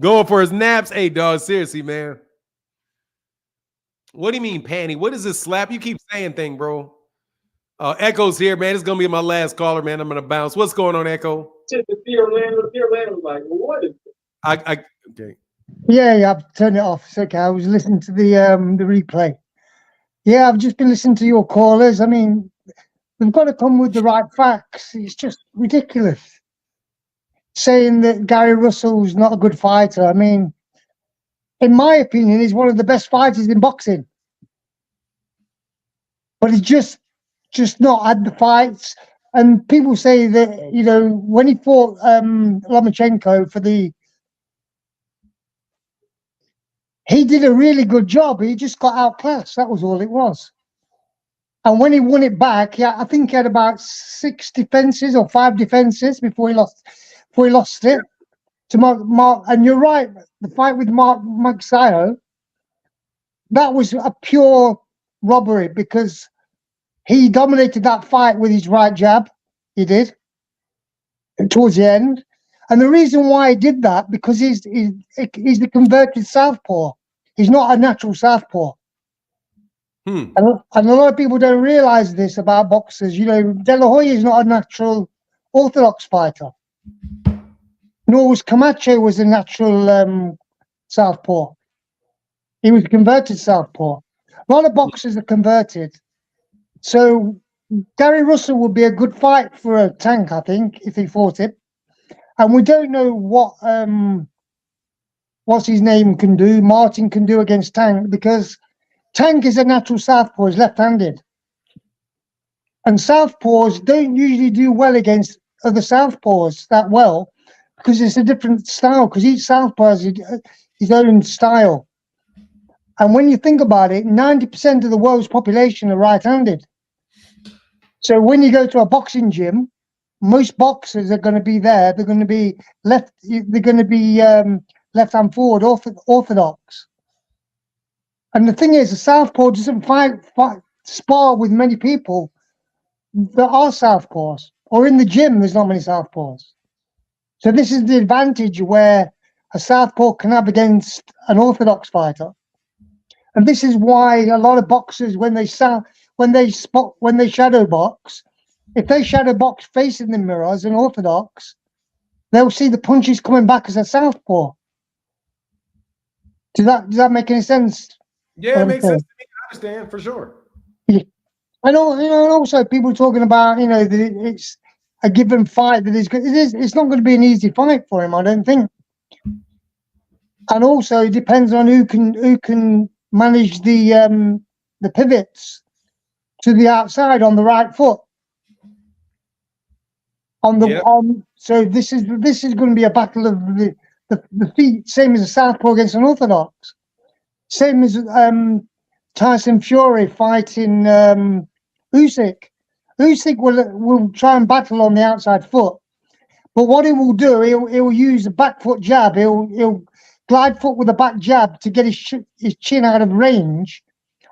Speaker 1: Going for his naps. Hey, dog, seriously, man. What do you mean, panty? What is this slap? You keep saying thing, bro. Echo's here, man. It's going to be my last caller, man. I'm going to bounce. What's going on, Echo?
Speaker 13: T. Orlando was like, well, what is it?
Speaker 1: Okay.
Speaker 2: Yeah, I've turned it off. It's okay. I was listening to the replay. Yeah, I've just been listening to your callers. I mean, we've got to come with the right facts. It's just ridiculous. Saying that Gary Russell's not a good fighter. I mean, in my opinion, he's one of the best fighters in boxing. But he's just not had the fights. And people say that, you know, when he fought Lomachenko he did a really good job. He just got outclassed. That was all it was. And when he won it back, I think he had about 6 defenses or 5 defenses before he lost it to Mark. And you're right, the fight with Mark Magsayo, that was a pure robbery because he dominated that fight with his right jab. He did. And towards the end. And the reason why he did that, because he's the converted southpaw. He's not a natural southpaw. And a lot of people don't realize this about boxers. You know, De La Hoya is not a natural orthodox fighter. Nor was Camacho was a natural southpaw. He was a converted southpaw. A lot of boxers are converted. So Gary Russell would be a good fight for a Tank, I think, if he fought it. And we don't know what's his name can do, Martin can do against Tank, because Tank is a natural southpaw, he's left-handed. And southpaws don't usually do well against other southpaws that well, because it's a different style, because each southpaw has his own style. And when you think about it, 90% of the world's population are right-handed. So when you go to a boxing gym, most boxers are going to be there. They're going to be left-hand forward, orthodox. And the thing is, a southpaw doesn't spar with many people that are southpaws. Or in the gym, there's not many southpaws. So this is the advantage where a southpaw can have against an orthodox fighter. And this is why a lot of boxers, when they shadow box, if they shadow box facing the mirror as an orthodox, they'll see the punches coming back as a southpaw. Does that make any sense?
Speaker 1: Yeah, it makes sense to me. I understand for sure.
Speaker 2: Yeah. And also people talking about, that it's a given fight that is good. It's not going to be an easy fight for him, I don't think. And also it depends on who can manage the pivots to the outside on the right foot. So this is going to be a battle of the feet, same as a southpaw against an orthodox. Same as Tyson Fury fighting Usyk. Usyk will try and battle on the outside foot, but what he will do, he'll use a back foot jab. He'll glide foot with a back jab to get his chin out of range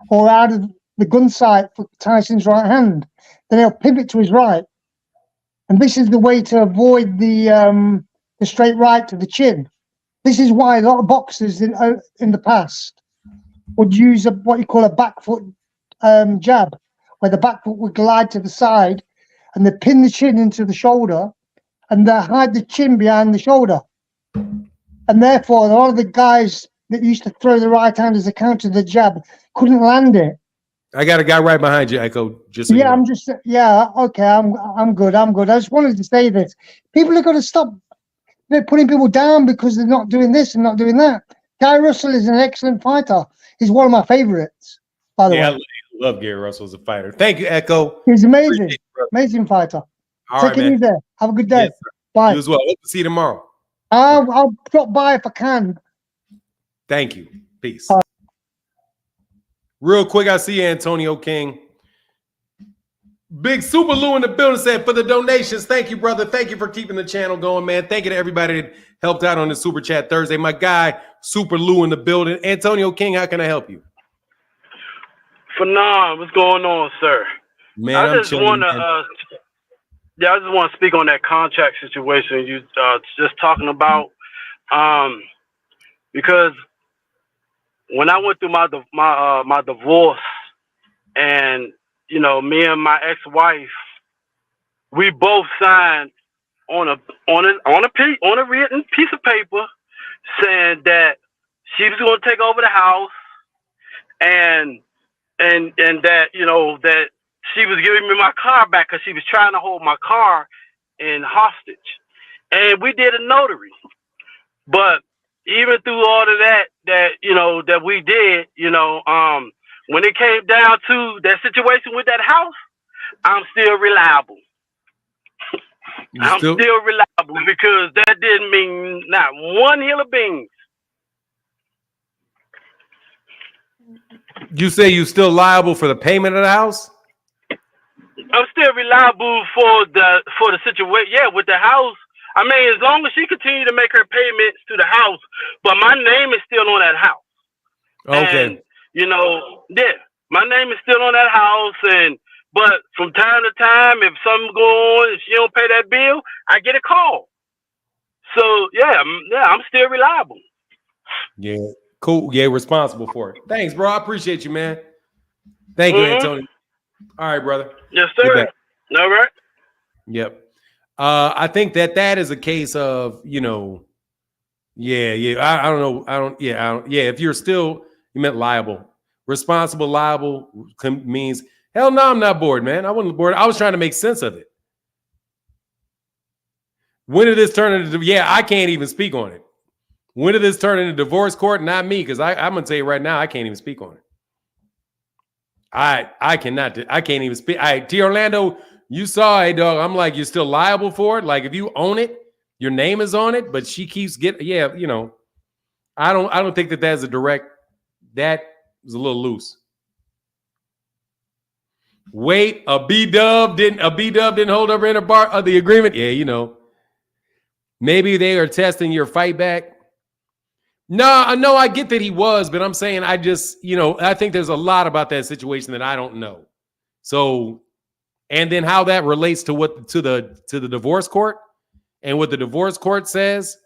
Speaker 2: or out of the gun sight for Tyson's right hand. Then he'll pivot to his right, and this is the way to avoid the straight right to the chin. This is why a lot of boxers in the past would use what you call a back foot jab, where the back foot would glide to the side and they pin the chin into the shoulder and they hide the chin behind the shoulder. And therefore, a lot of the guys that used to throw the right hand as a counter to the jab couldn't land it.
Speaker 1: I got a guy right behind you, Echo. Just so
Speaker 2: yeah,
Speaker 1: you know.
Speaker 2: Okay, I'm good. I just wanted to say this. People are going to stop putting people down because they're not doing this and not doing that. Guy Russell is an excellent fighter. He's one of my favorites, by the way.
Speaker 1: I love Gary Russell as a fighter. Thank you, Echo.
Speaker 2: He's amazing. Amazing fighter.
Speaker 1: Take
Speaker 2: it easy. Have a good day.
Speaker 1: Yes,
Speaker 2: bye.
Speaker 1: You as well. Hope to see you tomorrow.
Speaker 2: I'll drop by if I can.
Speaker 1: Thank you. Peace. Real quick, I see you, Antonio King. Big Super Lou in the building said for the donations. Thank you, brother. Thank you for keeping the channel going, man. Thank you to everybody that helped out on the Super Chat Thursday. My guy, Super Lou in the building. Antonio King, how can I help you?
Speaker 3: Phenom, what's going on, sir?
Speaker 1: Man,
Speaker 3: I just want to speak on that contract situation you just talking about, because when I went through my divorce, and me and my ex-wife, we both signed on a written piece of paper saying that she was going to take over the house, and that that she was giving me my car back because she was trying to hold my car in hostage, and we did a notary. But even through all of that that we did, when it came down to that situation with that house, I'm still reliable. I'm still reliable because that didn't mean not one hill of beans.
Speaker 1: You say you still liable for the payment of the house?
Speaker 3: I'm still reliable for the situation. Yeah, with the house. I mean, as long as she continued to make her payments to the house, but my name is still on that house.
Speaker 1: Okay.
Speaker 3: And, my name is still on that house, but from time to time, if something go on, if she don't pay that bill, I get a call. So I'm still reliable.
Speaker 1: Yeah, cool. Yeah, responsible for it. Thanks, bro. I appreciate you, man. Thank you, Antonio. All right, brother.
Speaker 3: Yes, sir. All right.
Speaker 1: Yep. I think that is a case of, I don't know. If you're still, you meant liable. Responsible, liable means, hell no, I'm not bored, man. I wasn't bored. I was trying to make sense of it. When did this turn into? Yeah, I can't even speak on it. When did this turn into divorce court? Not me, because I'm gonna tell you right now, I can't even speak on it. I cannot. I can't even speak. T. Orlando, you saw it, dog. I'm like, you're still liable for it. Like if you own it, your name is on it, but she keeps getting. Yeah, you know. I don't think that's a direct. That was a little loose. Wait, a B-Dub didn't hold up in a bar of the agreement. Yeah, you know. Maybe they are testing your fight back. No, I get that he was, but I'm saying I just, you know, I think there's a lot about that situation that I don't know. So, and then how that relates to what to the divorce court and what the divorce court says,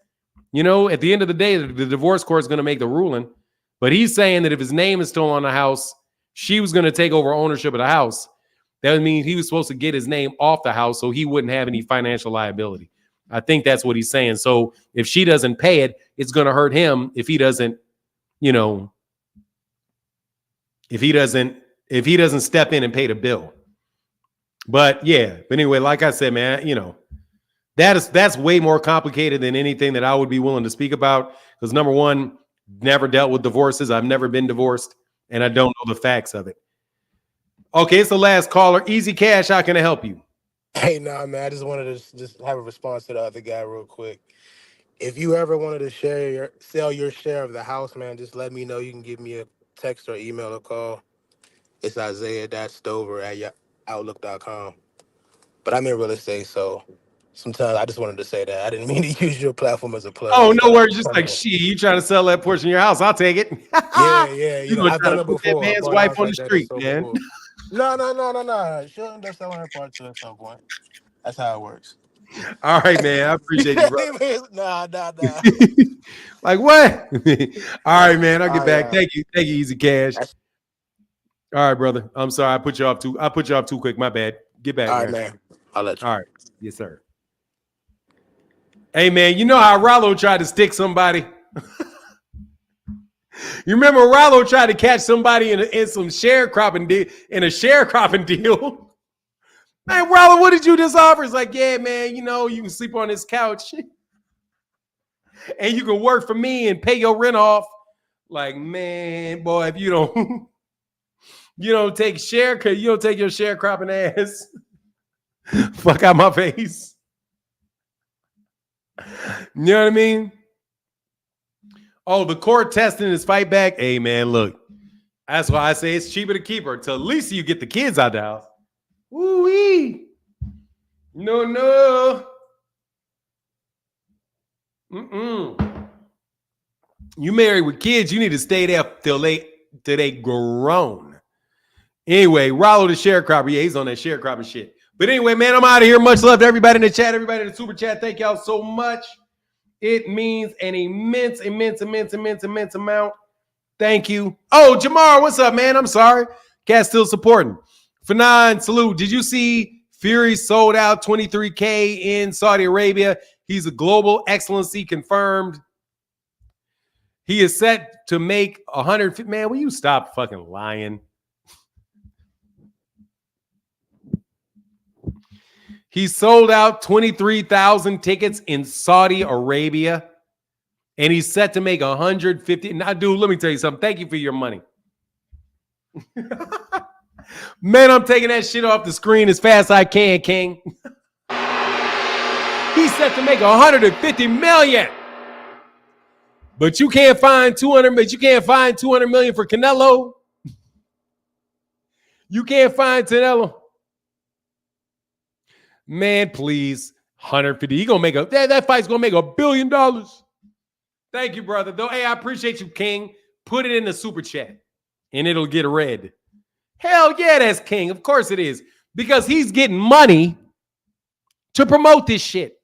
Speaker 1: you know, at the end of the day, the divorce court is going to make the ruling. But he's saying that if his name is still on the house, she was going to take over ownership of the house. That would mean he was supposed to get his name off the house so he wouldn't have any financial liability. I think that's what he's saying. So if she doesn't pay it, it's going to hurt him if he doesn't, you know, if he doesn't step in and pay the bill. But yeah, but anyway, like I said, man, you know, that's way more complicated than anything that I would be willing to speak about. Because number one, never dealt with divorces. I've never been divorced, and I don't know the facts of it. Okay, it's the last caller. Easy Cash, how can I help you?
Speaker 14: Hey, nah, man. I just wanted to just have a response to the other guy real quick. If you ever wanted to sell your share of the house, man, just let me know. You can give me a text or email or call. It's Isaiah.stover@outlook.com. But I'm in real estate, so sometimes I just wanted to say that. I didn't mean to use your platform as a plug.
Speaker 1: Oh, no worries. Just like, shit, you trying to sell that portion of your house. I'll take it.
Speaker 14: Yeah. You know, I've done it
Speaker 1: put
Speaker 14: before.
Speaker 1: that
Speaker 14: I
Speaker 1: man's
Speaker 14: bought a
Speaker 1: wife
Speaker 14: house
Speaker 1: on
Speaker 14: like
Speaker 1: the
Speaker 14: that.
Speaker 1: street,
Speaker 14: So
Speaker 1: man.
Speaker 14: before. No. She'll end up selling her part too at some point. That's how it works.
Speaker 1: All right, man. I appreciate you, brother.
Speaker 14: Nah.
Speaker 1: Like what? All right, man. I'll get back.
Speaker 14: Yeah.
Speaker 1: Thank you, Easy Cash. All right, brother. I'm sorry. I put you off too quick. My bad. Get back,
Speaker 14: All right,
Speaker 1: man.
Speaker 14: man. I'll let you.
Speaker 1: All right. Yes, sir. Hey, man, you know how Rollo tried to stick somebody? You remember Rollo tried to catch somebody in some sharecropping deal? Man, Rollo, what did you just offer? It's like, yeah, man, you know, you can sleep on this couch and you can work for me and pay your rent off. Like, man, boy, if you don't you don't take your sharecropping ass. Fuck out my face. You know what I mean? Oh, the court testing his fight back. Hey, man, look. That's why I say it's cheaper to keep her till at least you get the kids out the house. Woo-wee. No. You married with kids, you need to stay there till they grown. Anyway, Rollo the sharecropper. Yeah, he's on that sharecropping shit. But anyway, man, I'm out of here. Much love to everybody in the chat, everybody in the super chat. Thank y'all so much. It means an immense amount. Thank you. Oh, Jamar, what's up, man? I'm sorry. Cat's still supporting. Fanan, salute. Did you see Fury sold out 23K in Saudi Arabia? He's a global excellency confirmed. He is set to make 150. Man, will you stop fucking lying? He sold out 23,000 tickets in Saudi Arabia, and he's set to make 150. Now, dude, let me tell you something. Thank you for your money. Man, I'm taking that shit off the screen as fast as I can, King. He's set to make 150 million. But you can't find 200, but you can't find 200 million for Canelo. You can't find Canelo. Man, please. 150. He gonna make that fight's gonna make $1 billion. Thank you, brother. Though, hey, I appreciate you, King. Put it in the super chat and it'll get read. Hell yeah, that's King. Of course it is. Because he's getting money to promote this shit.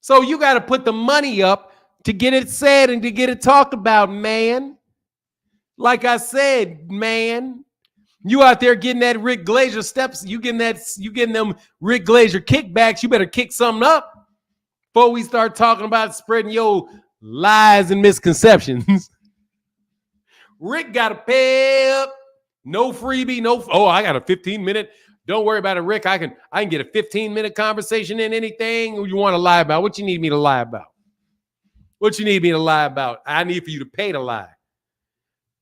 Speaker 1: So you got to put the money up to get it said and to get it talked about, man. Like I said, man. You out there getting that Rick Glazer steps, you getting them Rick Glazer kickbacks, you better kick something up before we start talking about spreading your lies and misconceptions. Rick got to pay up. No freebie, I got a 15-minute Don't worry about it, Rick. I can get a 15-minute conversation in anything you want to lie about. What you need me to lie about? What you need me to lie about? I need for you to pay to lie.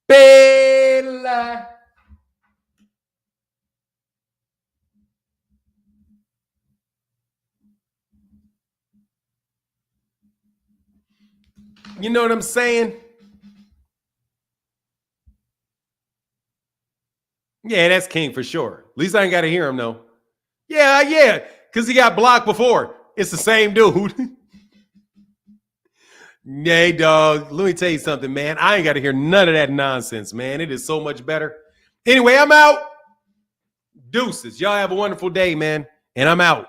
Speaker 1: Pay to lie. You know what I'm saying? Yeah, that's King for sure. At least I ain't got to hear him, though. Yeah, because he got blocked before. It's the same dude. Hey, dog, let me tell you something, man. I ain't got to hear none of that nonsense, man. It is so much better. Anyway, I'm out. Deuces. Y'all have a wonderful day, man. And I'm out.